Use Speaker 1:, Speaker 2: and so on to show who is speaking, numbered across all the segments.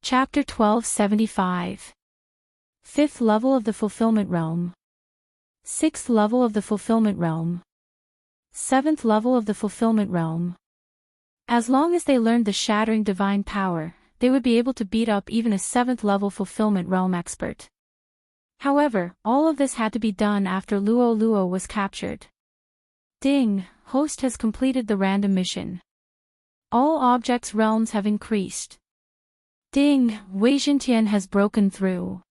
Speaker 1: Chapter 1275. Fifth level of the fulfillment realm. Sixth level of the fulfillment realm. Seventh level of the fulfillment realm. As long as they learned the shattering divine power, they would be able to beat up even a seventh level fulfillment realm expert. However, all of this had to be done after Luo Luo was captured. Ding, host has completed the random mission. All objects realms have increased. Ding, Wei Xintian has broken through.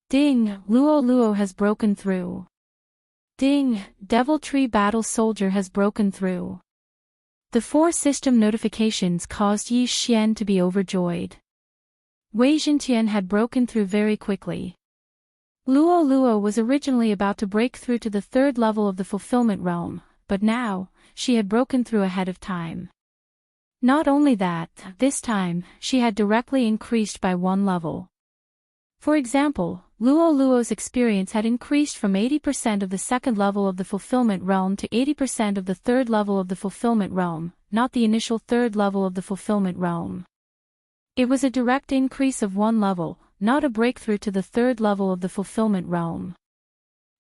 Speaker 1: Ding, Luo Luo has broken through. Ding, Devil Tree Battle Soldier has broken through. The 4 system notifications caused Yi Xian to be overjoyed. Wei Xintian had broken through very quickly. Luo Luo was originally about to break through to the 3rd level of the fulfillment realm, but now, she had broken through ahead of time. Not only that, this time, she had directly increased by 1 level. For example, Luo Luo's experience had increased from 80% of the 2nd level of the fulfillment realm to 80% of the 3rd level of the fulfillment realm, not the initial 3rd level of the fulfillment realm. It was a direct increase of 1 level, not a breakthrough to the 3rd level of the fulfillment realm.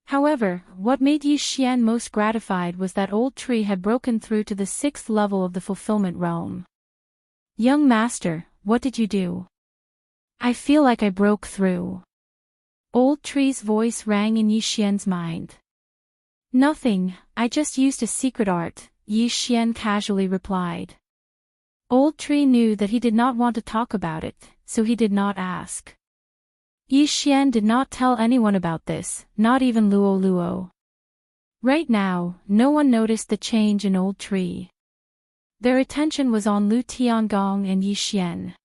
Speaker 1: However, what made Yi Xian most gratified was that old tree had broken through to the 6th level of the fulfillment realm. Young master, what did you do? I feel like I broke through. Old tree's voice rang in Yi Xian's mind. Nothing, I just used a secret art, Yi Xian casually replied. Old tree knew that he did not want to talk about it, so he did not ask. Yi Xian did not tell anyone about this, not even Luo Luo. Right now, no one noticed the change in old tree. Their attention was on Lu Tiangong and Yi Xian.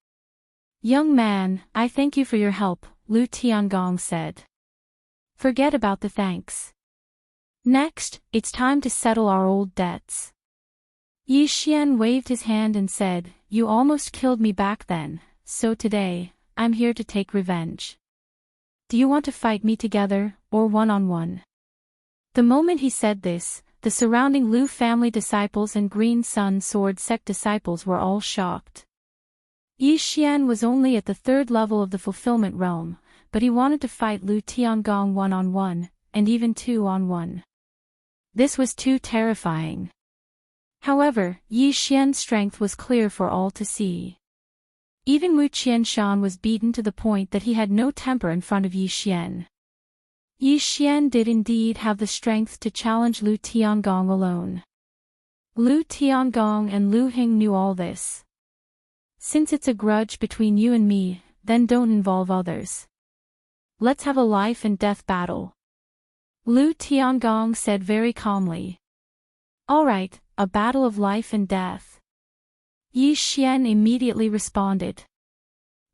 Speaker 1: Young man, I thank you for your help, Lu Tiangong said. Forget about the thanks. Next, it's time to settle our old debts. Yi Xian waved his hand and said, You almost killed me back then, so today, I'm here to take revenge. Do you want to fight me together, or one-on-one? The moment he said this, the surrounding Lu family disciples and Green Sun Sword sect disciples were all shocked. Yi Xian was only at the 3rd level of the fulfillment realm, but he wanted to fight Lu Tiangong one-on-one, and even 2-on-1. This was too terrifying. However, Yi Xian's strength was clear for all to see. Even Wu Qianshan was beaten to the point that he had no temper in front of Yi Xian. Yi Xian did indeed have the strength to challenge Lu Tiangong alone. Lu Tiangong and Lu Hing knew all this. Since it's a grudge between you and me, then don't involve others. Let's have a life and death battle. Lu Tiangong said very calmly. Alright, a battle of life and death. Yi Xian immediately responded.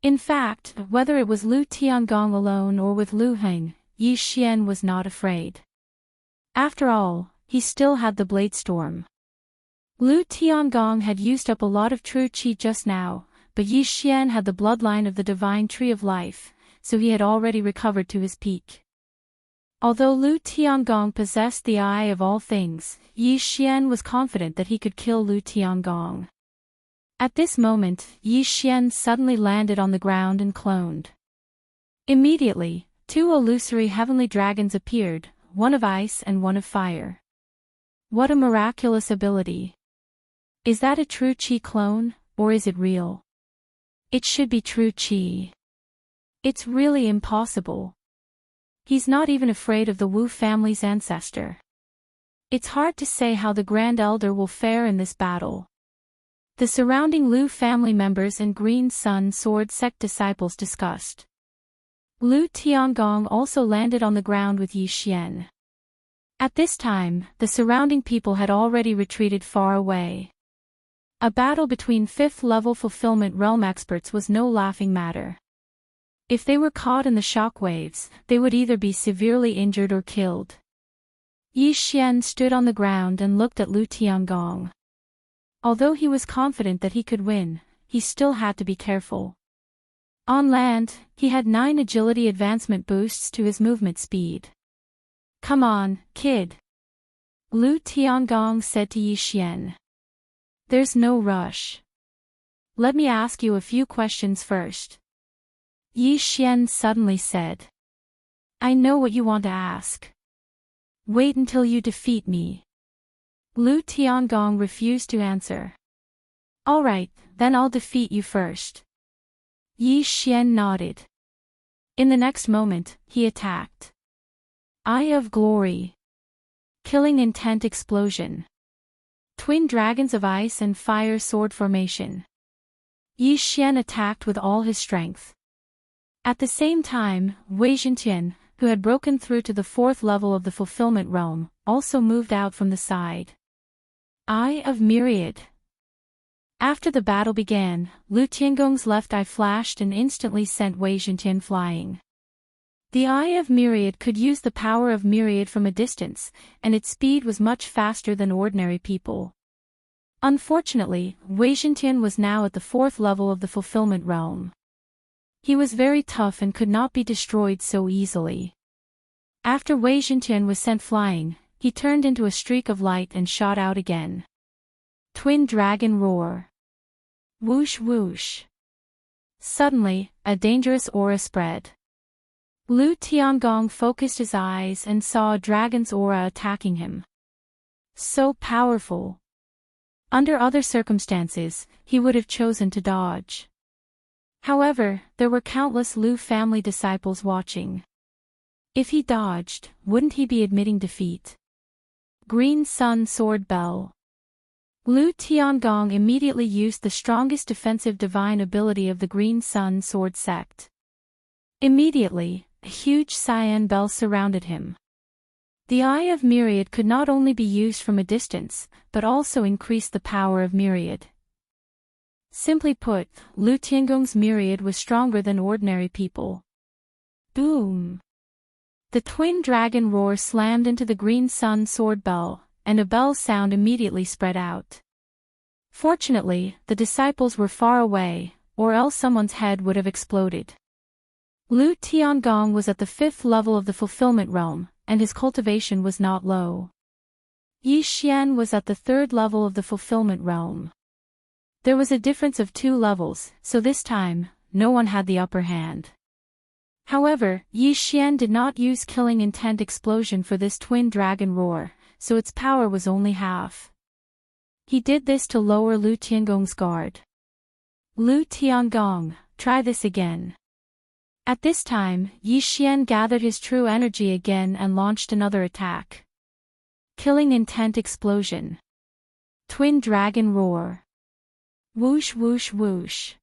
Speaker 1: In fact, whether it was Lu Tiangong alone or with Lu Heng, Yi Xian was not afraid. After all, he still had the Blade Storm. Lu Tiangong had used up a lot of true qi just now, but Yi Xian had the bloodline of the divine tree of life, so he had already recovered to his peak. Although Lu Tiangong possessed the eye of all things, Yi Xian was confident that he could kill Lu Tiangong. At this moment, Yi Xian suddenly landed on the ground and cloned. Immediately, 2 illusory heavenly dragons appeared, one of ice and one of fire. What a miraculous ability! Is that a true qi clone, or is it real? It should be true qi. It's really impossible. He's not even afraid of the Wu family's ancestor. It's hard to say how the Grand Elder will fare in this battle. The surrounding Lu family members and Green Sun Sword sect disciples discussed. Lu Tiangong also landed on the ground with Yi Xian. At this time, the surrounding people had already retreated far away. A battle between 5th level fulfillment realm experts was no laughing matter. If they were caught in the shockwaves, they would either be severely injured or killed. Yi Xian stood on the ground and looked at Lu Tiangong. Although he was confident that he could win, he still had to be careful. On land, he had 9 agility advancement boosts to his movement speed. Come on, kid. Lu Tiangong said to Yi Xian. There's no rush. Let me ask you a few questions first. Yi Xian suddenly said. I know what you want to ask. Wait until you defeat me. Lu Tiangong refused to answer. Alright, then I'll defeat you first. Yi Xian nodded. In the next moment, he attacked. Eye of Glory. Killing Intent Explosion. Twin Dragons of Ice and Fire Sword Formation. Yi Xian attacked with all his strength. At the same time, Wei Zhentian, who had broken through to the fourth level of the fulfillment realm, also moved out from the side. Eye of Myriad. After the battle began, Lu Tiangong's left eye flashed and instantly sent Wei Zhentian flying. The Eye of Myriad could use the power of Myriad from a distance, and its speed was much faster than ordinary people. Unfortunately, Wei Zhentian was now at the fourth level of the fulfillment realm. He was very tough and could not be destroyed so easily. After Wei Zhentian was sent flying, he turned into a streak of light and shot out again. Twin Dragon Roar. Whoosh whoosh. Suddenly, a dangerous aura spread. Lu Tiangong focused his eyes and saw a dragon's aura attacking him. So powerful. Under other circumstances, he would have chosen to dodge. However, there were countless Lu family disciples watching. If he dodged, wouldn't he be admitting defeat? Green Sun Sword Bell. Lu Tiangong immediately used the strongest defensive divine ability of the Green Sun Sword sect. Immediately, a huge cyan bell surrounded him. The Eye of Myriad could not only be used from a distance, but also increase the power of Myriad. Simply put, Lu Tiangong's Myriad was stronger than ordinary people. Boom! The twin dragon roar slammed into the Green Sun Sword Bell, and a bell sound immediately spread out. Fortunately, the disciples were far away, or else someone's head would have exploded. Lu Tiangong was at the fifth level of the fulfillment realm, and his cultivation was not low. Yi Xian was at the third level of the fulfillment realm. There was a difference of 2 levels, so this time, no one had the upper hand. However, Yi Xian did not use Killing Intent Explosion for this twin dragon roar, so its power was only half. He did this to lower Lu Tiangong's guard. Lu Tiangong, try this again. At this time, Yi Xian gathered his true energy again and launched another attack. Killing Intent Explosion. Twin Dragon Roar. Whoosh whoosh whoosh.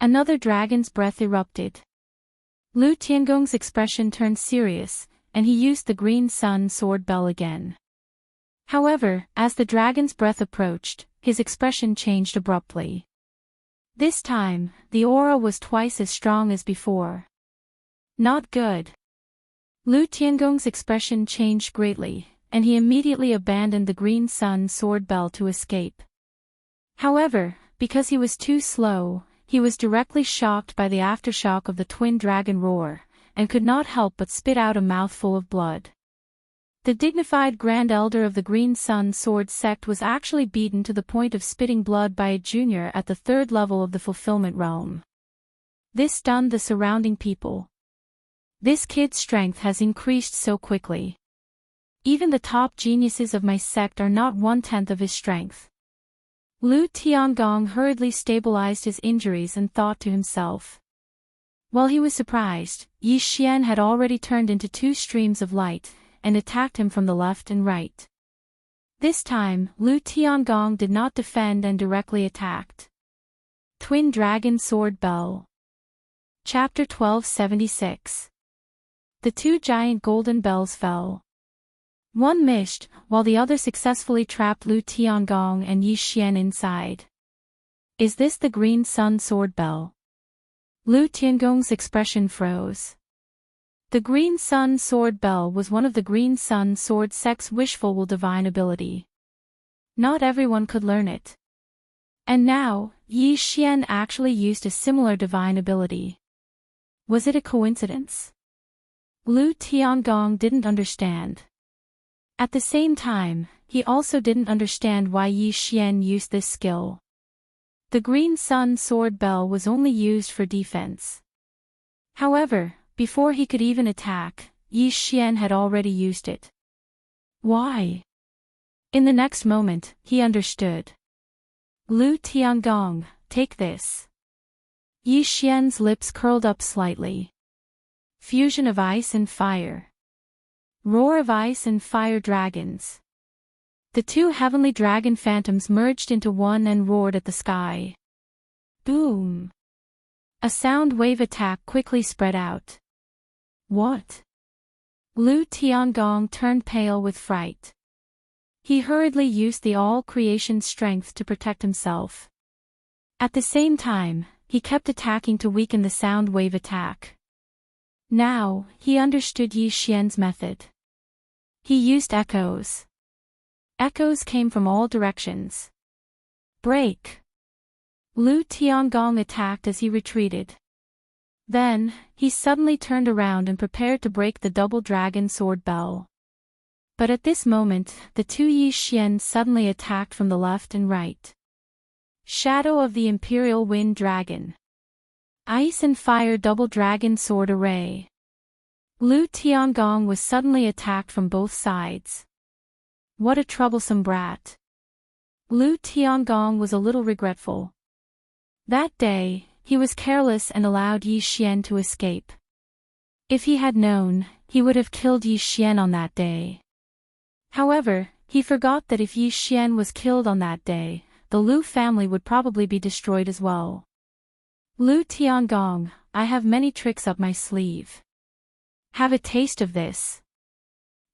Speaker 1: Another dragon's breath erupted. Lu Tiangong's expression turned serious, and he used the Green Sun Sword Bell again. However, as the dragon's breath approached, his expression changed abruptly. This time, the aura was twice as strong as before. Not good. Lu Tiangong's expression changed greatly, and he immediately abandoned the Green Sun Sword Bell to escape. However, because he was too slow, he was directly shocked by the aftershock of the twin dragon roar, and could not help but spit out a mouthful of blood. The dignified Grand Elder of the Green Sun Sword sect was actually beaten to the point of spitting blood by a junior at the third level of the fulfillment realm. This stunned the surrounding people. This kid's strength has increased so quickly. Even the top geniuses of my sect are not 1/10 of his strength. Lu Tiangong hurriedly stabilized his injuries and thought to himself. While he was surprised, Yi Xian had already turned into 2 streams of light, and attacked him from the left and right. This time, Lu Tiangong did not defend and directly attacked. Twin Dragon Sword Bell. Chapter 1276. The 2 giant golden bells fell. One missed, while the other successfully trapped Lu Tiangong and Yi Xian inside. Is this the Green Sun Sword Bell? Lu Tiangong's expression froze. The Green Sun Sword Bell was one of the Green Sun Sword sect's wishful divine ability. Not everyone could learn it. And now, Yi Xian actually used a similar divine ability. Was it a coincidence? Lu Tiangong didn't understand. At the same time, he also didn't understand why Yi Xian used this skill. The Green Sun Sword Bell was only used for defense. However, before he could even attack, Yi Xian had already used it. Why? In the next moment, he understood. Lu Tiangong, take this. Yi Xian's lips curled up slightly. Fusion of ice and fire. Roar of ice and fire dragons. The two heavenly dragon phantoms merged into one and roared at the sky. Boom! A sound wave attack quickly spread out. What? Lu Tiangong turned pale with fright. He hurriedly used the all-creation strength to protect himself. At the same time, he kept attacking to weaken the sound wave attack. Now, he understood Yi Xian's method. He used echoes. Echoes came from all directions. Break! Lu Tiangong attacked as he retreated. Then, he suddenly turned around and prepared to break the double dragon sword bell. But at this moment, the two Yi Xian suddenly attacked from the left and right. Shadow of the Imperial Wind Dragon. Ice and Fire Double Dragon Sword Array. Lu Tiangong was suddenly attacked from both sides. What a troublesome brat. Lu Tiangong was a little regretful. That day, he was careless and allowed Yi Xian to escape. If he had known, he would have killed Yi Xian on that day. However, he forgot that if Yi Xian was killed on that day, the Lu family would probably be destroyed as well. Lu Tiangong, I have many tricks up my sleeve. Have a taste of this.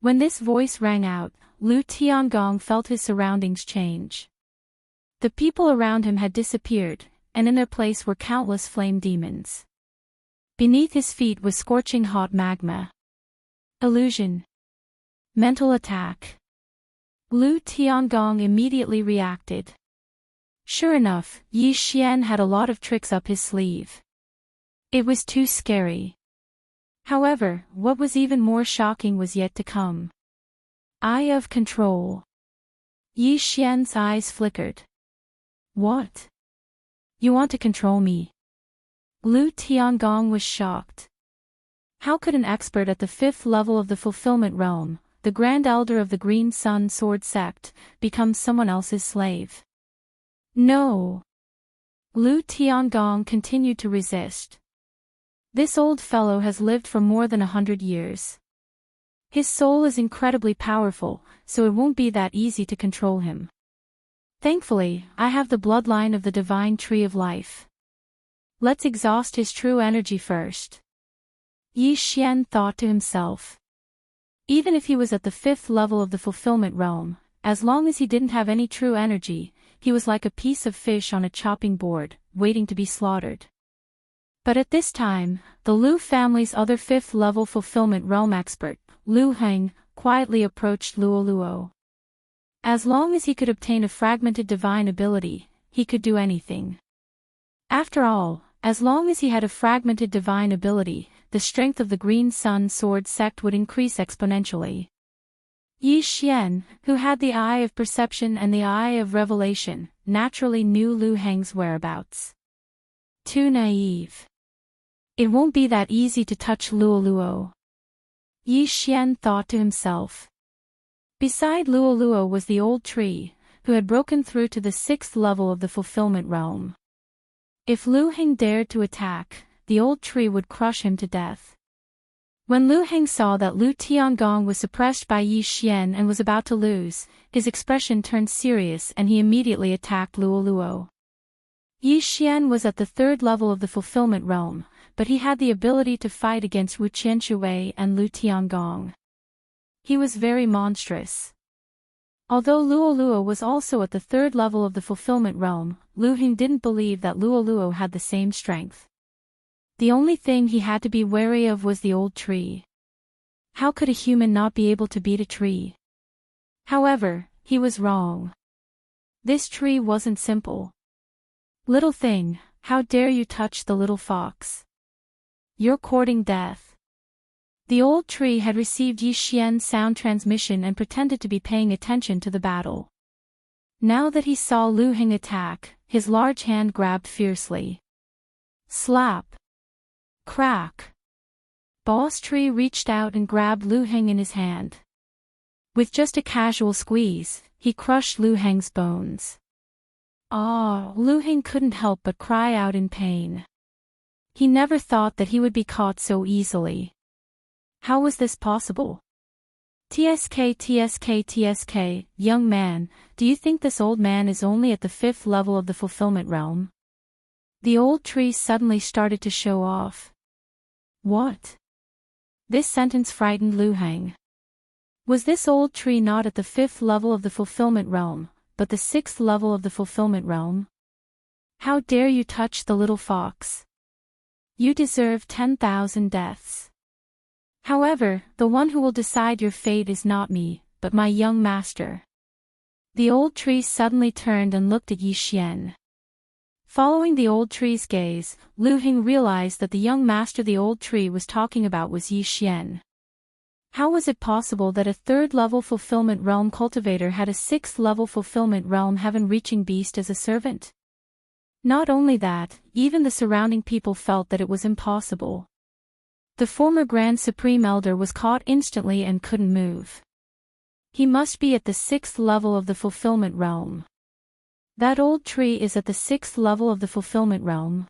Speaker 1: When this voice rang out, Lu Tiangong felt his surroundings change. The people around him had disappeared, and in their place were countless flame demons. Beneath his feet was scorching hot magma. Illusion. Mental attack. Lu Tiangong immediately reacted. Sure enough, Yi Xian had a lot of tricks up his sleeve. It was too scary. However, what was even more shocking was yet to come. Eye of control. Yi Xian's eyes flickered. What? You want to control me? Lu Tiangong was shocked. How could an expert at the 5th level of the Fulfillment Realm, the Grand Elder of the Green Sun Sword Sect, become someone else's slave? No. Lu Tiangong continued to resist. This old fellow has lived for more than 100 years. His soul is incredibly powerful, so it won't be that easy to control him. Thankfully, I have the bloodline of the divine tree of life. Let's exhaust his true energy first. Yi Xian thought to himself. Even if he was at the 5th level of the fulfillment realm, as long as he didn't have any true energy, he was like a piece of fish on a chopping board, waiting to be slaughtered. But at this time, the Lu family's other 5th level fulfillment realm expert, Lu Heng, quietly approached Luoluo. As long as he could obtain a fragmented divine ability, he could do anything. After all, as long as he had a fragmented divine ability, the strength of the Green Sun Sword Sect would increase exponentially. Yi Xian, who had the eye of perception and the eye of revelation, naturally knew Lu Heng's whereabouts. Too naive. It won't be that easy to touch Luoluo. Yi Xian thought to himself. Beside Luoluo was the old tree, who had broken through to the 6th level of the fulfillment realm. If Lu Heng dared to attack, the old tree would crush him to death. When Lu Heng saw that Lu Tiangong was suppressed by Yi Xian and was about to lose, his expression turned serious and he immediately attacked Luoluo. Yi Xian was at the 3rd level of the fulfillment realm, but he had the ability to fight against Wu Qianshui and Lu Tiangong. He was very monstrous. Although Luoluo was also at the 3rd level of the fulfillment realm, Lu Heng didn't believe that Luoluo had the same strength. The only thing he had to be wary of was the old tree. How could a human not be able to beat a tree? However, he was wrong. This tree wasn't simple. Little thing, how dare you touch the little fox? You're courting death. The old tree had received Yi Xian's sound transmission and pretended to be paying attention to the battle. Now that he saw Lu Heng attack, his large hand grabbed fiercely. Slap! Crack! Boss Tree reached out and grabbed Lu Heng in his hand. With just a casual squeeze, he crushed Lu Heng's bones. Ah, Lu Heng couldn't help but cry out in pain. He never thought that he would be caught so easily. How was this possible? TSK, young man, do you think this old man is only at the 5th level of the fulfillment realm? The old tree suddenly started to show off. What? This sentence frightened Lu Heng. Was this old tree not at the 5th level of the fulfillment realm, but the 6th level of the fulfillment realm? How dare you touch the little fox? You deserve 10,000 deaths. However, the one who will decide your fate is not me, but my young master. The old tree suddenly turned and looked at Yi Xian. Following the old tree's gaze, Lu Heng realized that the young master the old tree was talking about was Yi Xian. How was it possible that a 3rd-level fulfillment realm cultivator had a 6th-level fulfillment realm heaven-reaching beast as a servant? Not only that, even the surrounding people felt that it was impossible. The former Grand Supreme Elder was caught instantly and couldn't move. He must be at the 6th level of the fulfillment realm. That old tree is at the 6th level of the fulfillment realm.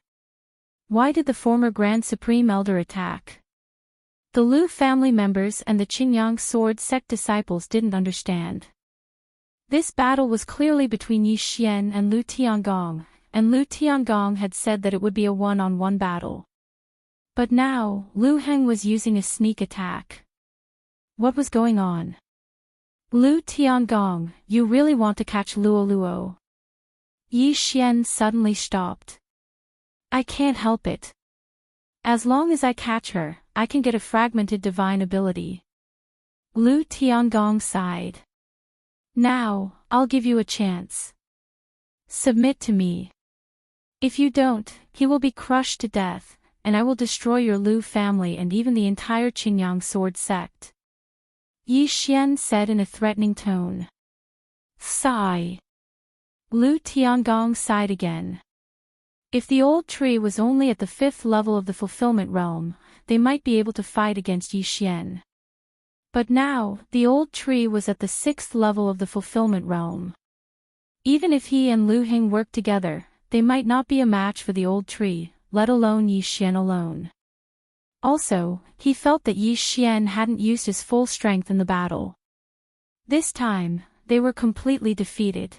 Speaker 1: Why did the former Grand Supreme Elder attack? The Lu family members and the Qingyang Sword Sect disciples didn't understand. This battle was clearly between Yi Xian and Lu Tiangong, and Lu Tiangong had said that it would be a one-on-one battle. But now, Lu Heng was using a sneak attack. What was going on? Lu Tiangong, you really want to catch Luo Luo? Yi Xian suddenly stopped. I can't help it. As long as I catch her, I can get a fragmented divine ability. Lu Tiangong sighed. Now, I'll give you a chance. Submit to me. If you don't, he will be crushed to death, and I will destroy your Lu family and even the entire Qingyang Sword Sect. Yi Xian said in a threatening tone. Sigh. Lu Tiangong sighed again. If the old tree was only at the 5th level of the fulfillment realm, they might be able to fight against Yi Xian. But now, the old tree was at the 6th level of the fulfillment realm. Even if he and Lu Heng worked together, they might not be a match for the old tree, let alone Yi Xian alone. Also, he felt that Yi Xian hadn't used his full strength in the battle. This time, they were completely defeated.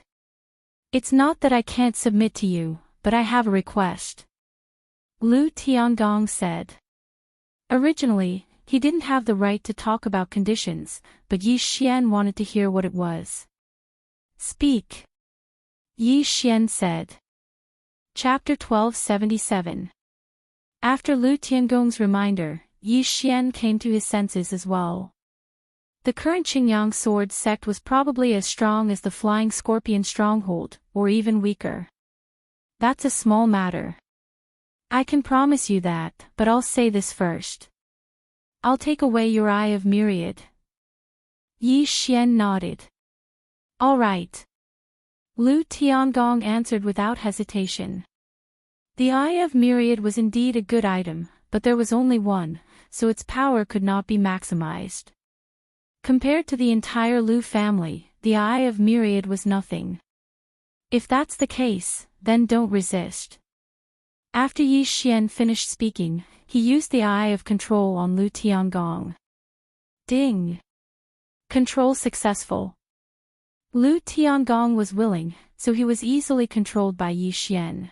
Speaker 1: It's not that I can't submit to you, but I have a request. Lu Tiangong said. Originally, he didn't have the right to talk about conditions, but Yi Xian wanted to hear what it was. Speak. Yi Xian said. Chapter 1277. After Lu Tiangong's reminder, Yi Xian came to his senses as well. The current Qingyang Sword Sect was probably as strong as the Flying Scorpion Stronghold, or even weaker. That's a small matter. I can promise you that, but I'll say this first. I'll take away your Eye of Myriad. Yi Xian nodded. All right. Lu Tiangong answered without hesitation. The Eye of Myriad was indeed a good item, but there was only one, so its power could not be maximized. Compared to the entire Lu family, the Eye of Myriad was nothing. If that's the case, then don't resist. After Yi Xian finished speaking, he used the Eye of Control on Lu Tiangong. Ding! Control successful. Lu Tiangong was willing, so he was easily controlled by Yi Xian.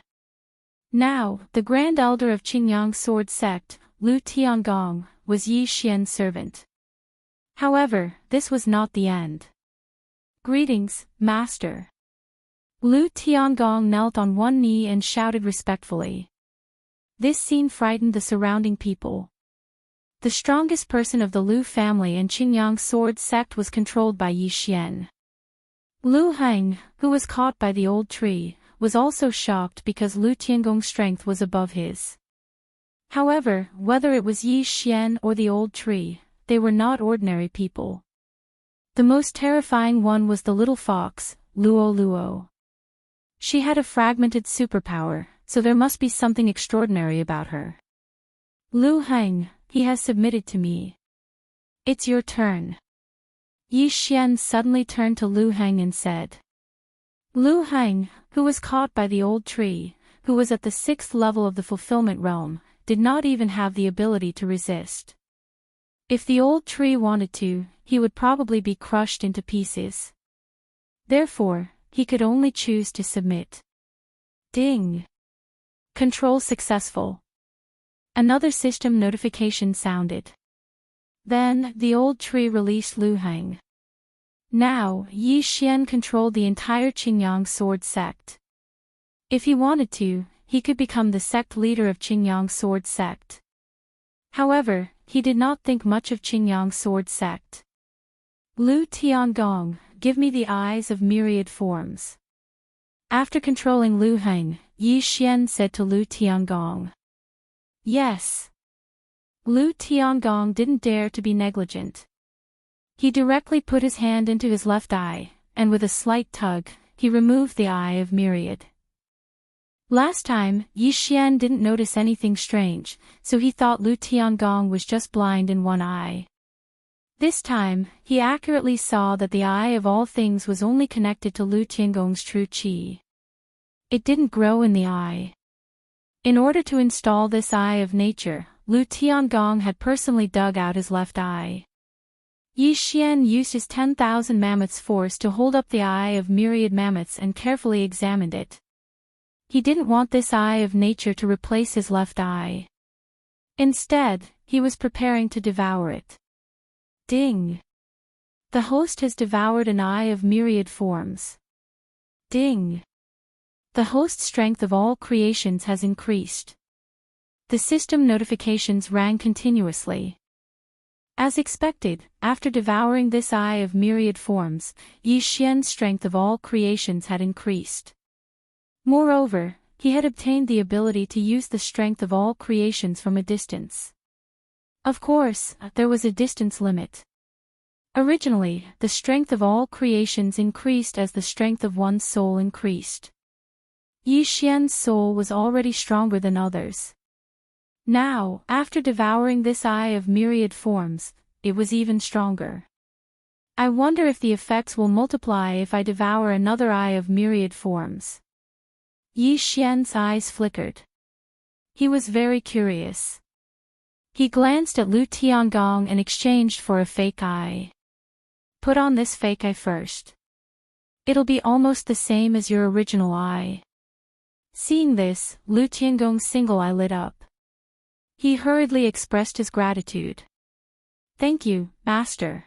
Speaker 1: Now, the Grand Elder of Qingyang Sword Sect, Lu Tiangong, was Yi Xian's servant. However, this was not the end. Greetings, Master. Lu Tiangong knelt on one knee and shouted respectfully. This scene frightened the surrounding people. The strongest person of the Lu family and Qingyang Sword Sect was controlled by Yi Xian. Lu Heng, who was caught by the old tree, was also shocked because Lu Tiangong's strength was above his. However, whether it was Yi Xian or the old tree, they were not ordinary people. The most terrifying one was the little fox, Luo Luo. She had a fragmented superpower, so there must be something extraordinary about her. Lu Heng, he has submitted to me. It's your turn. Yi Xian suddenly turned to Lu Heng and said. Lu Heng, who was caught by the old tree, who was at the 6th level of the fulfillment realm, did not even have the ability to resist. If the old tree wanted to, he would probably be crushed into pieces. Therefore, he could only choose to submit. Ding! Control successful. Another system notification sounded. Then, the old tree released Lu Heng. Now, Yi Xian controlled the entire Qingyang sword sect. If he wanted to, he could become the sect leader of Qingyang sword sect. However, he did not think much of Qingyang sword sect. Lu Tiangong, give me the eyes of myriad forms. After controlling Lu Heng, Yi Xian said to Lu Tiangong. Yes. Lu Tiangong didn't dare to be negligent. He directly put his hand into his left eye, and with a slight tug, he removed the eye of myriad. Last time, Yi Xian didn't notice anything strange, so he thought Lu Tiangong was just blind in one eye. This time, he accurately saw that the eye of all things was only connected to Lu Tiangong's true qi. It didn't grow in the eye. In order to install this eye of nature, Lu Tiangong had personally dug out his left eye. Yi Xian used his 10,000 mammoths force to hold up the eye of myriad mammoths and carefully examined it. He didn't want this eye of nature to replace his left eye. Instead, he was preparing to devour it. Ding! The host has devoured an eye of myriad forms. Ding! The host's strength of all creations has increased. The system notifications rang continuously. As expected, after devouring this eye of myriad forms, Yi Xian's strength of all creations had increased. Moreover, he had obtained the ability to use the strength of all creations from a distance. Of course, there was a distance limit. Originally, the strength of all creations increased as the strength of one's soul increased. Yi Xian's soul was already stronger than others. Now, after devouring this eye of myriad forms, it was even stronger. I wonder if the effects will multiply if I devour another eye of myriad forms. Yi Xian's eyes flickered. He was very curious. He glanced at Lu Tiangong and exchanged for a fake eye. Put on this fake eye first. It'll be almost the same as your original eye. Seeing this, Lu Tiangong's single eye lit up. He hurriedly expressed his gratitude. Thank you, Master.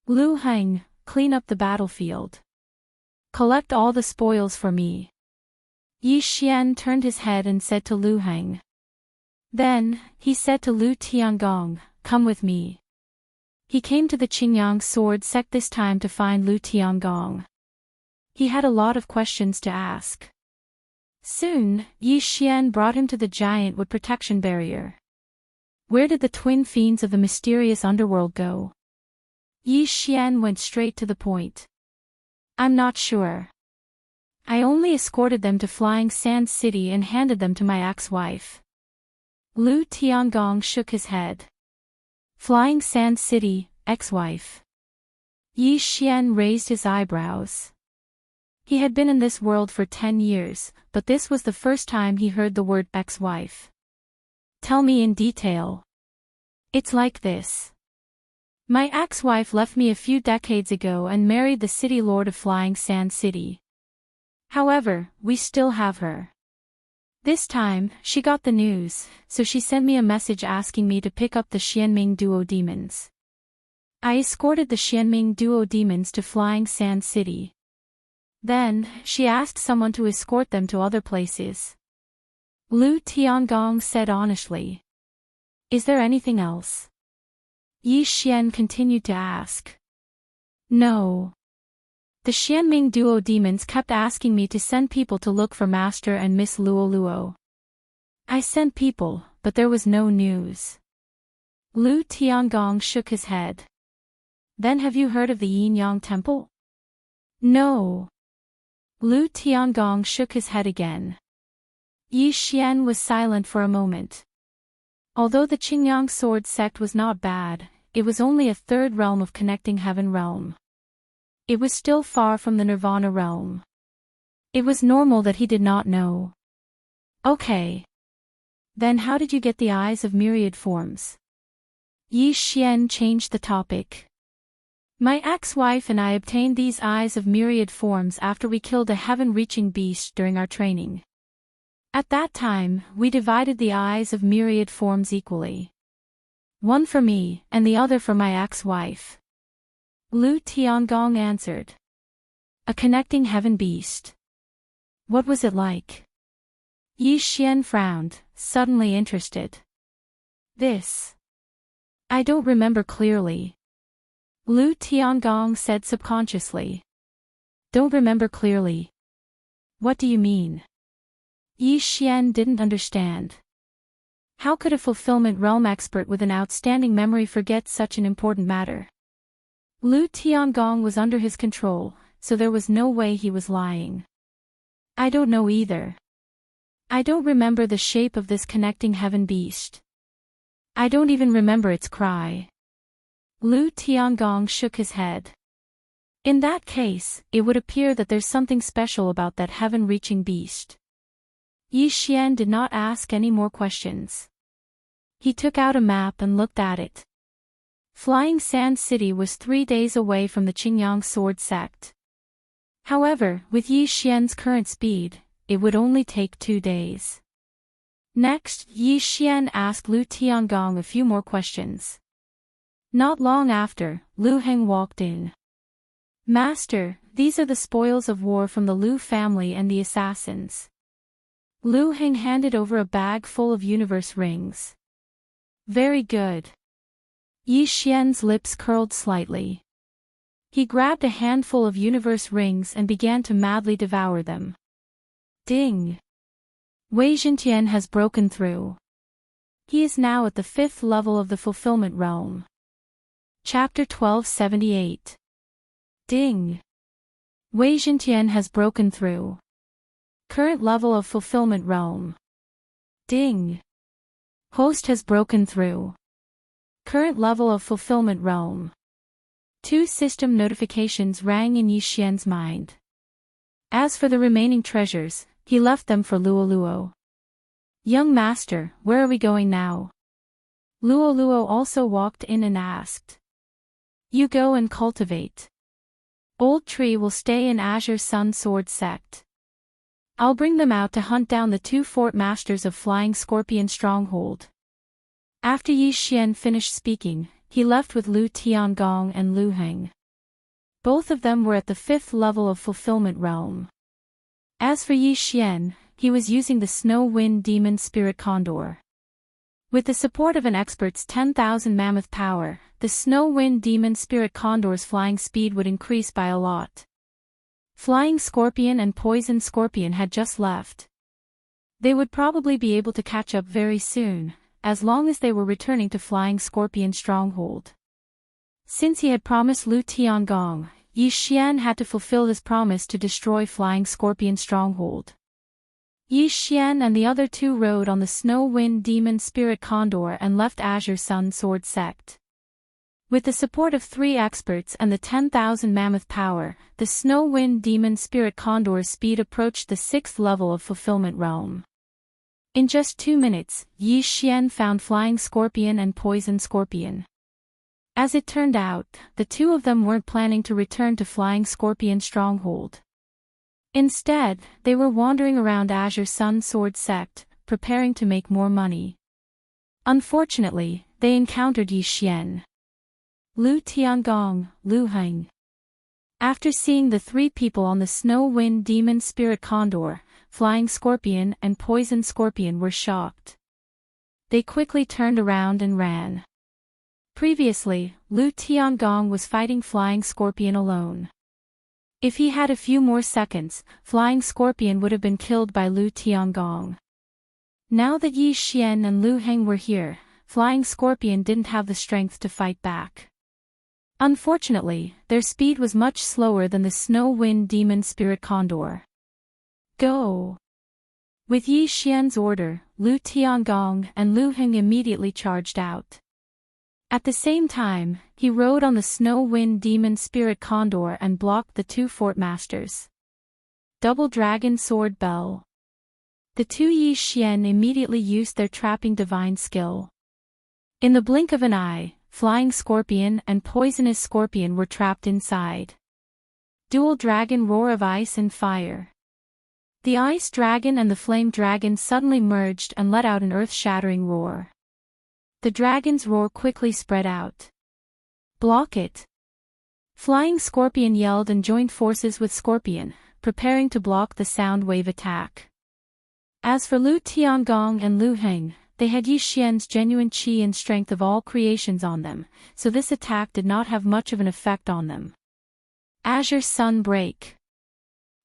Speaker 1: Lu Heng, clean up the battlefield. Collect all the spoils for me. Yi Xian turned his head and said to Lu Heng. Then, he said to Lu Tiangong, come with me. He came to the Qingyang sword sect this time to find Lu Tiangong. He had a lot of questions to ask. Soon, Yi Xian brought him to the giant wood protection barrier. Where did the twin fiends of the mysterious underworld go? Yi Xian went straight to the point. I'm not sure. I only escorted them to Flying Sand City and handed them to my ex-wife. Lu Tiangong shook his head. Flying Sand City, ex-wife. Yi Xian raised his eyebrows. He had been in this world for 10 years, but this was the first time he heard the word ex-wife. Tell me in detail. It's like this. My ex-wife left me a few decades ago and married the city lord of Flying Sand City. However, we still have her. This time, she got the news, so she sent me a message asking me to pick up the Xianming duo demons. I escorted the Xianming duo demons to Flying Sand City. Then, she asked someone to escort them to other places. Lu Tiangong said honestly. Is there anything else? Yi Xian continued to ask. No. The Xianming duo demons kept asking me to send people to look for Master and Miss Luo Luo. I sent people, but there was no news. Lu Tiangong shook his head. Then have you heard of the Yin Yang Temple? No. Lu Tiangong shook his head again. Yi Xian was silent for a moment. Although the Qingyang sword sect was not bad, it was only a third realm of connecting heaven realm. It was still far from the nirvana realm. It was normal that he did not know. Okay. Then how did you get the eyes of myriad forms? Yi Xian changed the topic. My ex-wife and I obtained these eyes of myriad forms after we killed a heaven-reaching beast during our training. At that time, we divided the eyes of myriad forms equally. One for me, and the other for my ex-wife. Lu Tiangong answered. A connecting heaven beast. What was it like? Yi Xian frowned, suddenly interested. This. I don't remember clearly. Lu Tiangong said subconsciously. Don't remember clearly. What do you mean? Yi Xian didn't understand. How could a fulfillment realm expert with an outstanding memory forget such an important matter? Lu Tiangong was under his control, so there was no way he was lying. I don't know either. I don't remember the shape of this connecting heaven beast. I don't even remember its cry. Lu Tiangong shook his head. In that case, it would appear that there's something special about that heaven-reaching beast. Yi Xian did not ask any more questions. He took out a map and looked at it. Flying Sand City was 3 days away from the Qingyang sword sect. However, with Yi Xian's current speed, it would only take 2 days. Next, Yi Xian asked Lu Tiangong a few more questions. Not long after, Lu Heng walked in. Master, these are the spoils of war from the Lu family and the assassins. Lu Heng handed over a bag full of universe rings. Very good. Yi Xian's lips curled slightly. He grabbed a handful of universe rings and began to madly devour them. Ding! Wei Zhentian has broken through. He is now at the 5th level of the fulfillment realm. Chapter 1278. Ding! Wei Zhentian has broken through. Current level of fulfillment realm. Ding! Host has broken through. Current level of fulfillment realm. 2 system notifications rang in Yi Xian's mind. As for the remaining treasures, he left them for Luo Luo. Young master, where are we going now? Luo Luo also walked in and asked. You go and cultivate. Old Tree will stay in Azure Sun Sword Sect. I'll bring them out to hunt down the 2 fort masters of Flying Scorpion Stronghold. After Yi Xian finished speaking, he left with Lu Tiangong and Lu Heng. Both of them were at the 5th level of fulfillment realm. As for Yi Xian, he was using the Snow Wind Demon Spirit Condor. With the support of an expert's 10,000 mammoth power, the Snow Wind Demon Spirit Condor's flying speed would increase by a lot. Flying Scorpion and Poison Scorpion had just left. They would probably be able to catch up very soon, as long as they were returning to Flying Scorpion Stronghold. Since he had promised Lu Tiangong, Yi Xian had to fulfill his promise to destroy Flying Scorpion Stronghold. Yi Xian and the other 2 rode on the Snow Wind Demon Spirit Condor and left Azure Sun Sword Sect. With the support of 3 experts and the 10,000 mammoth power, the Snow Wind Demon Spirit Condor's speed approached the 6th level of fulfillment realm. In just 2 minutes, Yi Xian found Flying Scorpion and Poison Scorpion. As it turned out, the 2 of them weren't planning to return to Flying Scorpion Stronghold. Instead, they were wandering around Azure Sun Sword Sect, preparing to make more money. Unfortunately, they encountered Yi Xian, Lu Tiangong, Lu Heng. After seeing the 3 people on the Snow Wind Demon Spirit Condor, Flying Scorpion and Poison Scorpion were shocked. They quickly turned around and ran. Previously, Lu Tiangong was fighting Flying Scorpion alone. If he had a few more seconds, Flying Scorpion would have been killed by Lu Tiangong. Now that Yi Xian and Lu Heng were here, Flying Scorpion didn't have the strength to fight back. Unfortunately, their speed was much slower than the Snow Wind Demon Spirit Condor. Go! With Yi Xian's order, Lu Tiangong and Lu Heng immediately charged out. At the same time, he rode on the snow wind demon spirit condor and blocked the two fort masters. Double dragon sword bell. The two Yi Xian immediately used their trapping divine skill. In the blink of an eye, flying scorpion and poisonous scorpion were trapped inside. Dual dragon roar of ice and fire. The ice dragon and the flame dragon suddenly merged and let out an earth-shattering roar. The dragon's roar quickly spread out. Block it! Flying scorpion yelled and joined forces with scorpion, preparing to block the sound wave attack. As for Lu Tiangong and Lu Heng, they had Yi Xian's genuine qi and strength of all creations on them, so this attack did not have much of an effect on them. Azure Sun Break.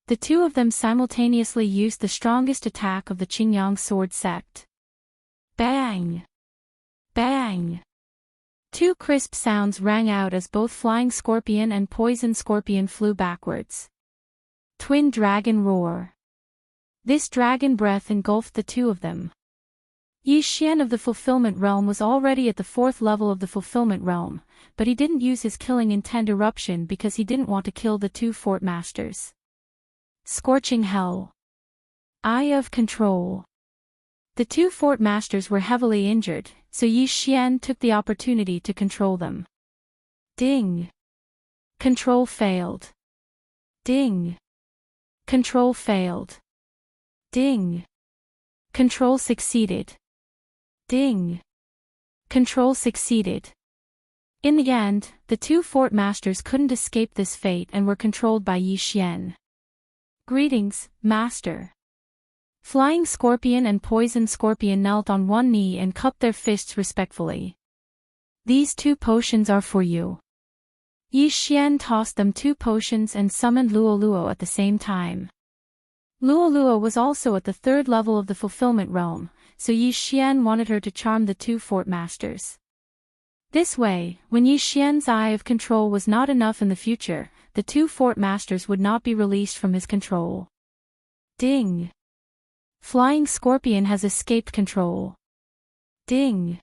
Speaker 1: The two of them simultaneously used the strongest attack of the Qingyang sword sect. Bang! Bang! Two crisp sounds rang out as both flying scorpion and poison scorpion flew backwards. Twin dragon roar. This dragon breath engulfed the two of them. Yi Xian of the fulfillment realm was already at the 4th level of the fulfillment realm, but he didn't use his killing intent eruption because he didn't want to kill the two fort masters. Scorching hell. Eye of control. The two fort masters were heavily injured, so Yi Xian took the opportunity to control them. Ding! Control failed. Ding! Control failed. Ding! Control succeeded. Ding! Control succeeded. In the end, the two fort masters couldn't escape this fate and were controlled by Yi Xian. Greetings, Master. Flying Scorpion and Poison Scorpion knelt on one knee and cupped their fists respectfully. These 2 potions are for you. Yi Xian tossed them 2 potions and summoned Luo Luo at the same time. Luo Luo was also at the 3rd level of the fulfillment realm, so Yi Xian wanted her to charm the 2 fort masters. This way, when Yi Xian's eye of control was not enough in the future, the 2 fort masters would not be released from his control. Ding! Flying Scorpion has escaped control. Ding!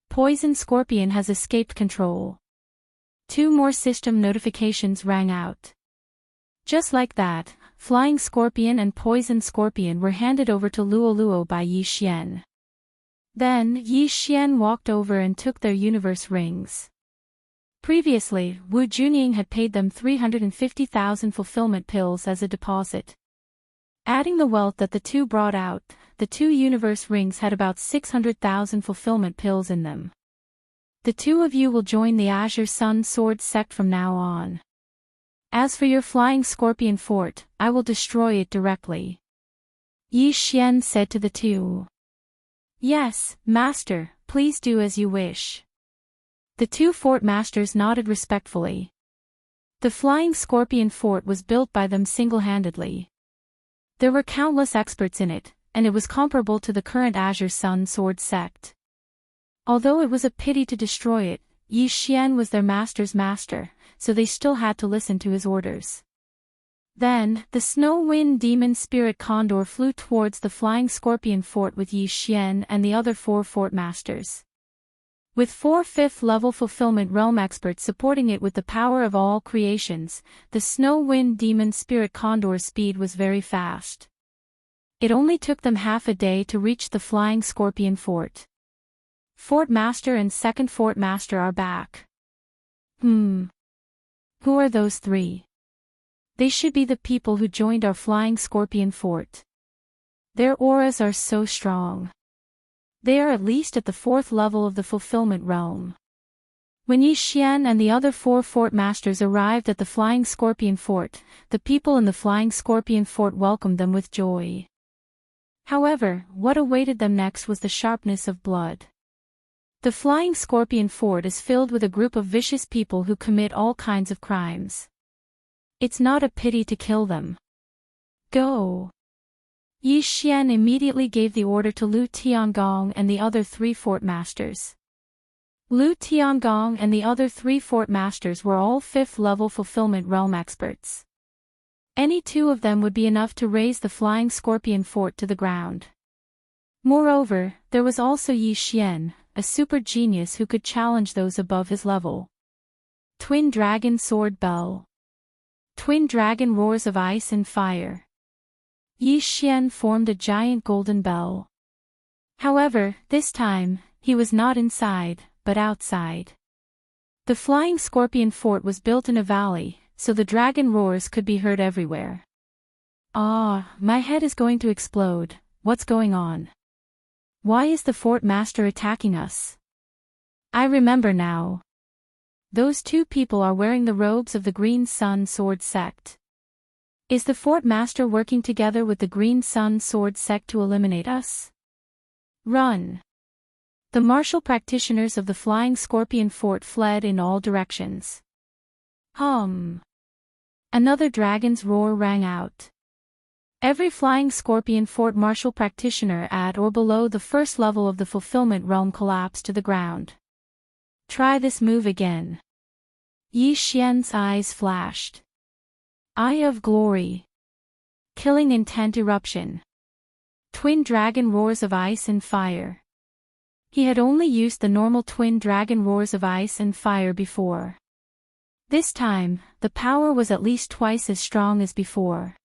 Speaker 1: Poison Scorpion has escaped control. 2 more system notifications rang out. Just like that, Flying Scorpion and Poison Scorpion were handed over to Luo Luo by Yi Xian. Then, Yi Xian walked over and took their universe rings. Previously, Wu Junying had paid them 350,000 fulfillment pills as a deposit. Adding the wealth that the two brought out, the 2 universe rings had about 600,000 fulfillment pills in them. The 2 of you will join the Azure Sun Sword sect from now on. As for your Flying Scorpion fort, I will destroy it directly. Yi Xian said to the 2. Yes, Master, please do as you wish. The 2 fort masters nodded respectfully. The Flying Scorpion fort was built by them single-handedly. There were countless experts in it, and it was comparable to the current Azure Sun Sword sect. Although it was a pity to destroy it, Yi Xian was their master's master, so they still had to listen to his orders. Then, the Snow Wind Demon Spirit Condor flew towards the Flying Scorpion fort with Yi Xian and the other 4 fort masters. With 4 5th-level fulfillment realm experts supporting it with the power of all creations, the Snow Wind Demon Spirit Condor's speed was very fast. It only took them half a day to reach the Flying Scorpion fort. Fort Master and 2nd Fort Master are back. Who are those 3? They should be the people who joined our Flying Scorpion fort. Their auras are so strong. They are at least at the 4th level of the fulfillment realm. When Yi Xian and the other 4 fort masters arrived at the Flying Scorpion fort, the people in the Flying Scorpion fort welcomed them with joy. However, what awaited them next was the sharpness of blood. The Flying Scorpion fort is filled with a group of vicious people who commit all kinds of crimes. It's not a pity to kill them. Go! Yi Xian immediately gave the order to Lu Tiangong and the other 3 fort masters. Lu Tiangong and the other 3 fort masters were all 5th-level fulfillment realm experts. Any two of them would be enough to raise the flying scorpion fort to the ground. Moreover, there was also Yi Xian, a super genius who could challenge those above his level. Twin Dragon Sword Bell. Twin Dragon Roars of Ice and Fire. Yi Xian formed a giant golden bell. However, this time, he was not inside, but outside. The flying scorpion fort was built in a valley, so the dragon roars could be heard everywhere. Ah, my head is going to explode. What's going on? Why is the fort master attacking us? I remember now. Those two people are wearing the robes of the Green Sun Sword Sect. Is the fort master working together with the Green Sun Sword Sect to eliminate us? Run! The martial practitioners of the Flying Scorpion Fort fled in all directions. Another dragon's roar rang out. Every Flying Scorpion Fort martial practitioner at or below the first level of the Fulfillment Realm collapsed to the ground. Try this move again. Yi Xian's eyes flashed. Eye of Glory. Killing Intent Eruption. Twin Dragon Roars of Ice and Fire. He had only used the normal Twin Dragon Roars of Ice and Fire before. This time, the power was at least twice as strong as before.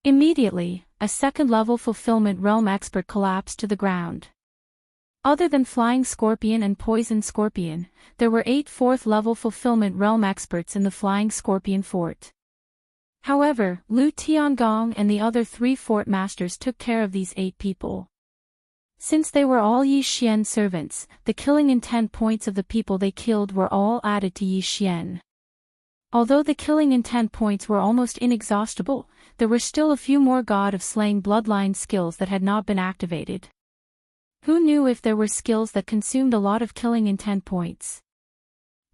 Speaker 1: Immediately, a second-level Fulfillment Realm expert collapsed to the ground. Other than Flying Scorpion and Poison Scorpion, there were 8 fourth-level Fulfillment Realm experts in the Flying Scorpion Fort. However, Lu Tiangong and the other 3 fort masters took care of these 8 people. Since they were all Yi Xian's servants, the killing intent points of the people they killed were all added to Yi Xian. Although the killing intent points were almost inexhaustible, there were still a few more God of Slaying bloodline skills that had not been activated. Who knew if there were skills that consumed a lot of killing intent points?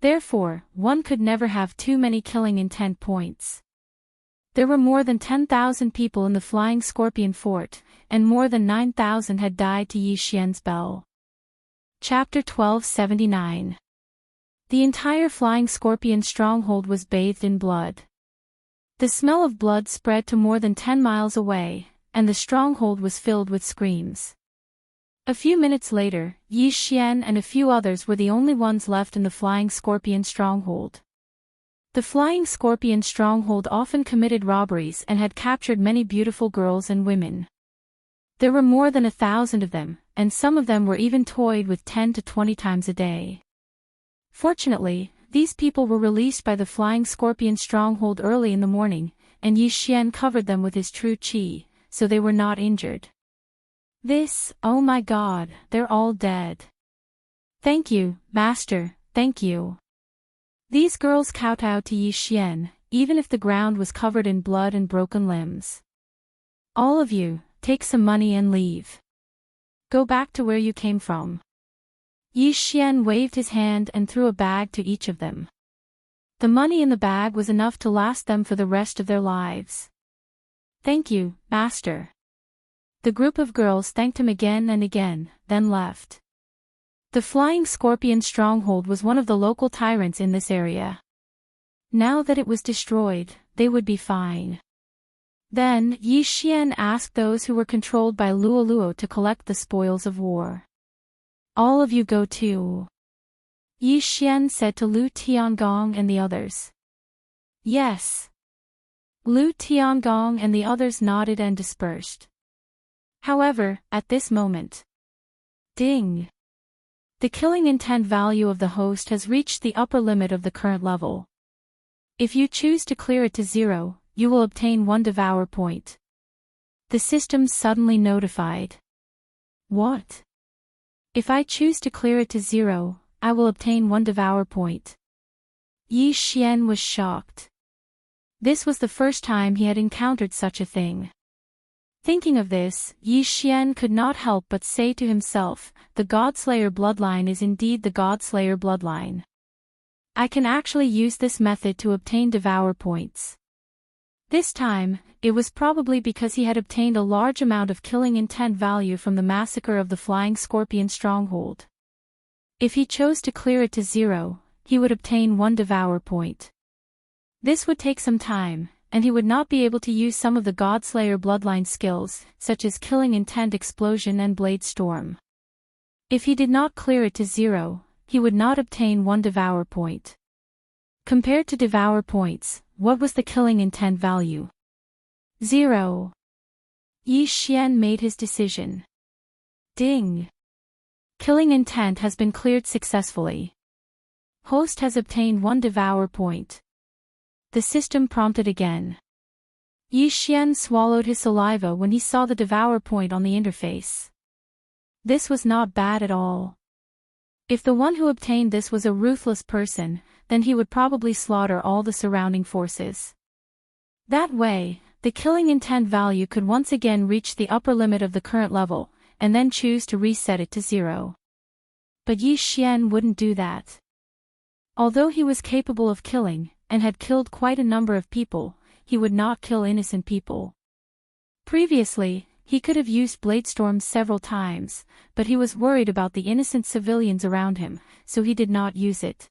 Speaker 1: Therefore, one could never have too many killing intent points. There were more than 10,000 people in the Flying Scorpion Fort, and more than 9,000 had died to Yi Xian's bell. Chapter 1279. The entire Flying Scorpion stronghold was bathed in blood. The smell of blood spread to more than 10 miles away, and the stronghold was filled with screams. A few minutes later, Yi Xian and a few others were the only ones left in the Flying Scorpion stronghold. The Flying Scorpion stronghold often committed robberies and had captured many beautiful girls and women. There were more than 1,000 of them, and some of them were even toyed with 10 to 20 times a day. Fortunately, these people were released by the Flying Scorpion stronghold early in the morning, and Yi Xian covered them with his true qi, so they were not injured. Oh my God, they're all dead. Thank you, Master, thank you. These girls kowtowed to Yi Xian, even if the ground was covered in blood and broken limbs. All of you, take some money and leave. Go back to where you came from. Yi Xian waved his hand and threw a bag to each of them. The money in the bag was enough to last them for the rest of their lives. Thank you, Master. The group of girls thanked him again and again, then left. The Flying Scorpion stronghold was one of the local tyrants in this area. Now that it was destroyed, they would be fine. Then, Yi Xian asked those who were controlled by Luoluo to collect the spoils of war. All of you go too. Yi Xian said to Lu Tiangong and the others. Yes. Lu Tiangong and the others nodded and dispersed. However, at this moment. Ding! The killing intent value of the host has reached the upper limit of the current level. If you choose to clear it to 0, you will obtain 1 devour point. The system suddenly notified. What? If I choose to clear it to 0, I will obtain 1 devour point. Yi Xian was shocked. This was the first time he had encountered such a thing. Thinking of this, Yi Xian could not help but say to himself, the Godslayer bloodline is indeed the Godslayer bloodline. I can actually use this method to obtain devour points. This time, it was probably because he had obtained a large amount of killing intent value from the massacre of the Flying Scorpion stronghold. If he chose to clear it to 0, he would obtain 1 devour point. This would take some time, and he would not be able to use some of the Godslayer bloodline skills, such as Killing Intent Explosion and Blade Storm. If he did not clear it to 0, he would not obtain 1 Devour point. Compared to Devour points, what was the Killing Intent value? 0. Yi Xian made his decision. Ding! Killing Intent has been cleared successfully. Host has obtained 1 Devour point. The system prompted again. Yi Xian swallowed his saliva when he saw the Devour point on the interface. This was not bad at all. If the one who obtained this was a ruthless person, then he would probably slaughter all the surrounding forces. That way, the Killing Intent value could once again reach the upper limit of the current level, and then choose to reset it to 0. But Yi Xian wouldn't do that. Although he was capable of killing, and had killed quite a number of people, he would not kill innocent people. Previously, he could have used Bladestorm several times, but he was worried about the innocent civilians around him, so he did not use it.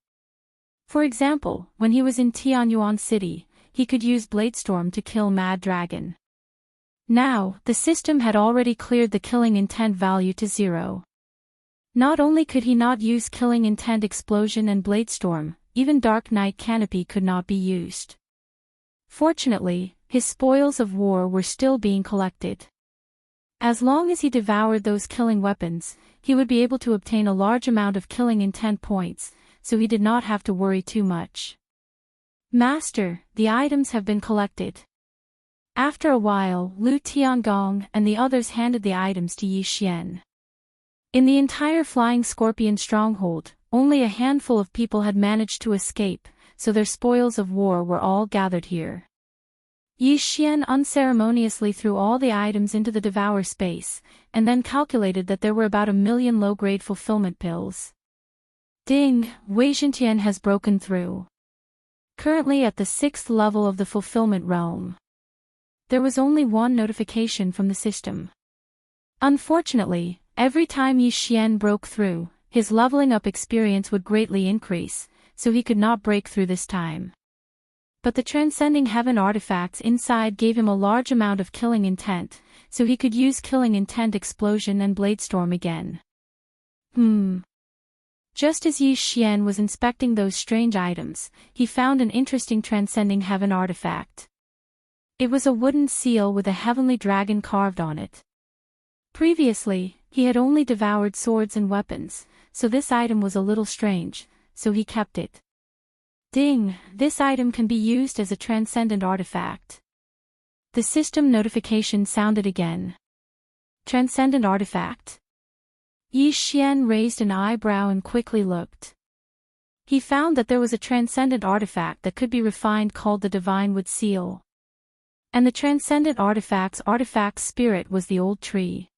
Speaker 1: For example, when he was in Tianyuan City, he could use Bladestorm to kill Mad Dragon. Now, the system had already cleared the Killing Intent value to 0. Not only could he not use Killing Intent Explosion and Bladestorm, even Dark Knight Canopy could not be used. Fortunately, his spoils of war were still being collected. As long as he devoured those killing weapons, he would be able to obtain a large amount of Killing Intent points, so he did not have to worry too much. Master, the items have been collected. After a while, Lu Tiangong and the others handed the items to Yi Xian. In the entire Flying Scorpion stronghold, only a handful of people had managed to escape, so their spoils of war were all gathered here. Yi Xian unceremoniously threw all the items into the Devour space, and then calculated that there were about 1 million low-grade fulfillment pills. Ding! Wei Zhentian has broken through. Currently at the 6th level of the fulfillment realm. There was only one notification from the system. Unfortunately, every time Yi Xian broke through, his leveling up experience would greatly increase, so he could not break through this time. But the Transcending Heaven artifacts inside gave him a large amount of Killing Intent, so he could use Killing Intent Explosion and Bladestorm again. Just as Yi Xian was inspecting those strange items, he found an interesting Transcending Heaven artifact. It was a wooden seal with a heavenly dragon carved on it. Previously, he had only devoured swords and weapons, so this item was a little strange, so he kept it. Ding! This item can be used as a transcendent artifact. The system notification sounded again. Transcendent artifact. Yi Xian raised an eyebrow and quickly looked. He found that there was a transcendent artifact that could be refined called the Divine Wood Seal. And the transcendent artifact spirit was the Old Tree.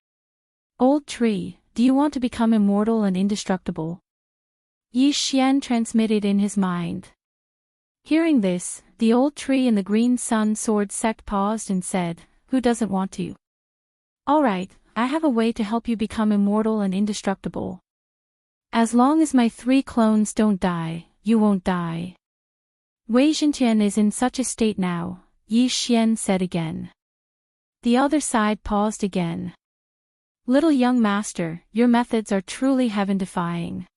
Speaker 1: Old Tree, do you want to become immortal and indestructible? Yi Xian transmitted in his mind. Hearing this, the Old Tree in the Green Sun Sword sect paused and said, "Who doesn't want to? Alright, I have a way to help you become immortal and indestructible. As long as my 3 clones don't die, you won't die." Wei Zhentian is in such a state now, Yi Xian said again. The other side paused again. Little young master, your methods are truly heaven-defying.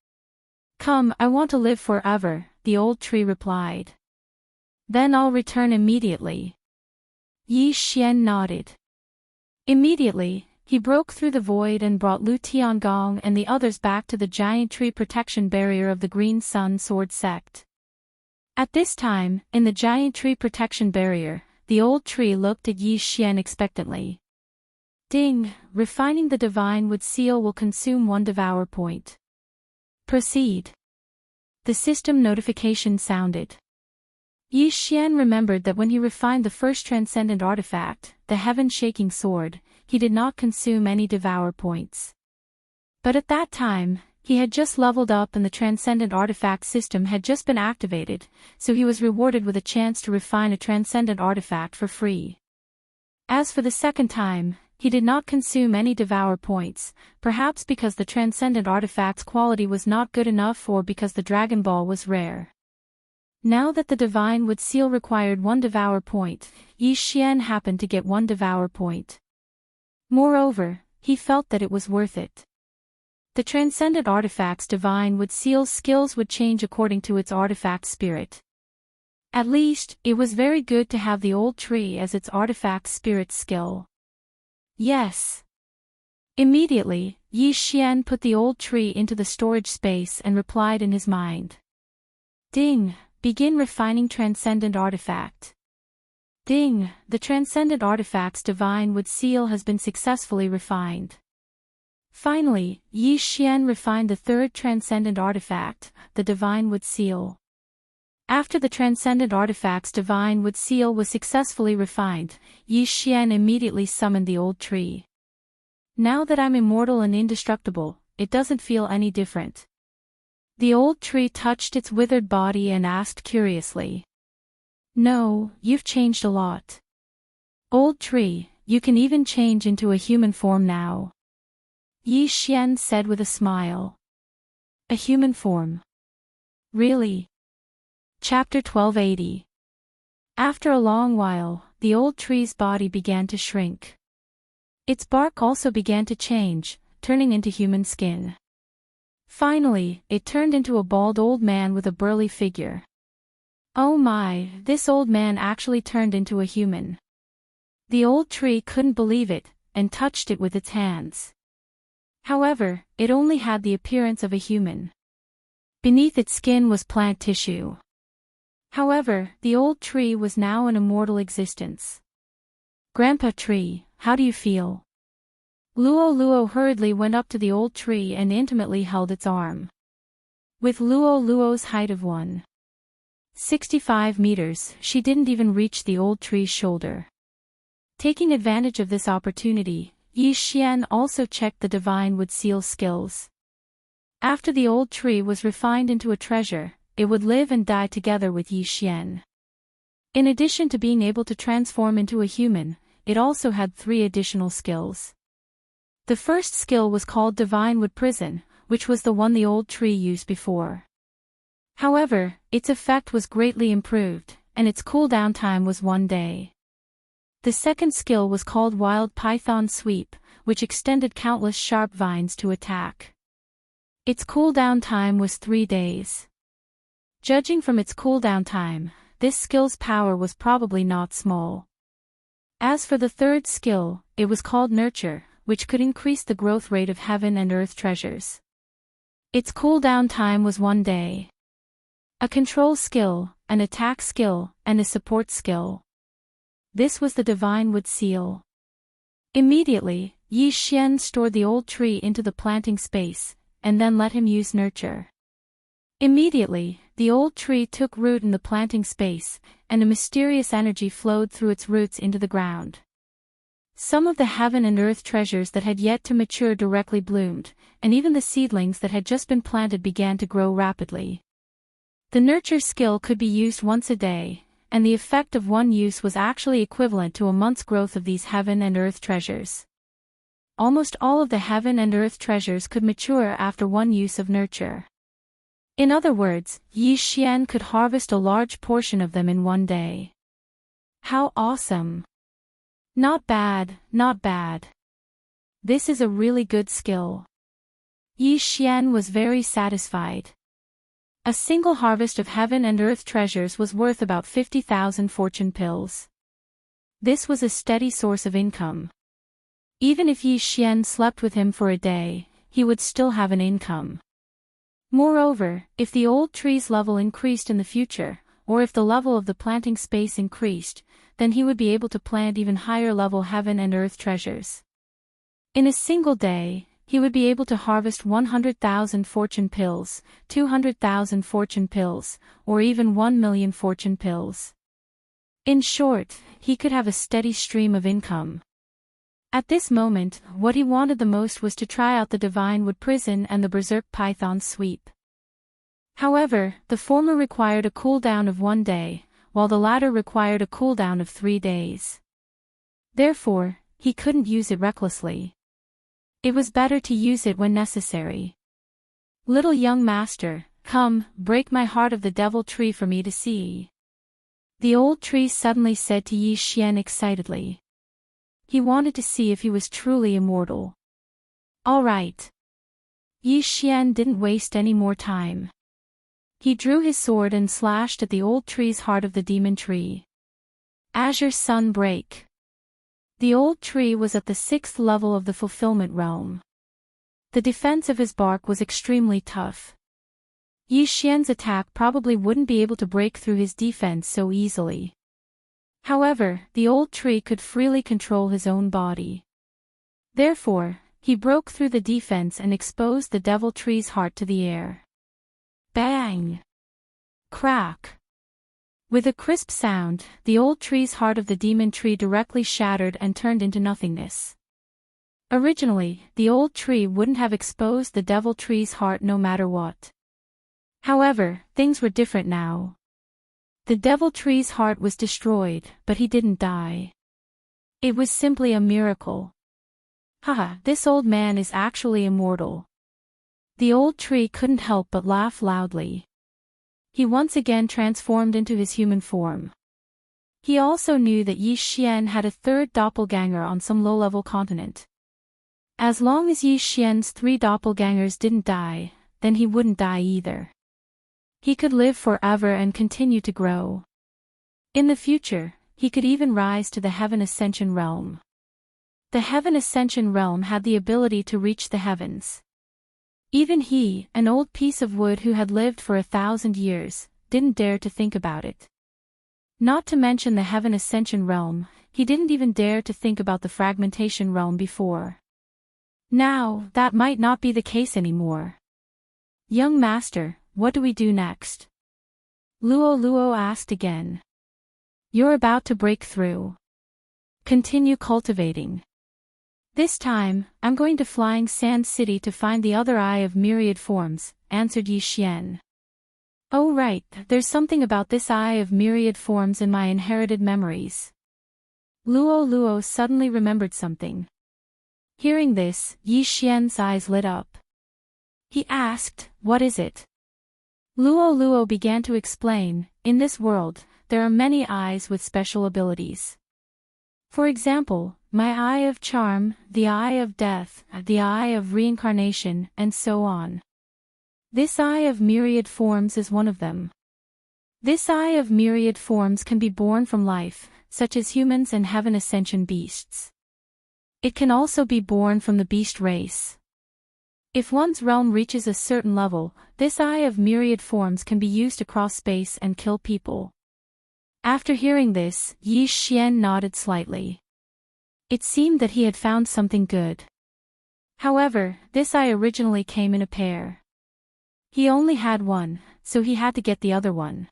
Speaker 1: Come, I want to live forever, the Old Tree replied. Then I'll return immediately. Yi Xian nodded. Immediately, he broke through the void and brought Lu Tiangong and the others back to the giant tree protection barrier of the Green Sun Sword sect. At this time, in the giant tree protection barrier, the Old Tree looked at Yi Xian expectantly. Ding! Refining the Divine Wood Seal will consume 1 Devour point. Proceed. The system notification sounded. Yi Xian remembered that when he refined the first transcendent artifact, the Heaven-Shaking Sword, he did not consume any Devour points. But at that time, he had just leveled up and the transcendent artifact system had just been activated, so he was rewarded with a chance to refine a transcendent artifact for free. As for the second time, he did not consume any Devour points, perhaps because the transcendent artifact's quality was not good enough or because the Dragon Ball was rare. Now that the divine wood seal required 1 devour point, Yi Xian happened to get 1 devour point. Moreover, he felt that it was worth it. The transcendent artifact's divine wood seal's skills would change according to its artifact spirit. At least, it was very good to have the old tree as its artifact spirit skill. Yes. Immediately, Yi Xian put the old tree into the storage space and replied in his mind. Ding, begin refining transcendent artifact. Ding, the transcendent artifact's divine wood seal has been successfully refined. Finally, Yi Xian refined the third transcendent artifact, the divine wood seal. After the transcendent artifact's divine wood seal was successfully refined, Yi Xian immediately summoned the old tree. Now that I'm immortal and indestructible, it doesn't feel any different. The old tree touched its withered body and asked curiously. No, you've changed a lot. Old tree, you can even change into a human form now. Yi Xian said with a smile. A human form. Really? Chapter 1280. After a long while, the old tree's body began to shrink. Its bark also began to change, turning into human skin. Finally, it turned into a bald old man with a burly figure. Oh my, this old man actually turned into a human. The old tree couldn't believe it, and touched it with its hands. However, it only had the appearance of a human. Beneath its skin was plant tissue. However, the old tree was now an immortal existence. Grandpa Tree, how do you feel? Luo Luo hurriedly went up to the old tree and intimately held its arm. With Luo Luo's height of 165 meters, she didn't even reach the old tree's shoulder. Taking advantage of this opportunity, Yi Xian also checked the divine wood seal skills. After the old tree was refined into a treasure, it would live and die together with Yi Xian. In addition to being able to transform into a human, it also had 3 additional skills. The first skill was called Divine Wood Prison, which was the one the old tree used before. However, its effect was greatly improved, and its cooldown time was 1 day. The second skill was called Wild Python Sweep, which extended countless sharp vines to attack. Its cooldown time was 3 days. Judging from its cooldown time, this skill's power was probably not small. As for the third skill, it was called Nurture, which could increase the growth rate of heaven and earth treasures. Its cooldown time was 1 day. A control skill, an attack skill, and a support skill. This was the divine wood seal. Immediately, Yi Xian stored the old tree into the planting space, and then let him use Nurture. Immediately, the old tree took root in the planting space, and a mysterious energy flowed through its roots into the ground. Some of the heaven and earth treasures that had yet to mature directly bloomed, and even the seedlings that had just been planted began to grow rapidly. The Nurture skill could be used once a day, and the effect of one use was actually equivalent to a month's growth of these heaven and earth treasures. Almost all of the heaven and earth treasures could mature after one use of Nurture. In other words, Yi Xian could harvest a large portion of them in 1 day. How awesome! Not bad, not bad. This is a really good skill. Yi Xian was very satisfied. A single harvest of heaven and earth treasures was worth about 50,000 fortune pills. This was a steady source of income. Even if Yi Xian slept with him for a day, he would still have an income. Moreover, if the old tree's level increased in the future, or if the level of the planting space increased, then he would be able to plant even higher level heaven and earth treasures. In a single day, he would be able to harvest 100,000 fortune pills, 200,000 fortune pills, or even 1 million fortune pills. In short, he could have a steady stream of income. At this moment, what he wanted the most was to try out the Divine Wood Prison and the Berserk Python Sweep. However, the former required a cooldown of 1 day, while the latter required a cooldown of 3 days. Therefore, he couldn't use it recklessly. It was better to use it when necessary. Little young master, Come, break my heart of the devil tree for me to see. The old tree suddenly said to Yi Xian excitedly. He wanted to see if he was truly immortal. All right. Yi Xian didn't waste any more time. He drew his sword and slashed at the old tree's heart of the demon tree. Azure Sun Break. The old tree was at the 6th level of the fulfillment realm. The defense of his bark was extremely tough. Yi Xian's attack probably wouldn't be able to break through his defense so easily. However, the old tree could freely control his own body. Therefore, he broke through the defense and exposed the devil tree's heart to the air. Bang! Crack! With a crisp sound, the old tree's heart of the demon tree directly shattered and turned into nothingness. Originally, the old tree wouldn't have exposed the devil tree's heart no matter what. However, things were different now. The devil tree's heart was destroyed, but he didn't die. It was simply a miracle. Haha, this old man is actually immortal. The old tree couldn't help but laugh loudly. He once again transformed into his human form. He also knew that Yi Xian had a third doppelganger on some low-level continent. As long as Yi Xian's 3 doppelgangers didn't die, then he wouldn't die either. He could live forever and continue to grow. In the future, he could even rise to the Heaven Ascension realm. The Heaven Ascension realm had the ability to reach the heavens. Even he, an old piece of wood who had lived for 1,000 years, didn't dare to think about it. Not to mention the Heaven Ascension realm, he didn't even dare to think about the fragmentation realm before. Now, that might not be the case anymore. Young master, what do we do next? Luo Luo asked again. You're about to break through. Continue cultivating. This time, I'm going to Flying Sand City to find the other eye of myriad forms, answered Yi Xian. Oh right, there's something about this eye of myriad forms in my inherited memories. Luo Luo suddenly remembered something. Hearing this, Yi Xian's eyes lit up. He asked, what is it? Luo Luo began to explain, in this world, there are many eyes with special abilities. For example, my eye of charm, the eye of death, the eye of reincarnation, and so on. This eye of myriad forms is one of them. This eye of myriad forms can be born from life, such as humans and Heaven Ascension beasts. It can also be born from the beast race. If one's realm reaches a certain level, this eye of myriad forms can be used to cross space and kill people. After hearing this, Yi Xian nodded slightly. It seemed that he had found something good. However, this eye originally came in a pair. He only had one, so he had to get the other one.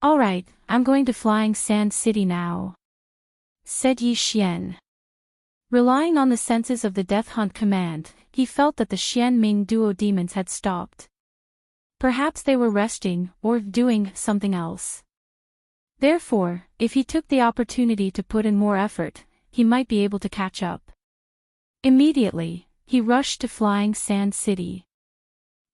Speaker 1: Alright, I'm going to Flying Sand City now, said Yi Xian. Relying on the senses of the Death Hunt command, he felt that the Xianming duo demons had stopped. Perhaps they were resting, or doing something else. Therefore, if he took the opportunity to put in more effort, he might be able to catch up. Immediately, he rushed to Flying Sand City.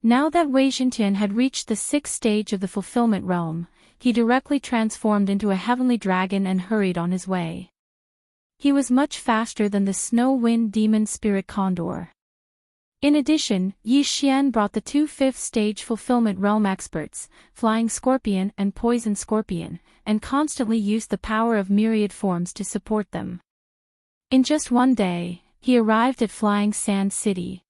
Speaker 1: Now that Wei Xintian had reached the 6th stage of the fulfillment realm, he directly transformed into a heavenly dragon and hurried on his way. He was much faster than the snow wind demon spirit condor. In addition, Yi Xian brought the 2 5th stage fulfillment realm experts, Flying Scorpion and Poison Scorpion, and constantly used the power of myriad forms to support them. In just one day, he arrived at Flying Sand City.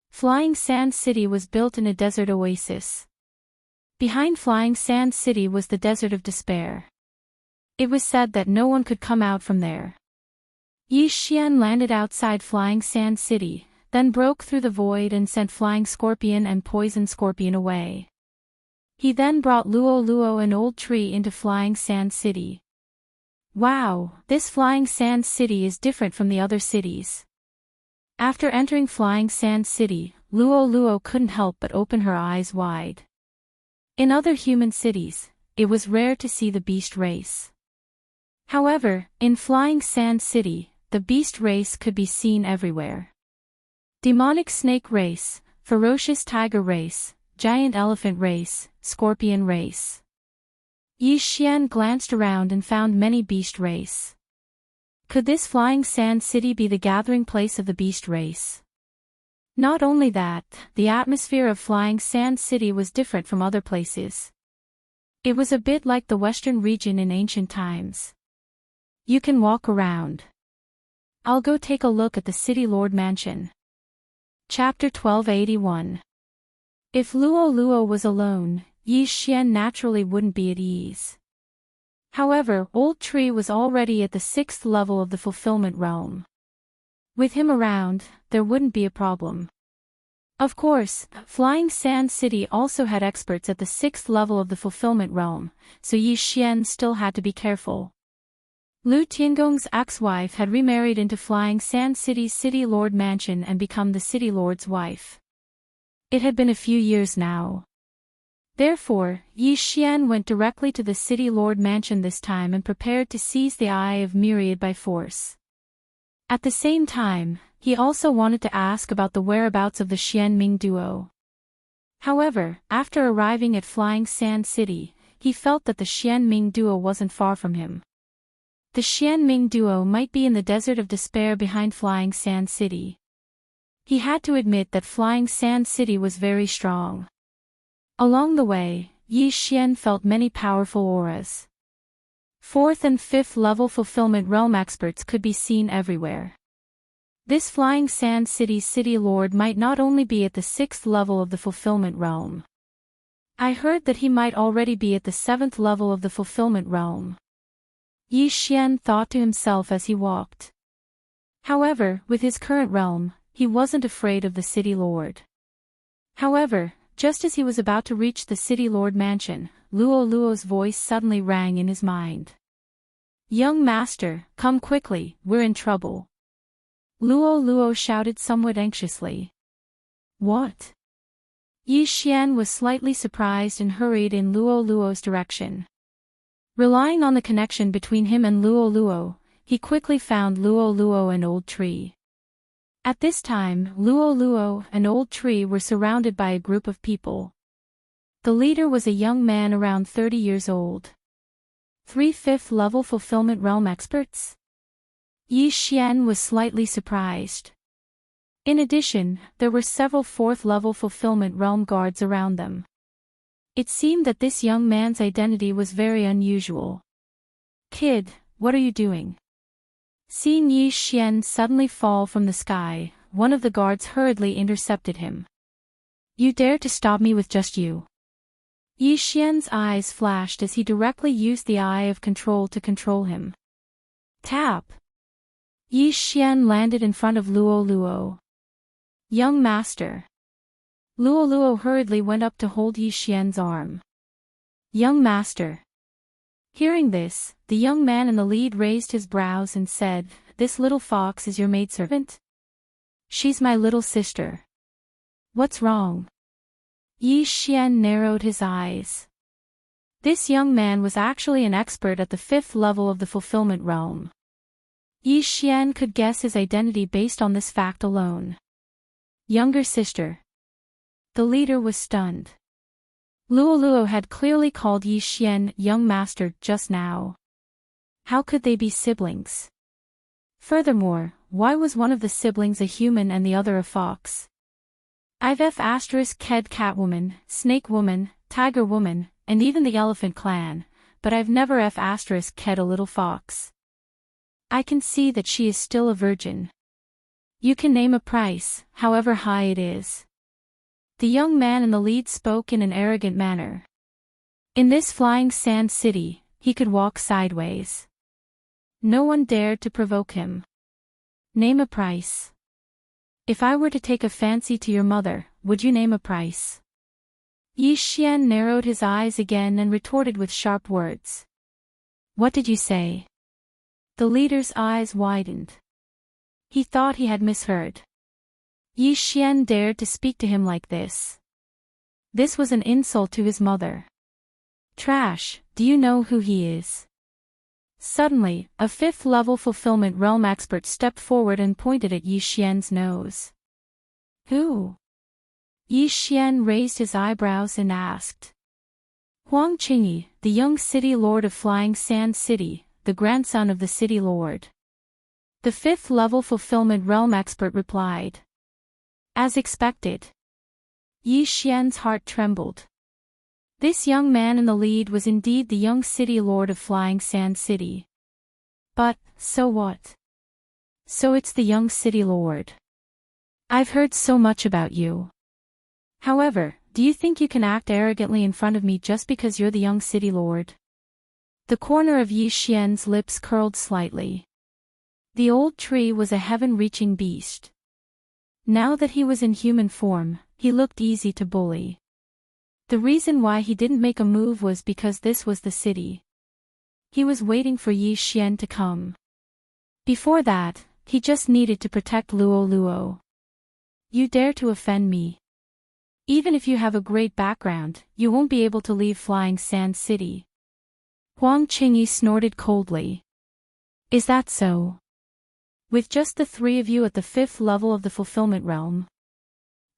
Speaker 1: Flying Sand City was built in a desert oasis. Behind Flying Sand City was the Desert of Despair. It was said that no one could come out from there. Yi Xian landed outside Flying Sand City, then broke through the void and sent Flying Scorpion and Poison Scorpion away. He then brought Luo Luo and Old Tree into Flying Sand City. Wow, this Flying Sand City is different from the other cities. After entering Flying Sand City, Luo Luo couldn't help but open her eyes wide. In other human cities, it was rare to see the beast race. However, in Flying Sand City, the beast race could be seen everywhere. Demonic snake race, ferocious tiger race, giant elephant race, scorpion race. Yi Xian glanced around and found many beast race. Could this flying sand city be the gathering place of the beast race? Not only that, the atmosphere of Flying Sand City was different from other places. It was a bit like the western region in ancient times. You can walk around. I'll go take a look at the City Lord Mansion. Chapter 1281. If Luo Luo was alone, Yi Xian naturally wouldn't be at ease. However, Old Tree was already at the 6th level of the fulfillment realm. With him around, there wouldn't be a problem. Of course, Flying Sand City also had experts at the 6th level of the fulfillment realm, so Yi Xian still had to be careful. Lu Tiangong's ex-wife had remarried into Flying Sand City's City Lord Mansion and become the City Lord's wife. It had been a few years now. Therefore, Yi Xian went directly to the City Lord Mansion this time and prepared to seize the Eye of Myriad by force. At the same time, he also wanted to ask about the whereabouts of the Xian Ming duo. However, after arriving at Flying Sand City, he felt that the Xian Ming duo wasn't far from him. The Xian Ming duo might be in the Desert of Despair behind Flying Sand City. He had to admit that Flying Sand City was very strong. Along the way, Yi Xian felt many powerful auras. 4th and 5th level fulfillment realm experts could be seen everywhere. This Flying Sand City's City Lord might not only be at the 6th level of the fulfillment realm. I heard that he might already be at the 7th level of the fulfillment realm. Yi Xian thought to himself as he walked. However, with his current realm, he wasn't afraid of the City Lord. However, just as he was about to reach the City Lord Mansion, Luo Luo's voice suddenly rang in his mind. "Young master, come quickly, we're in trouble." Luo Luo shouted somewhat anxiously. "What?" Yi Xian was slightly surprised and hurried in Luo Luo's direction. Relying on the connection between him and Luo Luo, he quickly found Luo Luo and Old Tree. At this time, Luo Luo and Old Tree were surrounded by a group of people. The leader was a young man around 30 years old. 3 5th level fulfillment realm experts? Yi Xian was slightly surprised. In addition, there were several 4th level fulfillment realm guards around them. It seemed that this young man's identity was very unusual. "Kid, what are you doing?" Seeing Yi Xian suddenly fall from the sky, one of the guards hurriedly intercepted him. "You dare to stop me with just you?" Yi Xian's eyes flashed as he directly used the Eye of Control to control him. Tap! Yi Xian landed in front of Luo Luo. "Young master." Luo Luo hurriedly went up to hold Yi Xian's arm. "Young master." Hearing this, the young man in the lead raised his brows and said, "This little fox is your maidservant?" "She's my little sister." "What's wrong?" Yi Xian narrowed his eyes. This young man was actually an expert at the 5th level of the fulfillment realm. Yi Xian could guess his identity based on this fact alone. "Younger sister." The leader was stunned. Luo Luo had clearly called Yi Xian young master just now. How could they be siblings? Furthermore, why was one of the siblings a human and the other a fox? I've *ked Catwoman, Snake Woman, Tiger Woman, and even the Elephant Clan, but I've never *ked a little fox. I can see that she is still a virgin. You can name a price, however high it is. The young man in the lead spoke in an arrogant manner. In this Flying Sand City, he could walk sideways. No one dared to provoke him. Name a price. If I were to take a fancy to your mother, would you name a price? Yi Xian narrowed his eyes again and retorted with sharp words. What did you say? The leader's eyes widened. He thought he had misheard. Yi Xian dared to speak to him like this. This was an insult to his mother. Trash, do you know who he is? Suddenly, a 5th level fulfillment realm expert stepped forward and pointed at Yi Xian's nose. Who? Yi Xian raised his eyebrows and asked. Huang Qingyi, the young city lord of Flying Sand City, the grandson of the city lord. The fifth-level fulfillment realm expert replied. As expected. Yi Xian's heart trembled. This young man in the lead was indeed the young city lord of Flying Sand City. But, so what? So it's the young city lord. I've heard so much about you. However, do you think you can act arrogantly in front of me just because you're the young city lord? The corner of Yi Xian's lips curled slightly. The old tree was a heaven-reaching beast. Now that he was in human form, he looked easy to bully. The reason why he didn't make a move was because this was the city. He was waiting for Yi Xian to come. Before that, he just needed to protect Luo Luo. You dare to offend me? Even if you have a great background, you won't be able to leave Flying Sand City. Huang Qingyi snorted coldly. Is that so? With just the three of you at the fifth level of the fulfillment realm?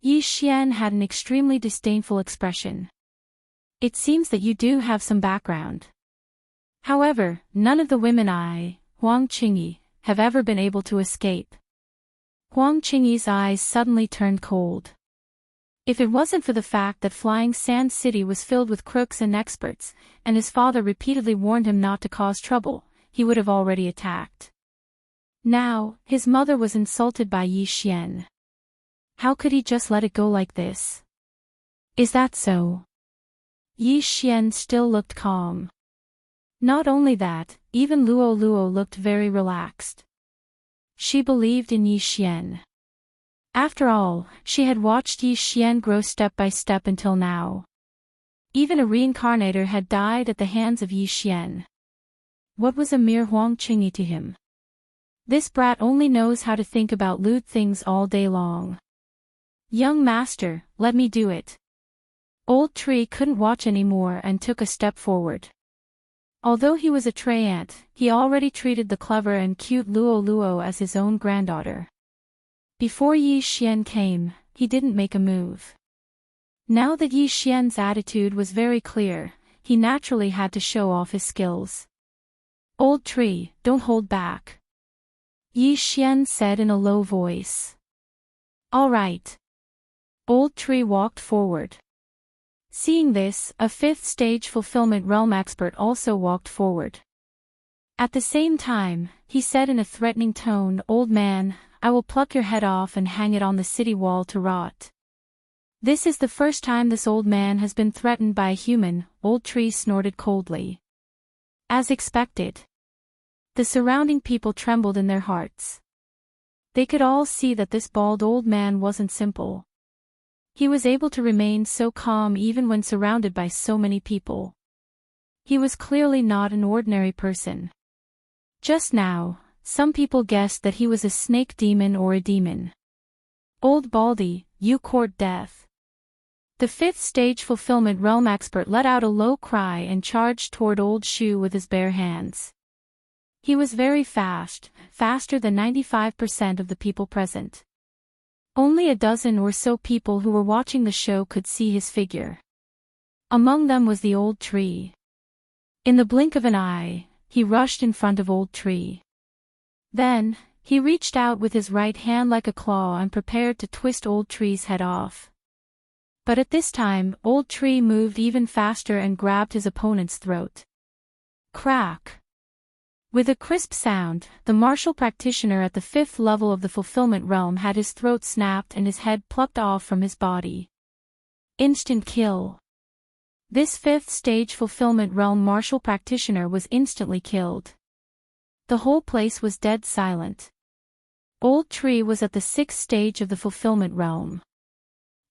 Speaker 1: Yi Xian had an extremely disdainful expression. It seems that you do have some background. However, none of the women Huang Qingyi, have ever been able to escape. Huang Qingyi's eyes suddenly turned cold. If it wasn't for the fact that Flying Sand City was filled with crooks and experts, and his father repeatedly warned him not to cause trouble, he would have already attacked. Now, his mother was insulted by Yi Xian. How could he just let it go like this? Is that so? Yi Xian still looked calm. Not only that, even Luo Luo looked very relaxed. She believed in Yi Xian. After all, she had watched Yi Xian grow step by step until now. Even a reincarnator had died at the hands of Yi Xian. What was a mere Huang Qingyi to him? This brat only knows how to think about lewd things all day long. Young master, let me do it. Old Tree couldn't watch anymore and took a step forward. Although he was a treant, he already treated the clever and cute Luo Luo as his own granddaughter. Before Yi Xian came, he didn't make a move. Now that Yi Xian's attitude was very clear, he naturally had to show off his skills. Old Tree, don't hold back. Yi Xian said in a low voice. All right. Old Tree walked forward. Seeing this, a fifth-stage fulfillment realm expert also walked forward. At the same time, he said in a threatening tone, Old man, I will pluck your head off and hang it on the city wall to rot. This is the first time this old man has been threatened by a human, Old Tree snorted coldly. As expected. The surrounding people trembled in their hearts. They could all see that this bald old man wasn't simple. He was able to remain so calm even when surrounded by so many people. He was clearly not an ordinary person. Just now, some people guessed that he was a snake demon or a demon. Old Baldy, you court death. The fifth-stage fulfillment realm expert let out a low cry and charged toward Old Shu with his bare hands. He was very fast, faster than 95% of the people present. Only a dozen or so people who were watching the show could see his figure. Among them was the Old Tree. In the blink of an eye, he rushed in front of Old Tree. Then, he reached out with his right hand like a claw and prepared to twist Old Tree's head off. But at this time, Old Tree moved even faster and grabbed his opponent's throat. Crack! With a crisp sound, the martial practitioner at the fifth level of the fulfillment realm had his throat snapped and his head plucked off from his body. Instant kill. This fifth-stage fulfillment realm martial practitioner was instantly killed. The whole place was dead silent. Old Tree was at the sixth stage of the fulfillment realm.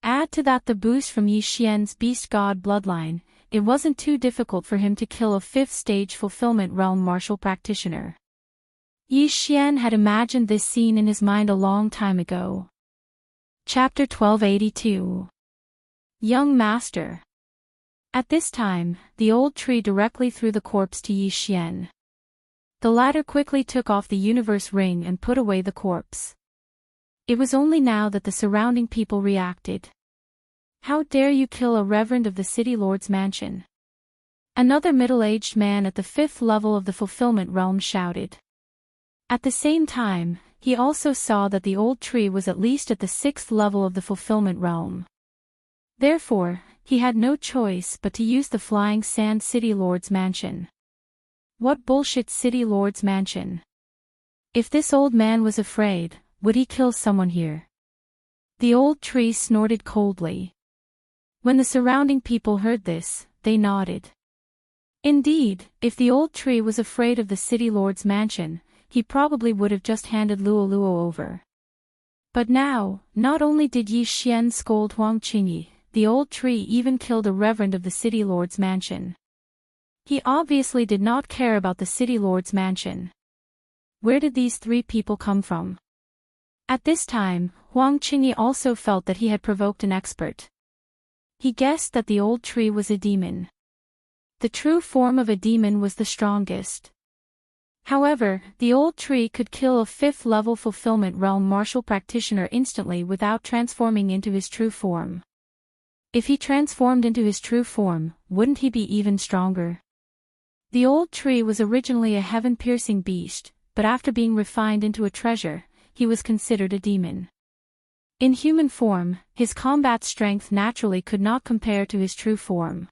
Speaker 1: Add to that the boost from Yi Xian's beast god bloodline, it wasn't too difficult for him to kill a fifth-stage fulfillment realm martial practitioner. Yi Xian had imagined this scene in his mind a long time ago. Chapter 1282. Young Master. At this time, the Old Tree directly threw the corpse to Yi Xian. The latter quickly took off the universe ring and put away the corpse. It was only now that the surrounding people reacted. How dare you kill a reverend of the city lord's mansion? Another middle-aged man at the 5th level of the fulfillment realm shouted. At the same time, he also saw that the old tree was at least at the 6th level of the fulfillment realm. Therefore, he had no choice but to use the flying sand city lord's mansion. What bullshit city lord's mansion? If this old man was afraid, would he kill someone here? The old tree snorted coldly. When the surrounding people heard this, they nodded. Indeed, if the old tree was afraid of the city lord's mansion, he probably would have just handed Luo over. But now, not only did Yi Xian scold Huang Qingyi, the old tree even killed a reverend of the city lord's mansion. He obviously did not care about the city lord's mansion. Where did these 3 people come from? At this time, Huang Qingyi also felt that he had provoked an expert. He guessed that the old tree was a demon. The true form of a demon was the strongest. However, the old tree could kill a 5th level fulfillment realm martial practitioner instantly without transforming into his true form. If he transformed into his true form, wouldn't he be even stronger? The old tree was originally a heaven-piercing beast, but after being refined into a treasure, he was considered a demon. In human form, his combat strength naturally could not compare to his true form.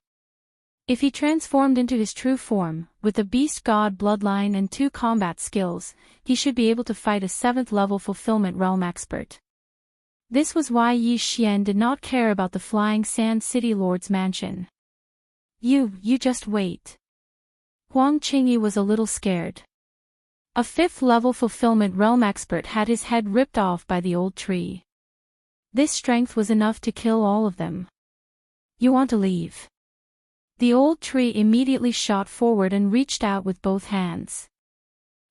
Speaker 1: If he transformed into his true form, with the beast god bloodline and 2 combat skills, he should be able to fight a 7th level fulfillment realm expert. This was why Yi Xian did not care about the flying sand city lord's mansion. You just wait. Huang Qingyi was a little scared. A 5th level fulfillment realm expert had his head ripped off by the old tree. This strength was enough to kill all of them. You want to leave? The old tree immediately shot forward and reached out with both hands.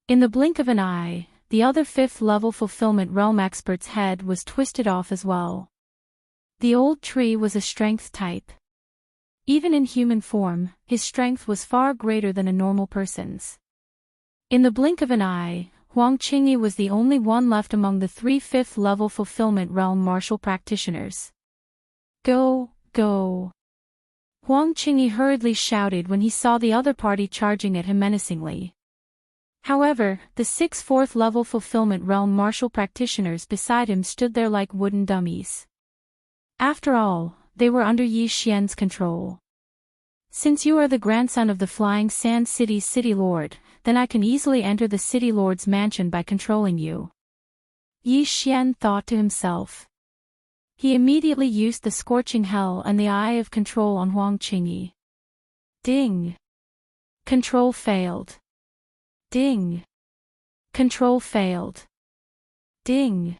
Speaker 1: In the blink of an eye, the other 5th level fulfillment realm expert's head was twisted off as well. The old tree was a strength type. Even in human form, his strength was far greater than a normal person's. In the blink of an eye, Huang Qingyi was the only one left among the 3 5th level fulfillment realm martial practitioners. Go, go. Huang Qingyi hurriedly shouted when he saw the other party charging at him menacingly. However, the 6 4th level fulfillment realm martial practitioners beside him stood there like wooden dummies. After all, they were under Yi Xian's control. Since you are the grandson of the Flying Sand City's city lord, then I can easily enter the city lord's mansion by controlling you. Yi Xian thought to himself. He immediately used the Scorching Hell and the Eye of Control on Huang Qingyi. Ding! Control failed. Ding! Control failed. Ding!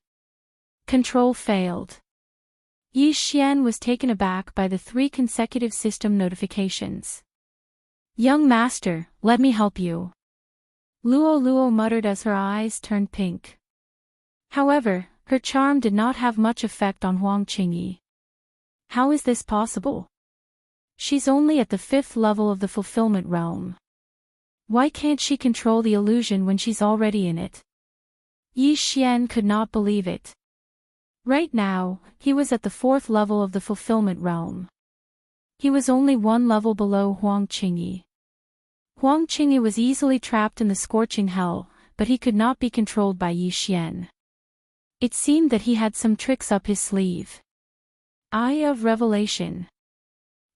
Speaker 1: Control failed. Yi Xian was taken aback by the 3 consecutive system notifications. Young master, let me help you. Luo muttered as her eyes turned pink. However, her charm did not have much effect on Huang Qingyi. How is this possible? She's only at the 5th level of the fulfillment realm. Why can't she control the illusion when she's already in it? Yi Xian could not believe it. Right now, he was at the 4th level of the fulfillment realm. He was only 1 level below Huang Qingyi. Huang Qingyi was easily trapped in the Scorching Hell, but he could not be controlled by Yi Xian. It seemed that he had some tricks up his sleeve. Eye of Revelation.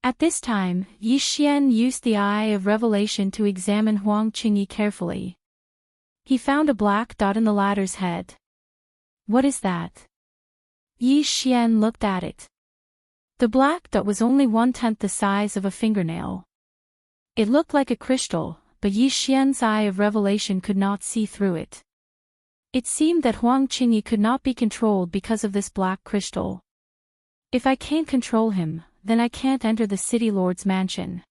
Speaker 1: At this time, Yi Xian used the Eye of Revelation to examine Huang Qingyi carefully. He found a black dot in the latter's head. What is that? Yi Xian looked at it. The black dot was only 1/10 the size of a fingernail. It looked like a crystal, but Yi Xian's Eye of Revelation could not see through it. It seemed that Huang Qingyi could not be controlled because of this black crystal. If I can't control him, then I can't enter the city lord's mansion.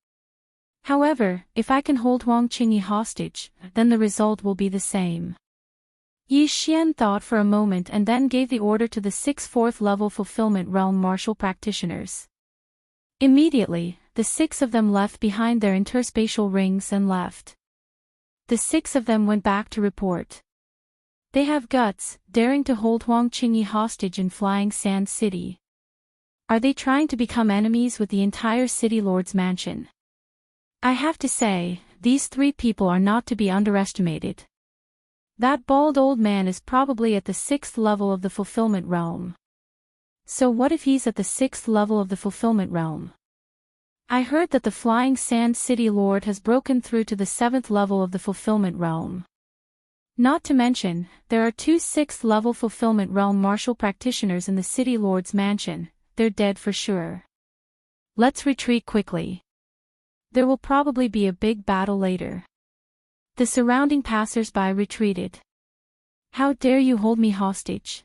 Speaker 1: However, if I can hold Huang Qingyi hostage, then the result will be the same. Yi Xian thought for a moment and then gave the order to the 6 4th level fulfillment realm martial practitioners. Immediately, the 6 of them left behind their interspatial rings and left. The 6 of them went back to report. They have guts, daring to hold Huang Qingyi hostage in Flying Sand City. Are they trying to become enemies with the entire City Lord's mansion? I have to say, these three people are not to be underestimated. That bald old man is probably at the 6th level of the fulfillment realm. So what if he's at the 6th level of the fulfillment realm? I heard that the Flying Sand City Lord has broken through to the 7th level of the fulfillment realm. Not to mention, there are 2 6th level fulfillment realm martial practitioners in the City Lord's mansion. They're dead for sure. Let's retreat quickly. There will probably be a big battle later. The surrounding passers-by retreated. How dare you hold me hostage?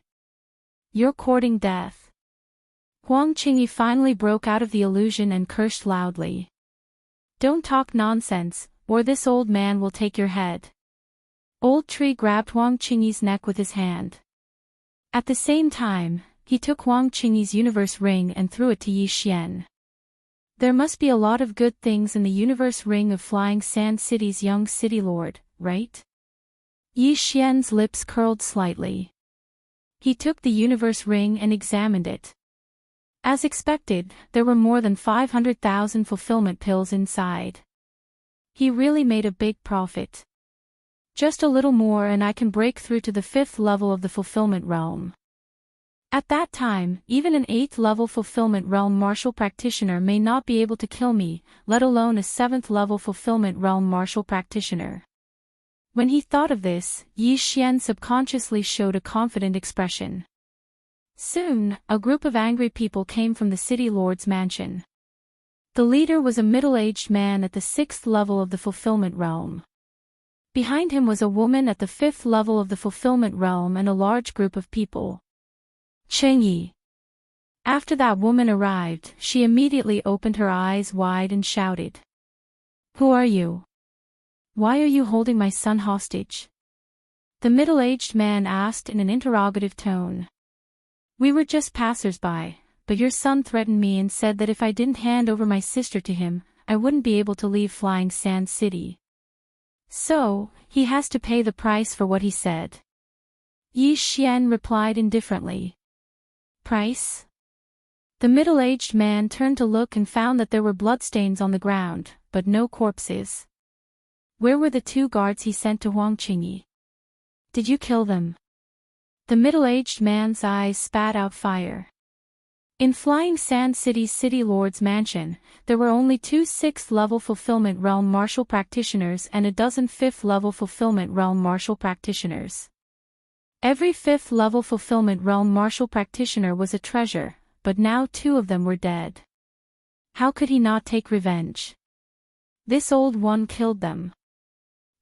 Speaker 1: You're courting death. Huang Qingyi finally broke out of the illusion and cursed loudly. Don't talk nonsense, or this old man will take your head. Old Tree grabbed Huang Qingyi's neck with his hand. At the same time, he took Huang Qingyi's universe ring and threw it to Yi Xian. There must be a lot of good things in the universe ring of Flying Sand City's young city lord, right? Yi Xian's lips curled slightly. He took the universe ring and examined it. As expected, there were more than 500,000 fulfillment pills inside. He really made a big profit. Just a little more and I can break through to the 5th level of the fulfillment realm. At that time, even an 8th level fulfillment realm martial practitioner may not be able to kill me, let alone a 7th level fulfillment realm martial practitioner. When he thought of this, Yi Xian subconsciously showed a confident expression. Soon, a group of angry people came from the City Lord's mansion. The leader was a middle-aged man at the 6th level of the fulfillment realm. Behind him was a woman at the 5th level of the fulfillment realm and a large group of people. Chengyi. After that woman arrived, she immediately opened her eyes wide and shouted. Who are you? Why are you holding my son hostage? The middle-aged man asked in an interrogative tone. We were just passers-by, but your son threatened me and said that if I didn't hand over my sister to him, I wouldn't be able to leave Flying Sand City. So, he has to pay the price for what he said. Yi Xian replied indifferently. Price? The middle-aged man turned to look and found that there were bloodstains on the ground, but no corpses. Where were the 2 guards he sent to Huang Qingyi? Did you kill them? The middle-aged man's eyes spat out fire. In Flying Sand City's City Lord's mansion, there were only 2 6th level fulfillment realm martial practitioners and a dozen 5th level fulfillment realm martial practitioners. Every 5th level fulfillment realm martial practitioner was a treasure, but now 2 of them were dead. How could he not take revenge? This old one killed them.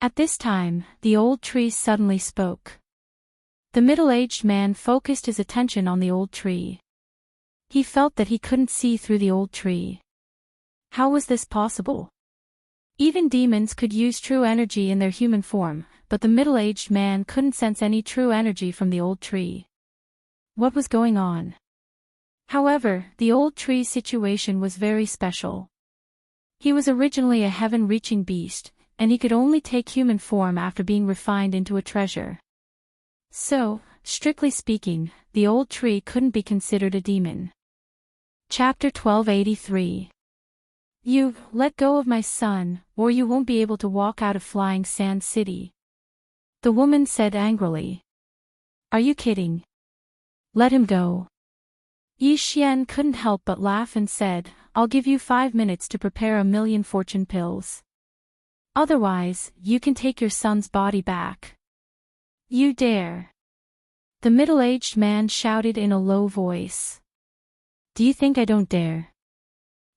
Speaker 1: At this time, the old tree suddenly spoke. The middle-aged man focused his attention on the old tree. He felt that he couldn't see through the old tree. How was this possible? Even demons could use true energy in their human form, but the middle-aged man couldn't sense any true energy from the old tree. What was going on? However, the old tree's situation was very special. He was originally a heaven-reaching beast, and he could only take human form after being refined into a treasure. So, strictly speaking, the old tree couldn't be considered a demon. Chapter 1283. You, let go of my son, or you won't be able to walk out of Flying Sand City. The woman said angrily. Are you kidding? Let him go. Yi Xian couldn't help but laugh and said, I'll give you 5 minutes to prepare 1,000,000 fortune pills. Otherwise, you can take your son's body back. You dare. The middle-aged man shouted in a low voice. Do you think I don't dare?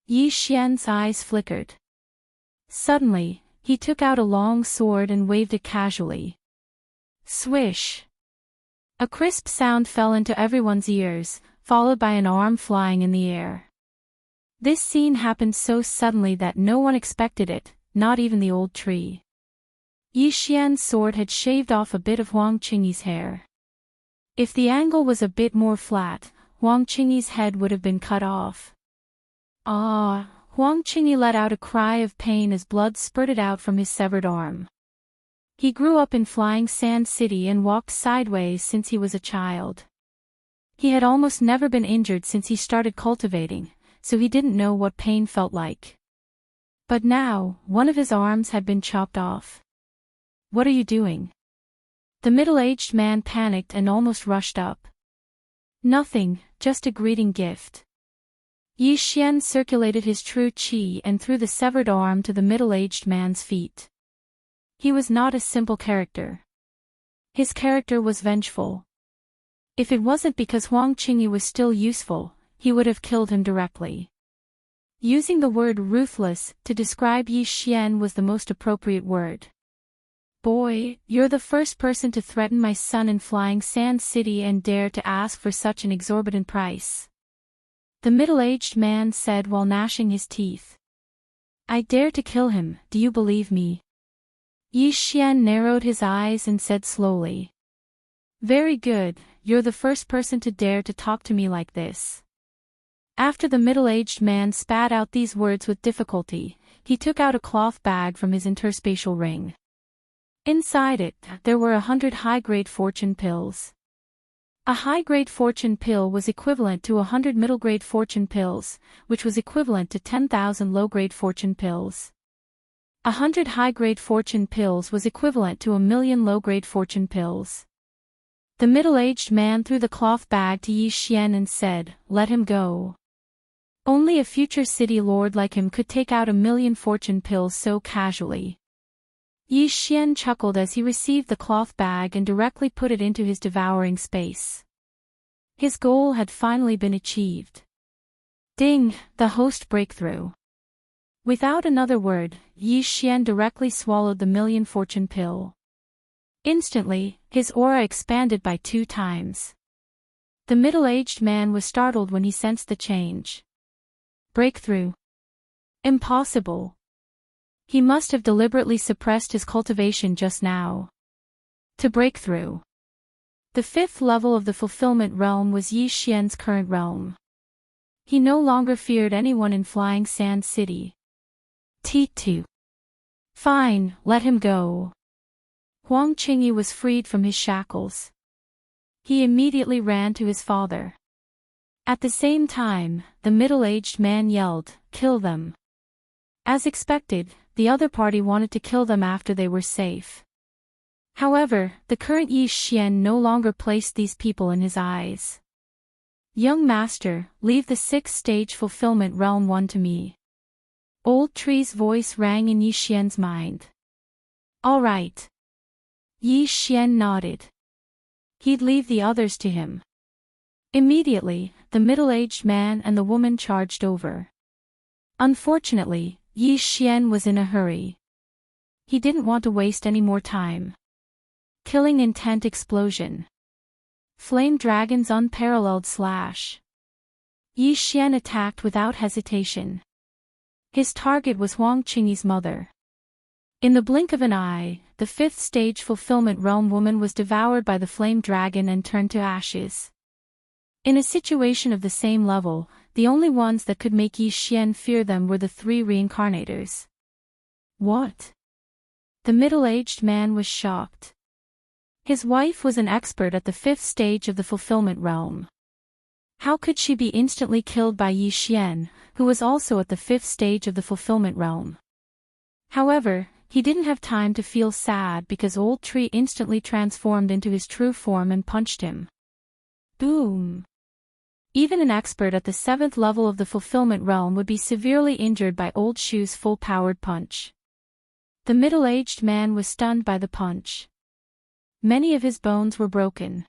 Speaker 1: Yi Xian's eyes flickered. Suddenly, he took out a long sword and waved it casually. Swish! A crisp sound fell into everyone's ears, followed by an arm flying in the air. This scene happened so suddenly that no one expected it, not even the old tree. Yi Xian's sword had shaved off a bit of Huang Qingyi's hair. If the angle was a bit more flat, Huang Qingyi's head would have been cut off. Ah! Huang Qingyi let out a cry of pain as blood spurted out from his severed arm. He grew up in Flying Sand City and walked sideways since he was a child. He had almost never been injured since he started cultivating, so he didn't know what pain felt like. But now, one of his arms had been chopped off. "What are you doing?" The middle-aged man panicked and almost rushed up. "Nothing, just a greeting gift." Yi Xian circulated his true qi and threw the severed arm to the middle-aged man's feet. He was not a simple character. His character was vengeful. If it wasn't because Huang Qingyi was still useful, he would have killed him directly. Using the word ruthless to describe Yi Xian was the most appropriate word. "Boy, you're the first person to threaten my son in Flying Sand City and dare to ask for such an exorbitant price," the middle-aged man said while gnashing his teeth. "I dare to kill him, do you believe me?" Yi Xian narrowed his eyes and said slowly. "Very good, you're the first person to dare to talk to me like this." After the middle-aged man spat out these words with difficulty, he took out a cloth bag from his interspatial ring. Inside it, there were 100 high-grade fortune pills. A high-grade fortune pill was equivalent to 100 middle-grade fortune pills, which was equivalent to 10,000 low-grade fortune pills. 100 high-grade fortune pills was equivalent to 1,000,000 low-grade fortune pills. The middle-aged man threw the cloth bag to Yi Xian and said, "Let him go." Only a future city lord like him could take out 1,000,000 fortune pills so casually. Yi Xian chuckled as he received the cloth bag and directly put it into his devouring space. His goal had finally been achieved. Ding, the host breakthrough. Without another word, Yi Xian directly swallowed the 1,000,000 fortune pill. Instantly, his aura expanded by 2 times. The middle-aged man was startled when he sensed the change. Breakthrough. Impossible. He must have deliberately suppressed his cultivation just now. To break through. The 5th level of the fulfillment realm was Yi Xian's current realm. He no longer feared anyone in Flying Sand City. T2. Fine, let him go. Huang Qingyi was freed from his shackles. He immediately ran to his father. At the same time, the middle-aged man yelled, "Kill them." As expected, the other party wanted to kill them after they were safe. However, the current Yi Xian no longer placed these people in his eyes. "Young master, leave the 6th stage fulfillment realm one to me." Old Tree's voice rang in Yi Xian's mind. "All right." Yi Xian nodded. He'd leave the others to him. Immediately, the middle-aged man and the woman charged over. Unfortunately, Yi Xian was in a hurry. He didn't want to waste any more time. Killing intent explosion. Flame Dragon's unparalleled slash. Yi Xian attacked without hesitation. His target was Huang Qingyi's mother. In the blink of an eye, the 5th stage fulfillment realm woman was devoured by the flame dragon and turned to ashes. In a situation of the same level, the only ones that could make Yi Xian fear them were the 3 reincarnators. What? The middle-aged man was shocked. His wife was an expert at the 5th stage of the fulfillment realm. How could she be instantly killed by Yi Xian, who was also at the 5th stage of the fulfillment realm? However, he didn't have time to feel sad because Old Tree instantly transformed into his true form and punched him. Boom! Even an expert at the 7th level of the fulfillment realm would be severely injured by Old Shoe's full-powered punch. The middle-aged man was stunned by the punch. Many of his bones were broken.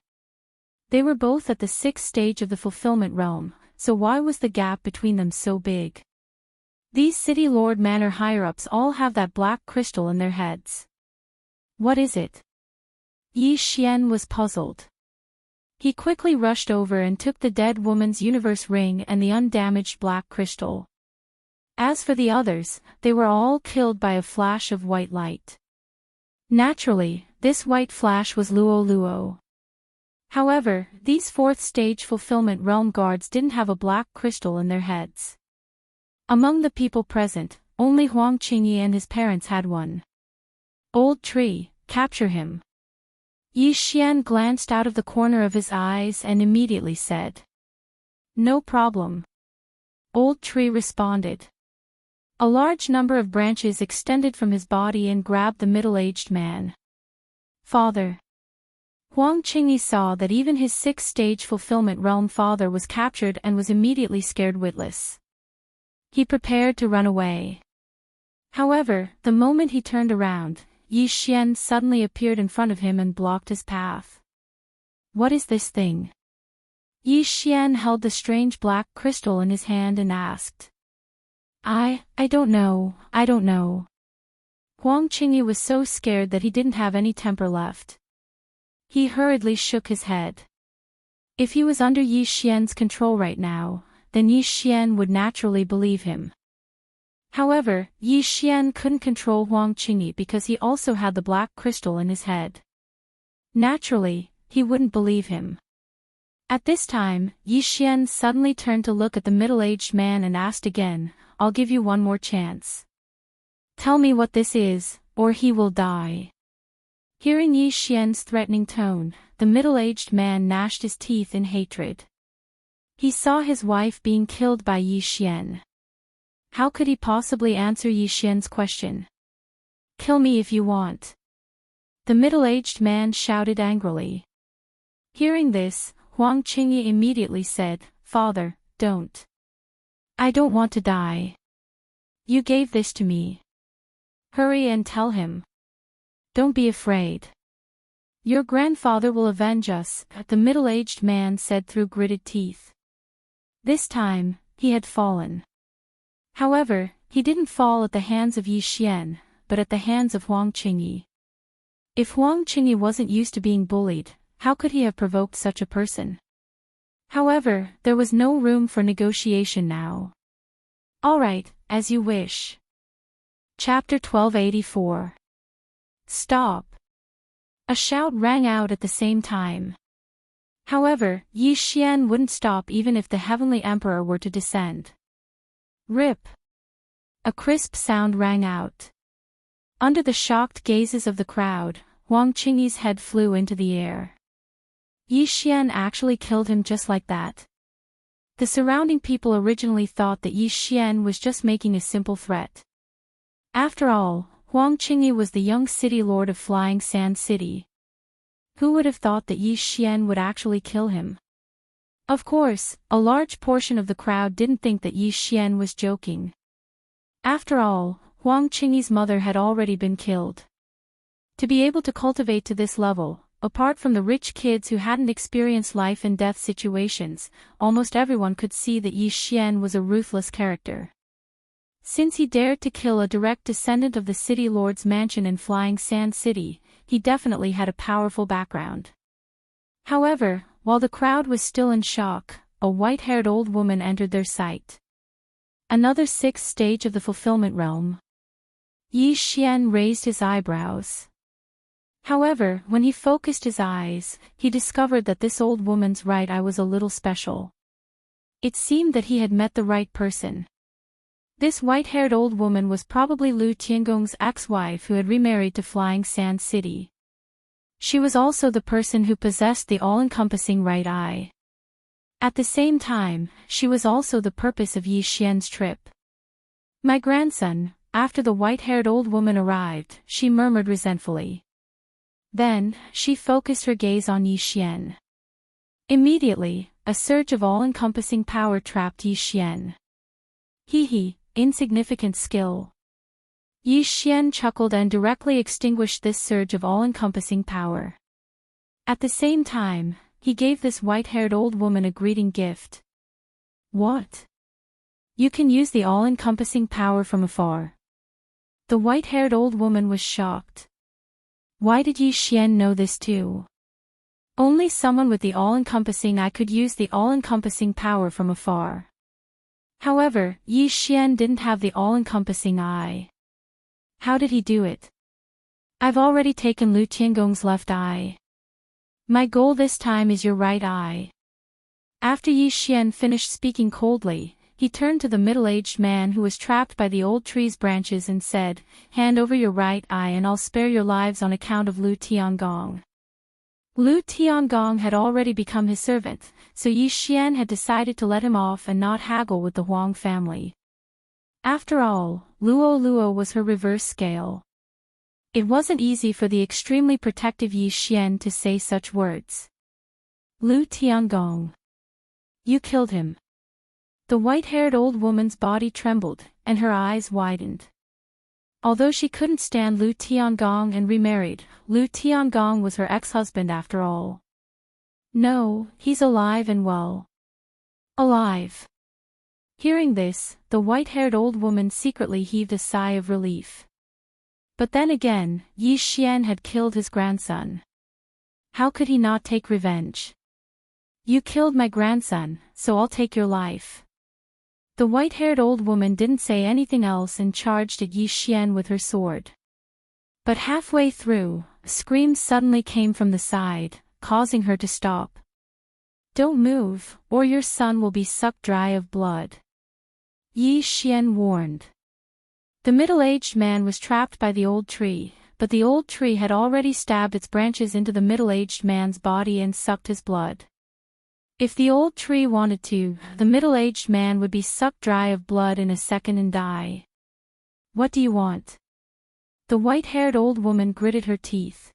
Speaker 1: They were both at the 6th stage of the fulfillment realm, so why was the gap between them so big? These City Lord Manor higher-ups all have that black crystal in their heads. What is it? Yi Xian was puzzled. He quickly rushed over and took the dead woman's universe ring and the undamaged black crystal. As for the others, they were all killed by a flash of white light. Naturally, this white flash was Luo Luo. However, these 4th stage fulfillment realm guards didn't have a black crystal in their heads. Among the people present, only Huang Qingyi and his parents had one. Old Tree, capture him. Yi Xian glanced out of the corner of his eyes and immediately said, "No problem." Old Tree responded. A large number of branches extended from his body and grabbed the middle-aged man. Father. Huang Qingyi saw that even his sixth-stage fulfillment realm father was captured and was immediately scared witless. He prepared to run away. However, the moment he turned around, Yi Xian suddenly appeared in front of him and blocked his path. What is this thing? Yi Xian held the strange black crystal in his hand and asked. I don't know. Huang Qingyi was so scared that he didn't have any temper left. He hurriedly shook his head. If he was under Yi Xian's control right now, then Yi Xian would naturally believe him. However, Yi Xian couldn't control Huang Qingyi because he also had the black crystal in his head. Naturally, he wouldn't believe him. At this time, Yi Xian suddenly turned to look at the middle-aged man and asked again, "I'll give you one more chance. Tell me what this is, or he will die." Hearing Yi Xian's threatening tone, the middle-aged man gnashed his teeth in hatred. He saw his wife being killed by Yi Xian. How could he possibly answer Yi Xian's question? "Kill me if you want." The middle-aged man shouted angrily. Hearing this, Huang Qingyi immediately said, "Father, don't. I don't want to die. You gave this to me. Hurry and tell him. Don't be afraid. Your grandfather will avenge us," the middle-aged man said through gritted teeth. This time, he had fallen. However, he didn't fall at the hands of Yi Xian, but at the hands of Huang Qingyi. If Huang Qingyi wasn't used to being bullied, how could he have provoked such a person? However, there was no room for negotiation now. "All right, as you wish." Chapter 1284. Stop! A shout rang out at the same time. However, Yi Xian wouldn't stop even if the Heavenly Emperor were to descend. Rip! A crisp sound rang out. Under the shocked gazes of the crowd, Huang Qingyi's head flew into the air. Yi Xian actually killed him just like that. The surrounding people originally thought that Yi Xian was just making a simple threat. After all, Huang Qingyi was the young city lord of Flying Sand City. Who would have thought that Yi Xian would actually kill him? Of course, a large portion of the crowd didn't think that Yi Xian was joking. After all, Huang Qingyi's mother had already been killed. To be able to cultivate to this level, apart from the rich kids who hadn't experienced life and death situations, almost everyone could see that Yi Xian was a ruthless character. Since he dared to kill a direct descendant of the city lord's mansion in Flying Sand City, he definitely had a powerful background. However, while the crowd was still in shock, a white-haired old woman entered their sight. Another sixth stage of the fulfillment realm. Yi Xian raised his eyebrows. However, when he focused his eyes, he discovered that this old woman's right eye was a little special. It seemed that he had met the right person. This white-haired old woman was probably Lu Tiangong's ex-wife who had remarried to Flying Sand City. She was also the person who possessed the all-encompassing right eye. At the same time, she was also the purpose of Yi Xian's trip. "My grandson," after the white-haired old woman arrived, she murmured resentfully. Then, she focused her gaze on Yi Xian. Immediately, a surge of all-encompassing power trapped Yi Xian. "Hee, insignificant skill." Yi Xian chuckled and directly extinguished this surge of all-encompassing power. At the same time, he gave this white-haired old woman a greeting gift. "What? You can use the all-encompassing power from afar." The white-haired old woman was shocked. Why did Yi Xian know this too? Only someone with the all-encompassing eye could use the all-encompassing power from afar. However, Yi Xian didn't have the all-encompassing eye. How did he do it? "I've already taken Lu Tiangong's left eye. My goal this time is your right eye." After Yi Xian finished speaking coldly, he turned to the middle-aged man who was trapped by the old tree's branches and said, "Hand over your right eye and I'll spare your lives on account of Lu Tiangong." Lu Tiangong had already become his servant, so Yi Xian had decided to let him off and not haggle with the Huang family. After all, Luo was her reverse scale. It wasn't easy for the extremely protective Yi Xian to say such words. Lu Tiangong. You killed him. The white-haired old woman's body trembled, and her eyes widened. Although she couldn't stand Lu Tiangong and remarried, Lu Tiangong was her ex-husband after all. No, he's alive and well. Alive. Hearing this, the white-haired old woman secretly heaved a sigh of relief. But then again, Yi Xian had killed his grandson. How could he not take revenge? You killed my grandson, so I'll take your life. The white-haired old woman didn't say anything else and charged at Yi Xian with her sword. But halfway through, a scream suddenly came from the side, causing her to stop. Don't move, or your son will be sucked dry of blood. Yi Xian warned. The middle-aged man was trapped by the old tree, but the old tree had already stabbed its branches into the middle-aged man's body and sucked his blood. If the old tree wanted to, the middle-aged man would be sucked dry of blood in a second and die. What do you want? The white-haired old woman gritted her teeth.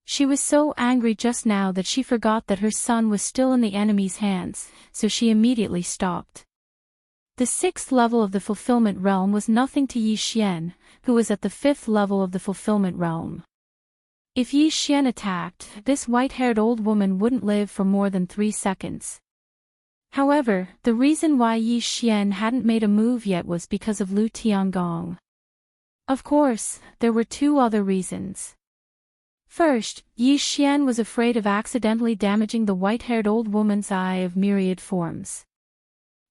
Speaker 1: She was so angry just now that she forgot that her son was still in the enemy's hands, so she immediately stopped. The 6th level of the fulfillment realm was nothing to Yi Xian, who was at the 5th level of the fulfillment realm. If Yi Xian attacked, this white-haired old woman wouldn't live for more than 3 seconds. However, the reason why Yi Xian hadn't made a move yet was because of Lu Tiangong. Of course, there were 2 other reasons. First, Yi Xian was afraid of accidentally damaging the white-haired old woman's eye of myriad forms.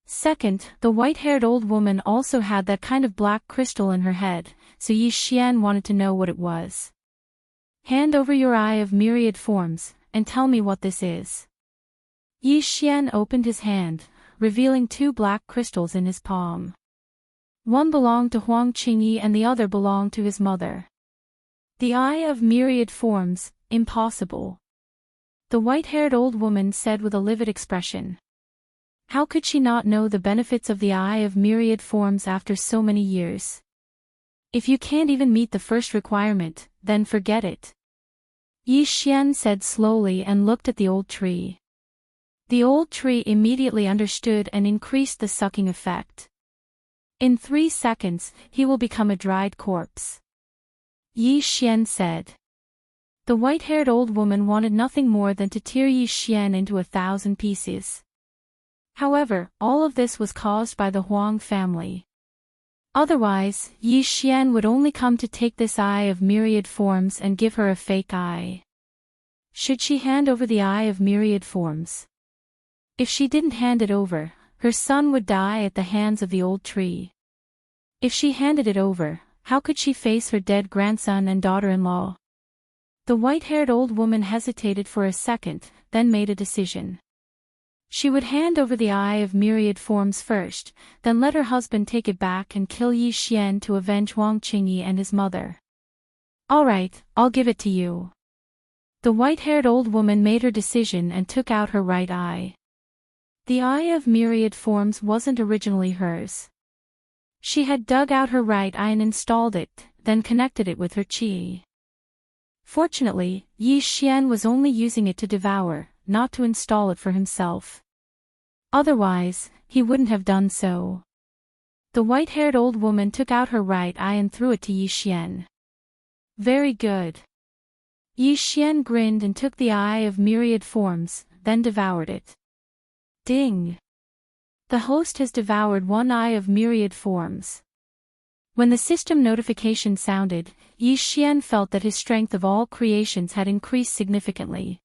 Speaker 1: Second, the white-haired old woman also had that kind of black crystal in her head, so Yi Xian wanted to know what it was. Hand over your eye of myriad forms, and tell me what this is. Yi Xian opened his hand, revealing 2 black crystals in his palm. One belonged to Huang Qingyi and the other belonged to his mother. The eye of myriad forms, impossible. The white-haired old woman said with a livid expression. How could she not know the benefits of the eye of myriad forms after so many years? If you can't even meet the first requirement, then forget it. Yi Xian said slowly and looked at the old tree. The old tree immediately understood and increased the sucking effect. In 3 seconds, he will become a dried corpse. Yi Xian said. The white-haired old woman wanted nothing more than to tear Yi Xian into 1,000 pieces. However, all of this was caused by the Huang family. Otherwise, Yi Xian would only come to take this eye of myriad forms and give her a fake eye. Should she hand over the eye of myriad forms? If she didn't hand it over, her son would die at the hands of the old tree. If she handed it over, how could she face her dead grandson and daughter-in-law? The white-haired old woman hesitated for a second, then made a decision. She would hand over the eye of myriad forms first, then let her husband take it back and kill Yi Xian to avenge Huang Qingyi and his mother. All right, I'll give it to you. The white-haired old woman made her decision and took out her right eye. The eye of myriad forms wasn't originally hers. She had dug out her right eye and installed it, then connected it with her qi. Fortunately, Yi Xian was only using it to devour, not to install it for himself. Otherwise, he wouldn't have done so. The white-haired old woman took out her right eye and threw it to Yi Xian. Very good. Yi Xian grinned and took the eye of myriad forms, then devoured it. Ding! The host has devoured 1 eye of myriad forms. When the system notification sounded, Yi Xian felt that his strength of all creations had increased significantly.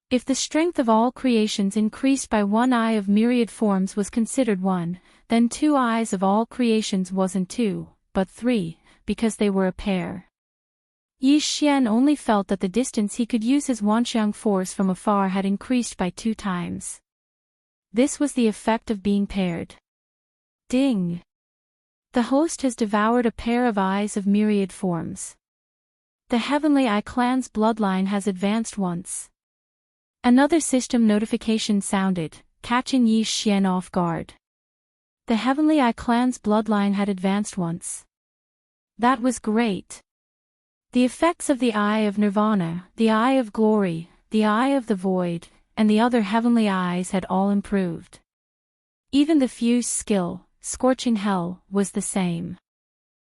Speaker 1: If the strength of all creations increased by 1 eye of myriad forms was considered 1, then 2 eyes of all creations wasn't 2, but 3, because they were a pair. Yi Xian only felt that the distance he could use his Wanxiang force from afar had increased by 2 times. This was the effect of being paired. Ding! The host has devoured a pair of eyes of myriad forms. The Heavenly Eye clan's bloodline has advanced once. Another system notification sounded, catching Yi Xian off guard. The Heavenly Eye clan's bloodline had advanced once. That was great. The effects of the Eye of Nirvana, the Eye of Glory, the Eye of the Void, and the other heavenly eyes had all improved. Even the fused skill, Scorching Hell, was the same.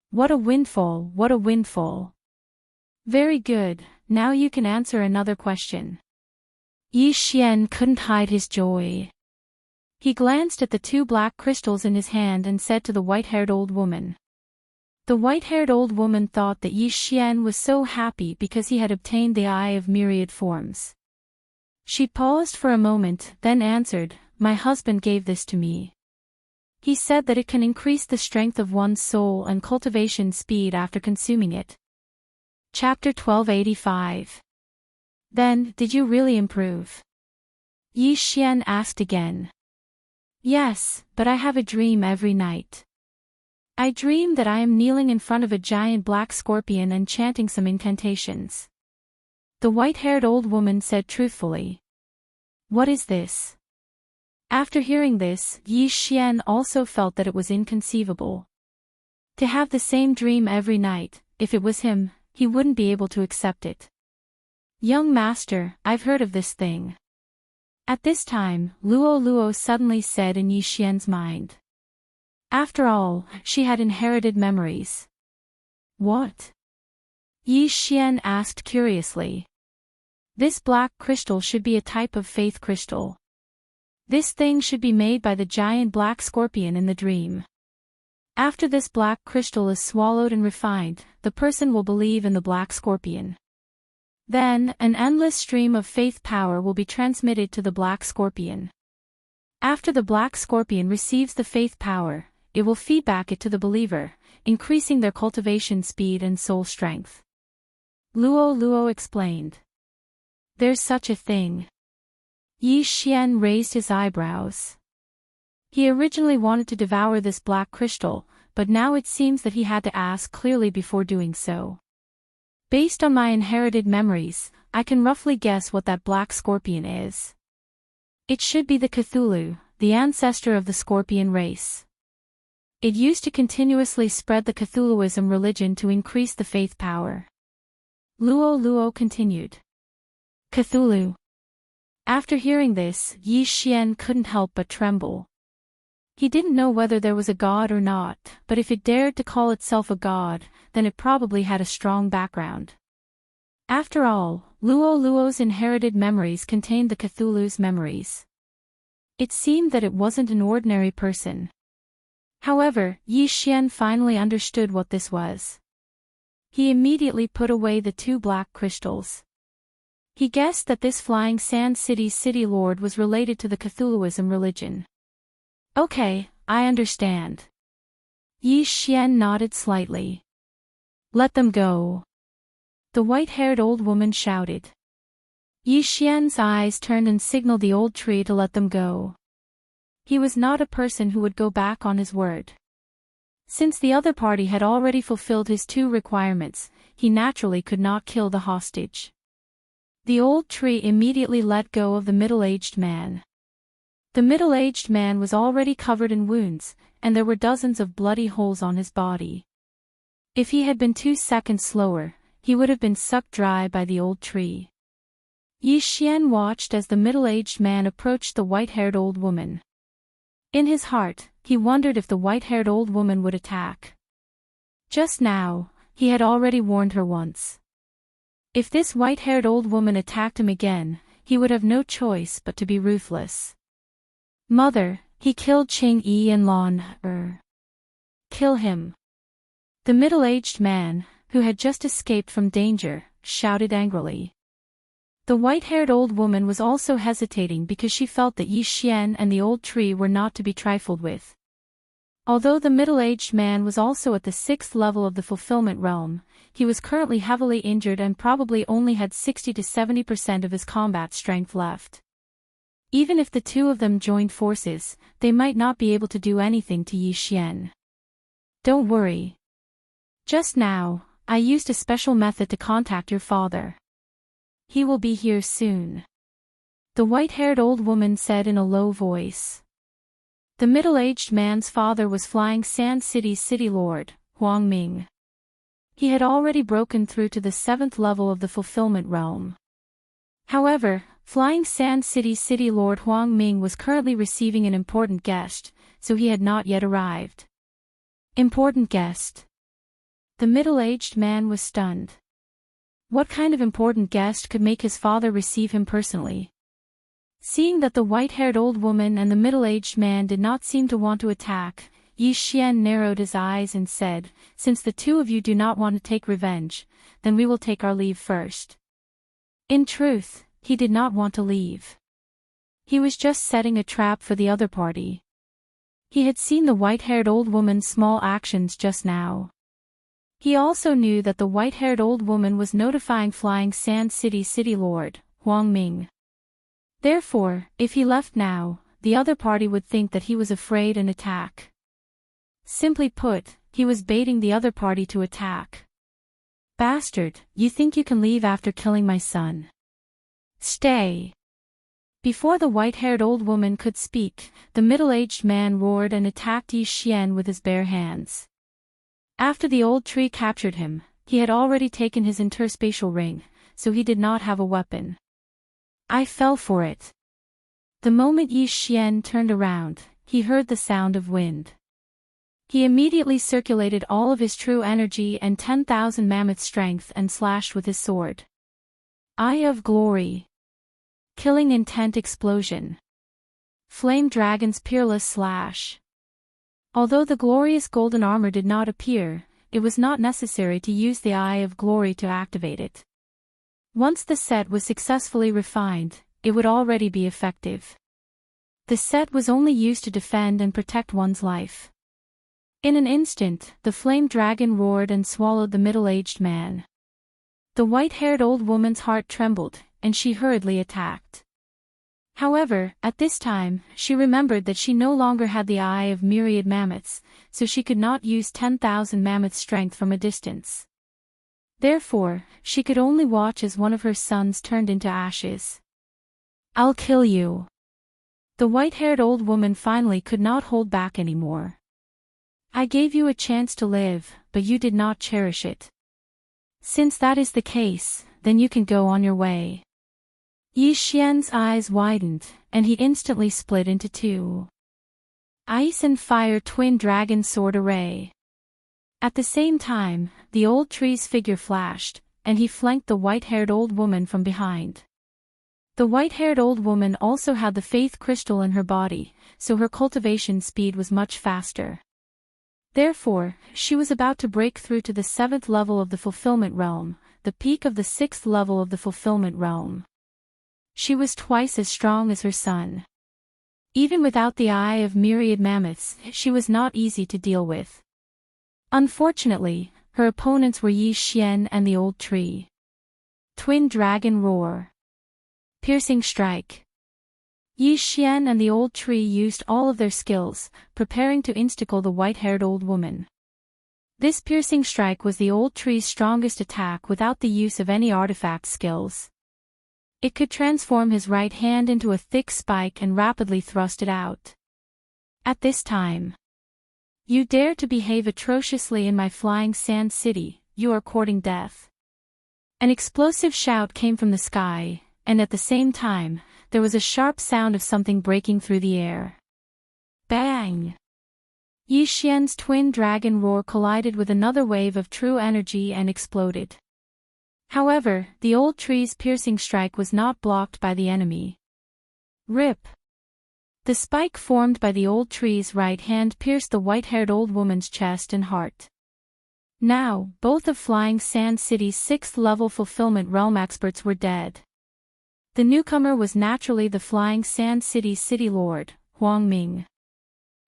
Speaker 1: What a windfall, what a windfall. Very good, now you can answer another question. Yi Xian couldn't hide his joy. He glanced at the two black crystals in his hand and said to the white-haired old woman. The white-haired old woman thought that Yi Xian was so happy because he had obtained the Eye of Myriad Forms. She paused for a moment, then answered, "My husband gave this to me. He said that it can increase the strength of one's soul and cultivation speed after consuming it." Chapter 1285. Then, did you really improve? Yi Xian asked again. Yes, but I have a dream every night. I dream that I am kneeling in front of a giant black scorpion and chanting some incantations. The white-haired old woman said truthfully. What is this? After hearing this, Yi Xian also felt that it was inconceivable. To have the same dream every night, if it was him, he wouldn't be able to accept it. Young master, I've heard of this thing. At this time, Luo Luo suddenly said in Yi Xian's mind. After all, she had inherited memories. What? Yi Xian asked curiously. This black crystal should be a type of faith crystal. This thing should be made by the giant black scorpion in the dream. After this black crystal is swallowed and refined, the person will believe in the black scorpion. Then, an endless stream of faith power will be transmitted to the black scorpion. After the black scorpion receives the faith power, it will feedback it to the believer, increasing their cultivation speed and soul strength. Luo Luo explained. There's such a thing. Yi Xian raised his eyebrows. He originally wanted to devour this black crystal, but now it seems that he had to ask clearly before doing so. Based on my inherited memories, I can roughly guess what that black scorpion is. It should be the Cthulhu, the ancestor of the scorpion race. It used to continuously spread the Cthulhuism religion to increase the faith power. Luo Luo continued. Cthulhu. After hearing this, Yi Xian couldn't help but tremble. He didn't know whether there was a god or not, but if it dared to call itself a god, then it probably had a strong background. After all, Luo Luo's inherited memories contained the Cthulhu's memories. It seemed that it wasn't an ordinary person. However, Yi Xian finally understood what this was. He immediately put away the two black crystals. He guessed that this flying sand city's city lord was related to the Cthulhuism religion. Okay, I understand. Yi Xian nodded slightly. Let them go. The white-haired old woman shouted. Yi Xian's eyes turned and signaled the old tree to let them go. He was not a person who would go back on his word. Since the other party had already fulfilled his two requirements, he naturally could not kill the hostage. The old tree immediately let go of the middle-aged man. The middle-aged man was already covered in wounds, and there were dozens of bloody holes on his body. If he had been 2 seconds slower, he would have been sucked dry by the old tree. Yi Xian watched as the middle-aged man approached the white-haired old woman. In his heart, he wondered if the white-haired old woman would attack. Just now, he had already warned her once. If this white-haired old woman attacked him again, he would have no choice but to be ruthless. Mother, he killed Qing Yi and Lan Er. Kill him. The middle-aged man, who had just escaped from danger, shouted angrily. The white-haired old woman was also hesitating because she felt that Yi Xian and the old tree were not to be trifled with. Although the middle-aged man was also at the 6th level of the fulfillment realm, he was currently heavily injured and probably only had 60 to 70% of his combat strength left. Even if the two of them joined forces, they might not be able to do anything to Yi Xian. Don't worry. Just now, I used a special method to contact your father. He will be here soon. The white-haired old woman said in a low voice. The middle-aged man's father was Flying Sand City's city lord, Huang Ming. He had already broken through to the 7th level of the fulfillment realm. However, Flying Sand City's city lord Huang Ming was currently receiving an important guest, so he had not yet arrived. Important guest. The middle-aged man was stunned. What kind of important guest could make his father receive him personally? Seeing that the white-haired old woman and the middle-aged man did not seem to want to attack, Yi Xian narrowed his eyes and said, "Since the two of you do not want to take revenge, then we will take our leave first." In truth, he did not want to leave. He was just setting a trap for the other party. He had seen the white-haired old woman's small actions just now. He also knew that the white-haired old woman was notifying Flying Sand City's city lord, Huang Ming. Therefore, if he left now, the other party would think that he was afraid and attack. Simply put, he was baiting the other party to attack. Bastard, you think you can leave after killing my son? Stay. Before the white-haired old woman could speak, the middle-aged man roared and attacked Yi Xian with his bare hands. After the old tree captured him, he had already taken his interspatial ring, so he did not have a weapon. I fell for it. The moment Yi Xian turned around, he heard the sound of wind. He immediately circulated all of his true energy and 10,000 mammoth strength and slashed with his sword. Eye of Glory. Killing Intent Explosion. Flame Dragon's Peerless Slash. Although the glorious golden armor did not appear, it was not necessary to use the Eye of Glory to activate it. Once the set was successfully refined, it would already be effective. The set was only used to defend and protect one's life. In an instant, the flame dragon roared and swallowed the middle-aged man. The white-haired old woman's heart trembled, and she hurriedly attacked. However, at this time, she remembered that she no longer had the eye of myriad mammoths, so she could not use 10,000 mammoth strength from a distance. Therefore, she could only watch as one of her sons turned into ashes. I'll kill you. The white-haired old woman finally could not hold back anymore. I gave you a chance to live, but you did not cherish it. Since that is the case, then you can go on your way. Yi Xian's eyes widened, and he instantly split into two. Ice and Fire Twin Dragon Sword Array. At the same time, the old tree's figure flashed, and he flanked the white-haired old woman from behind. The white-haired old woman also had the faith crystal in her body, so her cultivation speed was much faster. Therefore, she was about to break through to the 7th level of the fulfillment realm, the peak of the 6th level of the fulfillment realm. She was twice as strong as her son. Even without the eye of myriad mammoths, she was not easy to deal with. Unfortunately, her opponents were Yi Xian and the old tree. Twin Dragon Roar. Piercing Strike. Yi Xian and the old tree used all of their skills, preparing to insta-kill the white-haired old woman. This piercing strike was the old tree's strongest attack without the use of any artifact skills. It could transform his right hand into a thick spike and rapidly thrust it out. At this time, you dare to behave atrociously in my Flying Sand City, you are courting death. An explosive shout came from the sky, and at the same time, there was a sharp sound of something breaking through the air. Bang! Yi Xian's twin dragon roar collided with another wave of true energy and exploded. However, the old tree's piercing strike was not blocked by the enemy. Rip! The spike formed by the old tree's right hand pierced the white-haired old woman's chest and heart. Now, both of Flying Sand City's 6th level fulfillment realm experts were dead. The newcomer was naturally the Flying Sand City's city lord, Huang Ming.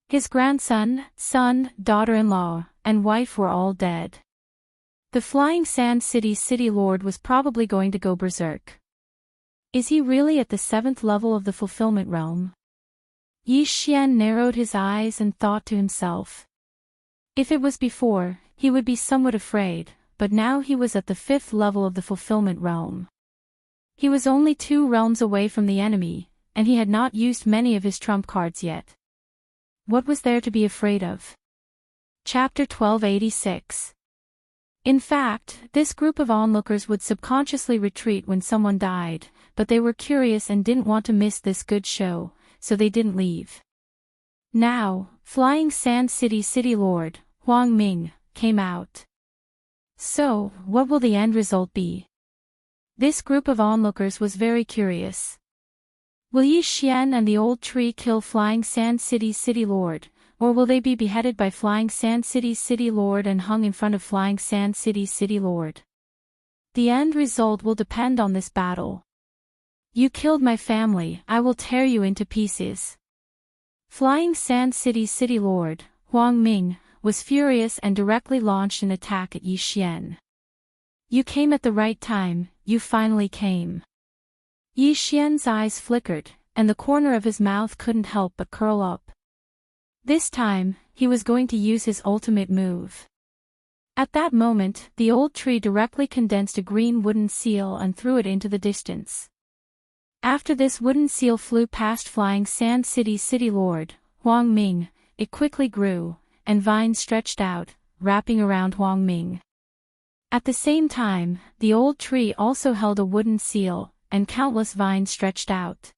Speaker 1: His grandson, son, daughter-in-law, and wife were all dead. The Flying Sand City's city lord was probably going to go berserk. Is he really at the 7th level of the fulfillment realm? Yi Xian narrowed his eyes and thought to himself. If it was before, he would be somewhat afraid, but now he was at the 5th level of the fulfillment realm. He was only 2 realms away from the enemy, and he had not used many of his trump cards yet. What was there to be afraid of? Chapter 1286. In fact, this group of onlookers would subconsciously retreat when someone died, but they were curious and didn't want to miss this good show, so they didn't leave. Now, Flying Sand City Lord, Huang Ming, came out. So, what will the end result be? This group of onlookers was very curious. Will Yi Xian and the old tree kill Flying Sand City Lord, or will they be beheaded by Flying Sand City Lord and hung in front of Flying Sand City Lord? The end result will depend on this battle. You killed my family, I will tear you into pieces. Flying Sand City Lord, Huang Ming, was furious and directly launched an attack at Yi Xian. You came at the right time, you finally came. Yi Xian's eyes flickered, and the corner of his mouth couldn't help but curl up. This time, he was going to use his ultimate move. At that moment, the old tree directly condensed a green wooden seal and threw it into the distance. After this wooden seal flew past Flying Sand City Lord, Huang Ming, it quickly grew, and vines stretched out, wrapping around Huang Ming. At the same time, the old tree also held a wooden seal, and countless vines stretched out.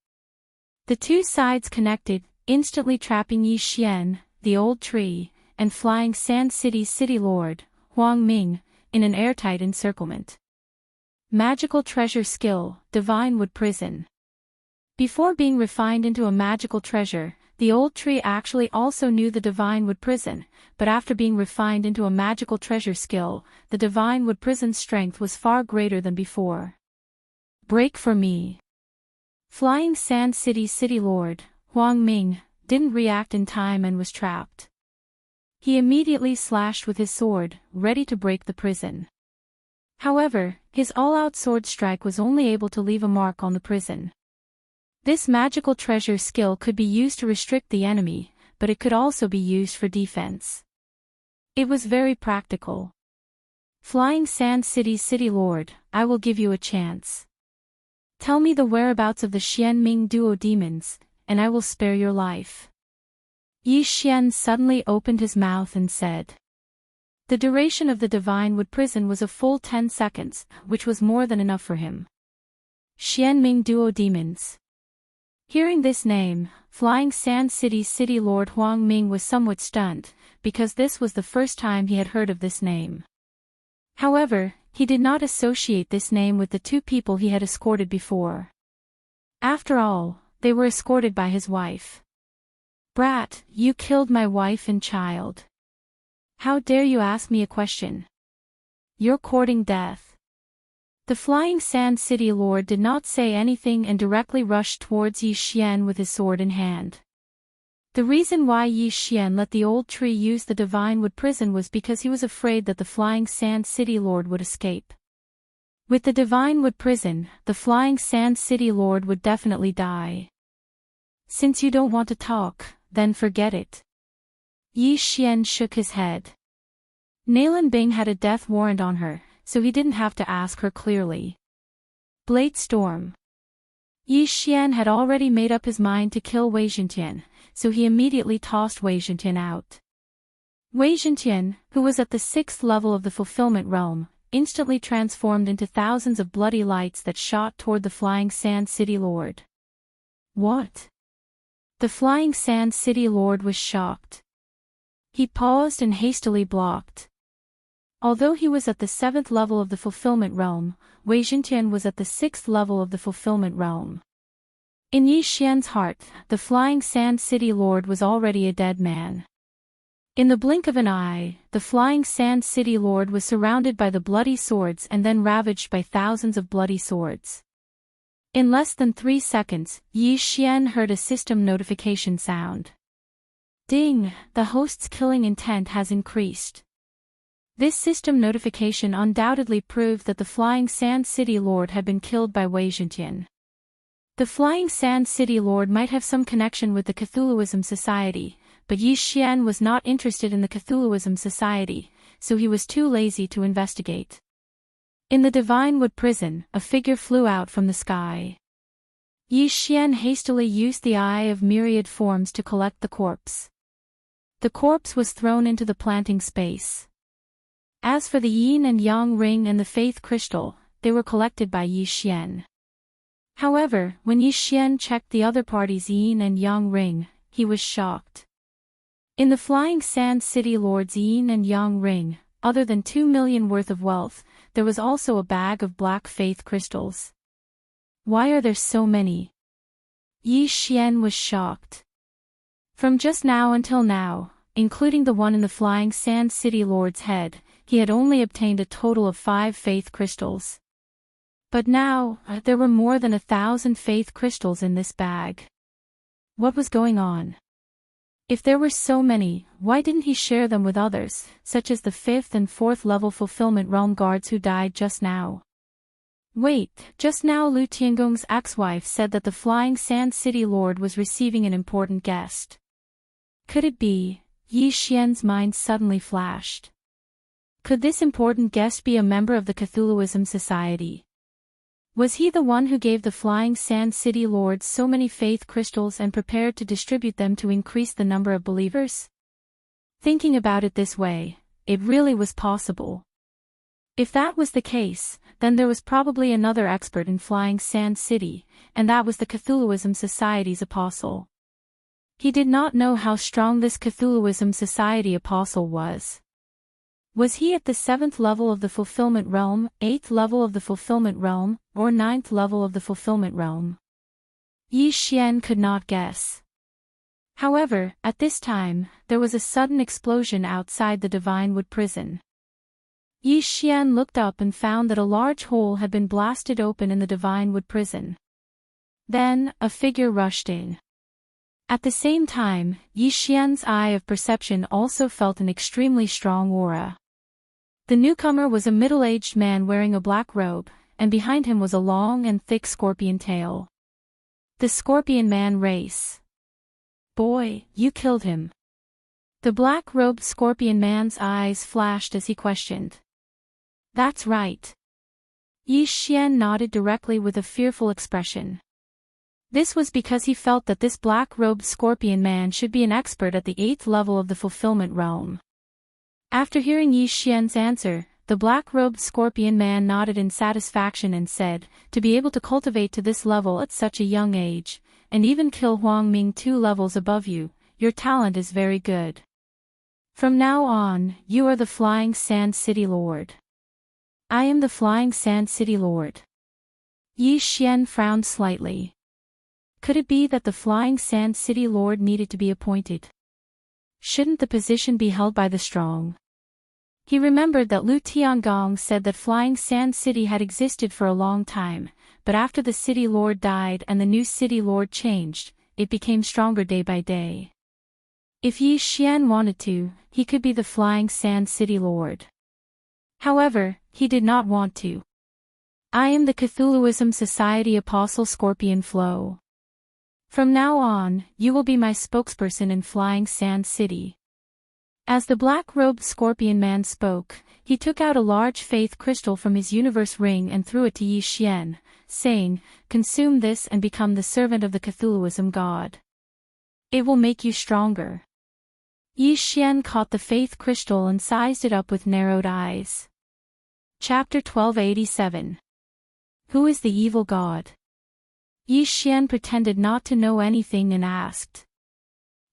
Speaker 1: The two sides connected, instantly trapping Yi Xian, the old tree, and Flying Sand City Lord, Huang Ming, in an airtight encirclement. Magical treasure skill, Divine Wood Prison. Before being refined into a magical treasure, the old tree actually also knew the Divine Wood Prison, but after being refined into a magical treasure skill, the Divine Wood Prison's strength was far greater than before. Break for me. Flying Sand City Lord, Huang Ming, didn't react in time and was trapped. He immediately slashed with his sword, ready to break the prison. However, his all-out sword strike was only able to leave a mark on the prison. This magical treasure skill could be used to restrict the enemy, but it could also be used for defense. It was very practical. Flying Sand City Lord, I will give you a chance. Tell me the whereabouts of the Xian Ming duo demons, and I will spare your life. Yi Xian suddenly opened his mouth and said. The duration of the Divine Wood Prison was a full 10 seconds, which was more than enough for him. Xian Ming duo demons. Hearing this name, Flying Sand City Lord Huang Ming was somewhat stunned, because this was the first time he had heard of this name. However, he did not associate this name with the 2 people he had escorted before. After all, they were escorted by his wife. Brat, you killed my wife and child. How dare you ask me a question? You're courting death. The Flying Sand City Lord did not say anything and directly rushed towards Yi Xian with his sword in hand. The reason why Yi Xian let the old tree use the Divine Wood Prison was because he was afraid that the Flying Sand City Lord would escape. With the Divine Wood Prison, the Flying Sand City Lord would definitely die. Since you don't want to talk, then forget it. Yi Xian shook his head. Nalan Bing had a death warrant on her, so he didn't have to ask her clearly. Blade Storm. Yi Xian had already made up his mind to kill Wei Zhentian, so he immediately tossed Wei Zhentian out. Wei Zhentian, who was at the 6th level of the fulfillment realm, instantly transformed into thousands of bloody lights that shot toward the Flying Sand City Lord. What? The Flying Sand City Lord was shocked. He paused and hastily blocked. Although he was at the 7th level of the fulfillment realm, Wei Zhentian was at the 6th level of the fulfillment realm. In Yi Xian's heart, the Flying Sand City Lord was already a dead man. In the blink of an eye, the Flying Sand City Lord was surrounded by the bloody swords and then ravaged by thousands of bloody swords. In less than 3 seconds, Yi Xian heard a system notification sound. Ding, the host's killing intent has increased. This system notification undoubtedly proved that the Flying Sand City Lord had been killed by Wei Zhentian. The Flying Sand City Lord might have some connection with the Cthulhuism Society, but Yi Xian was not interested in the Cthulhuism Society, so he was too lazy to investigate. In the Divine Wood prison, a figure flew out from the sky. Yi Xian hastily used the Eye of Myriad Forms to collect the corpse. The corpse was thrown into the planting space. As for the yin and yang ring and the faith crystal, they were collected by Yi Xian. However, when Yi Xian checked the other party's yin and yang ring, he was shocked. In the Flying Sand City Lord's yin and yang ring, other than 2 million worth of wealth, there was also a bag of black faith crystals. Why are there so many? Yi Xian was shocked. From just now until now, including the one in the Flying Sand City Lord's head, he had only obtained a total of 5 faith crystals. But now, there were more than 1,000 faith crystals in this bag. What was going on? If there were so many, why didn't he share them with others, such as the 5th and 4th level Fulfillment Realm guards who died just now? Wait, just now Lu Tiangong's ex-wife said that the Flying Sand City Lord was receiving an important guest. Could it be? Yi Xian's mind suddenly flashed. Could this important guest be a member of the Cthulhuism Society? Was he the one who gave the Flying Sand City Lords so many faith crystals and prepared to distribute them to increase the number of believers? Thinking about it this way, it really was possible. If that was the case, then there was probably another expert in Flying Sand City, and that was the Cthulhuism Society's apostle. He did not know how strong this Cthulhuism Society apostle was. Was he at the 7th level of the Fulfillment Realm, 8th level of the Fulfillment Realm, or 9th level of the Fulfillment Realm? Yi Xian could not guess. However, at this time, there was a sudden explosion outside the Divine Wood prison. Yi Xian looked up and found that a large hole had been blasted open in the Divine Wood prison. Then, a figure rushed in. At the same time, Yi Xian's eye of perception also felt an extremely strong aura. The newcomer was a middle-aged man wearing a black robe, and behind him was a long and thick scorpion tail. The Scorpion Man race. Boy, you killed him. The black-robed Scorpion Man's eyes flashed as he questioned. That's right. Yi Xian nodded directly with a fearful expression. This was because he felt that this black-robed Scorpion Man should be an expert at the 8th level of the Fulfillment Realm. After hearing Yi Xian's answer, the black-robed Scorpion Man nodded in satisfaction and said, to be able to cultivate to this level at such a young age, and even kill Huang Ming 2 levels above you, your talent is very good. From now on, you are the Flying Sand City Lord. I am the Flying Sand City Lord. Yi Xian frowned slightly. Could it be that the Flying Sand City Lord needed to be appointed? Shouldn't the position be held by the strong? He remembered that Lu Tiangong said that Flying Sand City had existed for a long time, but after the City Lord died and the new City Lord changed, it became stronger day by day. If Yi Xian wanted to, he could be the Flying Sand City Lord. However, he did not want to. I am the Cthulhuism Society Apostle Scorpion Flow. From now on, you will be my spokesperson in Flying Sand City. As the black-robed Scorpion Man spoke, he took out a large faith crystal from his universe ring and threw it to Yi Xian, saying, consume this and become the servant of the Cthulhuism god. It will make you stronger. Yi Xian caught the faith crystal and sized it up with narrowed eyes. Chapter 1287. Who is the evil god? Yi Xian pretended not to know anything and asked.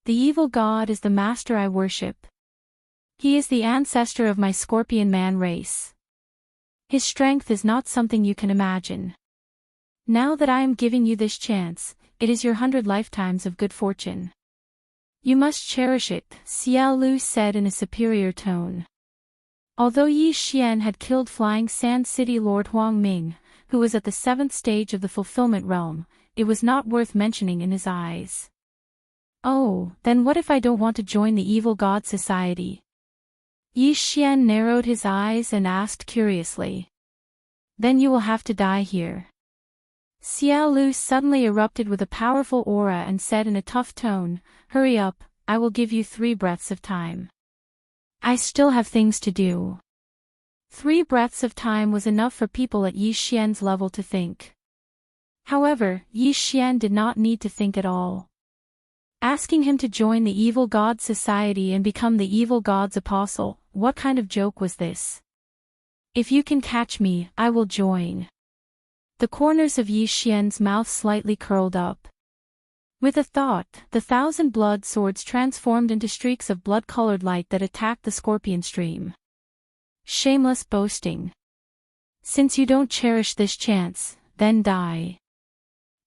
Speaker 1: The evil god is the master I worship. He is the ancestor of my Scorpion Man race. His strength is not something you can imagine. Now that I am giving you this chance, it is your 100 lifetimes of good fortune. You must cherish it, Xiao Lu said in a superior tone. Although Yi Xian had killed Flying Sand City Lord Huang Ming, who was at the 7th stage of the Fulfillment Realm, it was not worth mentioning in his eyes. Oh, then what if I don't want to join the Evil God Society? Yi Xian narrowed his eyes and asked curiously. Then you will have to die here. Xiao Lu suddenly erupted with a powerful aura and said in a tough tone, hurry up, I will give you 3 breaths of time. I still have things to do. 3 breaths of time was enough for people at Yi Xian's level to think. However, Yi Xian did not need to think at all. Asking him to join the evil god's society and become the evil god's apostle, what kind of joke was this? If you can catch me, I will join. The corners of Yi Xian's mouth slightly curled up. With a thought, the 1,000 blood swords transformed into streaks of blood-colored light that attacked the scorpion stream. Shameless boasting. Since you don't cherish this chance, then die.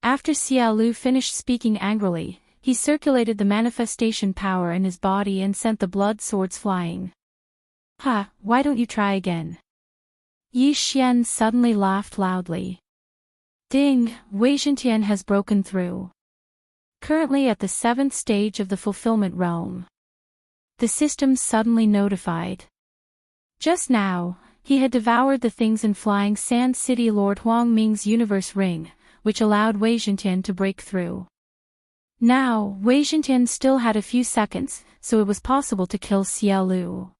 Speaker 1: After Xia Lu finished speaking angrily, he circulated the manifestation power in his body and sent the blood swords flying. Ha, why don't you try again? Yi Xian suddenly laughed loudly. Ding, Wei Zhentian has broken through. Currently at the 7th stage of the fulfillment realm. The system suddenly notified. Just now, he had devoured the things in Flying Sand City Lord Huang Ming's universe ring, which allowed Wei Zhentian to break through. Now, Wei Zhentian still had a few seconds, so it was possible to kill Xia Lu.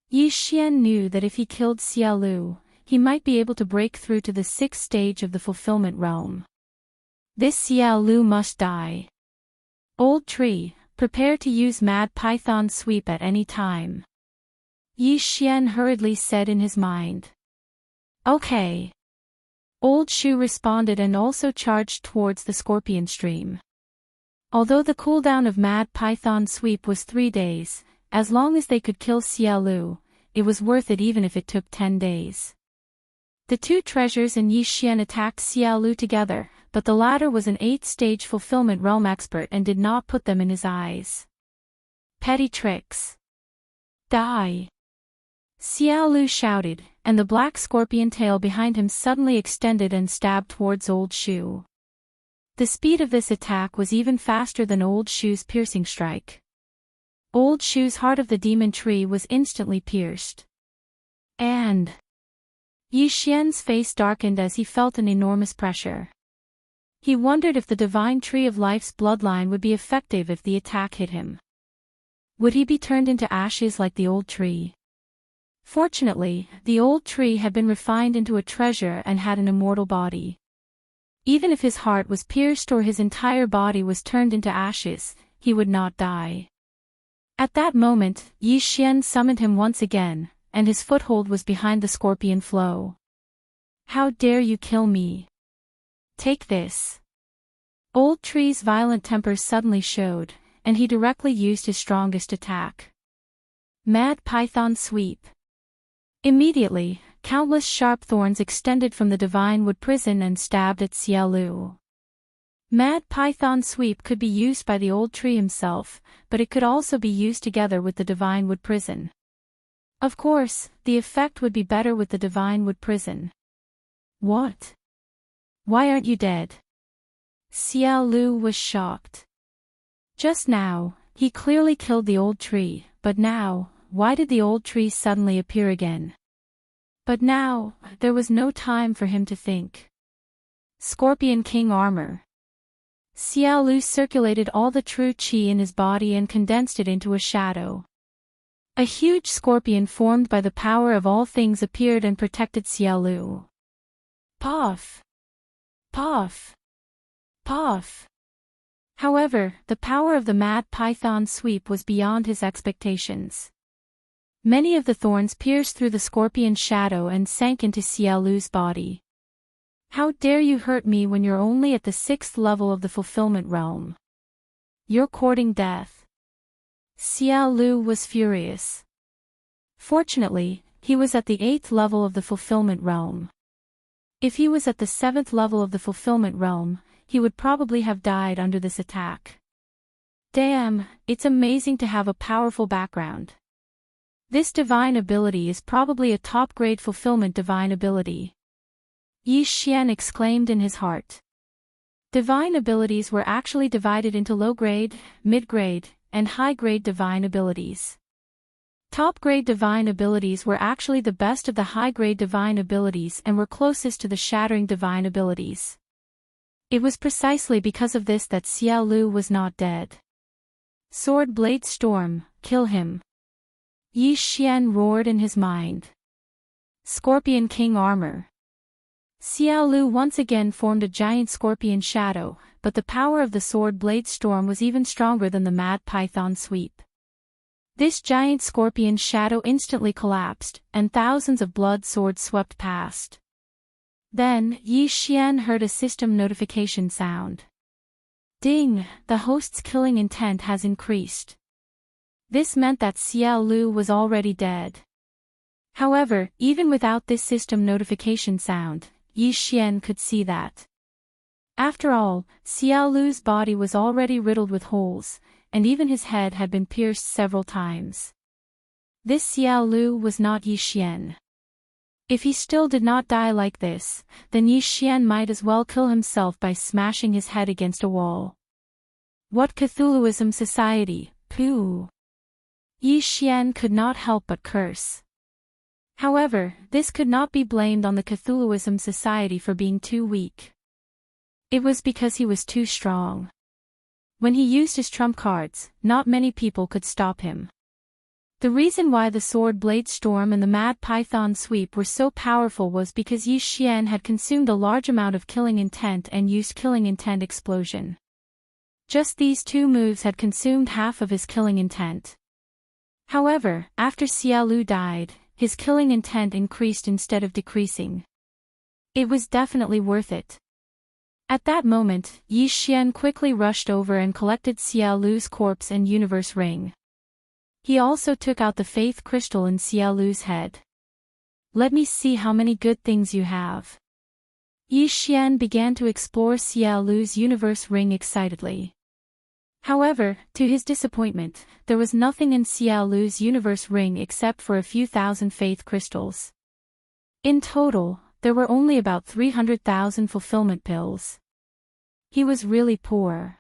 Speaker 1: Yi Xian knew that if he killed Xia Lu, he might be able to break through to the 6th stage of the fulfillment realm. This Xia Lu must die. Old tree, prepare to use Mad Python Sweep at any time. Yi Xian hurriedly said in his mind. Okay. Old Shu responded and also charged towards the scorpion stream. Although the cooldown of Mad Python Sweep was 3 days, as long as they could kill Xia Lu, it was worth it even if it took 10 days. The 2 treasures and Yi Xian attacked Xia Lu together, but the latter was an 8th-stage fulfillment realm expert and did not put them in his eyes. Petty tricks. Die. Xia Lu shouted, and the black scorpion tail behind him suddenly extended and stabbed towards Old Shu. The speed of this attack was even faster than Old Shu's piercing strike. Old Shu's heart of the demon tree was instantly pierced. And Yi Xian's face darkened as he felt an enormous pressure. He wondered if the divine tree of life's bloodline would be effective if the attack hit him. Would he be turned into ashes like the old tree? Fortunately, the old tree had been refined into a treasure and had an immortal body. Even if his heart was pierced or his entire body was turned into ashes, he would not die. At that moment, Yi Xian summoned him once again, and his foothold was behind the scorpion flow. How dare you kill me? Take this. Old Tree's violent temper suddenly showed, and he directly used his strongest attack. Mad Python Sweep. Immediately, countless sharp thorns extended from the divine wood prison and stabbed at Xia Lu. Mad Python Sweep could be used by the old tree himself, but it could also be used together with the divine wood prison. Of course, the effect would be better with the divine wood prison. What? Why aren't you dead? Xia Lu was shocked. Just now, he clearly killed the old tree, but now, why did the old tree suddenly appear again? But now, there was no time for him to think. Scorpion King armor. Xia Lu circulated all the true qi in his body and condensed it into a shadow. A huge scorpion formed by the power of all things appeared and protected Xia Lu. Puff! Puff! Puff! However, the power of the Mad Python Sweep was beyond his expectations. Many of the thorns pierced through the scorpion's shadow and sank into Xia Lu's body. How dare you hurt me when you're only at the 6th level of the fulfillment realm? You're courting death. Xia Lu was furious. Fortunately, he was at the 8th level of the fulfillment realm. If he was at the 7th level of the fulfillment realm, he would probably have died under this attack. Damn, it's amazing to have a powerful background. This divine ability is probably a top-grade fulfillment divine ability. Yi Xian exclaimed in his heart. Divine abilities were actually divided into low-grade, mid-grade, and high-grade divine abilities. Top-grade divine abilities were actually the best of the high-grade divine abilities and were closest to the shattering divine abilities. It was precisely because of this that Xia Lu was not dead. Sword Blade Storm, kill him. Yi Xian roared in his mind. Scorpion King armor. Xiao Lu once again formed a giant scorpion shadow, but the power of the sword blade storm was even stronger than the mad python sweep. This giant scorpion shadow instantly collapsed, and thousands of blood swords swept past. Then, Yi Xian heard a system notification sound. Ding! The host's killing intent has increased. This meant that Xiao Lu was already dead. However, even without this system notification sound, Yi Xian could see that. After all, Xiao Lu's body was already riddled with holes, and even his head had been pierced several times. This Xiao Lu was not Yi Xian. If he still did not die like this, then Yi Xian might as well kill himself by smashing his head against a wall. What Cthulhuism society, pooh! Yi Xian could not help but curse. However, this could not be blamed on the Cthulhuism society for being too weak. It was because he was too strong. When he used his trump cards, not many people could stop him. The reason why the sword blade storm and the mad python sweep were so powerful was because Yi Xian had consumed a large amount of killing intent and used killing intent explosion. Just these two moves had consumed half of his killing intent. However, after Xiao Lu died, his killing intent increased instead of decreasing. It was definitely worth it. At that moment, Yi Xian quickly rushed over and collected Xiao Lu's corpse and universe ring. He also took out the faith crystal in Xiao Lu's head. Let me see how many good things you have. Yi Xian began to explore Xiao Lu's universe ring excitedly. However, to his disappointment, there was nothing in Xiao Lu's universe ring except for a few thousand faith crystals. In total, there were only about 300,000 fulfillment pills. He was really poor.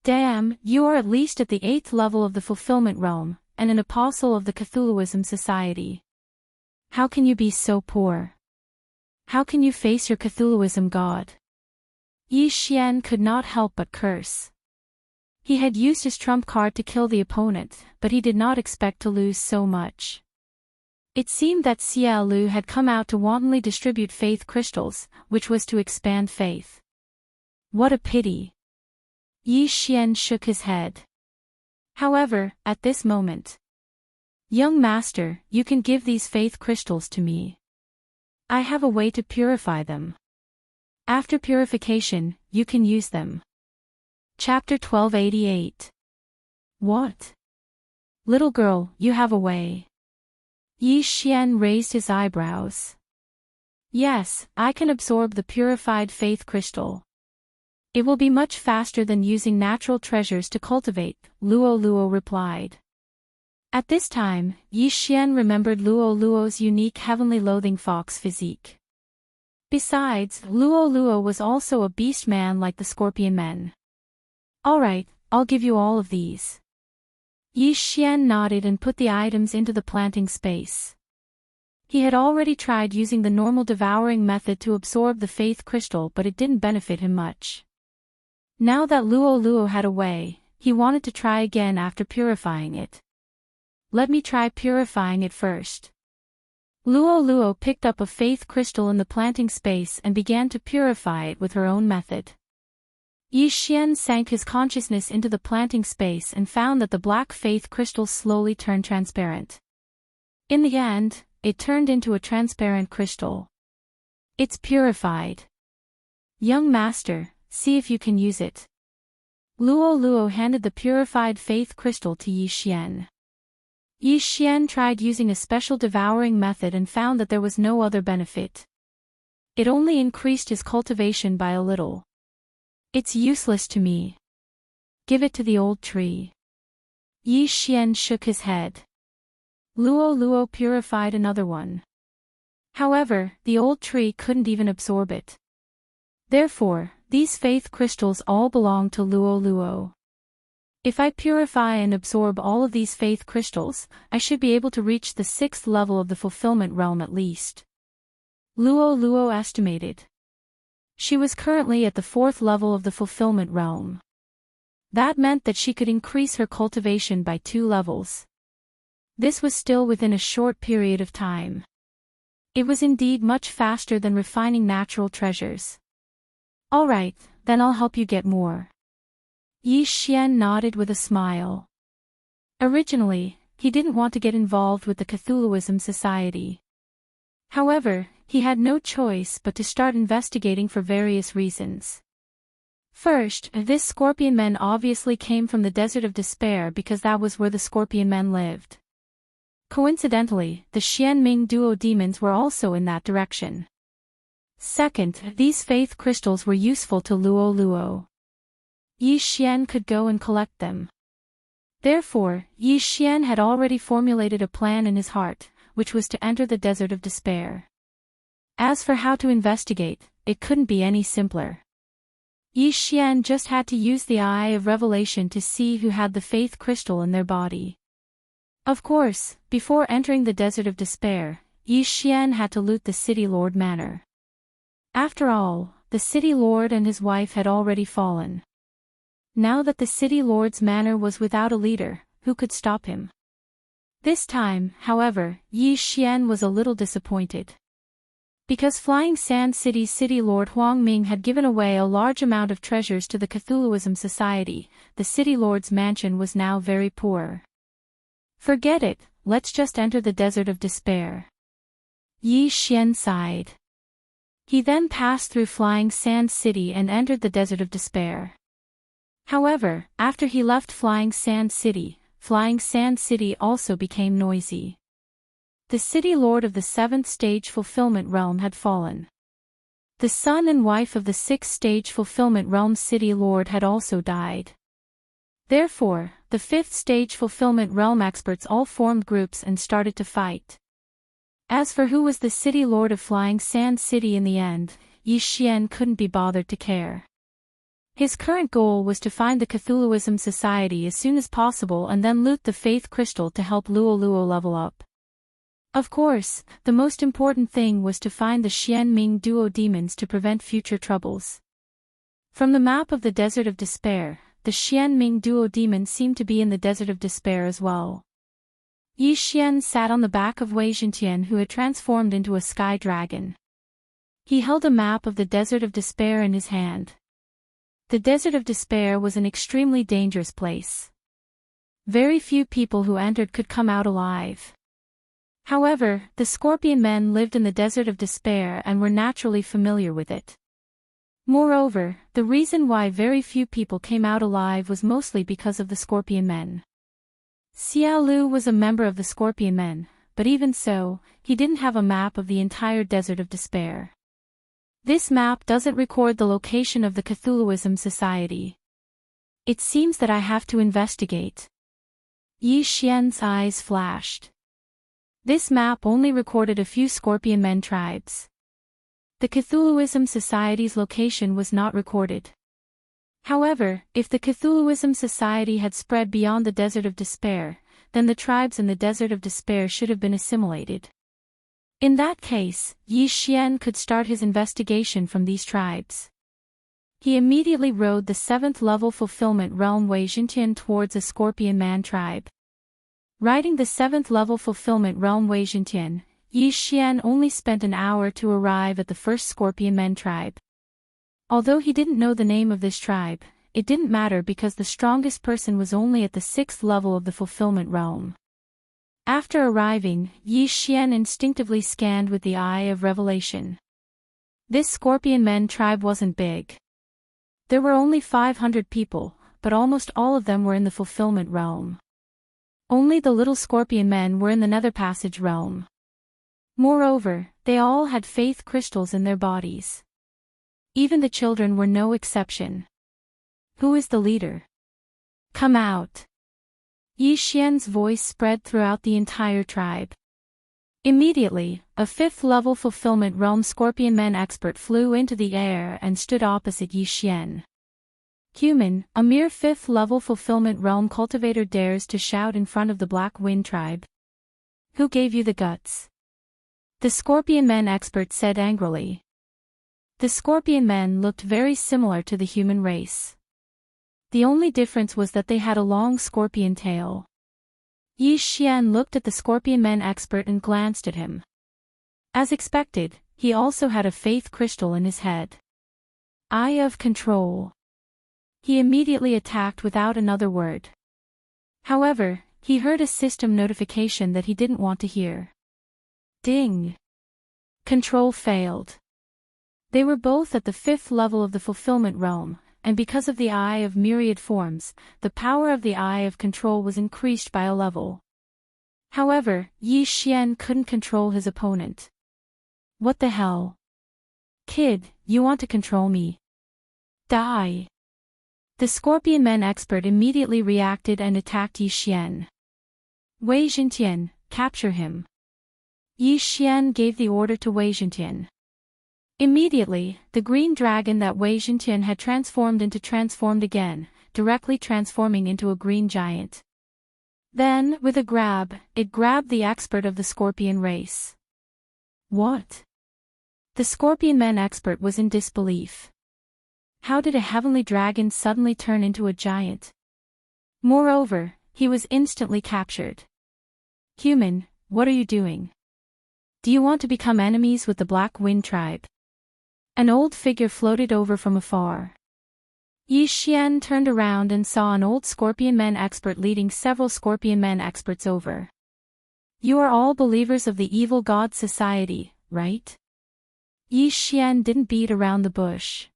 Speaker 1: Damn, you are at least at the 8th level of the fulfillment realm, and an apostle of the Cthulhuism society. How can you be so poor? How can you face your Cthulhuism god? Yi Xian could not help but curse. He had used his trump card to kill the opponent, but he did not expect to lose so much. It seemed that Xiao Lu had come out to wantonly distribute faith crystals, which was to expand faith. What a pity. Yi Xian shook his head. However, at this moment, young master, you can give these faith crystals to me. I have a way to purify them. After purification, you can use them. Chapter 1288. What? Little girl, you have a way. Yi Xian raised his eyebrows. Yes, I can absorb the purified faith crystal. It will be much faster than using natural treasures to cultivate, Luo Luo replied. At this time, Yi Xian remembered Luo Luo's unique heavenly loathing fox physique. Besides, Luo Luo was also a beast man like the scorpion men. Alright, I'll give you all of these. Yi Xian nodded and put the items into the planting space. He had already tried using the normal devouring method to absorb the faith crystal, but it didn't benefit him much. Now that Luo Luo had a way, he wanted to try again after purifying it. Let me try purifying it first. Luo Luo picked up a faith crystal in the planting space and began to purify it with her own method. Yi Xian sank his consciousness into the planting space and found that the black faith crystal slowly turned transparent. In the end, it turned into a transparent crystal. It's purified. Young master, see if you can use it. Luo Luo handed the purified faith crystal to Yi Xian. Yi Xian tried using a special devouring method and found that there was no other benefit. It only increased his cultivation by a little. It's useless to me. Give it to the old tree. Yi Xian shook his head. Luo Luo purified another one. However, the old tree couldn't even absorb it. Therefore, these faith crystals all belong to Luo Luo. If I purify and absorb all of these faith crystals, I should be able to reach the 6th level of the fulfillment realm at least. Luo Luo estimated. She was currently at the 4th level of the fulfillment realm. That meant that she could increase her cultivation by 2 levels. This was still within a short period of time. It was indeed much faster than refining natural treasures. All right, then I'll help you get more. Yi Xian nodded with a smile. Originally, he didn't want to get involved with the Cthulhuism Society. However, he had no choice but to start investigating for various reasons. First, this Scorpion Men obviously came from the Desert of Despair because that was where the Scorpion Men lived. Coincidentally, the Xianming duo demons were also in that direction. Second, these faith crystals were useful to Luo Luo. Yi Xian could go and collect them. Therefore, Yi Xian had already formulated a plan in his heart, which was to enter the Desert of Despair. As for how to investigate, it couldn't be any simpler. Yi Xian just had to use the Eye of Revelation to see who had the faith crystal in their body. Of course, before entering the Desert of Despair, Yi Xian had to loot the City Lord Manor. After all, the City Lord and his wife had already fallen. Now that the City Lord's manor was without a leader, who could stop him? This time, however, Yi Xian was a little disappointed. Because Flying Sand City's City Lord Huang Ming had given away a large amount of treasures to the Cthulhuism Society, the City Lord's mansion was now very poor. Forget it, let's just enter the Desert of Despair. Yi Xian sighed. He then passed through Flying Sand City and entered the Desert of Despair. However, after he left Flying Sand City also became noisy. The City Lord of the 7th Stage Fulfillment Realm had fallen. The son and wife of the 6th Stage Fulfillment Realm City Lord had also died. Therefore, the 5th Stage Fulfillment Realm experts all formed groups and started to fight. As for who was the City Lord of Flying Sand City in the end, Yi Xian couldn't be bothered to care. His current goal was to find the Cthulhuism Society as soon as possible and then loot the Faith Crystal to help Luo Luo level up. Of course, the most important thing was to find the Xianming duo demons to prevent future troubles. From the map of the Desert of Despair, the Xianming duo demons seemed to be in the Desert of Despair as well. Yi Xian sat on the back of Wei Zhentian, who had transformed into a sky dragon. He held a map of the Desert of Despair in his hand. The Desert of Despair was an extremely dangerous place. Very few people who entered could come out alive. However, the Scorpion Men lived in the Desert of Despair and were naturally familiar with it. Moreover, the reason why very few people came out alive was mostly because of the Scorpion Men. Xiao Lu was a member of the Scorpion Men, but even so, he didn't have a map of the entire Desert of Despair. This map doesn't record the location of the Cthulhuism Society. It seems that I have to investigate. Yi Xian's eyes flashed. This map only recorded a few Scorpion Men tribes. The Cthulhuism Society's location was not recorded. However, if the Cthulhuism Society had spread beyond the Desert of Despair, then the tribes in the Desert of Despair should have been assimilated. In that case, Yi Xian could start his investigation from these tribes. He immediately rode the 7th level fulfillment realm Wei Zhentian towards a Scorpion Man tribe. Riding the 7th level fulfillment realm Wei Zhentian, Yi Xian only spent an hour to arrive at the first Scorpion Men tribe. Although he didn't know the name of this tribe, it didn't matter because the strongest person was only at the 6th level of the fulfillment realm. After arriving, Yi Xian instinctively scanned with the Eye of Revelation. This Scorpion Men tribe wasn't big. There were only 500 people, but almost all of them were in the fulfillment realm. Only the little Scorpion Men were in the Nether Passage realm. Moreover, they all had faith crystals in their bodies. Even the children were no exception. Who is the leader? Come out. Yi Xian's voice spread throughout the entire tribe. Immediately, a 5th level fulfillment realm Scorpion Men expert flew into the air and stood opposite Yi Xian. Human, a mere 5th level fulfillment realm cultivator dares to shout in front of the Black Wind tribe. Who gave you the guts? The Scorpion Men expert said angrily. The Scorpion Men looked very similar to the human race. The only difference was that they had a long scorpion tail. Yi Xian looked at the Scorpion Men expert and glanced at him. As expected, he also had a faith crystal in his head. Eye of control. He immediately attacked without another word. However, he heard a system notification that he didn't want to hear. Ding. Control failed. They were both at the 5th level of the fulfillment realm, and because of the Eye of Myriad Forms, the power of the Eye of Control was increased by a level. However, Yi Xian couldn't control his opponent. What the hell? Kid, you want to control me? Die. The Scorpion Men expert immediately reacted and attacked Yi Xian. Wei Zhentian, capture him. Yi Xian gave the order to Wei Zhentian. Immediately, the green dragon that Wei Zhentian had transformed into transformed again, directly transforming into a green giant. Then, with a grab, it grabbed the expert of the Scorpion race. What? The Scorpion Men expert was in disbelief. How did a heavenly dragon suddenly turn into a giant? Moreover, he was instantly captured. Human, what are you doing? Do you want to become enemies with the Black Wind tribe? An old figure floated over from afar. Yi Xian turned around and saw an old Scorpion Men expert leading several Scorpion Men experts over. You are all believers of the Evil God Society, right? Yi Xian didn't beat around the bush.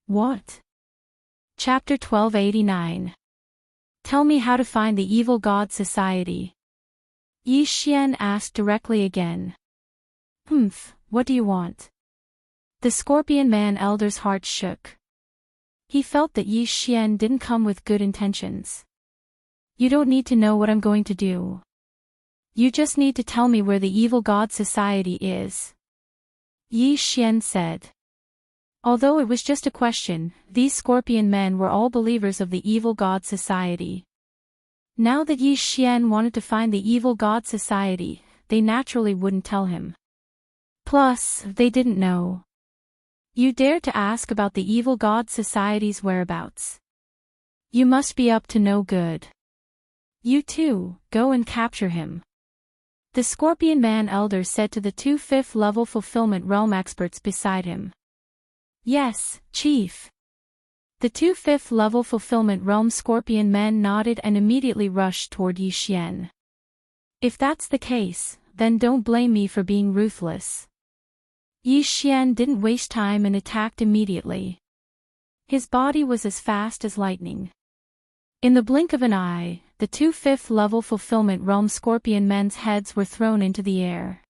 Speaker 1: What? Chapter 1289. Tell me how to find the Evil God Society. Yi Xian asked directly again. What do you want? The Scorpion Man elder's heart shook. He felt that Yi Xian didn't come with good intentions. You don't need to know what I'm going to do. You just need to tell me where the Evil God Society is. Yi Xian said. Although it was just a question, these Scorpion Men were all believers of the Evil God Society. Now that Yi Xian wanted to find the Evil God Society, they naturally wouldn't tell him. Plus, they didn't know. You dare to ask about the Evil God Society's whereabouts? You must be up to no good. You too, go and capture him. The Scorpion Man elder said to the 2 5th-level fulfillment realm experts beside him. Yes, Chief. The 2 5th-level fulfillment realm Scorpion Men nodded and immediately rushed toward Yi Xian. If that's the case, then don't blame me for being ruthless. Yi Xian didn't waste time and attacked immediately. His body was as fast as lightning. In the blink of an eye, the 2 5th-level fulfillment realm Scorpion Men's heads were thrown into the air.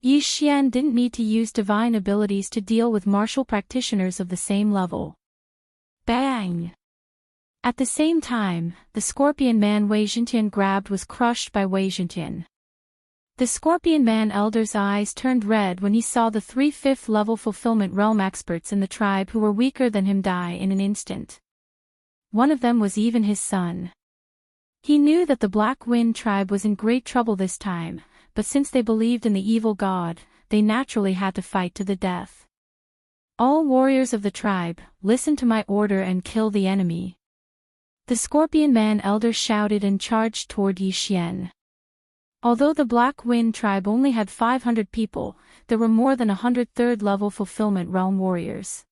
Speaker 1: Yi Xian didn't need to use divine abilities to deal with martial practitioners of the same level. Bang! At the same time, the Scorpion Man Wei Zhentian grabbed was crushed by Wei Zhentian. The Scorpion Man elder's eyes turned red when he saw the 3 5th-level fulfillment realm experts in the tribe who were weaker than him die in an instant. One of them was even his son. He knew that the Black Wind tribe was in great trouble this time, but since they believed in the evil god, they naturally had to fight to the death. All warriors of the tribe, listen to my order and kill the enemy. The Scorpion Man elder shouted and charged toward Yi Xian. Although the Black Wind tribe only had 500 people, there were more than 100 3rd-level fulfillment realm warriors.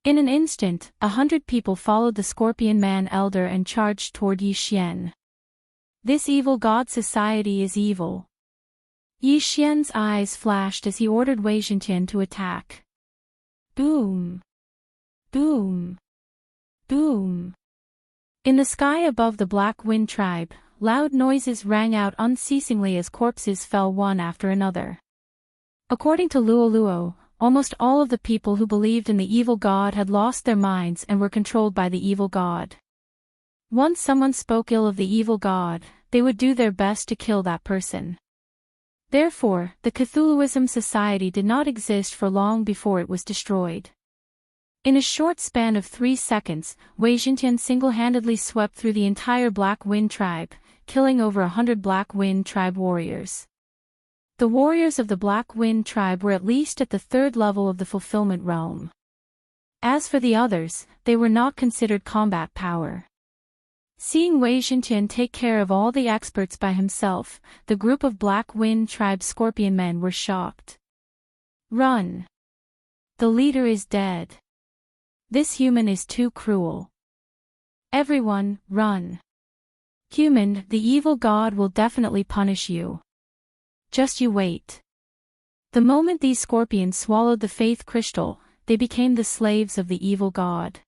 Speaker 1: In an instant, 100 people followed the Scorpion Man elder and charged toward Yi Xian. This evil god society is evil. Yi Xian's eyes flashed as he ordered Wei Zhentian to attack. Boom! Boom! Boom! In the sky above the Black Wind tribe, loud noises rang out unceasingly as corpses fell one after another. According to Luo, almost all of the people who believed in the evil god had lost their minds and were controlled by the evil god. Once someone spoke ill of the evil god, they would do their best to kill that person. Therefore, the Cthulhuism society did not exist for long before it was destroyed. In a short span of 3 seconds, Wei Zhentian single-handedly swept through the entire Black Wind tribe, killing over 100 Black Wind tribe warriors. The warriors of the Black Wind tribe were at least at the 3rd level of the fulfillment realm. As for the others, they were not considered combat power. Seeing Wei Zhentian take care of all the experts by himself, the group of Black Wind Tribe Scorpion men were shocked. Run! The leader is dead. This human is too cruel. Everyone, run! Human, the evil god will definitely punish you. Just you wait. The moment these scorpions swallowed the faith crystal, they became the slaves of the evil god.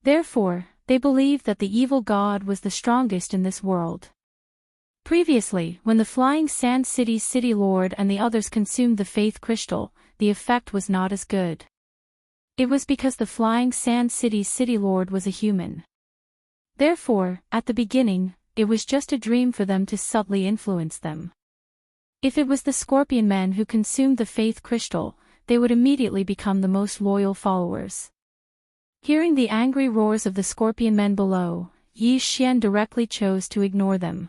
Speaker 1: Therefore, they believed that the evil god was the strongest in this world. Previously, when the Flying Sand City's city lord and the others consumed the faith crystal, the effect was not as good. It was because the Flying Sand City's city lord was a human. Therefore, at the beginning, it was just a dream for them to subtly influence them. If it was the scorpion men who consumed the faith crystal, they would immediately become the most loyal followers. Hearing the angry roars of the scorpion men below, Yi Xian directly chose to ignore them.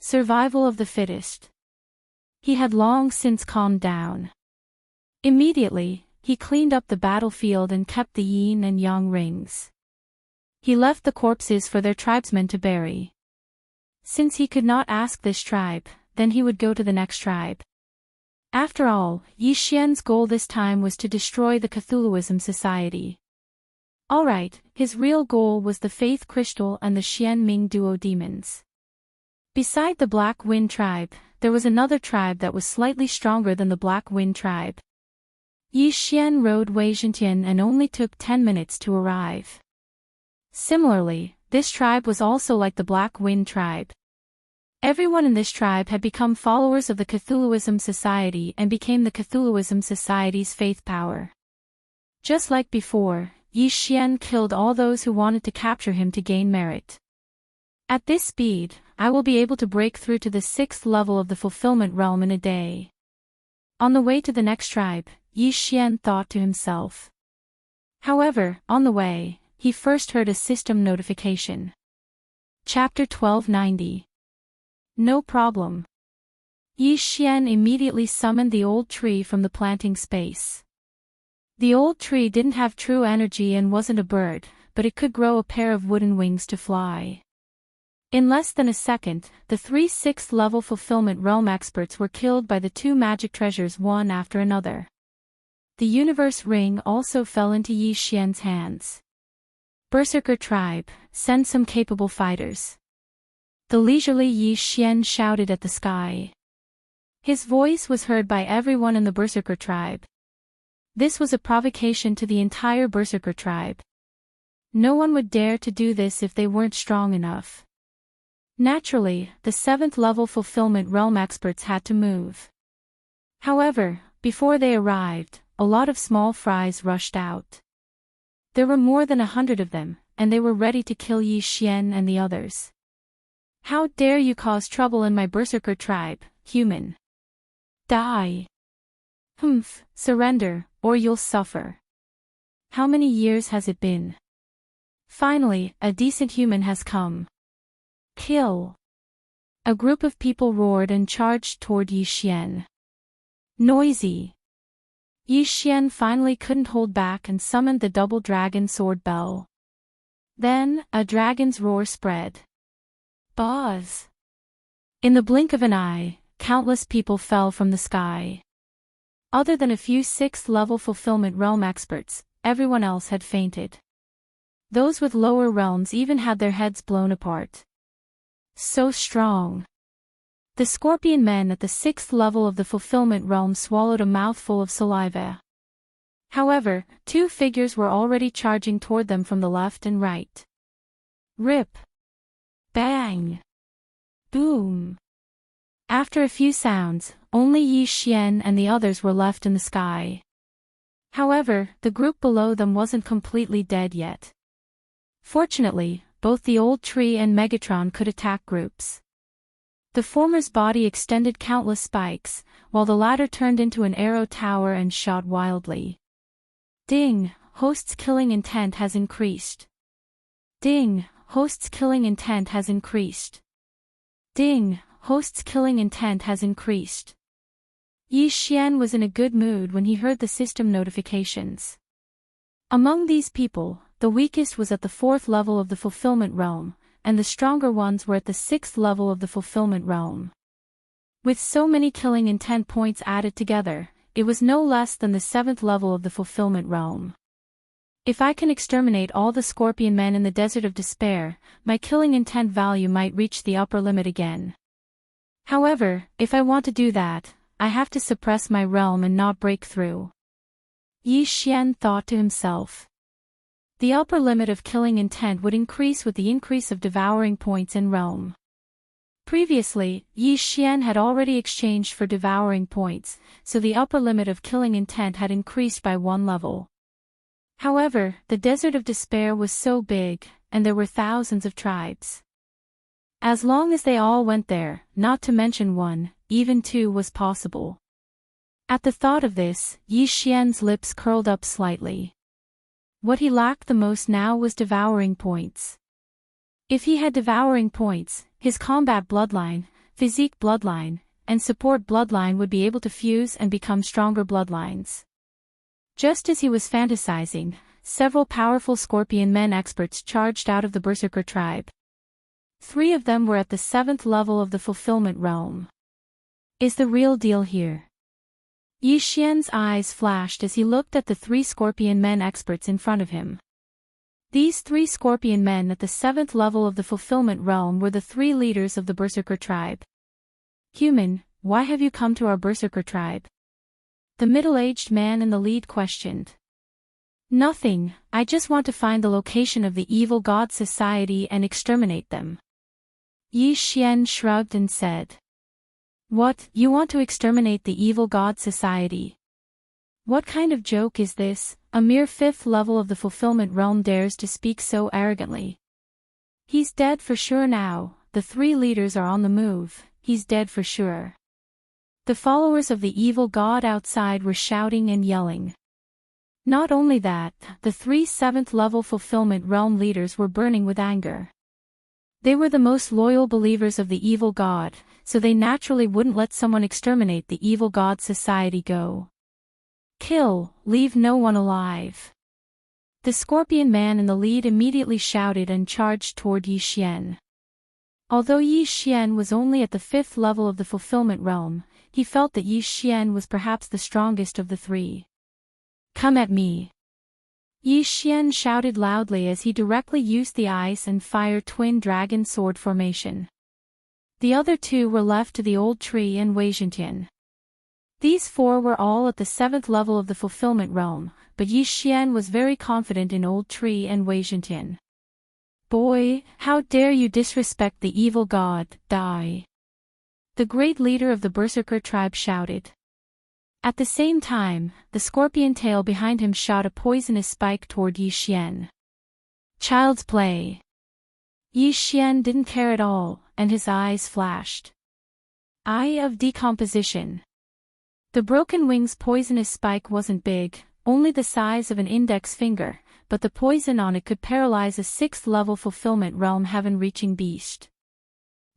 Speaker 1: Survival of the fittest. He had long since calmed down. Immediately, he cleaned up the battlefield and kept the yin and yang rings. He left the corpses for their tribesmen to bury. Since he could not ask this tribe, then he would go to the next tribe. After all, Yi Xian's goal this time was to destroy the Cthulhuism society. Alright, his real goal was the Faith Crystal and the Xian Ming Duo demons. Beside the Black Wind tribe, there was another tribe that was slightly stronger than the Black Wind tribe. Yi Xian rode Wei Zhentian and only took 10 minutes to arrive. Similarly, this tribe was also like the Black Wind tribe. Everyone in this tribe had become followers of the Cthulhuism society and became the Cthulhuism society's faith power. Just like before, Yi Xian killed all those who wanted to capture him to gain merit. At this speed, I will be able to break through to the 6th level of the fulfillment realm in a day. On the way to the next tribe, Yi Xian thought to himself. However, on the way, he first heard a system notification. Chapter 1290. No problem. Yi Xian immediately summoned the old tree from the planting space. The old tree didn't have true energy and wasn't a bird, but it could grow a pair of wooden wings to fly. In less than a second, the 3 6th level fulfillment realm experts were killed by the 2 magic treasures one after another. The universe ring also fell into Yi Xian's hands. Berserker tribe, send some capable fighters. The leisurely Yi Xian shouted at the sky. His voice was heard by everyone in the Berserker tribe. This was a provocation to the entire Berserker tribe. No one would dare to do this if they weren't strong enough. Naturally, the 7th level fulfillment realm experts had to move. However, before they arrived, a lot of small fries rushed out. There were more than 100 of them, and they were ready to kill Yi Xian and the others. How dare you cause trouble in my Berserker tribe, human? Die! Humph, surrender, or you'll suffer. How many years has it been? Finally, a decent human has come. Kill! A group of people roared and charged toward Yi Xian. Noisy! Yi Xian finally couldn't hold back and summoned the double dragon sword bell. Then, a dragon's roar spread. Buzz! In the blink of an eye, countless people fell from the sky. Other than a few 6th level fulfillment realm experts, everyone else had fainted. Those with lower realms even had their heads blown apart. So strong. The scorpion men at the 6th level of the fulfillment realm swallowed a mouthful of saliva. However, 2 figures were already charging toward them from the left and right. Rip! Bang! Boom! After a few sounds, only Yi Xian and the others were left in the sky. However, the group below them wasn't completely dead yet. Fortunately, both the old tree and Megatron could attack groups. The former's body extended countless spikes, while the latter turned into an arrow tower and shot wildly. Ding! Host's killing intent has increased. Ding! Host's killing intent has increased. Ding! Host's killing intent has increased. Yi Xian was in a good mood when he heard the system notifications. Among these people, the weakest was at the 4th level of the fulfillment realm, and the stronger ones were at the 6th level of the fulfillment realm. With so many killing intent points added together, it was no less than the 7th level of the fulfillment realm. If I can exterminate all the scorpion men in the desert of despair, my killing intent value might reach the upper limit again. However, if I want to do that, I have to suppress my realm and not break through. Yi Xian thought to himself. The upper limit of killing intent would increase with the increase of devouring points in realm. Previously, Yi Xian had already exchanged for devouring points, so the upper limit of killing intent had increased by 1 level. However, the desert of despair was so big, and there were thousands of tribes. As long as they all went there, not to mention 1, even 2 was possible. At the thought of this, Yi Xian's lips curled up slightly. What he lacked the most now was devouring points. If he had devouring points, his combat bloodline, physique bloodline, and support bloodline would be able to fuse and become stronger bloodlines. Just as he was fantasizing, several powerful scorpion men experts charged out of the Berserker tribe. 3 of them were at the 7th level of the fulfillment realm. Is the real deal here? Yi Xian's eyes flashed as he looked at the 3 scorpion men experts in front of him. These 3 scorpion men at the 7th level of the fulfillment realm were the 3 leaders of the Berserker tribe. Human, why have you come to our Berserker tribe? The middle-aged man in the lead questioned. Nothing, I just want to find the location of the evil god society and exterminate them. Yi Xian shrugged and said. What, you want to exterminate the evil god society? What kind of joke is this? A mere 5th level of the fulfillment realm dares to speak so arrogantly. He's dead for sure now, the 3 leaders are on the move, he's dead for sure. The followers of the evil god outside were shouting and yelling. Not only that, the 3 7th level fulfillment realm leaders were burning with anger. They were the most loyal believers of the evil god, so they naturally wouldn't let someone exterminate the evil god society go. Kill, leave no one alive. The scorpion man in the lead immediately shouted and charged toward Yi Xian. Although Yi Xian was only at the 5th level of the fulfillment realm, he felt that Yi Xian was perhaps the strongest of the 3. Come at me. Yi Xian shouted loudly as he directly used the ice and fire twin dragon sword formation. The other 2 were left to the old tree and Wei Zhentian. These 4 were all at the 7th level of the fulfillment realm, but Yi Xian was very confident in old tree and Wei Zhentian. Boy, how dare you disrespect the evil god, die! The great leader of the Berserker tribe shouted. At the same time, the scorpion tail behind him shot a poisonous spike toward Yi Xian. Child's play. Yi Xian didn't care at all, and his eyes flashed. Eye of decomposition. The broken wing's poisonous spike wasn't big, only the size of an index finger, but the poison on it could paralyze a 6th level fulfillment realm heaven-reaching beast.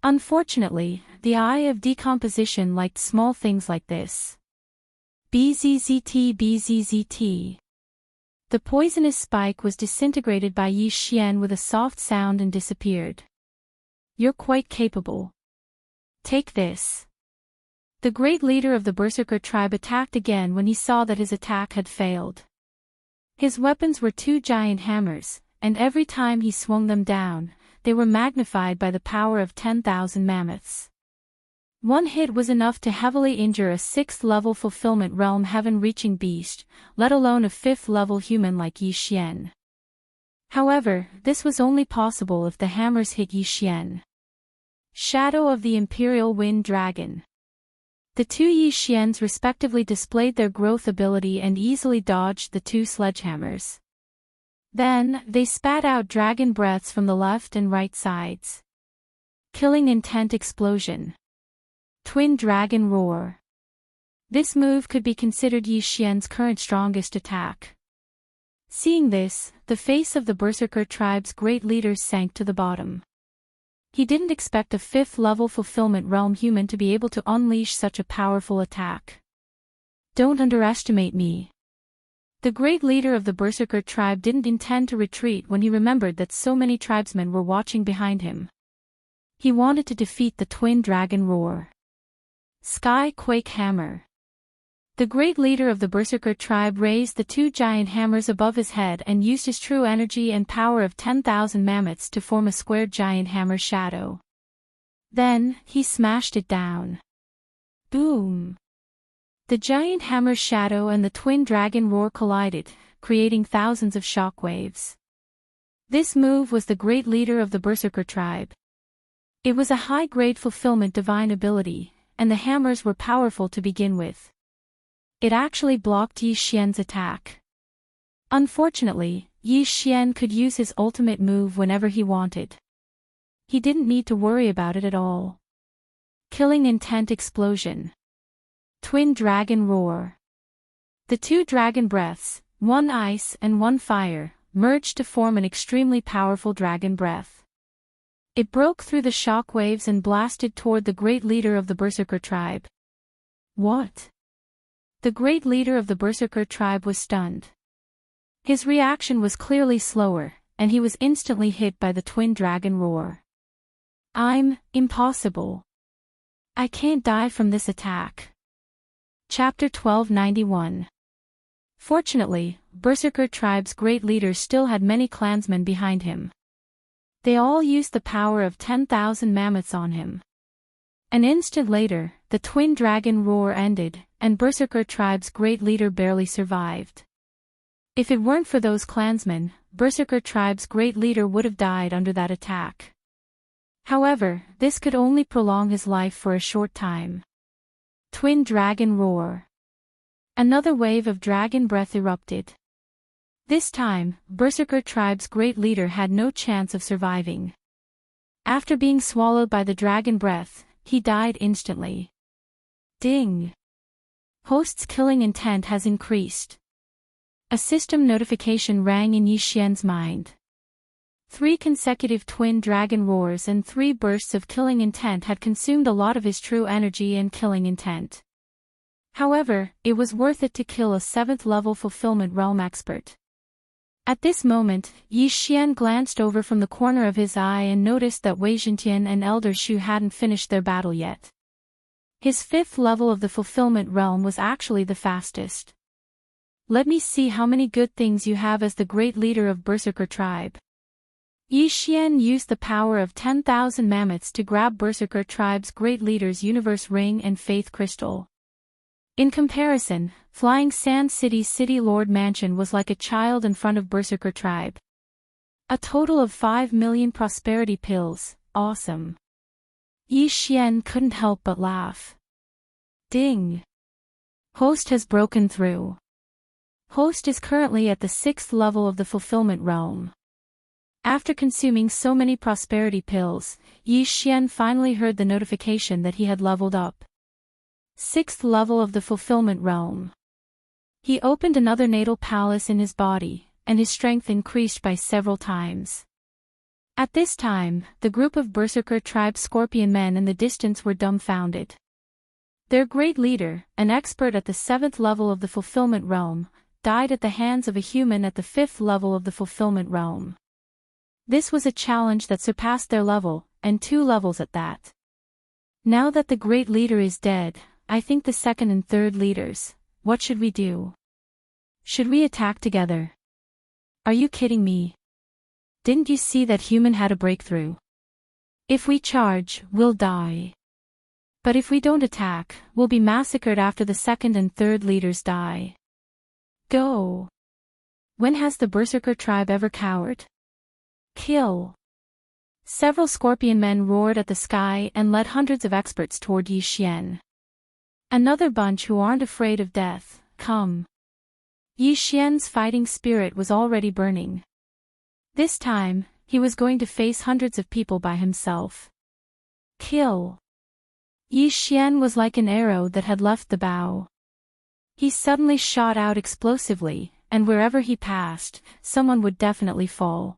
Speaker 1: Unfortunately, the Eye of Decomposition liked small things like this. BZZT. The poisonous spike was disintegrated by Yi Xian with a soft sound and disappeared. You're quite capable. Take this. The great leader of the Berserker tribe attacked again when he saw that his attack had failed. His weapons were 2 giant hammers, and every time he swung them down, they were magnified by the power of 10,000 mammoths. One hit was enough to heavily injure a 6th level fulfillment realm heaven-reaching beast, let alone a 5th level human like Yi Xian. However, this was only possible if the hammers hit Yi Xian. Shadow of the Imperial Wind Dragon. The 2 Yi Xians respectively displayed their growth ability and easily dodged the 2 sledgehammers. Then, they spat out dragon breaths from the left and right sides. Killing Intent Explosion. Twin Dragon Roar. This move could be considered Yi Xian's current strongest attack. Seeing this, the face of the Berserker tribe's great leader sank to the bottom. He didn't expect a 5th level fulfillment realm human to be able to unleash such a powerful attack. Don't underestimate me. The great leader of the Berserker tribe didn't intend to retreat when he remembered that so many tribesmen were watching behind him. He wanted to defeat the twin dragon roar. Sky Quake Hammer. The great leader of the Berserker tribe raised the two giant hammers above his head and used his true energy and power of 10,000 mammoths to form a square giant hammer shadow. Then, he smashed it down. Boom! The giant hammer shadow and the twin dragon roar collided, creating thousands of shockwaves. This move was the great leader of the Berserker tribe. It was a high-grade fulfillment divine ability, and the hammers were powerful to begin with. It actually blocked Yi Xian's attack. Unfortunately, Yi Xian could use his ultimate move whenever he wanted. He didn't need to worry about it at all. Killing Intent Explosion. Twin Dragon Roar. The two dragon breaths, one ice and one fire, merged to form an extremely powerful dragon breath. It broke through the shock waves and blasted toward the great leader of the Berserker tribe. What? The great leader of the Berserker tribe was stunned. His reaction was clearly slower, and he was instantly hit by the twin dragon roar. Impossible. I can't die from this attack. Chapter 1291. Fortunately, Berserker tribe's great leader still had many clansmen behind him. They all used the power of 10,000 mammoths on him. An instant later, the twin dragon roar ended, and Berserker tribe's great leader barely survived. If it weren't for those clansmen, Berserker tribe's great leader would have died under that attack. However, this could only prolong his life for a short time. Twin dragon roar. Another wave of dragon breath erupted. This time, Berserker tribe's great leader had no chance of surviving. After being swallowed by the dragon breath, he died instantly. Ding! Host's killing intent has increased. A system notification rang in Yi Xian's mind. 3 consecutive twin dragon roars and 3 bursts of killing intent had consumed a lot of his true energy and killing intent. However, it was worth it to kill a 7th-level fulfillment realm expert. At this moment, Yi Xian glanced over from the corner of his eye and noticed that Wei Zhentian and Elder Shu hadn't finished their battle yet. His 5th level of the fulfillment realm was actually the fastest. Let me see how many good things you have as the great leader of Berserker tribe. Yi Xian used the power of 10,000 mammoths to grab Berserker tribe's great leader's universe ring and faith crystal. In comparison, Flying Sand City's City Lord Mansion was like a child in front of Berserker tribe. A total of 5 million prosperity pills, awesome. Yi Xian couldn't help but laugh. Ding! Host has broken through. Host is currently at the 6th level of the fulfillment realm. After consuming so many prosperity pills, Yi Xian finally heard the notification that he had leveled up. 6th level of the fulfillment realm. He opened another natal palace in his body, and his strength increased by several times. At this time, the group of Berserker tribe scorpion men in the distance were dumbfounded. Their great leader, an expert at the 7th level of the fulfillment realm, died at the hands of a human at the 5th level of the fulfillment realm. This was a challenge that surpassed their level, and 2 levels at that. Now that the great leader is dead, I think the 2nd and 3rd leaders, what should we do? Should we attack together? Are you kidding me? Didn't you see that human had a breakthrough? If we charge, we'll die. But if we don't attack, we'll be massacred after the 2nd and 3rd leaders die. Go! When has the Berserker tribe ever cowered? Kill! Several scorpion men roared at the sky and led hundreds of experts toward Yi Xian. Another bunch who aren't afraid of death, come. Yi Xian's fighting spirit was already burning. This time, he was going to face hundreds of people by himself. Kill! Yi Xian was like an arrow that had left the bow. He suddenly shot out explosively, and wherever he passed, someone would definitely fall.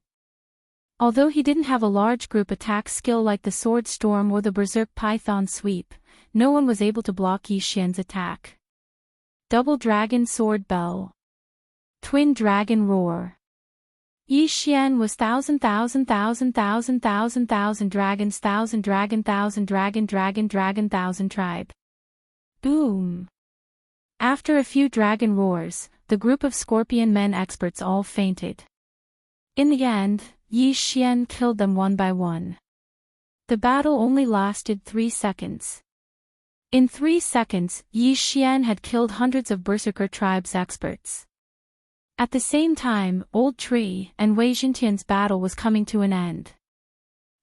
Speaker 1: Although he didn't have a large group attack skill like the Sword Storm or the Berserk Python Sweep, no one was able to block Yi Xian's attack. Double Dragon Sword Bell. Twin Dragon Roar. Yi Xian was thousand dragons, thousand tribe. Boom. After a few dragon roars, the group of scorpion men experts all fainted. In the end, Yi Xian killed them one by one. The battle only lasted 3 seconds. In 3 seconds, Yi Xian had killed hundreds of Berserker tribe's experts. At the same time, Old Tree and Wei Xintian's battle was coming to an end.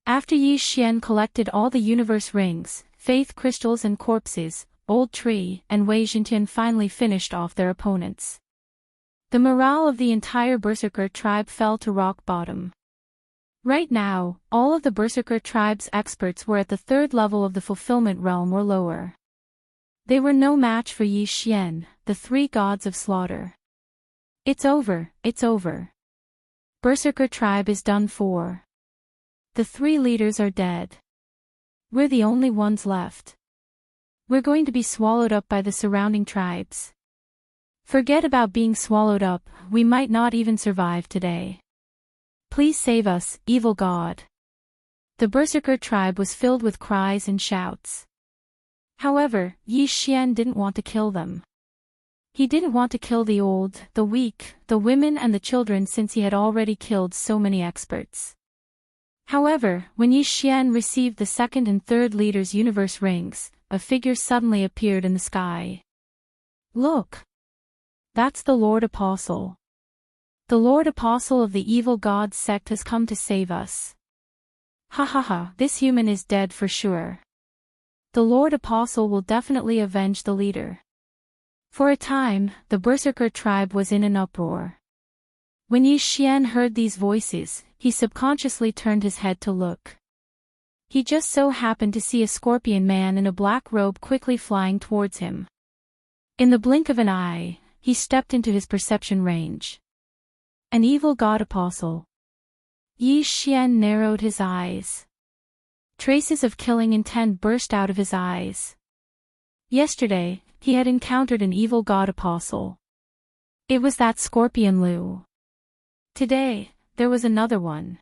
Speaker 1: After Yi Xian collected all the universe rings, faith crystals and corpses, Old Tree and Wei Xintian finally finished off their opponents. The morale of the entire Berserker tribe fell to rock bottom. Right now, all of the Berserker tribe's experts were at the 3rd level of the fulfillment realm or lower. They were no match for Yi Xian, the 3 gods of slaughter. It's over, it's over. Berserker tribe is done for. The 3 leaders are dead. We're the only ones left. We're going to be swallowed up by the surrounding tribes. Forget about being swallowed up, we might not even survive today. Please save us, evil god. The Berserker tribe was filled with cries and shouts. However, Yi Xian didn't want to kill them. He didn't want to kill the old, the weak, the women and the children since he had already killed so many experts. However, when Yi Xian received the 2nd and 3rd leaders' universe rings, a figure suddenly appeared in the sky. Look! That's the Lord Apostle. The Lord Apostle of the evil god sect has come to save us. Ha ha ha, this human is dead for sure. The Lord Apostle will definitely avenge the leader. For a time, the Berserker tribe was in an uproar. When Yi Xian heard these voices, he subconsciously turned his head to look. He just so happened to see a scorpion man in a black robe quickly flying towards him. In the blink of an eye, he stepped into his perception range. An evil god apostle. Yi Xian narrowed his eyes. Traces of killing intent burst out of his eyes. Yesterday, he had encountered an evil god apostle. It was that Scorpion Lu. Today, there was another one.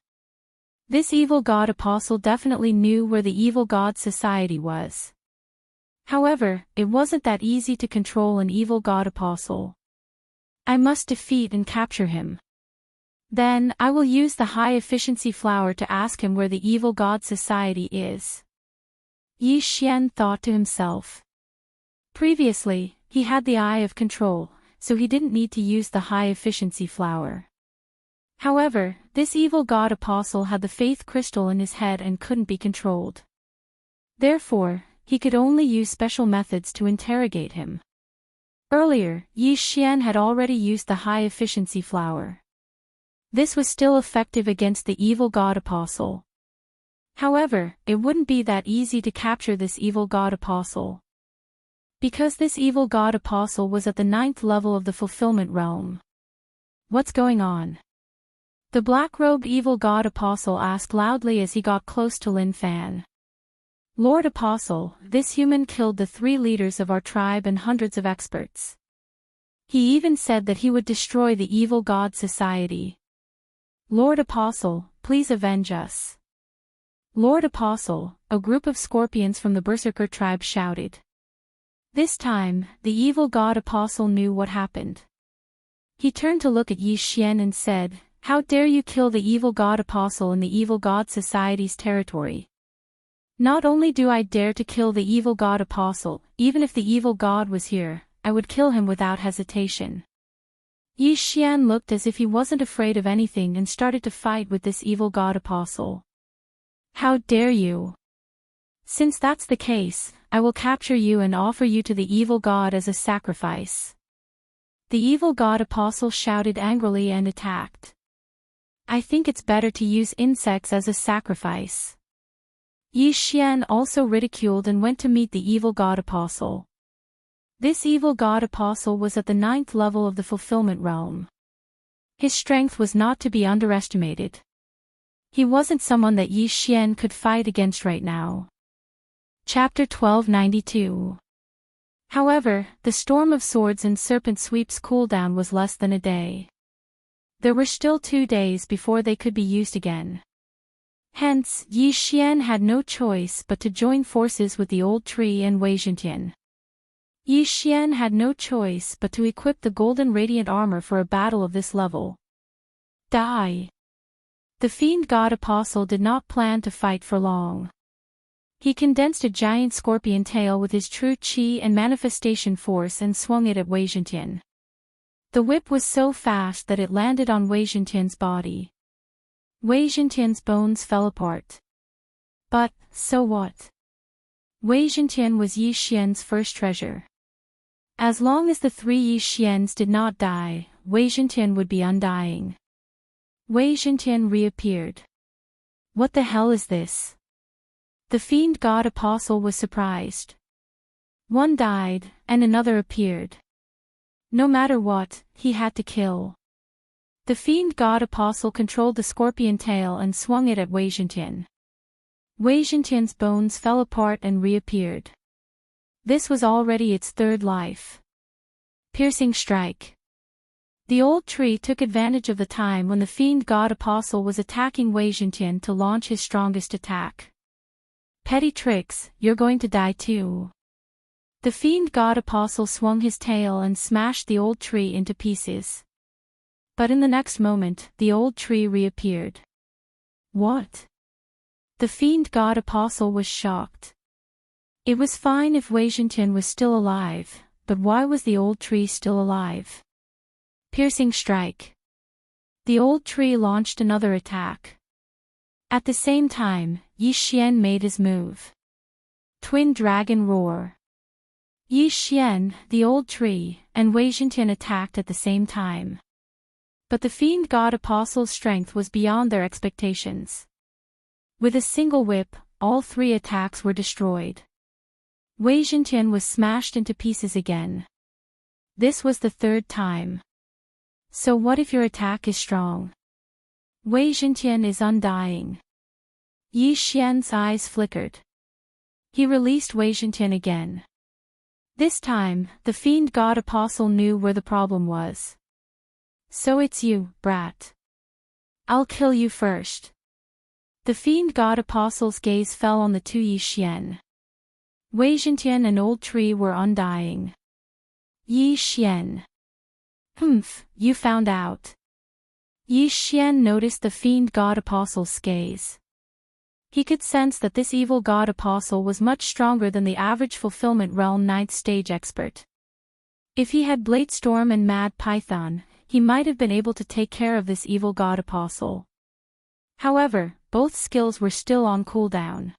Speaker 1: This evil god apostle definitely knew where the evil god society was. However, it wasn't that easy to control an evil god apostle. I must defeat and capture him. Then, I will use the high-efficiency flower to ask him where the evil god society is. Yi Xian thought to himself. Previously, he had the eye of control, so he didn't need to use the high-efficiency flower. However, this evil god apostle had the faith crystal in his head and couldn't be controlled. Therefore, he could only use special methods to interrogate him. Earlier, Yi Xian had already used the high-efficiency flower. This was still effective against the evil god apostle. However, it wouldn't be that easy to capture this evil god apostle. Because this evil god apostle was at the 9th level of the fulfillment realm. What's going on? The black-robed evil god apostle asked loudly as he got close to Lin Fan. Lord Apostle, this human killed the 3 leaders of our tribe and hundreds of experts. He even said that he would destroy the evil god society. Lord Apostle, please avenge us. Lord Apostle, a group of scorpions from the Berserker tribe shouted. This time, the evil god apostle knew what happened. He turned to look at Yi Xian and said, How dare you kill the evil god apostle in the evil god society's territory? Not only do I dare to kill the evil god apostle, even if the evil god was here, I would kill him without hesitation. Yi Xian looked as if he wasn't afraid of anything and started to fight with this evil god apostle. How dare you? Since that's the case, I will capture you and offer you to the evil god as a sacrifice. The evil god apostle shouted angrily and attacked. I think it's better to use insects as a sacrifice. Yi Xian also ridiculed and went to meet the evil god apostle. This evil god apostle was at the 9th level of the fulfillment realm. His strength was not to be underestimated. He wasn't someone that Yi Xian could fight against right now. Chapter 1292. However, the storm of swords and serpent sweeps cooldown was less than a day. There were still 2 days before they could be used again. Hence, Yi Xian had no choice but to join forces with the old tree and Wei Zhentian. Yi Xian had no choice but to equip the golden radiant armor for a battle of this level. Die. The fiend god apostle did not plan to fight for long. He condensed a giant scorpion tail with his true chi and manifestation force and swung it at Wei Zhentian. The whip was so fast that it landed on Wei Zhentian's body. Wei Zhentian's bones fell apart. But, so what? Wei Zhentian was Yi Xian's first treasure. As long as the 3 Yi Xians did not die, Wei Zhentian would be undying. Wei Zhentian reappeared. What the hell is this? The fiend god apostle was surprised. One died, and another appeared. No matter what, he had to kill. The fiend god apostle controlled the scorpion tail and swung it at Wei Zhentian. Wei Zhentian's bones fell apart and reappeared. This was already its 3rd life. Piercing strike. The old tree took advantage of the time when the fiend god apostle was attacking Wei Zhentian to launch his strongest attack. Petty tricks, you're going to die too. The fiend god apostle swung his tail and smashed the old tree into pieces. But in the next moment, the old tree reappeared. What? The fiend god apostle was shocked. It was fine if Wei Zhentian was still alive, but why was the old tree still alive? Piercing strike. The old tree launched another attack. At the same time, Yi Xian made his move. Twin dragon roar. Yi Xian, the old tree, and Wei Zhentian attacked at the same time. But the fiend god apostle's strength was beyond their expectations. With a single whip, all 3 attacks were destroyed. Wei Zhentian was smashed into pieces again. This was the 3rd time. So what if your attack is strong? Wei Zhentian is undying. Yi Xian's eyes flickered. He released Wei Zhentian again. This time, the fiend god apostle knew where the problem was. So it's you, brat. I'll kill you first. The fiend god apostle's gaze fell on the 2 Yi Xian. Wei Zhentian and old tree were undying. Yi Xian. Humph, you found out. Yi Xian noticed the fiend god apostle's gaze. He could sense that this evil god apostle was much stronger than the average fulfillment realm 9th stage expert. If he had Bladestorm and Mad Python, he might have been able to take care of this evil god apostle. However, both skills were still on cooldown.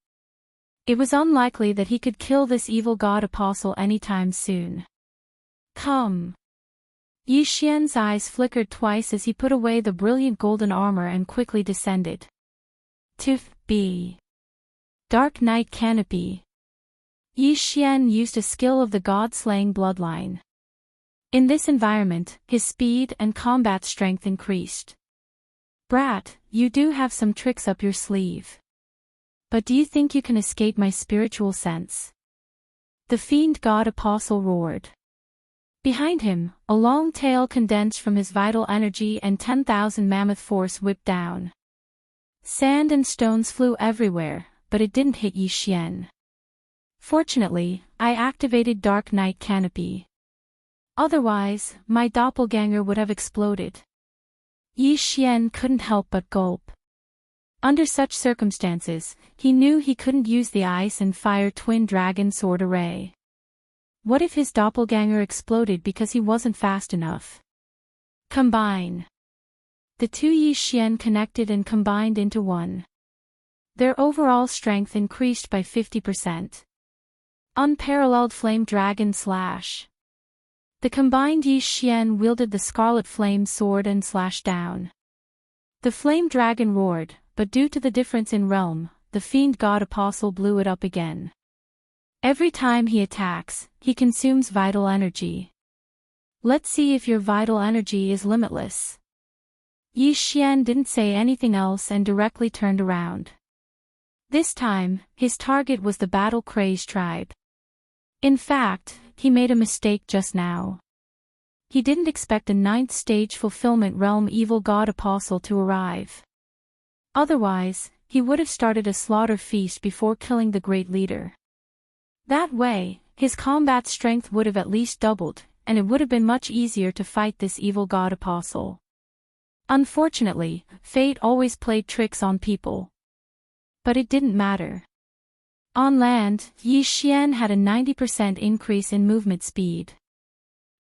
Speaker 1: It was unlikely that he could kill this evil god apostle anytime soon. Come. Yi Xian's eyes flickered twice as he put away the brilliant golden armor and quickly descended. To B. Dark Night Canopy. Yi Xian used a skill of the god-slaying bloodline. In this environment, his speed and combat strength increased. Brat, you do have some tricks up your sleeve. But do you think you can escape my spiritual sense? The fiend god apostle roared. Behind him, a long tail condensed from his vital energy and 10,000 mammoth force whipped down. Sand and stones flew everywhere, but it didn't hit Yi Xian. Fortunately, I activated Dark Night Canopy. Otherwise, my doppelganger would have exploded. Yi Xian couldn't help but gulp. Under such circumstances, he knew he couldn't use the ice and fire twin dragon sword array. What if his doppelganger exploded because he wasn't fast enough? Combine. The 2 Yi Xian connected and combined into one. Their overall strength increased by 50%. Unparalleled Flame Dragon Slash. The combined Yi Xian wielded the Scarlet Flame sword and slashed down. The Flame Dragon roared, but due to the difference in realm, the fiend god apostle blew it up again. Every time he attacks, he consumes vital energy. Let's see if your vital energy is limitless. Yi Xian didn't say anything else and directly turned around. This time, his target was the battle-crazed tribe. In fact, he made a mistake just now. He didn't expect a 9th stage fulfillment realm evil god apostle to arrive. Otherwise, he would have started a slaughter feast before killing the great leader. That way, his combat strength would have at least doubled, and it would have been much easier to fight this evil god apostle. Unfortunately, fate always played tricks on people. But it didn't matter. On land, Yi Xian had a 90% increase in movement speed.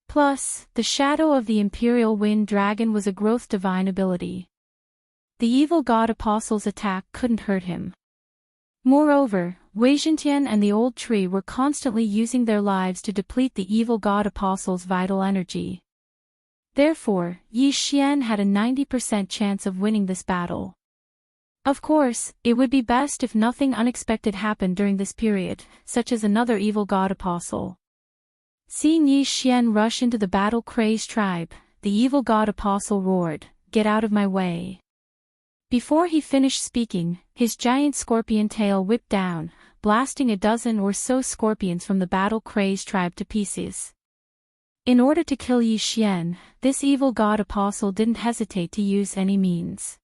Speaker 1: Plus, the shadow of the Imperial Wind Dragon was a growth divine ability. The evil god apostle's attack couldn't hurt him. Moreover, Wei Zhentian and the old tree were constantly using their lives to deplete the evil god apostle's vital energy. Therefore, Yi Xian had a 90% chance of winning this battle. Of course, it would be best if nothing unexpected happened during this period, such as another evil god apostle. Seeing Yi Xian rush into the battle-crazed tribe, the evil god apostle roared, "Get out of my way." Before he finished speaking, his giant scorpion tail whipped down, blasting a dozen or so scorpions from the battle-crazed tribe to pieces. In order to kill Yi Xian, this evil god apostle didn't hesitate to use any means.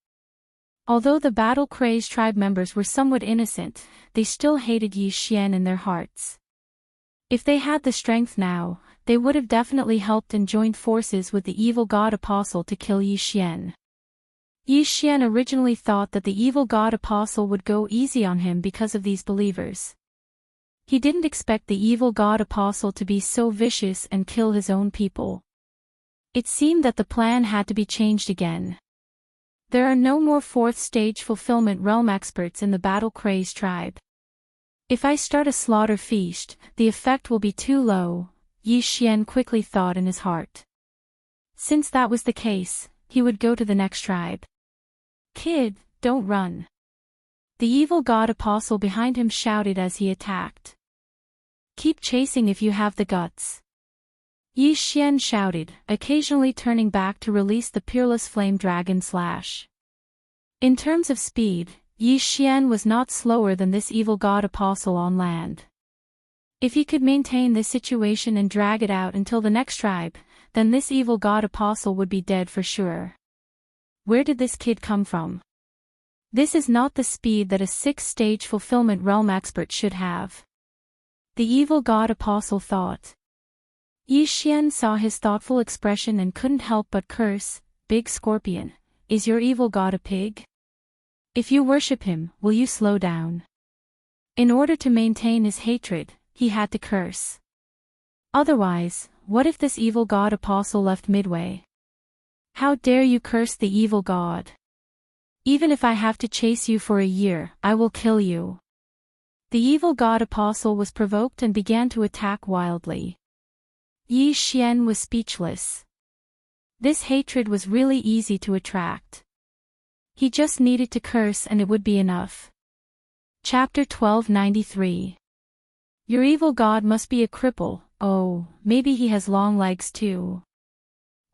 Speaker 1: Although the battle-crazed tribe members were somewhat innocent, they still hated Yi Xian in their hearts. If they had the strength now, they would have definitely helped and joined forces with the evil god apostle to kill Yi Xian. Yi Xian originally thought that the evil god apostle would go easy on him because of these believers. He didn't expect the evil god apostle to be so vicious and kill his own people. It seemed that the plan had to be changed again. There are no more 4th stage fulfillment realm experts in the battle-crazed tribe. If I start a slaughter feast, the effect will be too low, Yi Xian quickly thought in his heart. Since that was the case, he would go to the next tribe. "Kid, don't run." The evil god apostle behind him shouted as he attacked. "Keep chasing if you have the guts." Yi Xian shouted, occasionally turning back to release the peerless flame dragon slash. In terms of speed, Yi Xian was not slower than this evil god apostle on land. If he could maintain this situation and drag it out until the next tribe, then this evil god apostle would be dead for sure. Where did this kid come from? This is not the speed that a 6th stage fulfillment realm expert should have. The evil god apostle thought. Yi Xian saw his thoughtful expression and couldn't help but curse, "Big scorpion, is your evil god a pig? If you worship him, will you slow down?" In order to maintain his hatred, he had to curse. Otherwise, what if this evil god apostle left midway? "How dare you curse the evil god? Even if I have to chase you for a year, I will kill you." The evil god apostle was provoked and began to attack wildly. Yi Xian was speechless. This hatred was really easy to attract. He just needed to curse and it would be enough. Chapter 1293. Your evil god must be a cripple. Oh, maybe he has long legs too.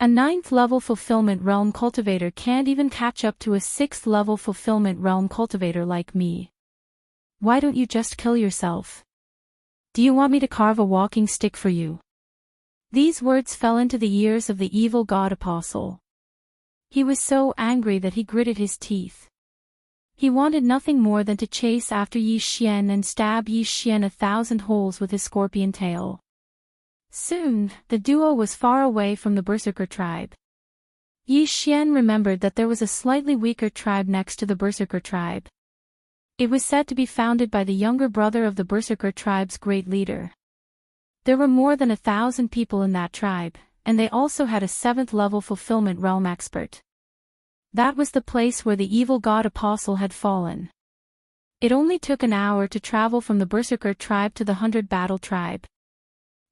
Speaker 1: A 9th level fulfillment realm cultivator can't even catch up to a 6th level fulfillment realm cultivator like me. Why don't you just kill yourself? Do you want me to carve a walking stick for you? These words fell into the ears of the evil god apostle. He was so angry that he gritted his teeth. He wanted nothing more than to chase after Yi Xian and stab Yi Xian 1,000 holes with his scorpion tail. Soon, the duo was far away from the Berserker tribe. Yi Xian remembered that there was a slightly weaker tribe next to the Berserker tribe. It was said to be founded by the younger brother of the Berserker tribe's great leader. There were more than 1,000 people in that tribe, and they also had a 7th level fulfillment realm expert. That was the place where the evil god apostle had fallen. It only took an hour to travel from the Berserker tribe to the 100 battle tribe.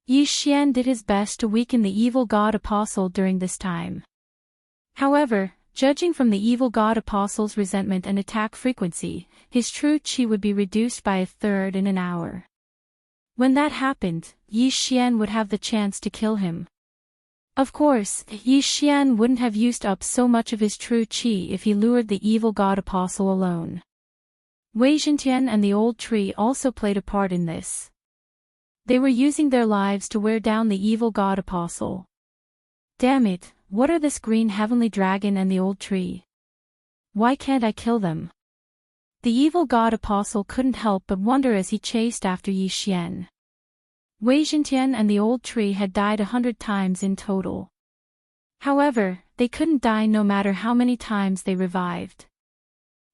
Speaker 1: Yi Xian did his best to weaken the evil god apostle during this time. However, judging from the evil god apostle's resentment and attack frequency, his true chi would be reduced by 1/3 in an hour. When that happened, Yi Xian would have the chance to kill him. Of course, Yi Xian wouldn't have used up so much of his true chi if he lured the evil god apostle alone. Wei Zhentian and the old tree also played a part in this. They were using their lives to wear down the evil god apostle. Damn it, what are this green heavenly dragon and the old tree? Why can't I kill them? The evil god apostle couldn't help but wonder as he chased after Yi Xian. Wei Zhentian and the old tree had died 100 times in total. However, they couldn't die no matter how many times they revived.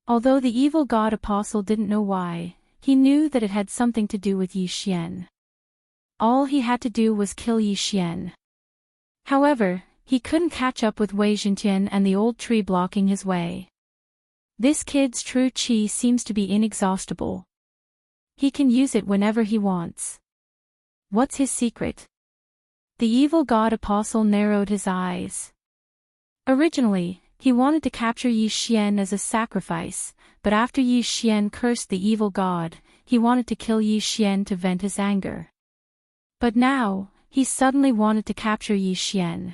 Speaker 1: Although the evil god apostle didn't know why, he knew that it had something to do with Yi Xian. All he had to do was kill Yi Xian. However, he couldn't catch up with Wei Zhentian and the old tree blocking his way. This kid's true chi seems to be inexhaustible. He can use it whenever he wants. What's his secret? The evil god apostle narrowed his eyes. Originally, he wanted to capture Yi Xian as a sacrifice, but after Yi Xian cursed the evil god, he wanted to kill Yi Xian to vent his anger. But now, he suddenly wanted to capture Yi Xian.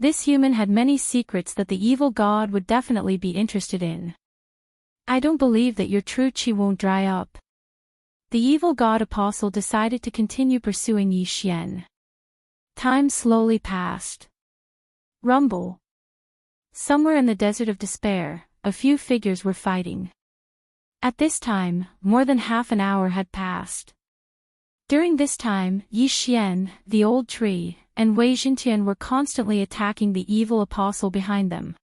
Speaker 1: This human had many secrets that the evil god would definitely be interested in. I don't believe that your true chi won't dry up. The evil god apostle decided to continue pursuing Yi Xian. Time slowly passed. Rumble. Somewhere in the desert of despair, a few figures were fighting. At this time, more than half an hour had passed. During this time, Yi Xian, the old tree, and Wei Zhentian were constantly attacking the evil apostle behind them.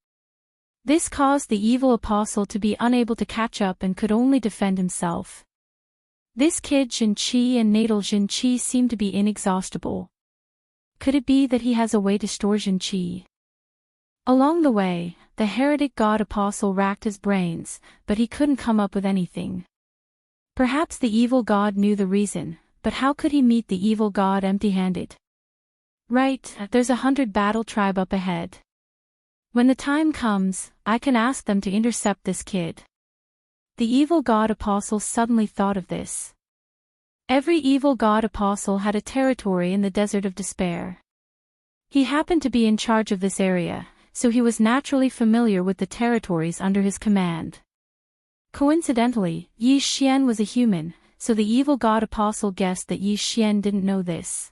Speaker 1: This caused the evil apostle to be unable to catch up and could only defend himself. This kid Jin Qi and natal Jin Qi seem to be inexhaustible. Could it be that he has a way to store Jin Qi? Along the way, the heretic god apostle racked his brains, but he couldn't come up with anything. Perhaps the evil god knew the reason, but how could he meet the evil god empty-handed? Right, there's 100 battle tribe up ahead. When the time comes, I can ask them to intercept this kid. The evil god apostle suddenly thought of this. Every evil god apostle had a territory in the desert of despair. He happened to be in charge of this area, so he was naturally familiar with the territories under his command. Coincidentally, Yi Xian was a human, so the evil god apostle guessed that Yi Xian didn't know this.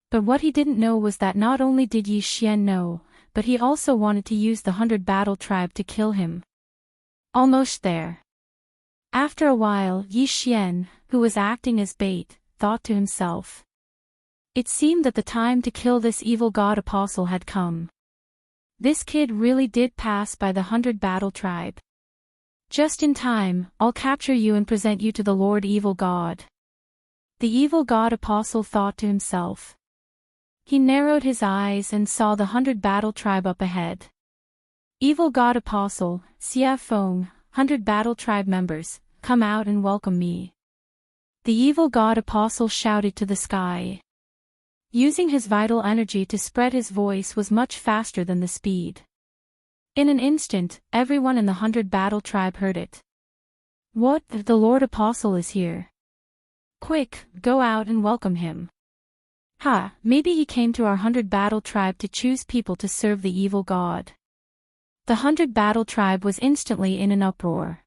Speaker 1: But what he didn't know was that not only did Yi Xian know, but he also wanted to use the 100 battle tribe to kill him. Almost there. After a while, Yi Xian, who was acting as bait, thought to himself. It seemed that the time to kill this evil god apostle had come. This kid really did pass by the 100 battle tribe. Just in time, I'll capture you and present you to the Lord Evil God. The evil god apostle thought to himself. He narrowed his eyes and saw the 100 battle tribe up ahead. Evil god apostle, Xia Feng, 100 battle tribe members, come out and welcome me. The evil god apostle shouted to the sky. Using his vital energy to spread his voice was much faster than the speed. In an instant, everyone in the 100 battle tribe heard it. What? The Lord Apostle is here. Quick, go out and welcome him. Ha, maybe he came to our 100 battle tribe to choose people to serve the evil god. The 100 battle tribe was instantly in an uproar.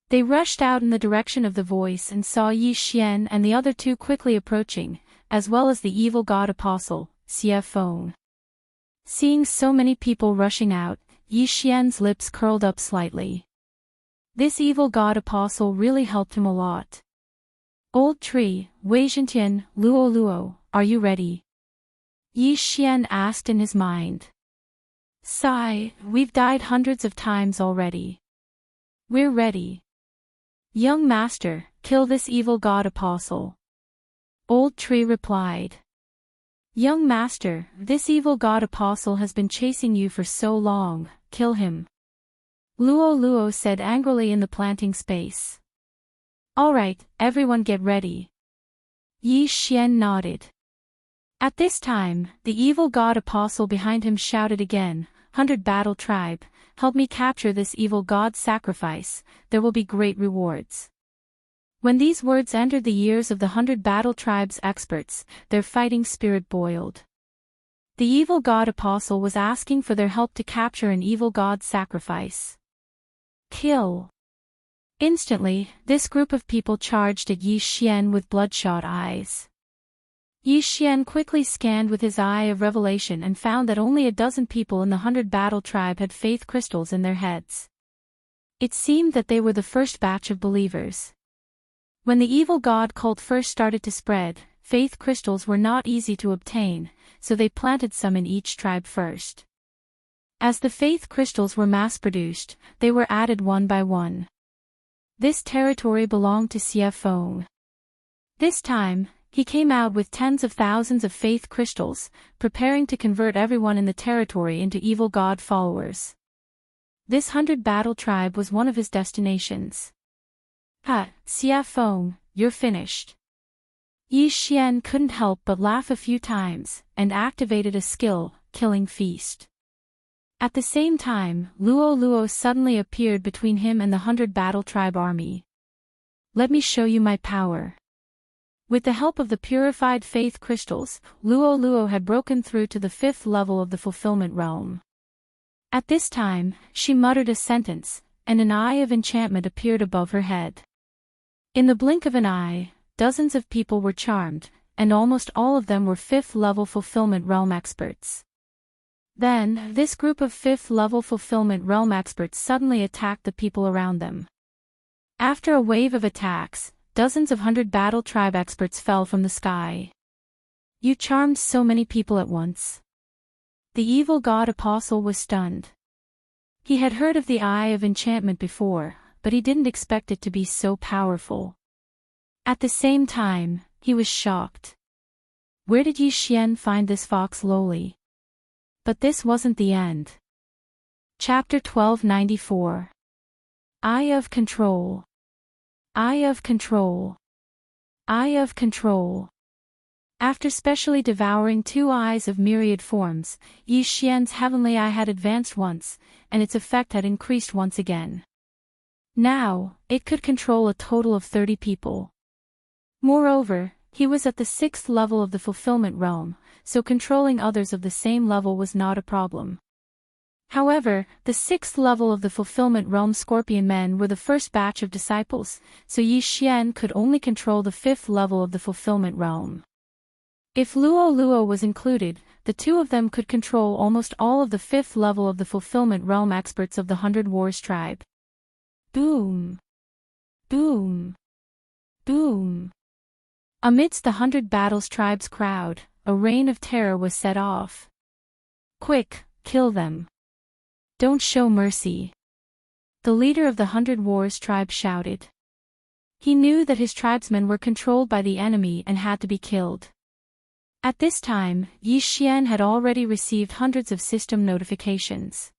Speaker 1: They rushed out in the direction of the voice and saw Yi Xian and the other two quickly approaching, as well as the evil god apostle, Xia Feng. Seeing so many people rushing out, Yi Xian's lips curled up slightly. This evil god apostle really helped him a lot. Old tree, Wei Zhentian, Luo, are you ready? Yi Xian asked in his mind. Sigh, we've died hundreds of times already. We're ready. Young master, kill this evil god apostle. Old tree replied. Young master, this evil god apostle has been chasing you for so long, kill him. Luo said angrily in the planting space. Alright, everyone get ready. Yi Xian nodded. At this time, the evil god apostle behind him shouted again, 100 battle tribe, help me capture this evil god sacrifice, there will be great rewards. When these words entered the ears of the 100 battle tribe's experts, their fighting spirit boiled. The evil god apostle was asking for their help to capture an evil god sacrifice. Kill. Instantly, this group of people charged at Yi Xian with bloodshot eyes. Yi Xian quickly scanned with his eye of revelation and found that only a dozen people in the 100 Battle Tribe had faith crystals in their heads. It seemed that they were the first batch of believers. When the evil god cult first started to spread, faith crystals were not easy to obtain, so they planted some in each tribe first. As the faith crystals were mass-produced, they were added one by one. This territory belonged to Xie Feng. This time, he came out with tens of thousands of faith crystals, preparing to convert everyone in the territory into evil god followers. This 100 Battle Tribe was one of his destinations. Xie Feng, you're finished. Yi Xian couldn't help but laugh a few times, and activated a skill, Killing Feast. At the same time, Luo suddenly appeared between him and the 100 Battle Tribe army. Let me show you my power. With the help of the purified faith crystals, Luo had broken through to the 5th level of the fulfillment realm. At this time, she muttered a sentence, and an eye of enchantment appeared above her head. In the blink of an eye, dozens of people were charmed, and almost all of them were 5th level fulfillment realm experts. Then, this group of 5th level fulfillment realm experts suddenly attacked the people around them. After a wave of attacks, dozens of 100 Battle Tribe experts fell from the sky. You charmed so many people at once. The evil god apostle was stunned. He had heard of the Eye of Enchantment before, but he didn't expect it to be so powerful. At the same time, he was shocked. Where did Yi Xian find this fox lowly? But this wasn't the end. Chapter 1294. Eye of Control. Eye of Control. Eye of Control. After specially devouring 2 eyes of myriad forms, Yi Xian's heavenly eye had advanced once, and its effect had increased once again. Now, it could control a total of 30 people. Moreover, he was at the 6th level of the fulfillment realm, so controlling others of the same level was not a problem. However, the 6th level of the fulfillment realm scorpion men were the first batch of disciples, so Yi Xian could only control the 5th level of the fulfillment realm. If Luo was included, the two of them could control almost all of the 5th level of the fulfillment realm experts of the 100 Wars tribe. Boom! Boom! Boom! Amidst the 100 Battles tribe's crowd, a reign of terror was set off. Quick, kill them. Don't show mercy. The leader of the 100 Wars tribe shouted. He knew that his tribesmen were controlled by the enemy and had to be killed. At this time, Yi Xian had already received hundreds of system notifications.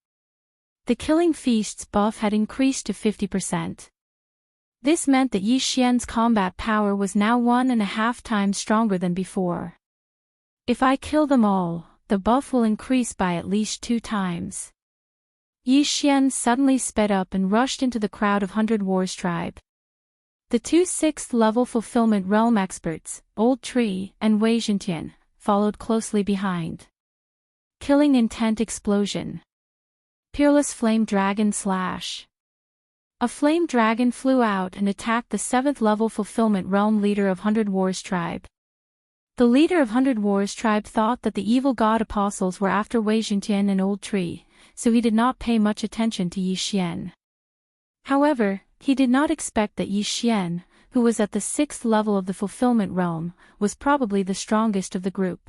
Speaker 1: The Killing Feast's buff had increased to 50%. This meant that Yi Xian's combat power was now 1.5 times stronger than before. If I kill them all, the buff will increase by at least 2 times. Yi Xian suddenly sped up and rushed into the crowd of 100 Wars tribe. The 2 6th level fulfillment realm experts, Old Tree and Wei Zhentian, followed closely behind. Killing Intent Explosion. Peerless Flame Dragon Slash. A flame dragon flew out and attacked the 7th level fulfillment realm leader of 100 Wars tribe. The leader of 100 Wars tribe thought that the evil god apostles were after Wei Zhentian and Old Tree, so he did not pay much attention to Yi Xian. However, he did not expect that Yi Xian, who was at the 6th level of the fulfillment realm, was probably the strongest of the group.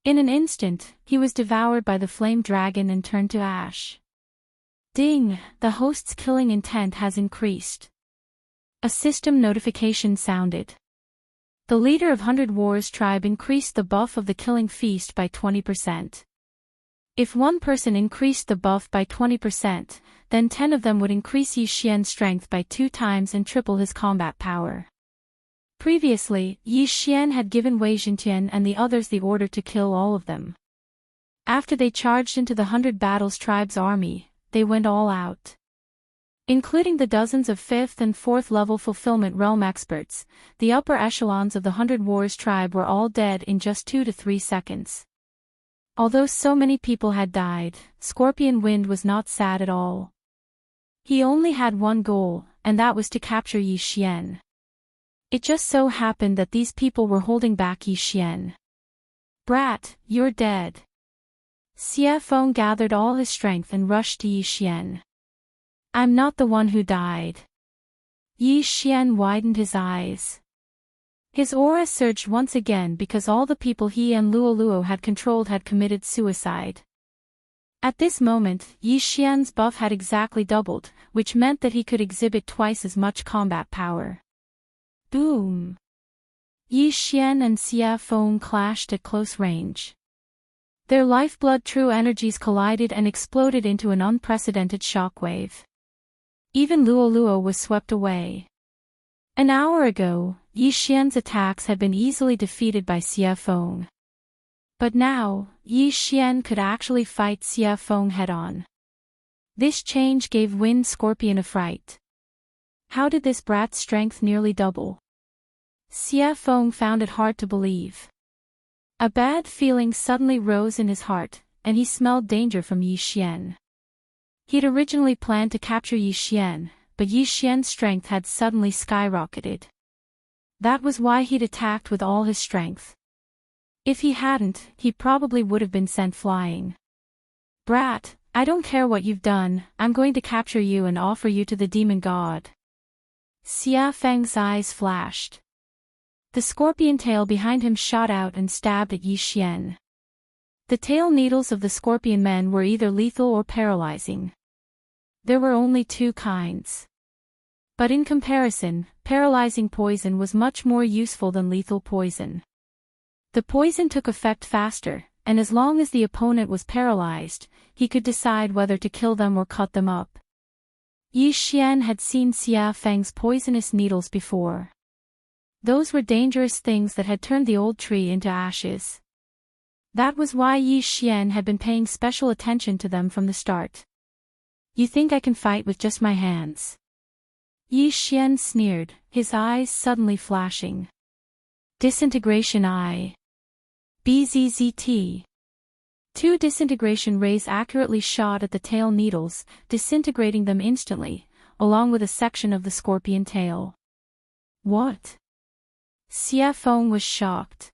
Speaker 1: In an instant, he was devoured by the flame dragon and turned to ash. Ding! The host's killing intent has increased. A system notification sounded. The leader of 100 Wars tribe increased the buff of the Killing Feast by 20%. If one person increased the buff by 20%, then 10 of them would increase Yi Xian's strength by 2 times and triple his combat power. Previously, Yi Xian had given Wei Zhentian and the others the order to kill all of them. After they charged into the 100 Battles tribe's army, they went all out. Including the dozens of 5th and 4th level fulfillment realm experts, the upper echelons of the 100 Wars tribe were all dead in just 2 to 3 seconds. Although so many people had died, Scorpion Wind was not sad at all. He only had one goal, and that was to capture Yi Xian. It just so happened that these people were holding back Yi Xian. "Brat, you're dead." Xie Feng gathered all his strength and rushed to Yi Xian. "I'm not the one who died." Yi Xian widened his eyes. His aura surged once again because all the people he and Luoluo had controlled had committed suicide. At this moment, Yi Xian's buff had exactly doubled, which meant that he could exhibit twice as much combat power. Boom! Yi Xian and Xie Feng clashed at close range. Their lifeblood true energies collided and exploded into an unprecedented shockwave. Even Luoluo was swept away. An hour ago, Yi Xian's attacks had been easily defeated by Xie Feng. But now, Yi Xian could actually fight Xie Feng head-on. This change gave Wind Scorpion a fright. How did this brat's strength nearly double? Xie Feng found it hard to believe. A bad feeling suddenly rose in his heart, and he smelled danger from Yi Xian. He'd originally planned to capture Yi Xian, but Yi Xian's strength had suddenly skyrocketed. That was why he'd attacked with all his strength. If he hadn't, he probably would have been sent flying. "Brat, I don't care what you've done, I'm going to capture you and offer you to the demon god." Xie Feng's eyes flashed. The scorpion tail behind him shot out and stabbed at Yi Xian. The tail needles of the scorpion men were either lethal or paralyzing. There were only two kinds. But in comparison, paralyzing poison was much more useful than lethal poison. The poison took effect faster, and as long as the opponent was paralyzed, he could decide whether to kill them or cut them up. Yi Xian had seen Xie Feng's poisonous needles before. Those were dangerous things that had turned the old tree into ashes. That was why Yi Xian had been paying special attention to them from the start. "You think I can fight with just my hands?" Yi Xian sneered, his eyes suddenly flashing. Disintegration Eye. BZZT. Two disintegration rays accurately shot at the tail needles, disintegrating them instantly, along with a section of the scorpion tail. What? Xie Feng was shocked.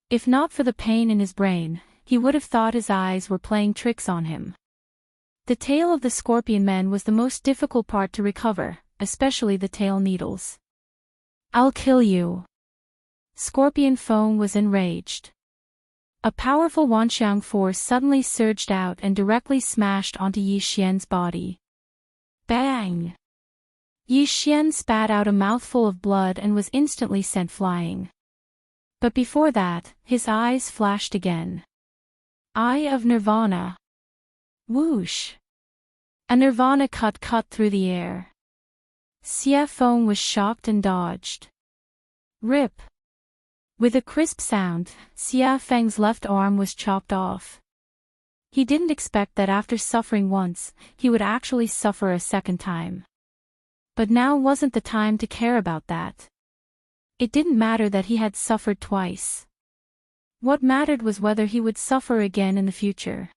Speaker 1: If not for the pain in his brain, he would have thought his eyes were playing tricks on him. The tail of the scorpion men was the most difficult part to recover, especially the tail needles. "I'll kill you." Scorpion Feng was enraged. A powerful Wanxiang force suddenly surged out and directly smashed onto Yi Xian's body. Bang! Yi Xian spat out a mouthful of blood and was instantly sent flying. But before that, his eyes flashed again. Eye of Nirvana. Whoosh! A Nirvana cut through the air. Xie Feng was shocked and dodged. Rip! With a crisp sound, Xie Feng's left arm was chopped off. He didn't expect that after suffering once, he would actually suffer a second time. But now wasn't the time to care about that. It didn't matter that he had suffered twice. What mattered was whether he would suffer again in the future.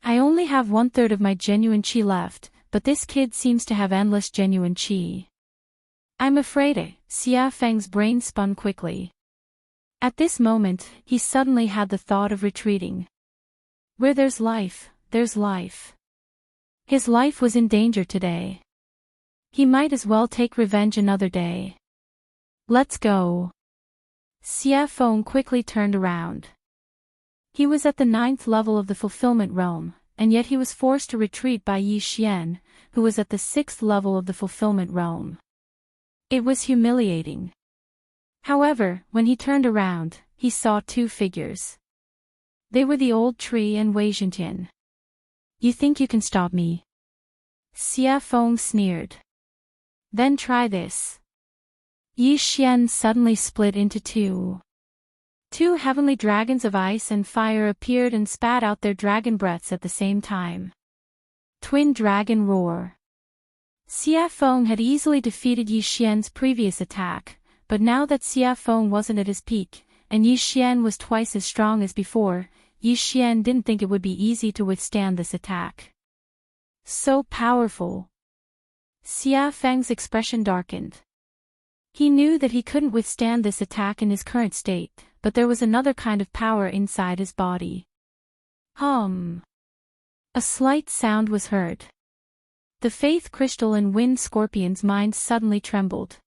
Speaker 1: "I only have 1/3 of my genuine qi left, but this kid seems to have endless genuine qi. I'm afraid Xie Feng's brain spun quickly. At this moment, he suddenly had the thought of retreating. Where there's life, there's life. His life was in danger today. He might as well take revenge another day. Let's go. Xie Feng quickly turned around. He was at the 9th level of the fulfillment realm, and yet he was forced to retreat by Yi Xian, who was at the 6th level of the fulfillment realm. It was humiliating. However, when he turned around, he saw two figures. They were the old tree and Wei Zhentian. "You think you can stop me?" Xie Feng sneered. "Then try this." Yi Xian suddenly split into two. Two heavenly dragons of ice and fire appeared and spat out their dragon breaths at the same time. Twin Dragon Roar. Xie Feng had easily defeated Yi Xian's previous attack, but now that Xie Feng wasn't at his peak, and Yi Xian was twice as strong as before, Yi Xian didn't think it would be easy to withstand this attack. So powerful. Xia Feng's expression darkened. He knew that he couldn't withstand this attack in his current state, but there was another kind of power inside his body. Hum. A slight sound was heard. The faith crystal in Wind Scorpion's mind suddenly trembled.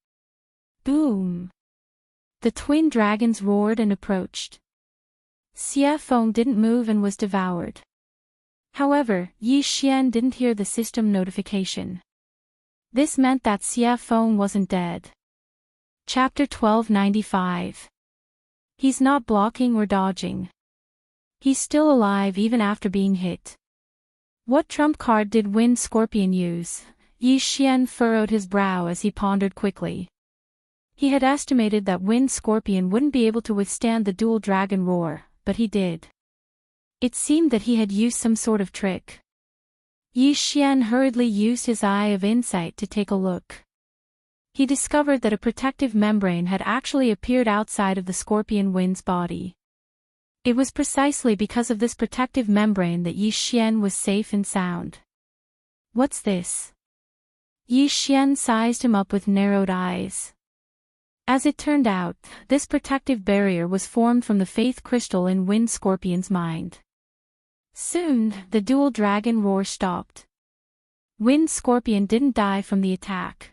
Speaker 1: Boom! The twin dragons roared and approached. Xia Feng didn't move and was devoured. However, Yi Xian didn't hear the system notification. This meant that Xia Feng wasn't dead. Chapter 1295. He's not blocking or dodging. He's still alive even after being hit. What trump card did Wind Scorpion use? Yi Xian furrowed his brow as he pondered quickly. He had estimated that Wind Scorpion wouldn't be able to withstand the dual dragon roar, but he did. It seemed that he had used some sort of trick. Yi Xian hurriedly used his eye of insight to take a look. He discovered that a protective membrane had actually appeared outside of the scorpion wind's body. It was precisely because of this protective membrane that Yi Xian was safe and sound. What's this? Yi Xian sized him up with narrowed eyes. As it turned out, this protective barrier was formed from the faith crystal in Wind Scorpion's mind. Soon, the dual dragon roar stopped. Wind Scorpion didn't die from the attack.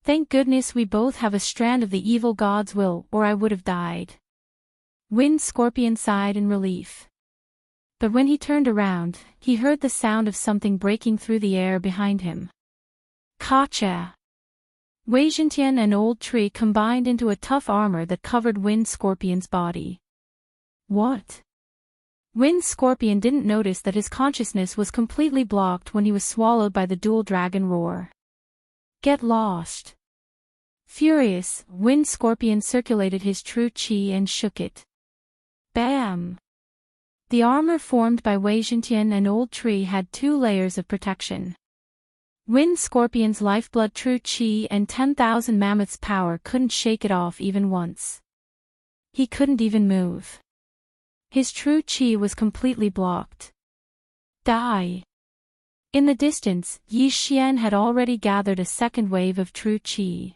Speaker 1: Thank goodness we both have a strand of the evil god's will, or I would have died. Wind Scorpion sighed in relief. But when he turned around, he heard the sound of something breaking through the air behind him. Gotcha! Wei Zhentian and Old Tree combined into a tough armor that covered Wind Scorpion's body. What? Wind Scorpion didn't notice that his consciousness was completely blocked when he was swallowed by the dual dragon roar. Get lost. Furious, Wind Scorpion circulated his true chi and shook it. Bam! The armor formed by Wei Zhentian and Old Tree had 2 layers of protection. Wind Scorpion's lifeblood true chi and 10,000 mammoths' power couldn't shake it off even once. He couldn't even move. His true chi was completely blocked. Die! In the distance, Yi Xian had already gathered a second wave of true chi.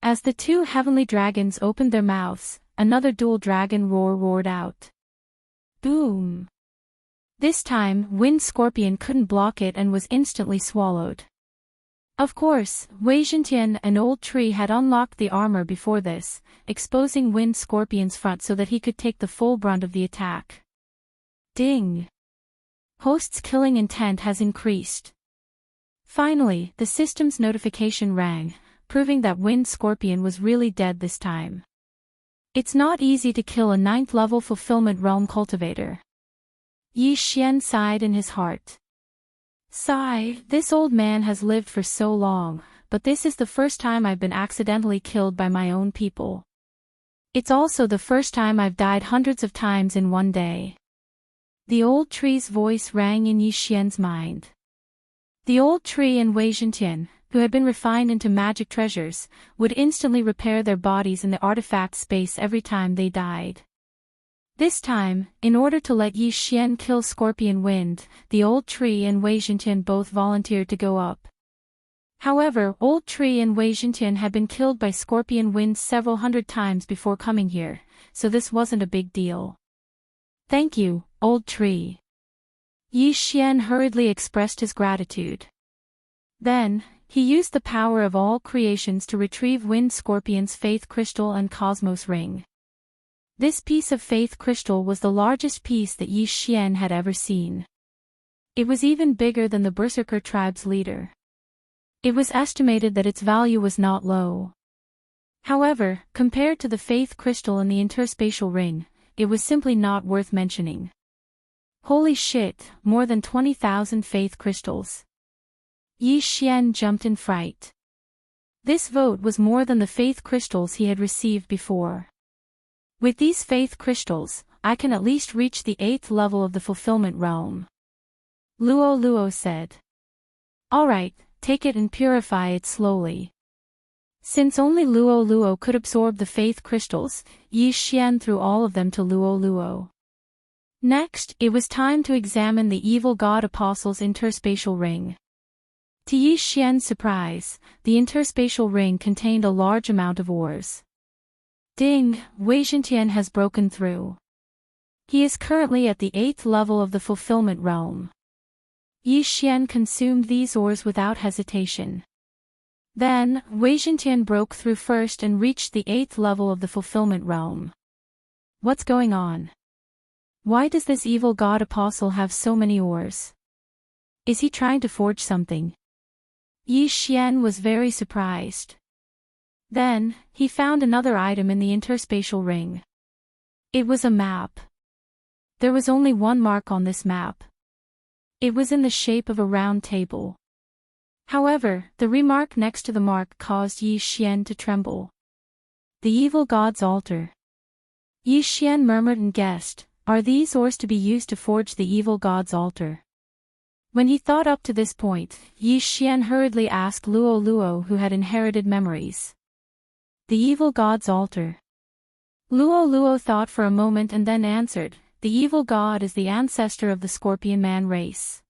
Speaker 1: As the 2 heavenly dragons opened their mouths, another dual dragon roar roared out. Boom! This time, Wind Scorpion couldn't block it and was instantly swallowed. Of course, Wei Zhentian and Old Tree had unlocked the armor before this, exposing Wind Scorpion's front so that he could take the full brunt of the attack. Ding! Host's killing intent has increased. Finally, the system's notification rang, proving that Wind Scorpion was really dead this time. It's not easy to kill a 9th-level fulfillment realm cultivator. Yi Xian sighed in his heart. Sigh, this old man has lived for so long, but this is the first time I've been accidentally killed by my own people. It's also the first time I've died hundreds of times in one day. The Old Tree's voice rang in Yi Xian's mind. The Old Tree and Wei Zhentian, who had been refined into magic treasures, would instantly repair their bodies in the artifact space every time they died. This time, in order to let Yi Xian kill Scorpion Wind, the Old Tree and Wei Zhentian both volunteered to go up. However, Old Tree and Wei Zhentian had been killed by Scorpion Wind several hundred times before coming here, so this wasn't a big deal. Thank you, Old Tree. Yi Xian hurriedly expressed his gratitude. Then, he used the power of all creations to retrieve Wind Scorpion's Faith Crystal and Cosmos Ring. This piece of Faith Crystal was the largest piece that Yi Xian had ever seen. It was even bigger than the Berserker tribe's leader. It was estimated that its value was not low. However, compared to the Faith Crystal and the Interspatial Ring, it was simply not worth mentioning. Holy shit, more than 20,000 Faith Crystals. Yi Xian jumped in fright. This vote was more than the Faith Crystals he had received before. With these Faith Crystals, I can at least reach the 8th level of the Fulfillment Realm. Luo Luo said. Alright, take it and purify it slowly. Since only Luo Luo could absorb the Faith Crystals, Yi Xian threw all of them to Luo Luo. Next, it was time to examine the Evil God Apostle's Interspatial Ring. To Yi Xian's surprise, the interspatial ring contained a large amount of ores. Ding, Wei Zhentian has broken through. He is currently at the 8th level of the fulfillment realm. Yi Xian consumed these ores without hesitation. Then, Wei Zhentian broke through first and reached the 8th level of the fulfillment realm. What's going on? Why does this evil god apostle have so many ores? Is he trying to forge something? Yi Xian was very surprised. Then, he found another item in the interspatial ring. It was a map. There was only one mark on this map. It was in the shape of a round table. However, the remark next to the mark caused Yi Xian to tremble. The evil god's altar. Yi Xian murmured and guessed, are these ores to be used to forge the evil god's altar? When he thought up to this point, Yi Xian hurriedly asked Luo Luo, who had inherited memories. The evil god's altar. Luo Luo thought for a moment and then answered, the evil god is the ancestor of the Scorpion Man race.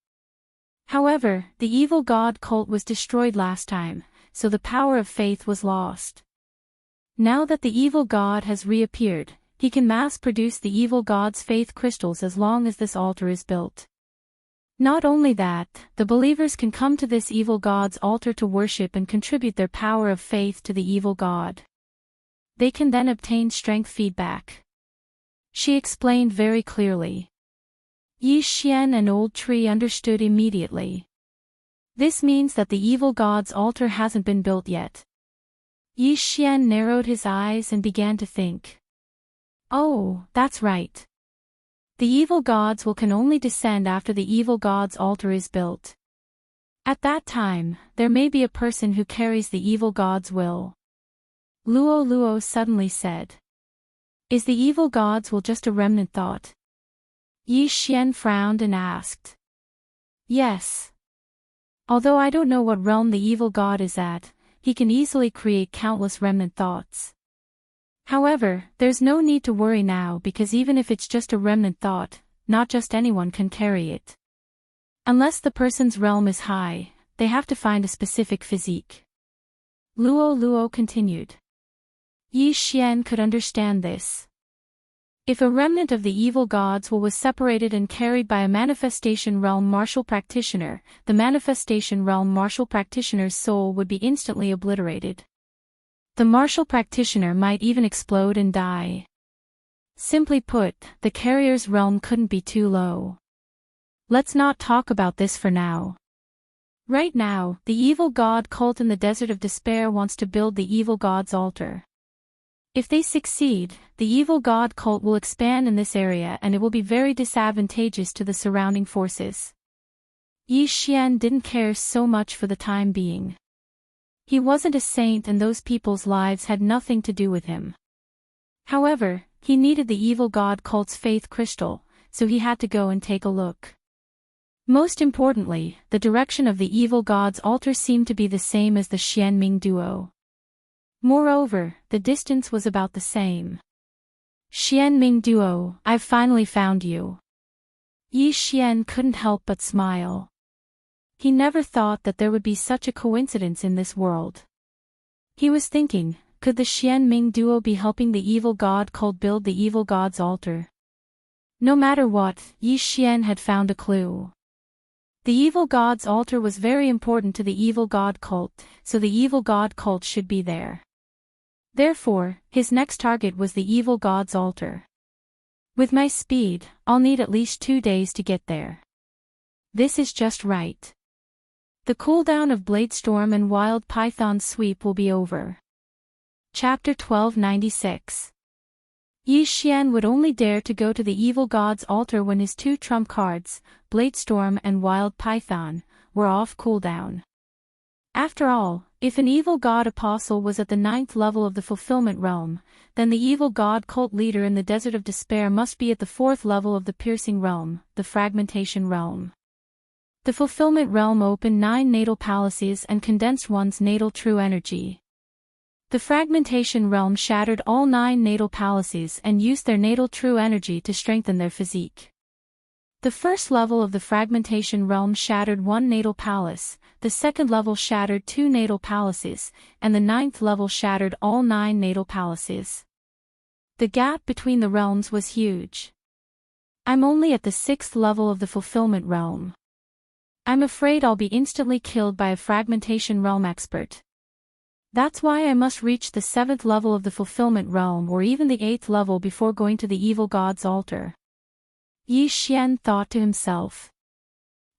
Speaker 1: However, the evil god cult was destroyed last time, so the power of faith was lost. Now that the evil god has reappeared, he can mass-produce the evil god's faith crystals as long as this altar is built. Not only that, the believers can come to this evil god's altar to worship and contribute their power of faith to the evil god. They can then obtain strength feedback. She explained very clearly. Yi Xian and Old Tree understood immediately. This means that the evil god's altar hasn't been built yet. Yi Xian narrowed his eyes and began to think. Oh, that's right. The evil gods can only descend after the evil god's altar is built. At that time, there may be a person who carries the evil god's will. Luo Luo suddenly said. Is the evil god's will just a remnant thought? Yi Xian frowned and asked. Yes. Although I don't know what realm the evil god is at, he can easily create countless remnant thoughts. However, there's no need to worry now because even if it's just a remnant thought, not just anyone can carry it. Unless the person's realm is high, they have to find a specific physique. Luo Luo continued. Yi Xian could understand this. If a remnant of the evil god's will was separated and carried by a manifestation realm martial practitioner, the manifestation realm martial practitioner's soul would be instantly obliterated. The martial practitioner might even explode and die. Simply put, the carrier's realm couldn't be too low. Let's not talk about this for now. Right now, the evil god cult in the Desert of Despair wants to build the evil god's altar. If they succeed, the evil god cult will expand in this area and it will be very disadvantageous to the surrounding forces. Yi Xian didn't care so much for the time being. He wasn't a saint and those people's lives had nothing to do with him. However, he needed the evil god cult's faith crystal, so he had to go and take a look. Most importantly, the direction of the evil god's altar seemed to be the same as the Xianming duo. Moreover, the distance was about the same. Xianming duo, I've finally found you. Yi Xian couldn't help but smile. He never thought that there would be such a coincidence in this world. He was thinking, could the Xianming duo be helping the evil god cult build the evil god's altar? No matter what, Yi Xian had found a clue. The evil god's altar was very important to the evil god cult, so the evil god cult should be there. Therefore, his next target was the evil god's altar. With my speed, I'll need at least 2 days to get there. This is just right. The cooldown of Bladestorm and Wild Python Sweep will be over. Chapter 1296. Yi Xian would only dare to go to the evil god's altar when his 2 trump cards, Bladestorm and Wild Python, were off cooldown. After all, if an evil god apostle was at the 9th level of the fulfillment realm, then the evil god cult leader in the Desert of Despair must be at the 4th level of the piercing realm, the fragmentation realm. The fulfillment realm opened 9 natal palaces and condensed one's natal true energy. The fragmentation realm shattered all 9 natal palaces and used their natal true energy to strengthen their physique. The first level of the fragmentation realm shattered one natal palace, the second level shattered 2 natal palaces, and the 9th level shattered all 9 natal palaces. The gap between the realms was huge. I'm only at the 6th level of the fulfillment realm. I'm afraid I'll be instantly killed by a fragmentation realm expert. That's why I must reach the 7th level of the fulfillment realm or even the 8th level before going to the evil god's altar. Yi Xian thought to himself.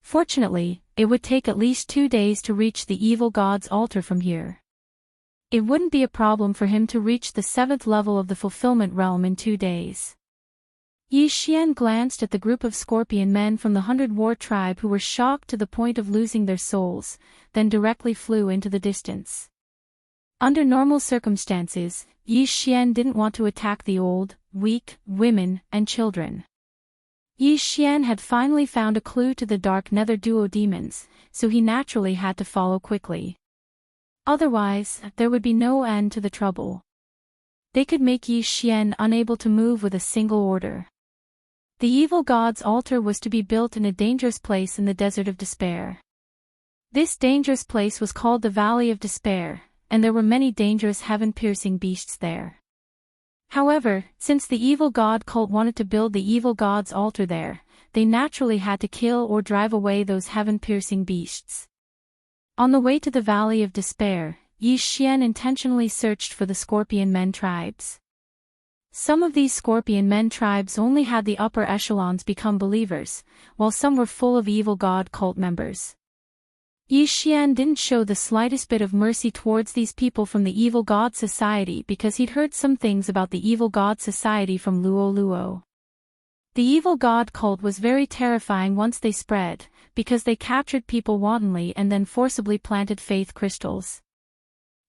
Speaker 1: Fortunately, it would take at least 2 days to reach the evil god's altar from here. It wouldn't be a problem for him to reach the 7th level of the fulfillment realm in 2 days. Yi Xian glanced at the group of scorpion men from the 100 War tribe who were shocked to the point of losing their souls, then directly flew into the distance. Under normal circumstances, Yi Xian didn't want to attack the old, weak, women, and children. Yi Xian had finally found a clue to the dark nether duo demons, so he naturally had to follow quickly. Otherwise, there would be no end to the trouble. They could make Yi Xian unable to move with a single order. The evil god's altar was to be built in a dangerous place in the Desert of Despair. This dangerous place was called the Valley of Despair, and there were many dangerous heaven-piercing beasts there. However, since the evil god cult wanted to build the evil god's altar there, they naturally had to kill or drive away those heaven-piercing beasts. On the way to the Valley of Despair, Yi Xian intentionally searched for the Scorpion Men tribes. Some of these Scorpion Men tribes only had the upper echelons become believers, while some were full of evil god cult members. Yi Xian didn't show the slightest bit of mercy towards these people from the evil god society because he'd heard some things about the evil god society from Luo Luo. The evil god cult was very terrifying once they spread, because they captured people wantonly and then forcibly planted faith crystals.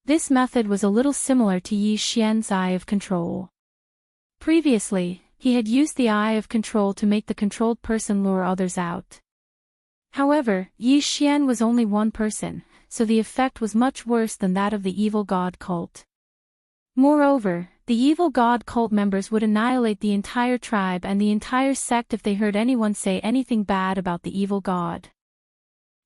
Speaker 1: This method was a little similar to Yi Xian's Eye of Control. Previously, he had used the Eye of Control to make the controlled person lure others out. However, Yi Xian was only one person, so the effect was much worse than that of the evil god cult. Moreover, the evil god cult members would annihilate the entire tribe and the entire sect if they heard anyone say anything bad about the evil god.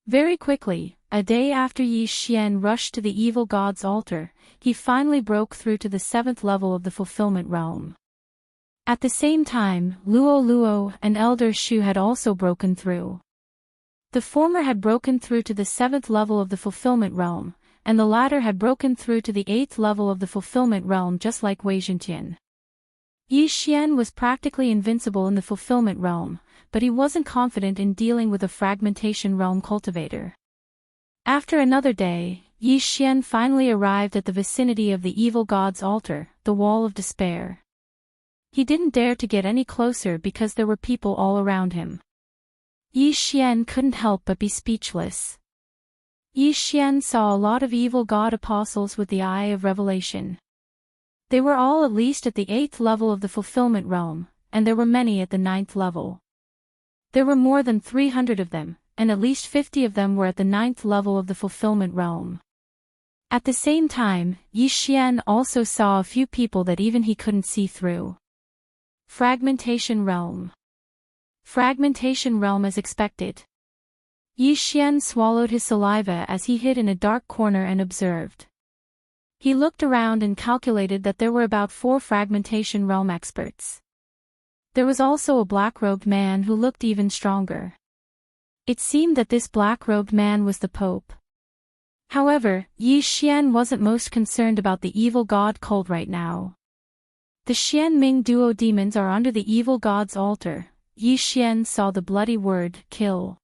Speaker 1: Very quickly, a day after Yi Xian rushed to the evil god's altar, he finally broke through to the 7th level of the fulfillment realm. At the same time, Luo Luo and Elder Shu had also broken through. The former had broken through to the 7th level of the fulfillment realm, and the latter had broken through to the 8th level of the fulfillment realm just like Wei Zhentian. Yi Xian was practically invincible in the fulfillment realm, but he wasn't confident in dealing with a fragmentation realm cultivator. After another day, Yi Xian finally arrived at the vicinity of the evil god's altar, the Wall of Despair. He didn't dare to get any closer because there were people all around him. Yi Xian couldn't help but be speechless. Yi Xian saw a lot of evil god apostles with the Eye of Revelation. They were all at least at the 8th level of the fulfillment realm, and there were many at the 9th level. There were more than 300 of them, and at least 50 of them were at the 9th level of the fulfillment realm. At the same time, Yi Xian also saw a few people that even he couldn't see through. Fragmentation Realm. Fragmentation Realm as expected. Yi Xian swallowed his saliva as he hid in a dark corner and observed. He looked around and calculated that there were about 4 Fragmentation Realm experts. There was also a black-robed man who looked even stronger. It seemed that this black-robed man was the Pope. However, Yi Xian wasn't most concerned about the evil god cult right now. The Xianming duo demons are under the evil god's altar. Yi Xian saw the bloody word, kill.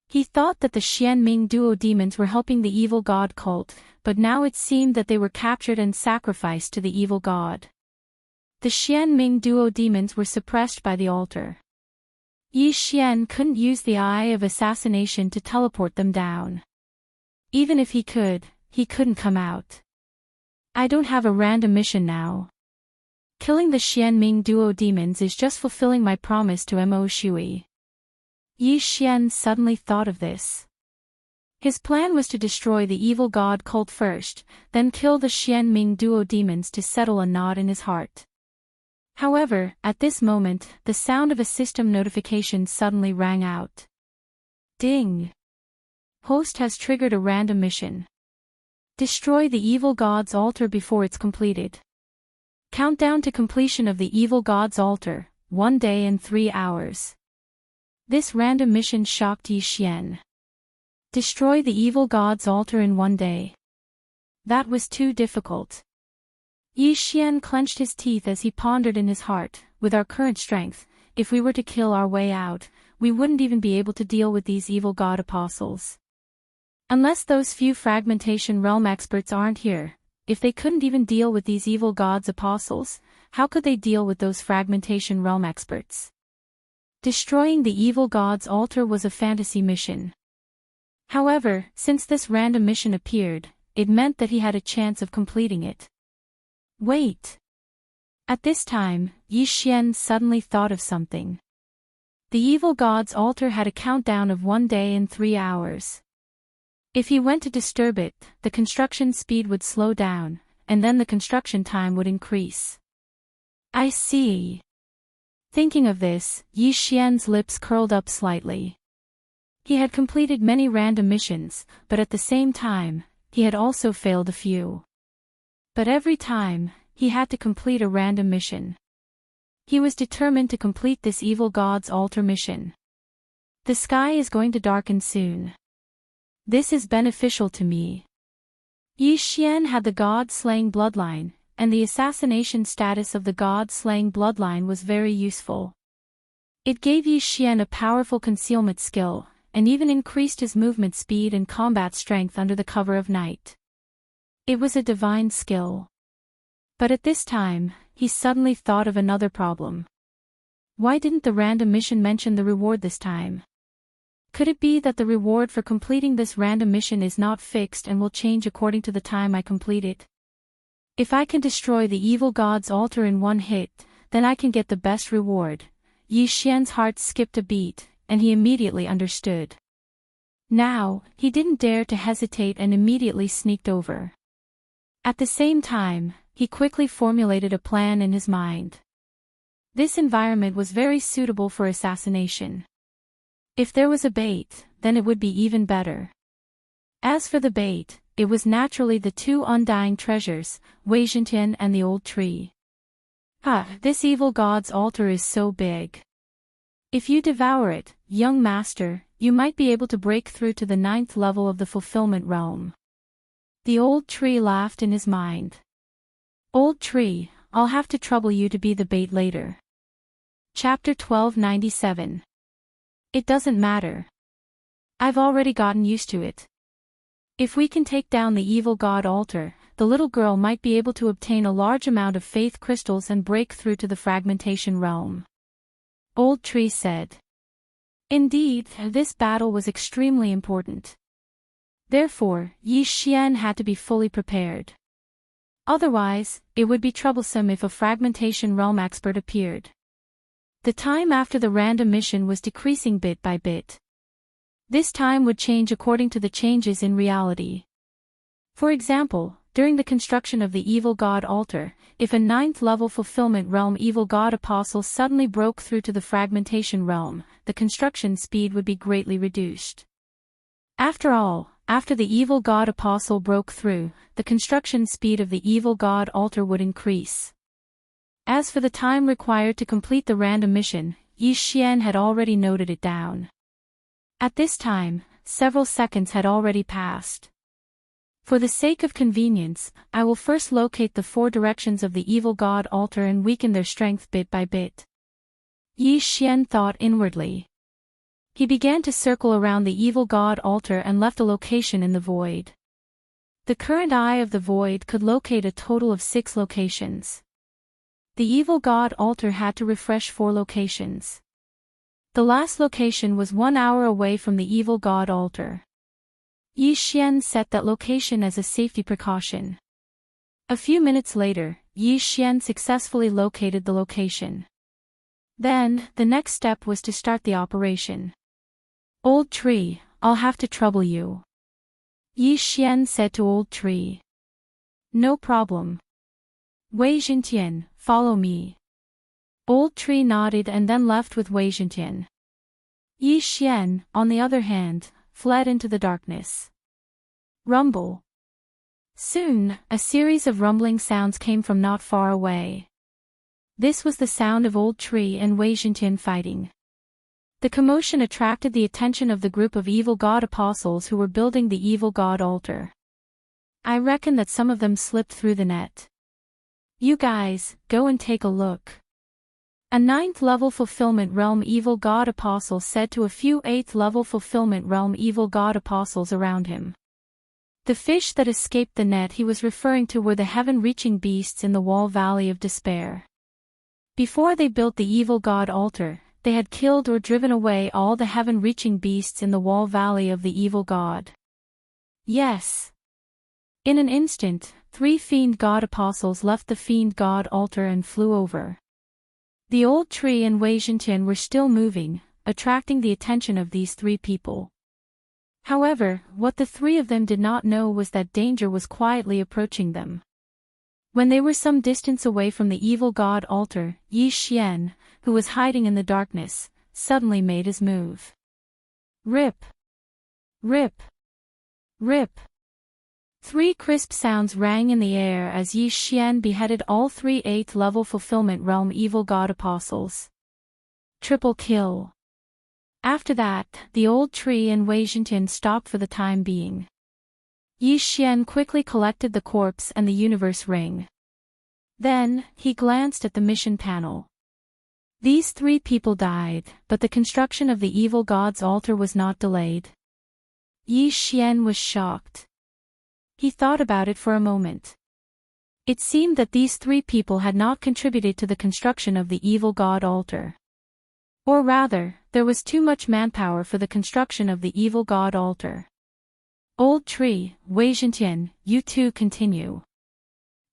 Speaker 1: He thought that the Xianming duo demons were helping the evil god cult, but now it seemed that they were captured and sacrificed to the evil god. The Xianming duo demons were suppressed by the altar. Yi Xian couldn't use the Eye of Assassination to teleport them down. Even if he couldn't come out. I don't have a random mission now. Killing the Xianming duo demons is just fulfilling my promise to Mo Shui. Yi Xian suddenly thought of this. His plan was to destroy the evil god cult first, then kill the Xianming duo demons to settle a knot in his heart. However, at this moment, the sound of a system notification suddenly rang out. Ding! Host has triggered a random mission. Destroy the evil god's altar before it's completed. Countdown to completion of the evil god's altar, 1 day and 3 hours. This random mission shocked Yi Xian. Destroy the evil god's altar in 1 day. That was too difficult. Yi Xian clenched his teeth as he pondered in his heart, with our current strength, if we were to kill our way out, we wouldn't even be able to deal with these evil god apostles. Unless those few fragmentation realm experts aren't here, if they couldn't even deal with these evil gods apostles, how could they deal with those fragmentation realm experts? Destroying the evil god's altar was a fantasy mission. However, since this random mission appeared, it meant that he had a chance of completing it. Wait! At this time, Yi Xian suddenly thought of something. The evil god's altar had a countdown of 1 day and 3 hours. If he went to disturb it, the construction speed would slow down, and then the construction time would increase. I see. Thinking of this, Yi Xian's lips curled up slightly. He had completed many random missions, but at the same time, he had also failed a few. But every time, he had to complete a random mission. He was determined to complete this evil god's altar mission. The sky is going to darken soon. This is beneficial to me. Yi Xian had the god-slaying bloodline, and the assassination status of the god-slaying bloodline was very useful. It gave Yi Xian a powerful concealment skill, and even increased his movement speed and combat strength under the cover of night. It was a divine skill. But at this time, he suddenly thought of another problem. Why didn't the random mission mention the reward this time? Could it be that the reward for completing this random mission is not fixed and will change according to the time I complete it? If I can destroy the evil god's altar in 1 hit, then I can get the best reward. Yi Xian's heart skipped a beat, and he immediately understood. Now, he didn't dare to hesitate and immediately sneaked over. At the same time, he quickly formulated a plan in his mind. This environment was very suitable for assassination. If there was a bait, then it would be even better. As for the bait, it was naturally the 2 undying treasures, Wei Zhentian and the old tree. This evil god's altar is so big. If you devour it, young master, you might be able to break through to the 9th level of the fulfillment realm. The old tree laughed in his mind. Old tree, I'll have to trouble you to be the bait later. Chapter 1297. It doesn't matter. I've already gotten used to it. If we can take down the evil god altar, the little girl might be able to obtain a large amount of faith crystals and break through to the fragmentation realm. Old Tree said. Indeed, this battle was extremely important. Therefore, Yi Xian had to be fully prepared. Otherwise, it would be troublesome if a fragmentation realm expert appeared. The time after the random mission was decreasing bit by bit. This time would change according to the changes in reality. For example, during the construction of the evil god altar, if a 9th level fulfillment realm evil god apostle suddenly broke through to the fragmentation realm, the construction speed would be greatly reduced. After all, after the evil god apostle broke through, the construction speed of the evil god altar would increase. As for the time required to complete the random mission, Yi Xian had already noted it down. At this time, several seconds had already passed. For the sake of convenience, I will first locate the 4 directions of the evil god altar and weaken their strength bit by bit. Yi Xian thought inwardly. He began to circle around the evil god altar and left a location in the void. The current eye of the void could locate a total of 6 locations. The evil god altar had to refresh 4 locations. The last location was 1 hour away from the evil god altar. Yi Xian set that location as a safety precaution. A few minutes later, Yi Xian successfully located the location. Then, the next step was to start the operation. Old Tree, I'll have to trouble you. Yi Xian said to Old Tree. No problem. Wei Zhentian, follow me. Old Tree nodded and then left with Wei Zhentian. Yi Xian, on the other hand, fled into the darkness. Rumble. Soon, a series of rumbling sounds came from not far away. This was the sound of Old Tree and Wei Zhentian fighting. The commotion attracted the attention of the group of evil god apostles who were building the evil god altar. I reckon that some of them slipped through the net. You guys, go and take a look. A 9th-level Fulfillment Realm evil god apostle said to a few 8th-level Fulfillment Realm evil god apostles around him. The fish that escaped the net he was referring to were the heaven-reaching beasts in the Wall Valley of Despair. Before they built the evil god altar, they had killed or driven away all the heaven-reaching beasts in the Wall Valley of the evil god. Yes. In an instant, 3 fiend god apostles left the fiend god altar and flew over. The Old Tree and Wei Zhentian were still moving, attracting the attention of these 3 people. However, what the 3 of them did not know was that danger was quietly approaching them. When they were some distance away from the evil god altar, Yi Xian, who was hiding in the darkness, suddenly made his move. Rip! Rip! Rip! 3 crisp sounds rang in the air as Yi Xian beheaded all 3 8th-level Fulfillment Realm evil god apostles. Triple kill. After that, the Old Tree and Wei Zhentian stopped for the time being. Yi Xian quickly collected the corpse and the universe ring. Then, he glanced at the mission panel. These 3 people died, but the construction of the evil god's altar was not delayed. Yi Xian was shocked. He thought about it for a moment. It seemed that these 3 people had not contributed to the construction of the evil god altar. Or rather, there was too much manpower for the construction of the evil god altar. Old Tree, Wei Zhentian, you two continue.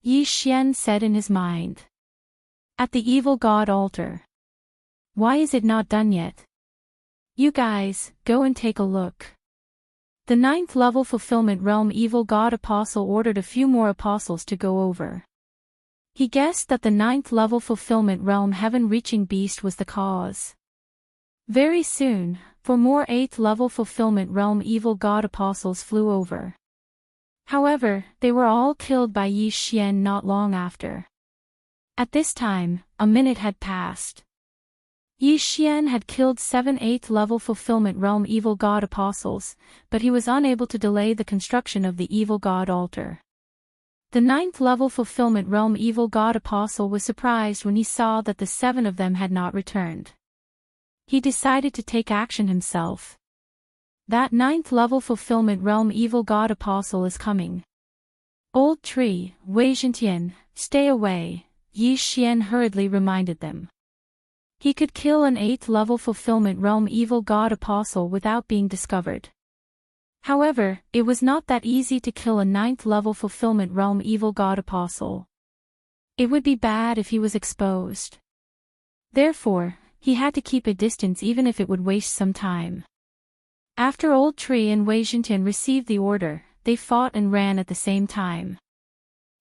Speaker 1: Yi Xian said in his mind. At the evil god altar. Why is it not done yet? You guys, go and take a look. The 9th-level Fulfillment Realm evil god apostle ordered a few more apostles to go over. He guessed that the 9th-level Fulfillment Realm heaven-reaching beast was the cause. Very soon, 4 more 8th-level Fulfillment Realm evil god apostles flew over. However, they were all killed by Yi Xian not long after. At this time, a minute had passed. Yi Xian had killed 7 8th-level Fulfillment Realm evil god apostles, but he was unable to delay the construction of the evil god altar. The 9th-level Fulfillment Realm evil god apostle was surprised when he saw that the 7 of them had not returned. He decided to take action himself. That 9th-level Fulfillment Realm evil god apostle is coming. Old Tree, Wei Zhentian, stay away, Yi Xian hurriedly reminded them. He could kill an 8th-level Fulfillment Realm evil god apostle without being discovered. However, it was not that easy to kill a 9th-level Fulfillment Realm evil god apostle. It would be bad if he was exposed. Therefore, he had to keep a distance even if it would waste some time. After Old Tree and Wei Zhentian received the order, they fought and ran at the same time.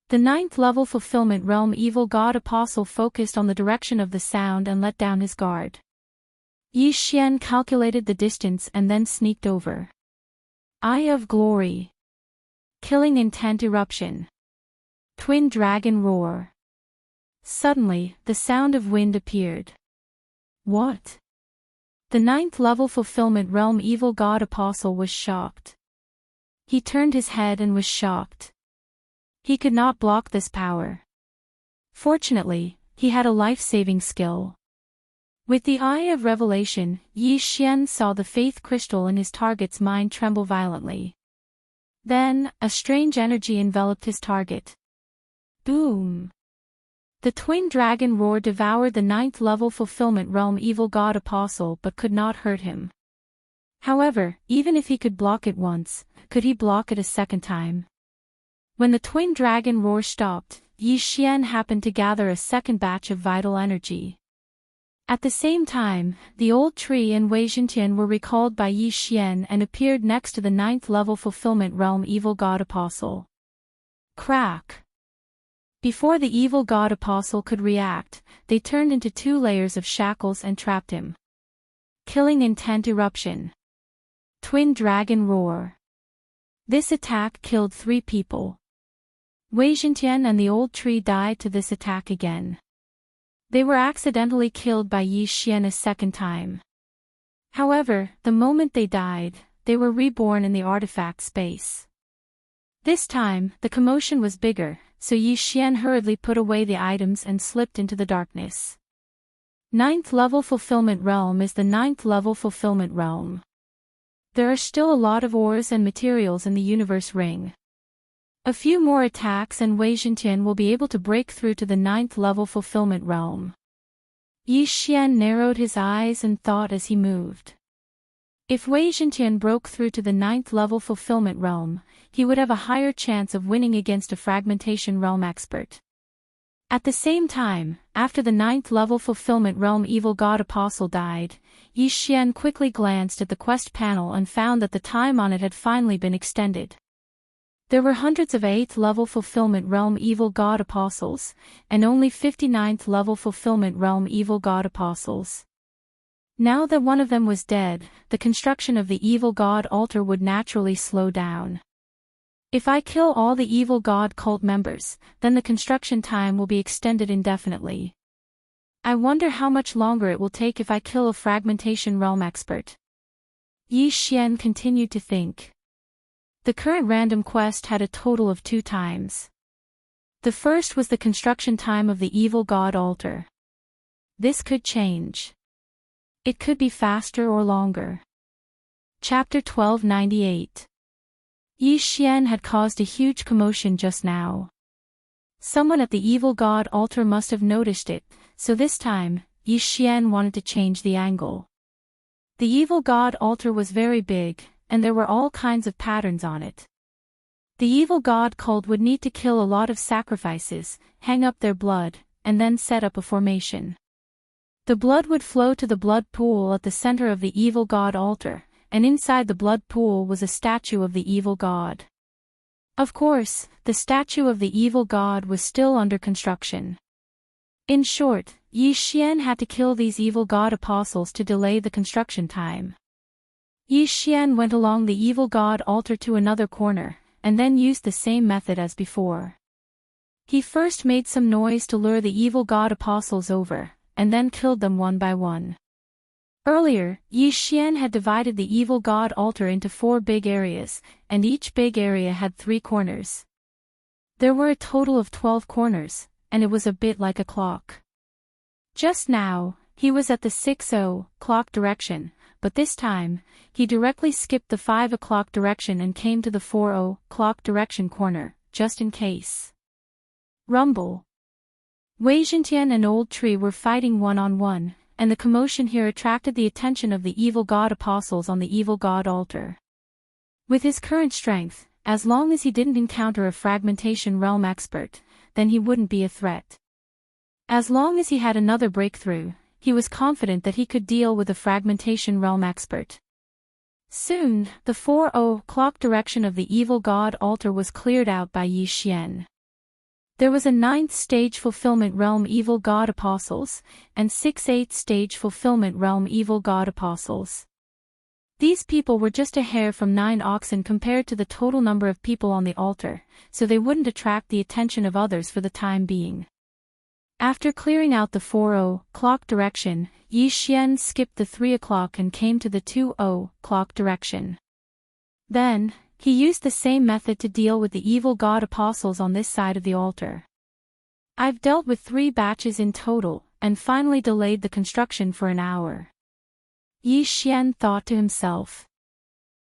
Speaker 1: The 9th-level Fulfillment Realm evil god apostle focused on the direction of the sound and let down his guard. Yi Xian calculated the distance and then sneaked over. Eye of Glory. Killing Intent Eruption. Twin Dragon Roar. Suddenly, the sound of wind appeared. What? The 9th-level Fulfillment Realm evil god apostle was shocked. He turned his head and was shocked. He could not block this power. Fortunately, he had a life-saving skill. With the Eye of Revelation, Yi Xian saw the faith crystal in his target's mind tremble violently. Then, a strange energy enveloped his target. Boom! The twin dragon roar devoured the 9th-level Fulfillment Realm evil god apostle but could not hurt him. However, even if he could block it once, could he block it a second time? When the twin dragon roar stopped, Yi Xian happened to gather a second batch of vital energy. At the same time, the Old Tree and Wei Zhentian were recalled by Yi Xian and appeared next to the 9th-level Fulfillment Realm evil god apostle. Crack! Before the evil god apostle could react, they turned into 2 layers of shackles and trapped him. Killing intent eruption. Twin dragon roar. This attack killed 3 people. Wei Zhentian and the old tree died to this attack again. They were accidentally killed by Yi Xian a second time. However, the moment they died, they were reborn in the artifact space. This time, the commotion was bigger, so Yi Xian hurriedly put away the items and slipped into the darkness. 9th level fulfillment realm is the 9th level fulfillment realm. There are still a lot of ores and materials in the universe ring. A few more attacks and Wei Zhentian will be able to break through to the 9th level fulfillment realm. Yi Xian narrowed his eyes and thought as he moved. If Wei Zhentian broke through to the 9th level fulfillment realm, he would have a higher chance of winning against a fragmentation realm expert. At the same time, after the 9th level fulfillment realm evil god apostle died, Yi Xian quickly glanced at the quest panel and found that the time on it had finally been extended. There were hundreds of 8th level fulfillment realm evil god apostles, and only 59th level fulfillment realm evil god apostles. Now that one of them was dead, the construction of the evil god altar would naturally slow down. If I kill all the evil god cult members, then the construction time will be extended indefinitely. I wonder how much longer it will take if I kill a fragmentation realm expert. Yi Xian continued to think. The current random quest had a total of 2 times. The first was the construction time of the evil god altar. This could change. It could be faster or longer. Chapter 1298. Yi Xian had caused a huge commotion just now. Someone at the evil god altar must have noticed it, so this time, Yi Xian wanted to change the angle. The evil god altar was very big, and there were all kinds of patterns on it. The evil god cult would need to kill a lot of sacrifices, hang up their blood, and then set up a formation. The blood would flow to the blood pool at the center of the evil god altar, and inside the blood pool was a statue of the evil god. Of course, the statue of the evil god was still under construction. In short, Yi Xian had to kill these evil god apostles to delay the construction time. Yi Xian went along the evil god altar to another corner, and then used the same method as before. He first made some noise to lure the evil god apostles over, and then killed them one by one. Earlier, Yi Xian had divided the evil god altar into 4 big areas, and each big area had 3 corners. There were a total of 12 corners, and it was a bit like a clock. Just now, he was at the 6:00 direction, but this time, he directly skipped the 5:00 direction and came to the 4:00 direction corner, just in case. Rumble. Wei Zhentian and Old Tree were fighting one-on-one, and the commotion here attracted the attention of the evil god apostles on the evil god altar. With his current strength, as long as he didn't encounter a fragmentation realm expert, then he wouldn't be a threat. As long as he had another breakthrough, he was confident that he could deal with a fragmentation realm expert. Soon, the 4:00 direction of the evil god altar was cleared out by Yi Xian. There was a 9th stage fulfillment realm evil god apostles, and 6 8th stage fulfillment realm evil god apostles. These people were just a hair from 9 oxen compared to the total number of people on the altar, so they wouldn't attract the attention of others for the time being. After clearing out the 4:00 direction, Yi Xian skipped the 3:00 and came to the 2:00 direction. Then, he used the same method to deal with the evil god apostles on this side of the altar. I've dealt with 3 batches in total, and finally delayed the construction for an hour. Yi Xian thought to himself.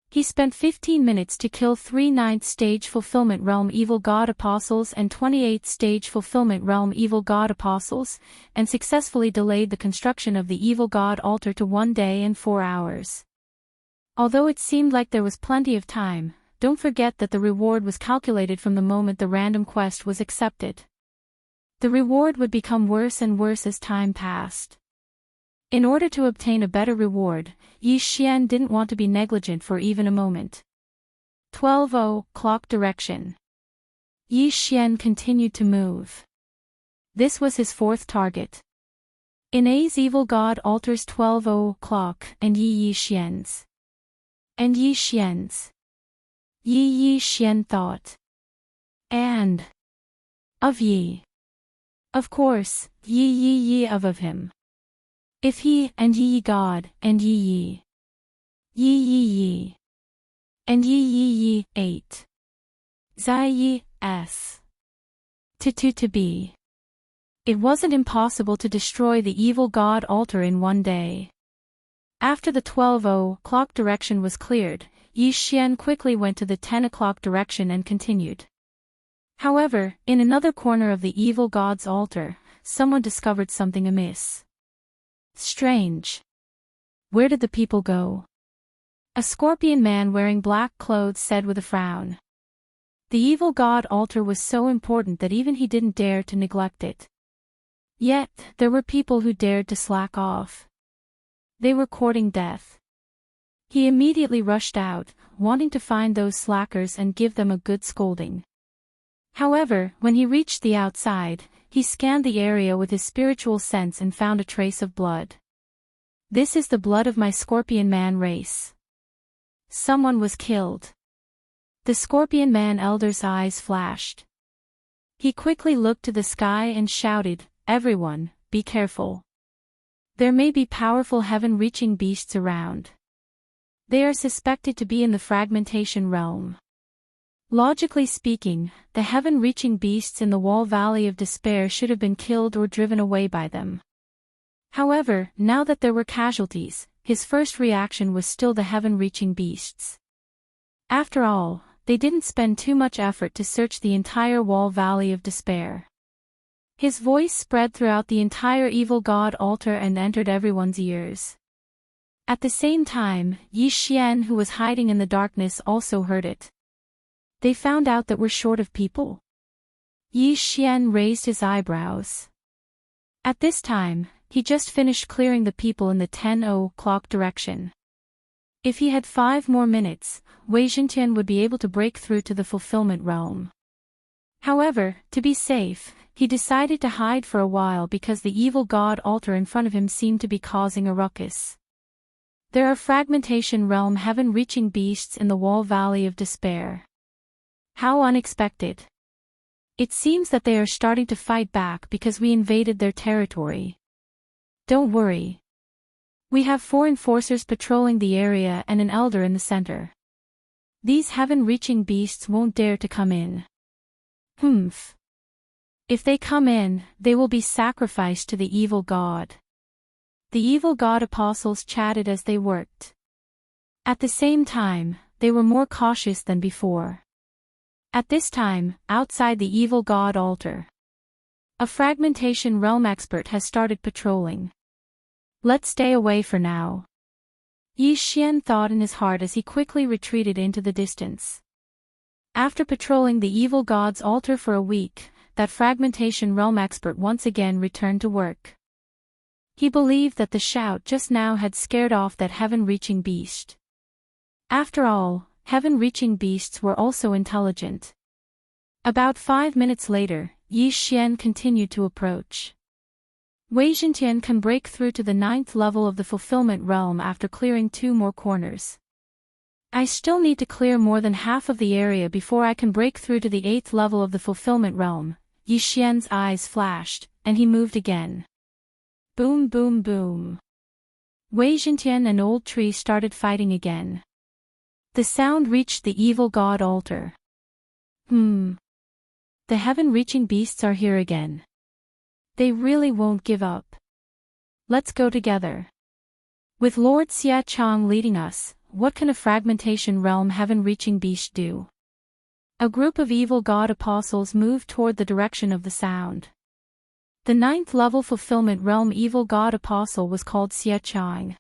Speaker 1: He spent 15 minutes to kill 3 9th stage fulfillment realm evil god apostles and 28th stage fulfillment realm evil god apostles, and successfully delayed the construction of the evil god altar to 1 day and 4 hours. Although it seemed like there was plenty of time, don't forget that the reward was calculated from the moment the random quest was accepted. The reward would become worse and worse as time passed. In order to obtain a better reward, Yi Xian didn't want to be negligent for even a moment. 12:00 direction. Yi Xian continued to move. This was his fourth target. In A's evil god altars 12 o'clock and Yi Xian's. And Yi Xian's. Yi Xian thought. And. Of Yi. Of course, Yi of him. If he and Yi God and Yi. And Yi 8. Zai Yi S. To be. It wasn't impossible to destroy the evil god altar in one day. After the 12 o'clock direction was cleared, Yi Xian quickly went to the 10 o'clock direction and continued. However, in another corner of the evil god's altar, someone discovered something amiss. Strange. Where did the people go? A scorpion man wearing black clothes said with a frown. The evil god altar was so important that even he didn't dare to neglect it. Yet, there were people who dared to slack off. They were courting death. He immediately rushed out, wanting to find those slackers and give them a good scolding. However, when he reached the outside, he scanned the area with his spiritual sense and found a trace of blood. This is the blood of my scorpion man race. Someone was killed. The scorpion man elder's eyes flashed. He quickly looked to the sky and shouted, "Everyone, be careful. There may be powerful heaven-reaching beasts around. They are suspected to be in the fragmentation realm." Logically speaking, the heaven-reaching beasts in the Wall Valley of Despair should have been killed or driven away by them. However, now that there were casualties, his first reaction was still the heaven-reaching beasts. After all, they didn't spend too much effort to search the entire Wall Valley of Despair. His voice spread throughout the entire evil god altar and entered everyone's ears. At the same time, Yi Xian, who was hiding in the darkness, also heard it. They found out that we're short of people? Yi Xian raised his eyebrows. At this time, he just finished clearing the people in the 10 o'clock direction. If he had 5 more minutes, Wei Zhentian would be able to break through to the fulfillment realm. However, to be safe, he decided to hide for a while because the evil god altar in front of him seemed to be causing a ruckus. There are fragmentation realm heaven-reaching beasts in the Wall Valley of Despair. How unexpected. It seems that they are starting to fight back because we invaded their territory. Don't worry. We have 4 enforcers patrolling the area and an elder in the center. These heaven-reaching beasts won't dare to come in. Humph. If they come in, they will be sacrificed to the evil god. The evil god apostles chatted as they worked. At the same time, they were more cautious than before. At this time, outside the evil god altar, a fragmentation realm expert has started patrolling. Let's stay away for now. Yi Xian thought in his heart as he quickly retreated into the distance. After patrolling the evil god's altar for a week, that fragmentation realm expert once again returned to work. He believed that the shout just now had scared off that heaven-reaching beast. After all, heaven-reaching beasts were also intelligent. About 5 minutes later, Yi Xian continued to approach. Wei Zhentian can break through to the 9th level of the fulfillment realm after clearing 2 more corners. I still need to clear more than half of the area before I can break through to the 8th level of the fulfillment realm. Yi Xian's eyes flashed, and he moved again. Boom boom boom. Wei Zhentian and Old Tree started fighting again. The sound reached the evil god altar. The heaven-reaching beasts are here again. They really won't give up. Let's go together. With Lord Xia Chang leading us, what can a fragmentation realm heaven-reaching beast do? A group of evil god apostles moved toward the direction of the sound. The 9th level fulfillment realm evil god apostle was called Xia Chang.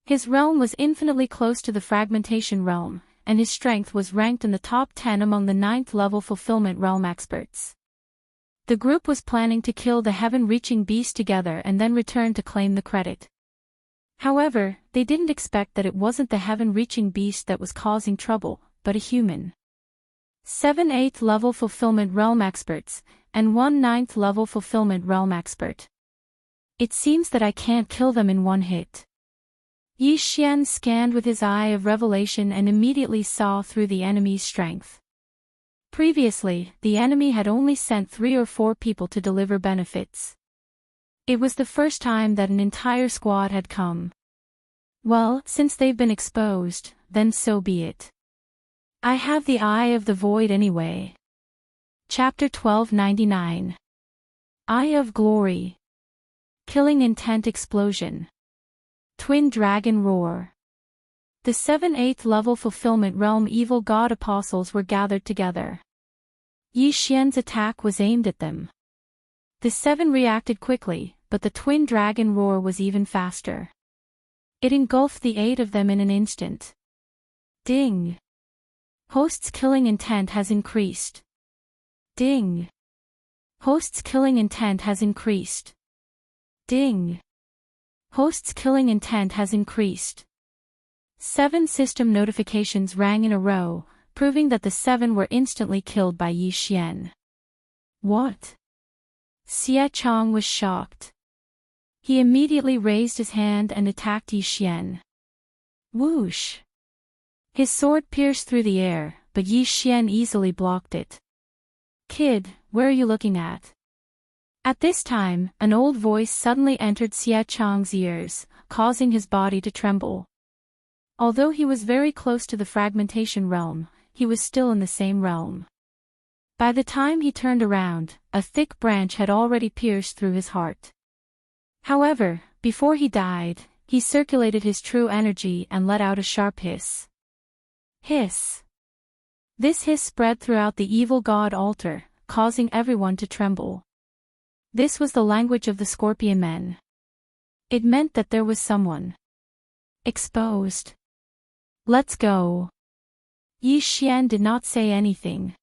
Speaker 1: His realm was infinitely close to the fragmentation realm, and his strength was ranked in the top 10 among the 9th level fulfillment realm experts. The group was planning to kill the heaven-reaching beast together and then return to claim the credit. However, they didn't expect that it wasn't the heaven-reaching beast that was causing trouble, but a human. 7 8th level fulfillment realm experts, and one 9th level fulfillment realm expert. It seems that I can't kill them in one hit. Yi Xian scanned with his eye of revelation and immediately saw through the enemy's strength. Previously, the enemy had only sent 3 or 4 people to deliver benefits. It was the first time that an entire squad had come. Well, since they've been exposed, then so be it. I have the Eye of the Void anyway. Chapter 1299. Eye of Glory. Killing Intent Explosion. Twin Dragon Roar. The 7 8th level Fulfillment Realm Evil God Apostles were gathered together. Yi Xian's attack was aimed at them. The 7 reacted quickly, but the Twin Dragon Roar was even faster. It engulfed the 8 of them in an instant. Ding! Host's killing intent has increased. Ding! Host's killing intent has increased. Ding! Host's killing intent has increased. 7 system notifications rang in a row, proving that the 7 were instantly killed by Yi Xian. What? Xie Chong was shocked. He immediately raised his hand and attacked Yi Xian. Whoosh! His sword pierced through the air, but Yi Xian easily blocked it. Kid, where are you looking at? At this time, an old voice suddenly entered Xie Chong's ears, causing his body to tremble. Although he was very close to the fragmentation realm, he was still in the same realm. By the time he turned around, a thick branch had already pierced through his heart. However, before he died, he circulated his true energy and let out a sharp hiss. Hiss. This hiss spread throughout the evil god altar, causing everyone to tremble. This was the language of the Scorpion Men. It meant that there was someone exposed. Let's go. Yi Xian did not say anything.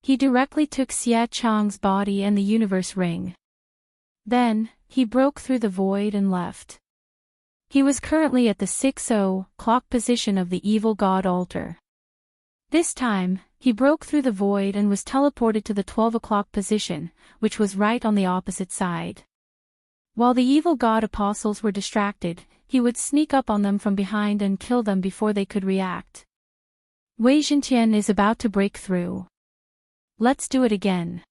Speaker 1: He directly took Xie Chong's body and the universe ring. Then, he broke through the void and left. He was currently at the 6:00 position of the evil god altar. This time, he broke through the void and was teleported to the 12:00 position, which was right on the opposite side. While the evil god apostles were distracted, he would sneak up on them from behind and kill them before they could react. Wei Zhentian is about to break through. Let's do it again.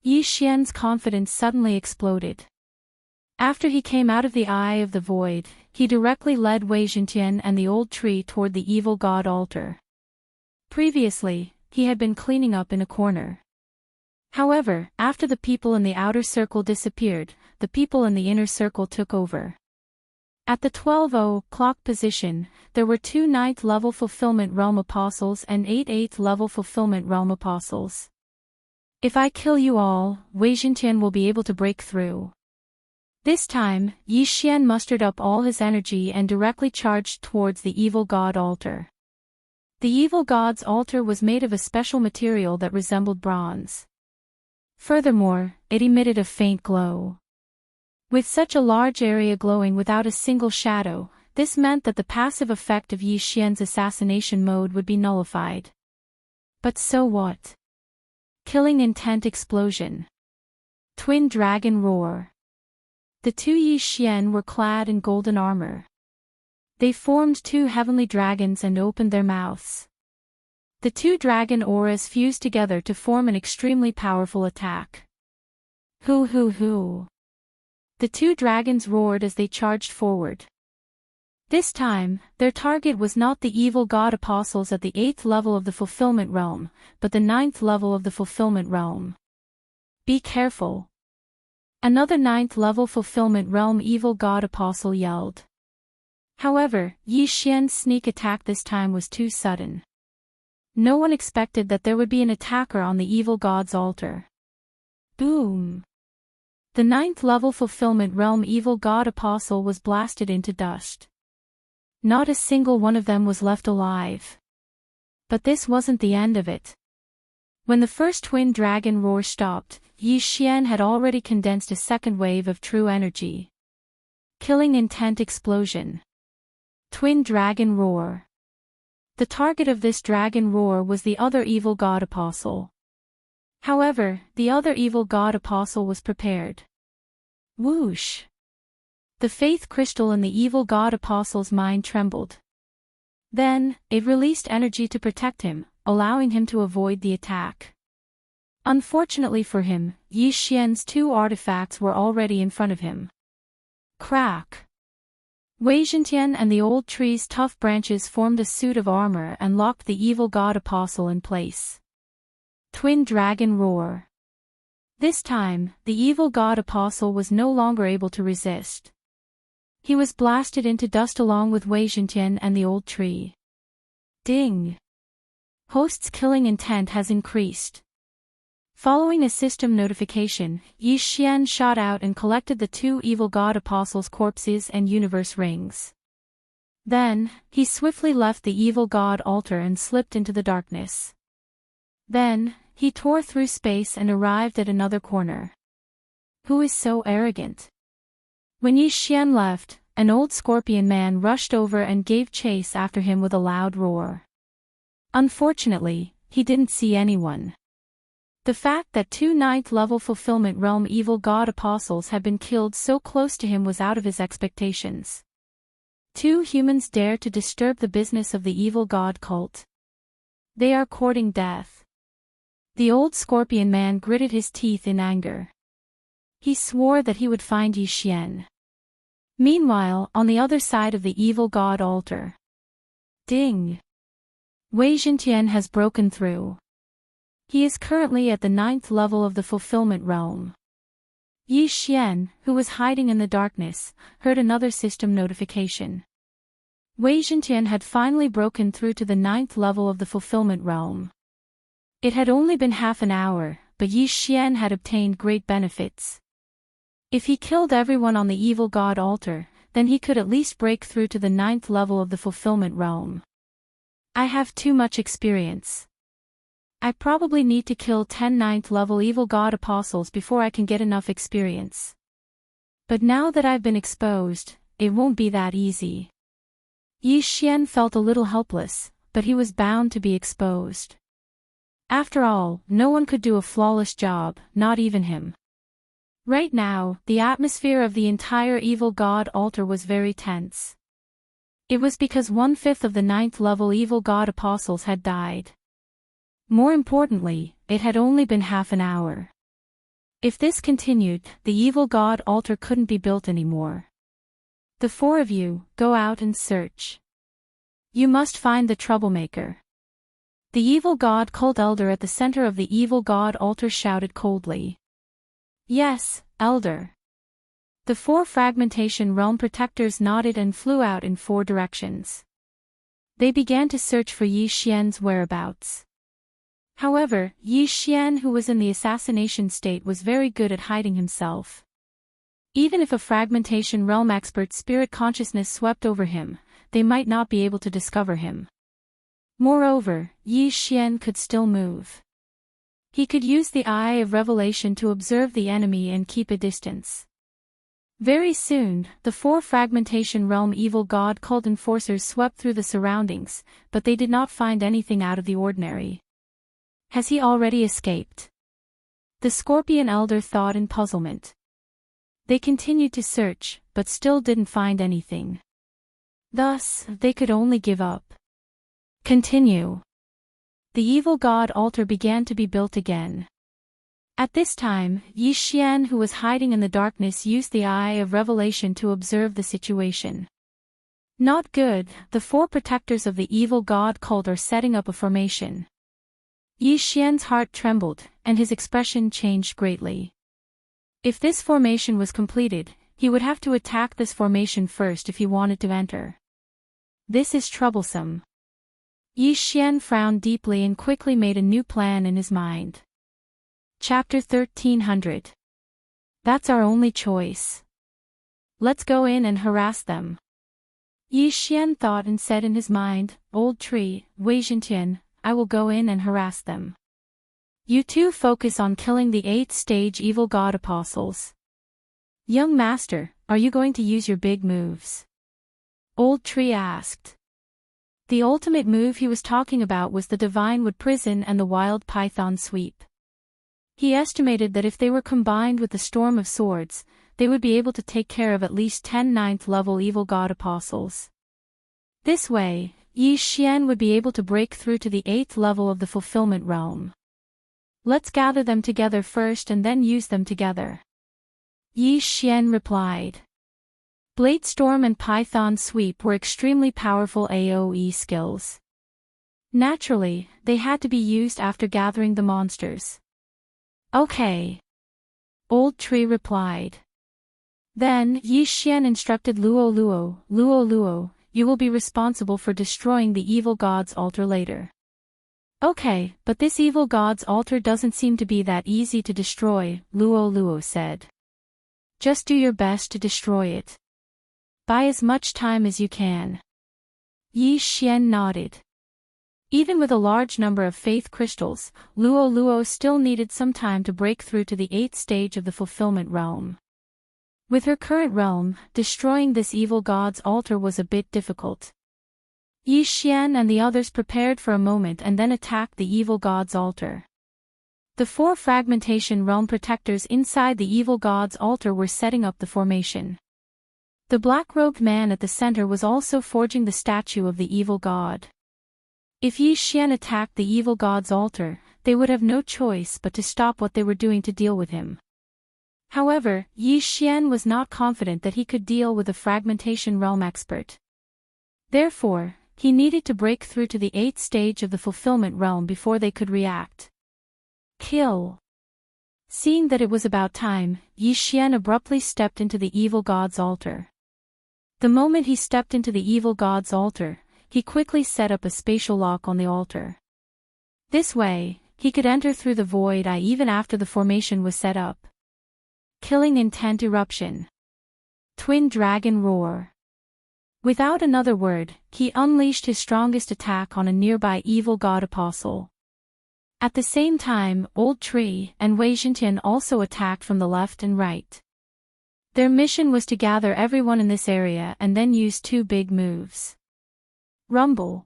Speaker 1: Yi Xian's confidence suddenly exploded. After he came out of the eye of the void, he directly led Wei Zhentian and the old tree toward the evil god altar. Previously, he had been cleaning up in a corner. However, after the people in the outer circle disappeared, the people in the inner circle took over. At the 12:00 position, there were 2 9th level Fulfillment Realm Apostles and 8 8th level Fulfillment Realm Apostles. If I kill you all, Wei Zhentian will be able to break through. This time, Yi Xian mustered up all his energy and directly charged towards the evil god altar. The evil god's altar was made of a special material that resembled bronze. Furthermore, it emitted a faint glow. With such a large area glowing without a single shadow, this meant that the passive effect of Yi Xian's assassination mode would be nullified. But so what? Killing Intent Explosion. Twin Dragon Roar. The 2 Yi Xian were clad in golden armor. They formed 2 heavenly dragons and opened their mouths. The 2 dragon auras fused together to form an extremely powerful attack. Hoo hoo hoo. The 2 dragons roared as they charged forward. This time, their target was not the evil god apostles at the 8th level of the Fulfillment Realm, but the 9th level of the Fulfillment Realm. Be careful. Another 9th level Fulfillment Realm evil god apostle yelled. However, Yi Xian's sneak attack this time was too sudden. No one expected that there would be an attacker on the evil god's altar. Boom! The 9th level Fulfillment Realm evil god apostle was blasted into dust. Not a single one of them was left alive. But this wasn't the end of it. When the first twin dragon roar stopped, Yi Xian had already condensed a second wave of true energy. Killing Intent Explosion. Twin Dragon Roar. The target of this dragon roar was the other evil god apostle. However, the other evil god apostle was prepared. Whoosh! The faith crystal in the evil god apostle's mind trembled. Then, it released energy to protect him, allowing him to avoid the attack. Unfortunately for him, Yi Xian's two artifacts were already in front of him. Crack! Wei Zhentian and the old tree's tough branches formed a suit of armor and locked the evil god apostle in place. Twin dragon roar. This time, the evil god apostle was no longer able to resist. He was blasted into dust along with Wei Zhentian and the old tree. Ding! Host's killing intent has increased. Following a system notification, Yi Xian shot out and collected the two evil god apostles' corpses and universe rings. Then, he swiftly left the evil god altar and slipped into the darkness. Then, he tore through space and arrived at another corner. Who is so arrogant? When Yi Xian left, an old scorpion man rushed over and gave chase after him with a loud roar. Unfortunately, he didn't see anyone. The fact that two 9th-level Fulfillment Realm evil god apostles had been killed so close to him was out of his expectations. Two humans dare to disturb the business of the evil god cult. They are courting death. The old scorpion man gritted his teeth in anger. He swore that he would find Yi Xian. Meanwhile, on the other side of the evil god altar. Ding! Wei Zhentian has broken through. He is currently at the 9th level of the Fulfillment Realm. Yi Xian, who was hiding in the darkness, heard another system notification. Wei Zhentian had finally broken through to the 9th level of the Fulfillment Realm. It had only been half an hour, but Yi Xian had obtained great benefits. If he killed everyone on the evil god altar, then he could at least break through to the 9th level of the Fulfillment Realm. I have too much experience. I probably need to kill 10 9th level evil god apostles before I can get enough experience. But now that I've been exposed, it won't be that easy. Yi Xian felt a little helpless, but he was bound to be exposed. After all, no one could do a flawless job, not even him. Right now, the atmosphere of the entire evil god altar was very tense. It was because 1/5 of the 9th level evil god apostles had died. More importantly, it had only been half an hour. If this continued, the evil god altar couldn't be built anymore. The four of you, go out and search. You must find the troublemaker. The evil god cult elder at the center of the evil god altar shouted coldly. Yes, elder. The four fragmentation realm protectors nodded and flew out in four directions. They began to search for Yi Xian's whereabouts. However, Yi Xian, who was in the assassination state, was very good at hiding himself. Even if a fragmentation realm expert's spirit consciousness swept over him, they might not be able to discover him. Moreover, Yi Xian could still move. He could use the Eye of Revelation to observe the enemy and keep a distance. Very soon, the four fragmentation realm evil god cult enforcers swept through the surroundings, but they did not find anything out of the ordinary. Has he already escaped? The scorpion elder thought in puzzlement. They continued to search, but still didn't find anything. Thus, they could only give up. Continue. The evil god altar began to be built again. At this time, Yi Xian, who was hiding in the darkness, used the Eye of Revelation to observe the situation. Not good, the four protectors of the evil god cult are setting up a formation. Yi Xian's heart trembled, and his expression changed greatly. If this formation was completed, he would have to attack this formation first if he wanted to enter. This is troublesome. Yi Xian frowned deeply and quickly made a new plan in his mind. Chapter 1300. That's our only choice. Let's go in and harass them. Yi Xian thought and said in his mind, Old tree, Wei Zhentian, I will go in and harass them. You two focus on killing the 8th stage evil god apostles. Young master, are you going to use your big moves? Old tree asked. The ultimate move he was talking about was the Divine Wood Prison and the Wild Python Sweep. He estimated that if they were combined with the storm of swords, they would be able to take care of at least 10 ninth-level evil god apostles. This way, Yi Xian would be able to break through to the 8th level of the fulfillment realm. Let's gather them together first and then use them together. Yi Xian replied. Blade Storm and Python Sweep were extremely powerful AoE skills. Naturally, they had to be used after gathering the monsters. Okay. Old Tree replied. Then Yi Xian instructed Luo Luo, you will be responsible for destroying the evil god's altar later. Okay, but this evil god's altar doesn't seem to be that easy to destroy, Luo said. Just do your best to destroy it. Buy as much time as you can. Yi Xian nodded. Even with a large number of faith crystals, Luo still needed some time to break through to the 8th stage of the fulfillment realm. With her current realm, destroying this evil god's altar was a bit difficult. Yi Xian and the others prepared for a moment and then attacked the evil god's altar. The 4 fragmentation realm protectors inside the evil god's altar were setting up the formation. The black-robed man at the center was also forging the statue of the evil god. If Yi Xian attacked the evil god's altar, they would have no choice but to stop what they were doing to deal with him. However, Yi Xian was not confident that he could deal with a fragmentation realm expert. Therefore, he needed to break through to the 8th stage of the fulfillment realm before they could react. Kill. Seeing that it was about time, Yi Xian abruptly stepped into the evil god's altar. The moment he stepped into the evil god's altar, he quickly set up a spatial lock on the altar. This way, he could enter through the void even after the formation was set up. Killing Intent Eruption. Twin Dragon Roar. Without another word, he unleashed his strongest attack on a nearby evil god apostle. At the same time, Old Tree and Wei Xintian also attacked from the left and right. Their mission was to gather everyone in this area and then use 2 big moves. Rumble.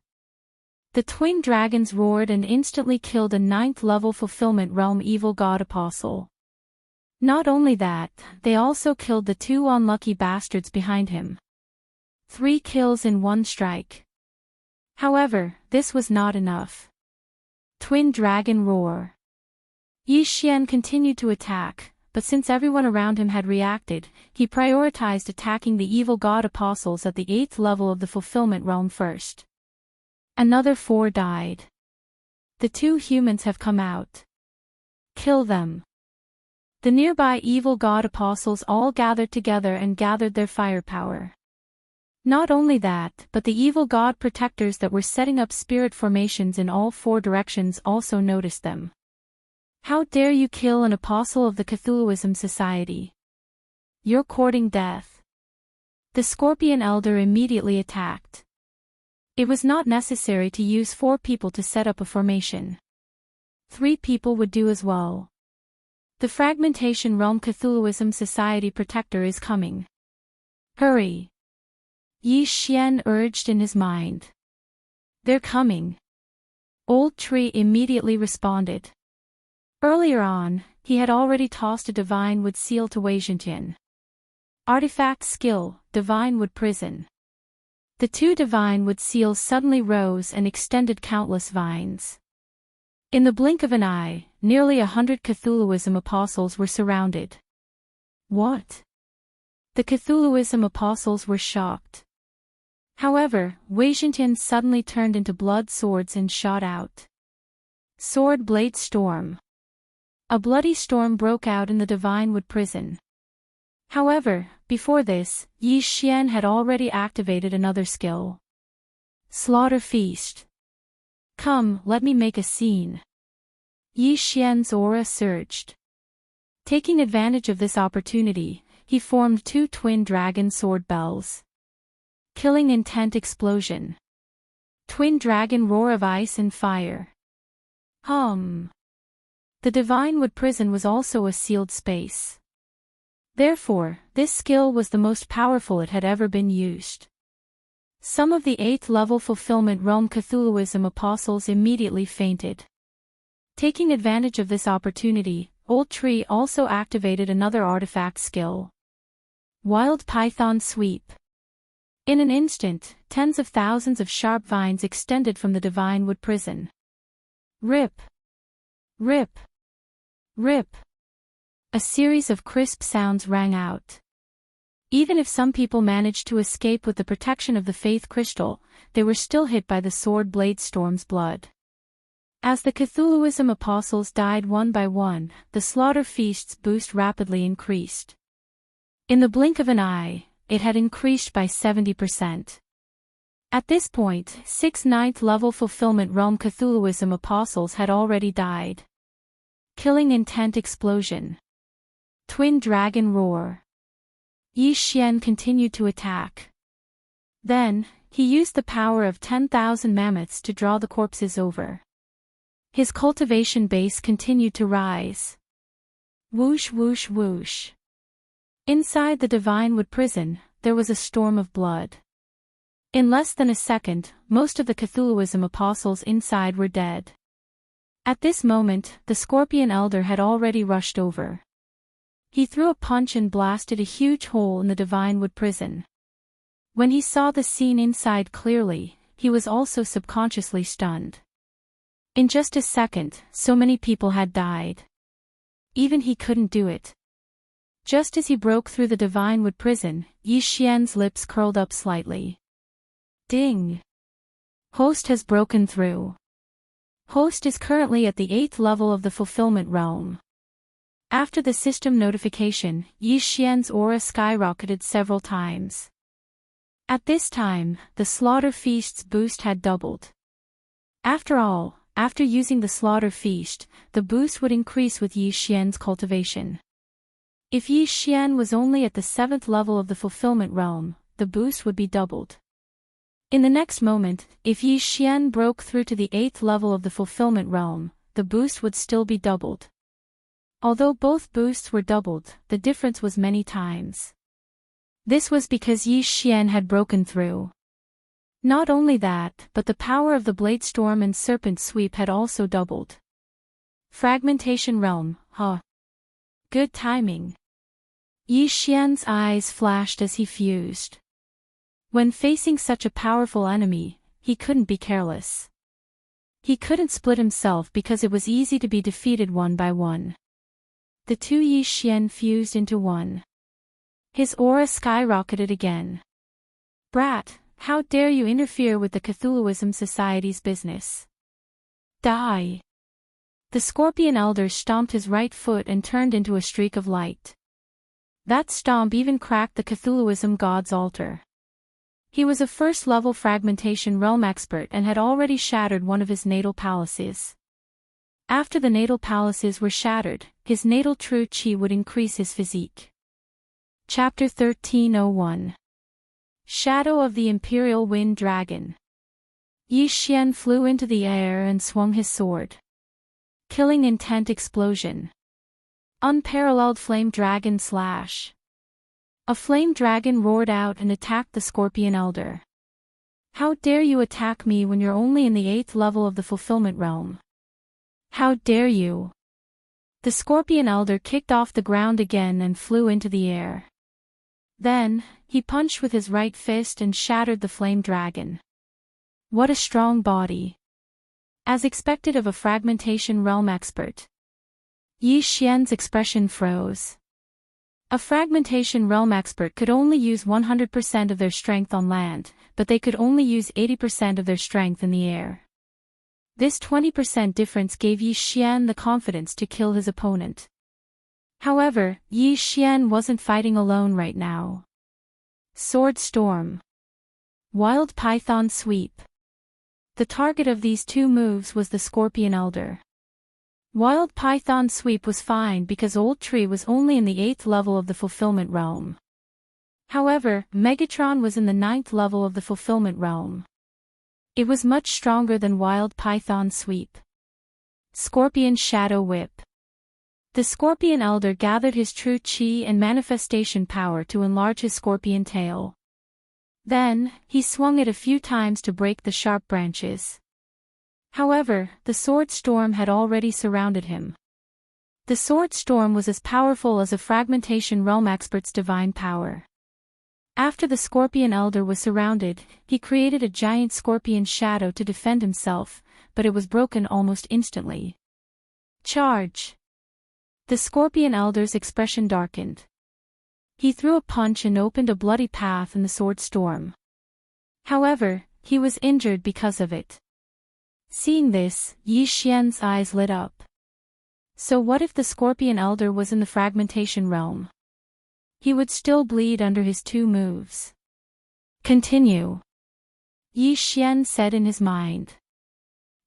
Speaker 1: The twin dragons roared and instantly killed a 9th-level fulfillment realm evil god apostle. Not only that, they also killed the 2 unlucky bastards behind him. 3 kills in 1 strike. However, this was not enough. Twin Dragon Roar. Yi Xian continued to attack, but since everyone around him had reacted, he prioritized attacking the evil god apostles at the 8th level of the fulfillment realm first. Another 4 died. The 2 humans have come out. Kill them. The nearby evil god apostles all gathered together and gathered their firepower. Not only that, but the evil god protectors that were setting up spirit formations in all 4 directions also noticed them. How dare you kill an apostle of the Cthulhuism Society? You're courting death. The Scorpion Elder immediately attacked. It was not necessary to use 4 people to set up a formation. 3 people would do as well. The Fragmentation Realm Cthulhuism Society Protector is coming. Hurry! Yi Xian urged in his mind. They're coming. Old Tree immediately responded. Earlier on, he had already tossed a Divine Wood seal to Wei Xintian. Artifact skill, Divine Wood Prison. The 2 Divine Wood seals suddenly rose and extended countless vines. In the blink of an eye, nearly 100 Cthulhuism apostles were surrounded. What? The Cthulhuism apostles were shocked. However, Wei Xintian suddenly turned into blood swords and shot out. Sword Blade Storm. A bloody storm broke out in the Divine Wood Prison. However, before this, Yi Xian had already activated another skill. Slaughter Feast. Come, let me make a scene. Yi Xian's aura surged. Taking advantage of this opportunity, he formed 2 twin dragon sword bells. Killing Intent Explosion. Twin Dragon Roar of Ice and Fire. The Divine Wood Prison was also a sealed space. Therefore, this skill was the most powerful it had ever been used. Some of the 8th-level Fulfillment Realm Cthulhuism apostles immediately fainted. Taking advantage of this opportunity, Old Tree also activated another artifact skill. Wild Python Sweep. In an instant, tens of thousands of sharp vines extended from the divine wood prison. Rip! Rip! Rip! A series of crisp sounds rang out. Even if some people managed to escape with the protection of the faith crystal, they were still hit by the sword blade storm's blood. As the Cthulhuism apostles died one by one, the slaughter feast's boost rapidly increased. In the blink of an eye, it had increased by 70%. At this point, 6 9th-level Fulfillment Realm Cthulhuism apostles had already died. Killing Intent Explosion. Twin Dragon Roar. Yi Xian continued to attack. Then, he used the power of 10,000 mammoths to draw the corpses over. His cultivation base continued to rise. Whoosh whoosh whoosh. Inside the Divine Wood prison, there was a storm of blood. In less than a second, most of the Cthulhuism apostles inside were dead. At this moment, the Scorpion Elder had already rushed over. He threw a punch and blasted a huge hole in the Divine Wood prison. When he saw the scene inside clearly, he was also subconsciously stunned. In just a second, so many people had died. Even he couldn't do it. Just as he broke through the Divine Wood prison, Yi Xian's lips curled up slightly. Ding! Host has broken through. Host is currently at the 8th level of the Fulfillment Realm. After the system notification, Yi Xian's aura skyrocketed several times. At this time, the Slaughter Feast's boost had doubled. After all, after using the Slaughter Feast, the boost would increase with Yi Xian's cultivation. If Yi Xian was only at the 7th level of the Fulfillment Realm, the boost would be doubled. In the next moment, if Yi Xian broke through to the 8th level of the Fulfillment Realm, the boost would still be doubled. Although both boosts were doubled, the difference was many times. This was because Yi Xian had broken through. Not only that, but the power of the Blade Storm and Serpent Sweep had also doubled. Fragmentation Realm, huh? Good timing. Yi Xian's eyes flashed as he fused. When facing such a powerful enemy, he couldn't be careless. He couldn't split himself because it was easy to be defeated one by one. The two Yi Xian fused into one. His aura skyrocketed again. Brat, how dare you interfere with the Cthulhuism Society's business? Die! The Scorpion Elder stomped his right foot and turned into a streak of light. That stomp even cracked the Cthulhuism god's altar. He was a first-level Fragmentation Realm expert and had already shattered one of his natal palaces. After the natal palaces were shattered, his natal true chi would increase his physique. Chapter 1301. Shadow of the Imperial Wind Dragon. Yi Xian flew into the air and swung his sword. Killing Intent Explosion. Unparalleled Flame Dragon Slash. A flame dragon roared out and attacked the Scorpion Elder. How dare you attack me when you're only in the 8th level of the Fulfillment Realm? How dare you? The Scorpion Elder kicked off the ground again and flew into the air. Then, he punched with his right fist and shattered the flame dragon. What a strong body. As expected of a Fragmentation Realm expert. Yi Xian's expression froze. A Fragmentation Realm expert could only use 100% of their strength on land, but they could only use 80% of their strength in the air. This 20% difference gave Yi Xian the confidence to kill his opponent. However, Yi Xian wasn't fighting alone right now. Sword Storm. Wild Python Sweep. The target of these two moves was the Scorpion Elder. Wild Python Sweep was fine because Old Tree was only in the 8th level of the Fulfillment Realm. However, Megatron was in the 9th level of the Fulfillment Realm. It was much stronger than Wild Python Sweep. Scorpion Shadow Whip. The Scorpion Elder gathered his true chi and manifestation power to enlarge his scorpion tail. Then, he swung it a few times to break the sharp branches. However, the sword storm had already surrounded him. The sword storm was as powerful as a fragmentation realm expert's divine power. After the scorpion elder was surrounded, he created a giant scorpion shadow to defend himself, but it was broken almost instantly. Charge! The scorpion elder's expression darkened. He threw a punch and opened a bloody path in the sword storm. However, he was injured because of it. Seeing this, Yi Xian's eyes lit up. So what if the scorpion elder was in the fragmentation realm? He would still bleed under his 2 moves. Continue, Yi Xian said in his mind.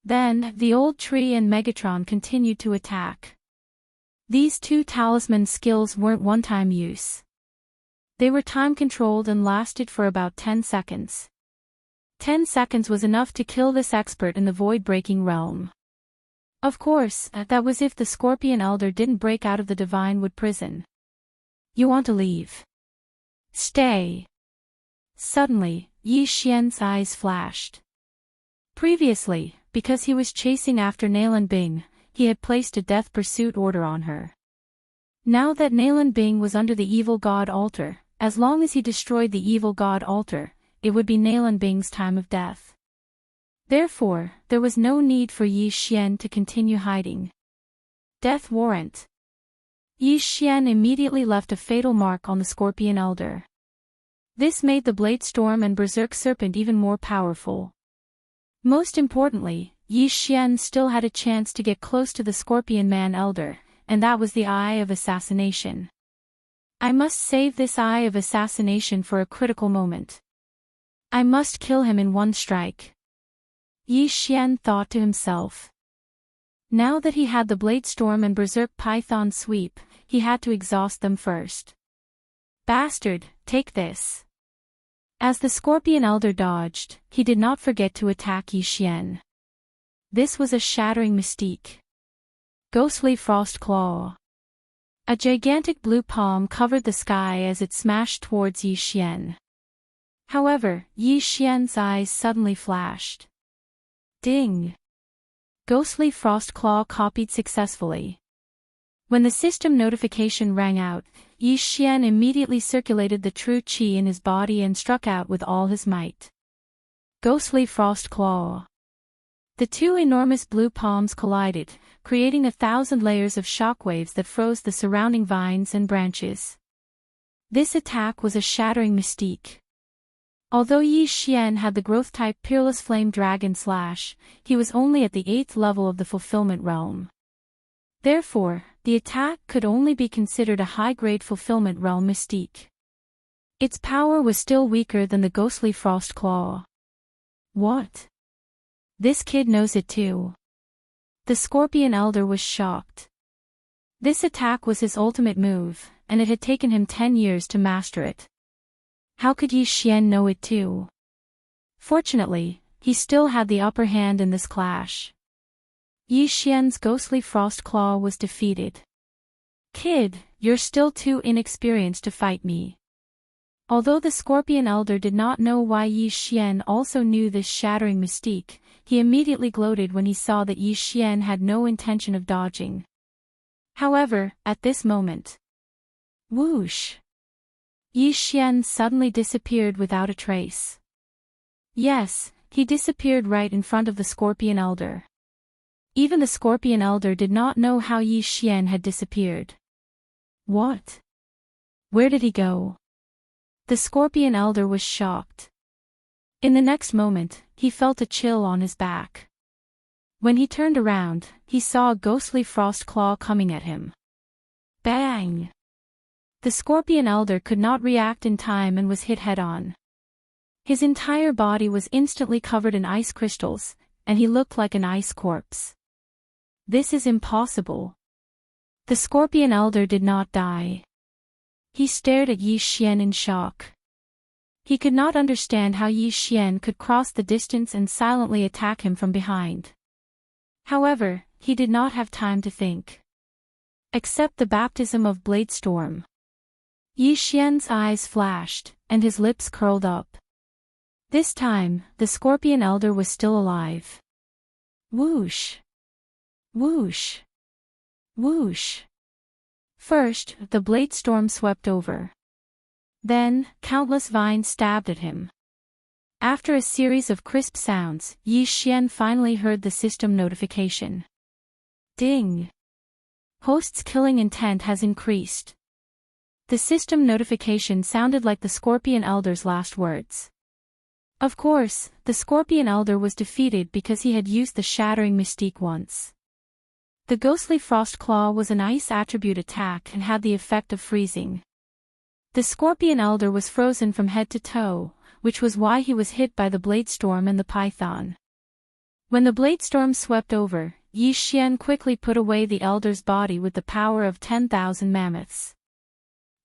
Speaker 1: Then, the old tree and Megatron continued to attack. These 2 talisman skills weren't one-time use. They were time-controlled and lasted for about 10 seconds. 10 seconds was enough to kill this expert in the void-breaking realm. Of course, that was if the Scorpion Elder didn't break out of the Divine Wood prison. You want to leave? Stay. Suddenly, Yi Xian's eyes flashed. Previously, because he was chasing after Nalan Bing, he had placed a death pursuit order on her. Now that Nalan Bing was under the evil god altar, as long as he destroyed the evil god altar, it would be Nalan Bing's time of death. Therefore, there was no need for Yi Xian to continue hiding. Death warrant. Yi Xian immediately left a fatal mark on the Scorpion Elder. This made the Blade Storm and Berserk Serpent even more powerful. Most importantly, Yi Xian still had a chance to get close to the Scorpion Man Elder, and that was the Eye of Assassination. I must save this Eye of Assassination for a critical moment. I must kill him in one strike. Yi Xian thought to himself. Now that he had the Blade Storm and Berserk Python sweep, he had to exhaust them first. Bastard, take this. As the Scorpion Elder dodged, he did not forget to attack Yi Xian. This was a shattering mystique. Ghostly Frost Claw. A gigantic blue palm covered the sky as it smashed towards Yi Xian. However, Yi Xian's eyes suddenly flashed. Ding! Ghostly Frost Claw copied successfully. When the system notification rang out, Yi Xian immediately circulated the true qi in his body and struck out with all his might. Ghostly Frost Claw. The 2 enormous blue palms collided, creating 1,000 layers of shockwaves that froze the surrounding vines and branches. This attack was a shattering mystique. Although Yi Xian had the growth-type Peerless Flame Dragon Slash, he was only at the 8th level of the Fulfillment Realm. Therefore, the attack could only be considered a high-grade Fulfillment Realm mystique. Its power was still weaker than the Ghostly Frost Claw. What? This kid knows it too. The Scorpion Elder was shocked. This attack was his ultimate move, and it had taken him 10 years to master it. How could Yi Xian know it too? Fortunately, he still had the upper hand in this clash. Yi Xian's Ghostly Frost Claw was defeated. Kid, you're still too inexperienced to fight me. Although the Scorpion Elder did not know why Yi Xian also knew this shattering mystique, he immediately gloated when he saw that Yi Xian had no intention of dodging. However, at this moment, whoosh! Yi Xian suddenly disappeared without a trace. Yes, he disappeared right in front of the Scorpion Elder. Even the Scorpion Elder did not know how Yi Xian had disappeared. What? Where did he go? The Scorpion Elder was shocked. In the next moment, he felt a chill on his back. When he turned around, he saw a ghostly frost claw coming at him. Bang! The Scorpion Elder could not react in time and was hit head-on. His entire body was instantly covered in ice crystals, and he looked like an ice corpse. This is impossible. The Scorpion Elder did not die. He stared at Yi Xian in shock. He could not understand how Yi Xian could cross the distance and silently attack him from behind. However, he did not have time to think. Accept the baptism of Blade Storm. Yi Xian's eyes flashed, and his lips curled up. This time, the Scorpion Elder was still alive. Whoosh! Whoosh! Whoosh! First, the blade storm swept over. Then, countless vines stabbed at him. After a series of crisp sounds, Yi Xian finally heard the system notification. Ding! Host's killing intent has increased. The system notification sounded like the Scorpion Elder's last words. Of course, the Scorpion Elder was defeated because he had used the Shattering Mystique once. The Ghostly Frost Claw was an ice attribute attack and had the effect of freezing. The Scorpion Elder was frozen from head to toe, which was why he was hit by the Bladestorm and the Python. When the Bladestorm swept over, Yi Xian quickly put away the Elder's body with the power of 10,000 mammoths.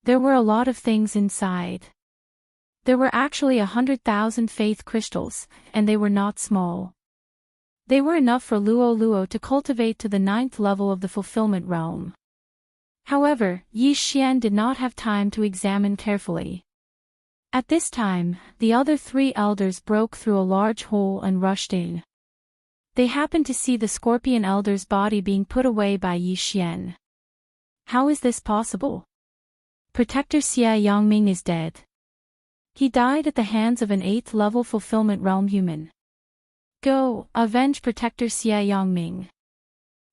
Speaker 1: There were a lot of things inside. There were actually 100,000 faith crystals, and they were not small. They were enough for Luo Luo to cultivate to the 9th level of the fulfillment realm. However, Yi Xian did not have time to examine carefully. At this time, the other 3 elders broke through a large hole and rushed in. They happened to see the Scorpion Elder's body being put away by Yi Xian. How is this possible? Protector Xia Yangming is dead. He died at the hands of an 8th level fulfillment realm human. Go, avenge Protector Xia Yangming.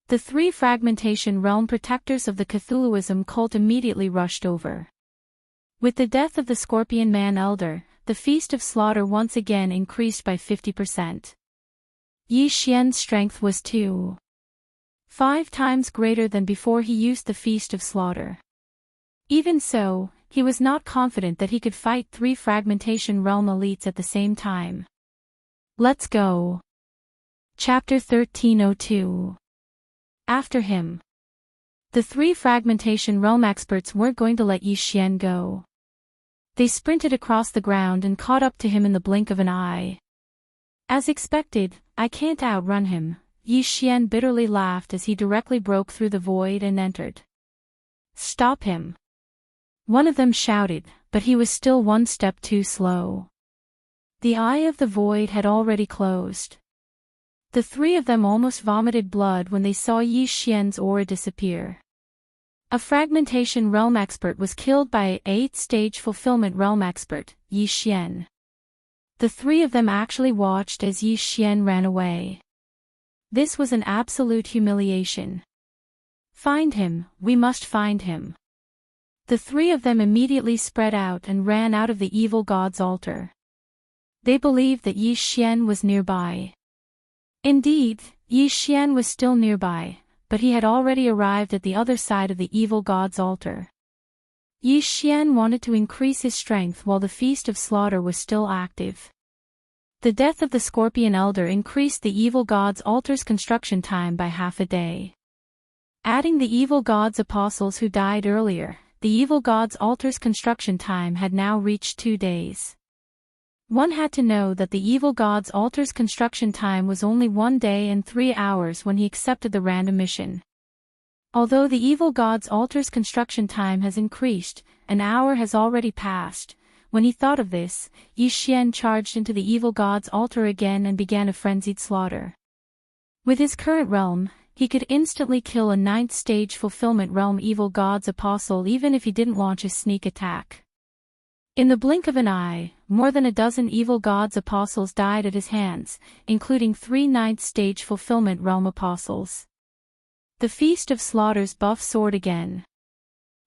Speaker 1: The 3 fragmentation realm protectors of the Cthulhuism cult immediately rushed over. With the death of the Scorpion Man Elder, the Feast of Slaughter once again increased by 50%. Yi Xian's strength was 5 times greater than before he used the Feast of Slaughter. Even so, he was not confident that he could fight 3 fragmentation realm elites at the same time. Let's go. Chapter 1302. After him. The 3 fragmentation realm experts weren't going to let Yi Xian go. They sprinted across the ground and caught up to him in the blink of an eye. As expected, I can't outrun him, Yi Xian bitterly laughed as he directly broke through the void and entered. Stop him. One of them shouted, but he was still one step too slow. The eye of the void had already closed. The 3 of them almost vomited blood when they saw Yi Xian's aura disappear. A fragmentation realm expert was killed by an 8th-stage fulfillment realm expert, Yi Xian. The 3 of them actually watched as Yi Xian ran away. This was an absolute humiliation. Find him, we must find him. The 3 of them immediately spread out and ran out of the evil god's altar. They believed that Yi Xian was nearby. Indeed, Yi Xian was still nearby, but he had already arrived at the other side of the evil god's altar. Yi Xian wanted to increase his strength while the Feast of Slaughter was still active. The death of the Scorpion Elder increased the evil god's altar's construction time by half a day. Adding the evil god's apostles who died earlier, the evil god's altar's construction time had now reached 2 days. One had to know that the evil god's altar's construction time was only 1 day and 3 hours when he accepted the random mission. Although the evil god's altar's construction time has increased, an hour has already passed. When he thought of this, Yi Xian charged into the evil god's altar again and began a frenzied slaughter. With his current realm, he could instantly kill a 9th-stage fulfillment realm evil god's apostle even if he didn't launch a sneak attack. In the blink of an eye, more than a dozen evil god's apostles died at his hands, including 3 9th-stage fulfillment realm apostles. The Feast of Slaughter's buff soared again.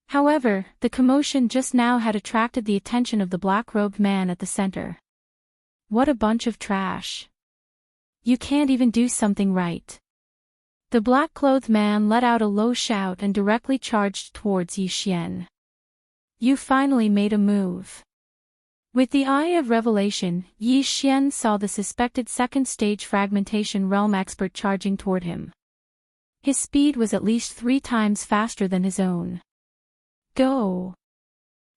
Speaker 1: However, the commotion just now had attracted the attention of the black-robed man at the center. What a bunch of trash. You can't even do something right. The black-clothed man let out a low shout and directly charged towards Yi Xian. You finally made a move. With the eye of revelation, Yi Xian saw the suspected 2nd-stage fragmentation realm expert charging toward him. His speed was at least 3 times faster than his own. Go!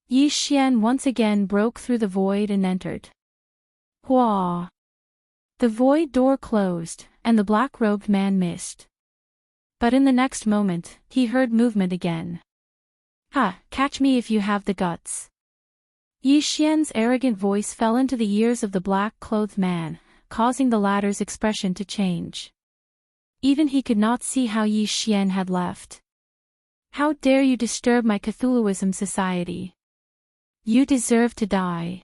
Speaker 1: Yi Xian once again broke through the void and entered. Hua! The void door closed, and the black-robed man missed. But in the next moment, he heard movement again. Ha! Catch me if you have the guts. Yi Xian's arrogant voice fell into the ears of the black-clothed man, causing the latter's expression to change. Even he could not see how Yi Xian had left. How dare you disturb my Cthulhuism society? You deserve to die.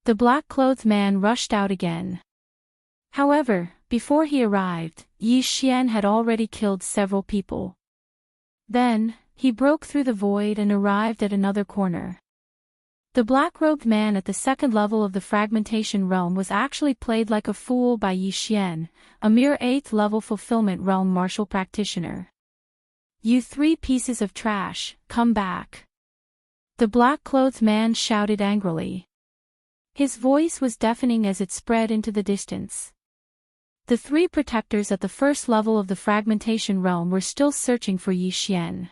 Speaker 1: The black-clothed man rushed out again. However, before he arrived, Yi Xian had already killed several people. Then, he broke through the void and arrived at another corner. The black-robed man at the second level of the fragmentation realm was actually played like a fool by Yi Xian, a mere 8th level fulfillment realm martial practitioner. You 3 pieces of trash, come back. The black-clothed man shouted angrily. His voice was deafening as it spread into the distance. The 3 protectors at the first level of the fragmentation realm were still searching for Yi Xian.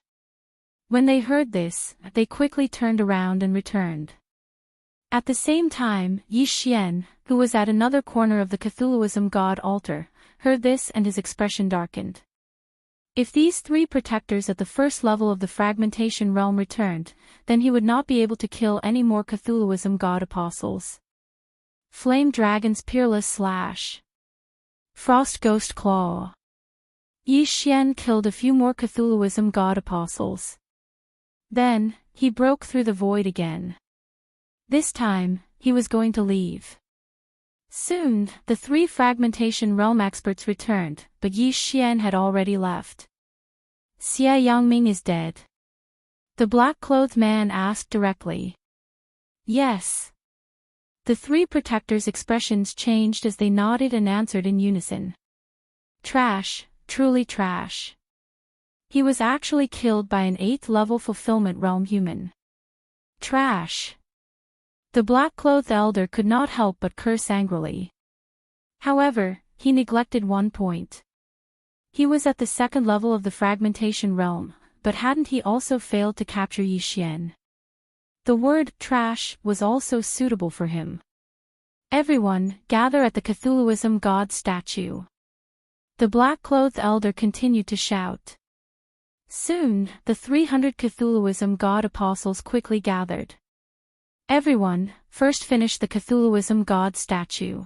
Speaker 1: When they heard this, they quickly turned around and returned. At the same time, Yi Xian, who was at another corner of the Cthulhuism god altar, heard this and his expression darkened. If these 3 protectors at the first level of the fragmentation realm returned, then he would not be able to kill any more Cthulhuism god apostles. Flame Dragon's Peerless Slash. Frost Ghost Claw. Yi Xian killed a few more Cthulhuism god apostles. Then, he broke through the void again. This time, he was going to leave. Soon, the 3 fragmentation realm experts returned, but Yi Xian had already left. Xia Yangming is dead. The black-clothed man asked directly. Yes. The 3 protectors' expressions changed as they nodded and answered in unison. Trash, truly trash. He was actually killed by an 8th level fulfillment realm human. Trash. The black-clothed elder could not help but curse angrily. However, he neglected one point. He was at the second level of the fragmentation realm, but hadn't he also failed to capture Yi Xian? The word trash was also suitable for him. Everyone, gather at the Cthulhuism god statue. The black-clothed elder continued to shout. Soon, the 300 Cthulhuism god apostles quickly gathered. Everyone, first finish the Cthulhuism god statue.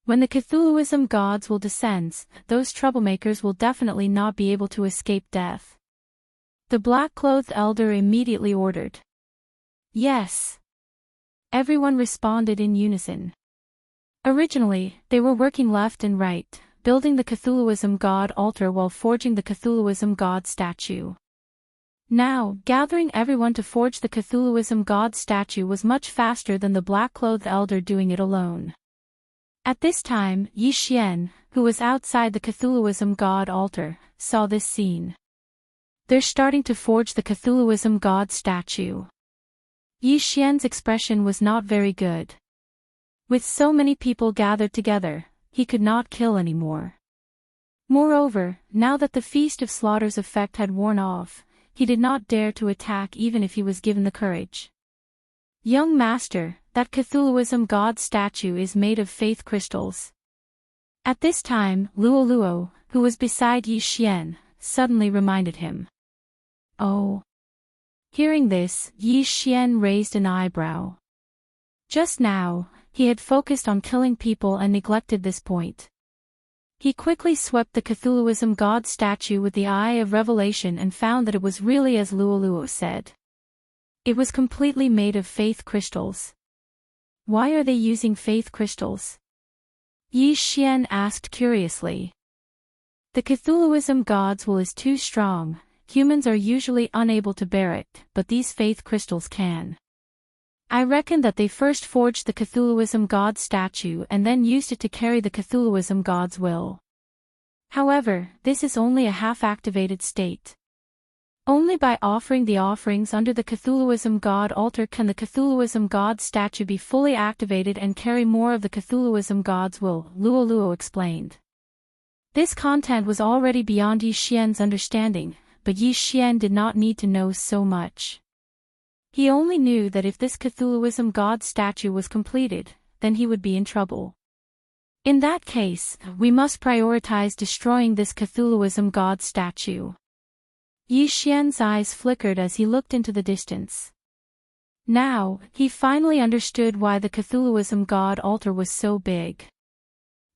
Speaker 1: When the Cthulhuism gods will descend, those troublemakers will definitely not be able to escape death. The black-clothed elder immediately ordered. Yes. Everyone responded in unison. Originally, they were working left and right, building the Cthulhuism god altar while forging the Cthulhuism god statue. Now, gathering everyone to forge the Cthulhuism god statue was much faster than the black-clothed elder doing it alone. At this time, Yi Xian, who was outside the Cthulhuism god altar, saw this scene. They're starting to forge the Cthulhuism god statue. Yi Xian's expression was not very good. With so many people gathered together, he could not kill anymore. Moreover, now that the Feast of Slaughter's effect had worn off, he did not dare to attack even if he was given the courage. Young master, that Cthulhuism god statue is made of faith crystals. At this time, Luo Luo, who was beside Yi Xian, suddenly reminded him. Oh. Hearing this, Yi Xian raised an eyebrow. Just now, he had focused on killing people and neglected this point. He quickly swept the Cthulhuism god statue with the eye of revelation and found that it was really as Luo Luo said. It was completely made of faith crystals. Why are they using faith crystals? Yi Xian asked curiously. The Cthulhuism god's will is too strong, humans are usually unable to bear it, but these faith crystals can. I reckon that they first forged the Cthulhuism god statue and then used it to carry the Cthulhuism god's will. However, this is only a half-activated state. Only by offering the offerings under the Cthulhuism god altar can the Cthulhuism god statue be fully activated and carry more of the Cthulhuism god's will, Luo Luo explained. This content was already beyond Yi Xian's understanding, but Yi Xian did not need to know so much. He only knew that if this Cthulhuism god statue was completed, then he would be in trouble. In that case, we must prioritize destroying this Cthulhuism god statue. Yi Xian's eyes flickered as he looked into the distance. Now, he finally understood why the Cthulhuism god altar was so big.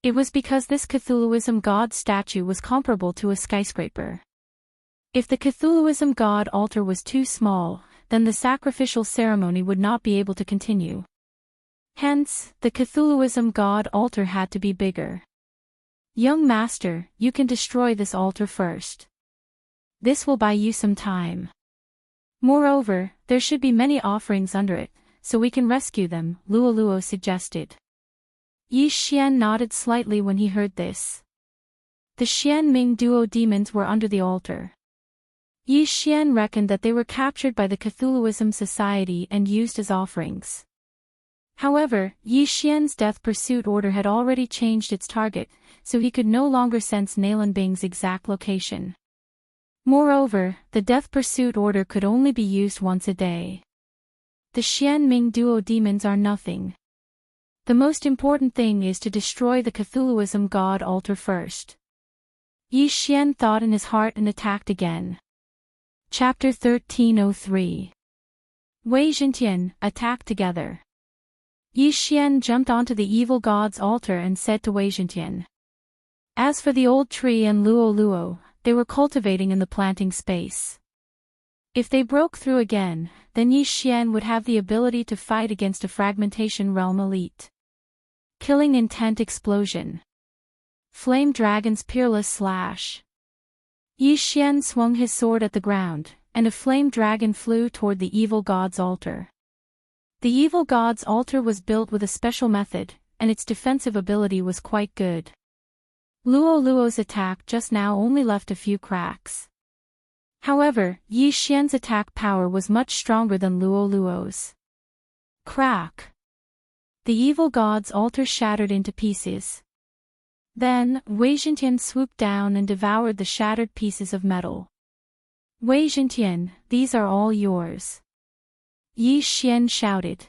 Speaker 1: It was because this Cthulhuism god statue was comparable to a skyscraper. If the Cthulhuism god altar was too small, then the sacrificial ceremony would not be able to continue. Hence, the Cthulhuism god altar had to be bigger. Young master, you can destroy this altar first. This will buy you some time. Moreover, there should be many offerings under it, so we can rescue them, Luoluo suggested. Yi Xian nodded slightly when he heard this. The Xian Ming duo demons were under the altar. Yi Xian reckoned that they were captured by the Cthulhuism Society and used as offerings. However, Yi Xian's death pursuit order had already changed its target, so he could no longer sense Nalan Bing's exact location. Moreover, the death pursuit order could only be used once a day. The Xian Ming duo demons are nothing. The most important thing is to destroy the Cthulhuism god altar first. Yi Xian thought in his heart and attacked again. Chapter 1303. Wei Zhentian, attack together. Yi Xian jumped onto the evil god's altar and said to Wei Zhentian. As for the old tree and Luoluo, they were cultivating in the planting space. If they broke through again, then Yi Xian would have the ability to fight against a fragmentation realm elite. Killing intent explosion. Flame dragon's peerless slash. Yi Xian swung his sword at the ground, and a flame dragon flew toward the evil god's altar. The evil god's altar was built with a special method, and its defensive ability was quite good. Luoluo's attack just now only left a few cracks. However, Yi Xian's attack power was much stronger than Luoluo's. Crack! The evil god's altar shattered into pieces. Then, Wei Zhentian swooped down and devoured the shattered pieces of metal. Wei Zhentian, these are all yours. Yi Xian shouted.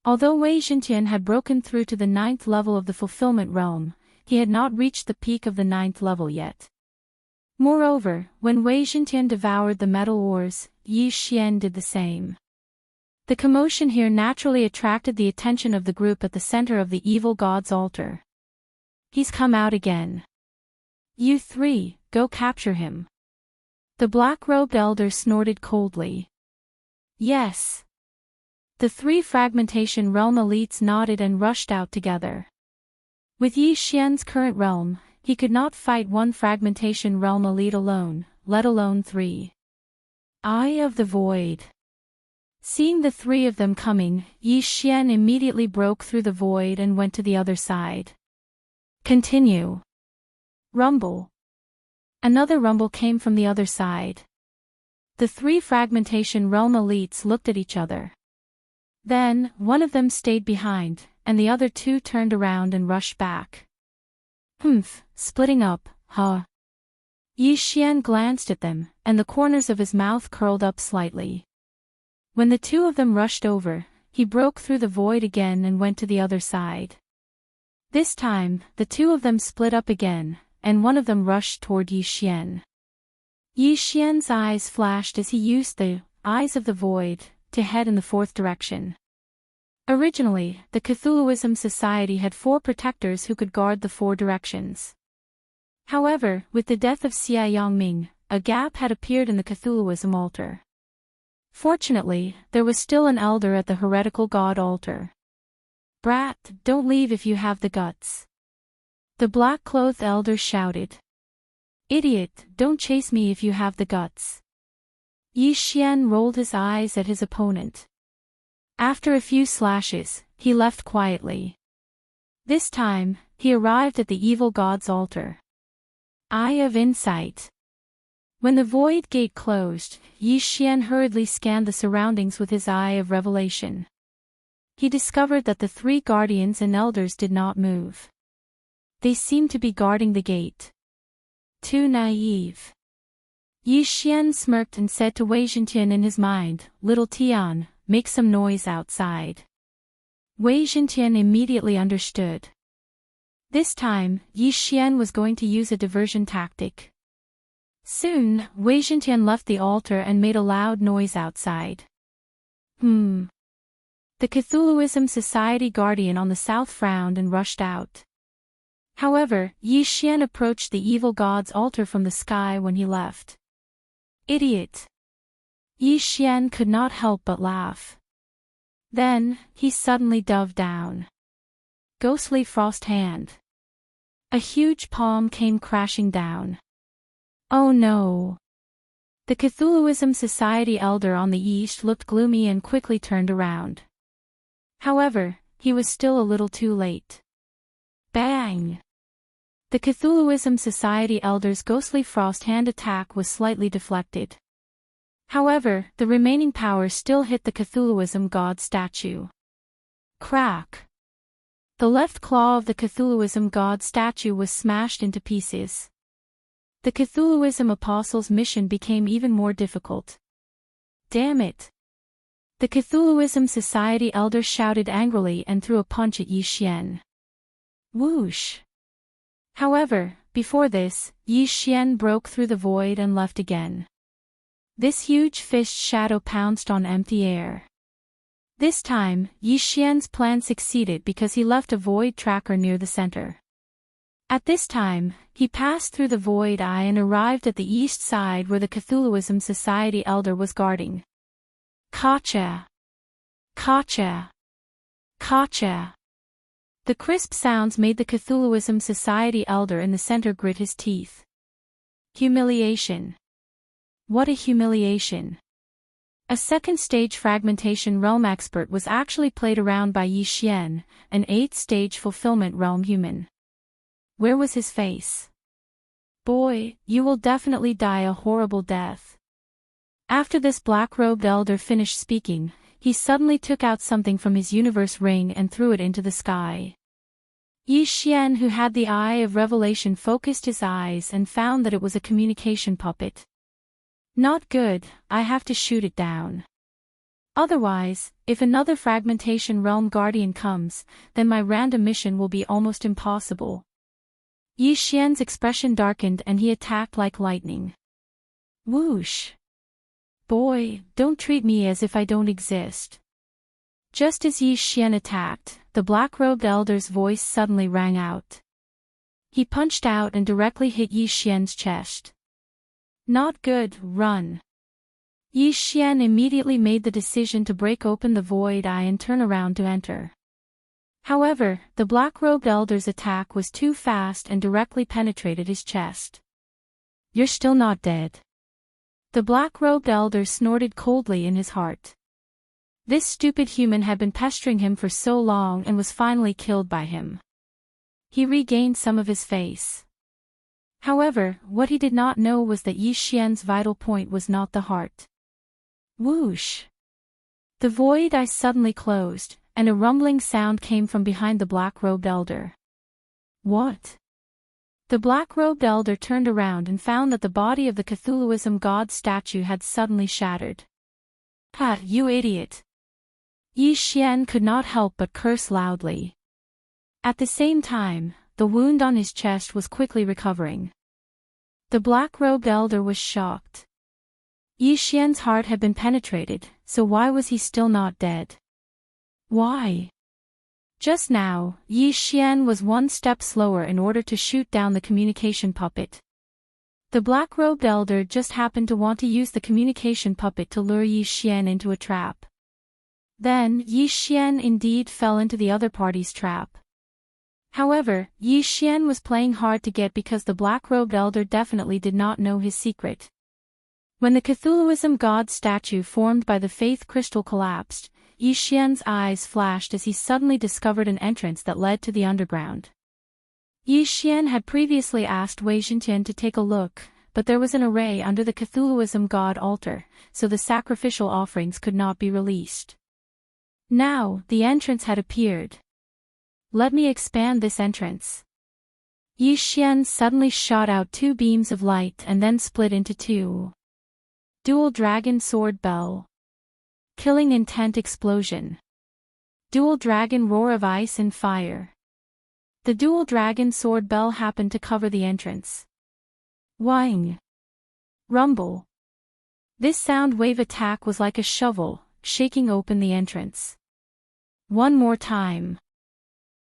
Speaker 1: Although Wei Zhentian had broken through to the 9th level of the fulfillment realm, he had not reached the peak of the 9th level yet. Moreover, when Wei Zhentian devoured the metal ores, Yi Xian did the same. The commotion here naturally attracted the attention of the group at the center of the evil god's altar. He's come out again. You three, go capture him. The black-robed elder snorted coldly. Yes. The three fragmentation realm elites nodded and rushed out together. With Yi Xian's current realm, he could not fight one fragmentation realm elite alone, let alone three. Eye of the Void. Seeing the three of them coming, Yi Xian immediately broke through the void and went to the other side. Continue. Rumble. Another rumble came from the other side. The three fragmentation realm elites looked at each other. Then, one of them stayed behind, and the other two turned around and rushed back. Splitting up, huh? Yi Xian glanced at them, and the corners of his mouth curled up slightly. When the two of them rushed over, he broke through the void again and went to the other side. This time, the two of them split up again, and one of them rushed toward Yi Xian. Yi Xian's eyes flashed as he used the eyes of the void to head in the fourth direction. Originally, the Cthulhuism Society had 4 protectors who could guard the 4 directions. However, with the death of Xia Yongming, a gap had appeared in the Cthulhuism altar. Fortunately, there was still an elder at the heretical god altar. Brat, don't leave if you have the guts. The black-clothed elder shouted. Idiot, don't chase me if you have the guts. Yi Xian rolled his eyes at his opponent. After a few slashes, he left quietly. This time, he arrived at the evil god's altar. Eye of Insight. When the void gate closed, Yi Xian hurriedly scanned the surroundings with his eye of revelation. He discovered that the 3 guardians and elders did not move. They seemed to be guarding the gate. Too naive. Yi Xian smirked and said to Wei Zhentian in his mind, Little Tian, make some noise outside. Wei Zhentian immediately understood. This time, Yi Xian was going to use a diversion tactic. Soon, Wei Zhentian left the altar and made a loud noise outside. The Cthulhuism Society guardian on the south frowned and rushed out. However, Yi Xian approached the evil god's altar from the sky when he left. Idiot. Yi Xian could not help but laugh. Then, he suddenly dove down. Ghostly frost hand. A huge palm came crashing down. Oh no. The Cthulhuism Society elder on the east looked gloomy and quickly turned around. However, he was still a little too late. Bang! The Cthulhuism Society elder's ghostly frost hand attack was slightly deflected. However, the remaining power still hit the Cthulhuism god statue. Crack! The left claw of the Cthulhuism god statue was smashed into pieces. The Cthulhuism apostle's mission became even more difficult. Damn it! The Cthulhuism Society elder shouted angrily and threw a punch at Yi Xian. Whoosh! However, before this, Yi Xian broke through the void and left again. This huge fist shadow pounced on empty air. This time, Yi Xian's plan succeeded because he left a void tracker near the center. At this time, he passed through the void eye and arrived at the east side where the Cthulhuism Society elder was guarding. Gotcha! Gotcha! Gotcha! The crisp sounds made the Cthulhuism Society elder in the center grit his teeth. Humiliation. What a humiliation. A second-stage fragmentation realm expert was actually played around by Yi Xian, an 8th-stage fulfillment realm human. Where was his face? Boy, you will definitely die a horrible death. After this black-robed elder finished speaking, he suddenly took out something from his universe ring and threw it into the sky. Yi Xian, who had the eye of revelation, focused his eyes and found that it was a communication puppet. Not good, I have to shoot it down. Otherwise, if another fragmentation realm guardian comes, then my random mission will be almost impossible. Yi Xian's expression darkened and he attacked like lightning. Whoosh! Boy, don't treat me as if I don't exist. Just as Yi Xian attacked, the black-robed elder's voice suddenly rang out. He punched out and directly hit Yi Xian's chest. Not good, run. Yi Xian immediately made the decision to break open the void eye and turn around to enter. However, the black-robed elder's attack was too fast and directly penetrated his chest. You're still not dead. The black-robed elder snorted coldly in his heart. This stupid human had been pestering him for so long and was finally killed by him. He regained some of his face. However, what he did not know was that Yi Xian's vital point was not the heart. Whoosh! The void eye suddenly closed, and a rumbling sound came from behind the black-robed elder. What? The black-robed elder turned around and found that the body of the Cthulhuism god statue had suddenly shattered. Ha, you idiot! Yi Xian could not help but curse loudly. At the same time, the wound on his chest was quickly recovering. The black-robed elder was shocked. Yi Xian's heart had been penetrated, so why was he still not dead? Why? Just now, Yi Xian was one step slower in order to shoot down the communication puppet. The black-robed elder just happened to want to use the communication puppet to lure Yi Xian into a trap. Then, Yi Xian indeed fell into the other party's trap. However, Yi Xian was playing hard to get because the black-robed elder definitely did not know his secret. When the Cthulhuism god statue formed by the faith crystal collapsed, Yi Xian's eyes flashed as he suddenly discovered an entrance that led to the underground. Yi Xian had previously asked Wei Xintian to take a look, but there was an array under the Cthulhuism god altar, so the sacrificial offerings could not be released. Now, the entrance had appeared. Let me expand this entrance. Yi Xian suddenly shot out 2 beams of light and then split into 2. Dual Dragon Sword Bell. Killing Intent Explosion. Dual Dragon Roar of Ice and Fire. The Dual Dragon Sword Bell happened to cover the entrance. Whing. Rumble. This sound wave attack was like a shovel, shaking open the entrance. One more time.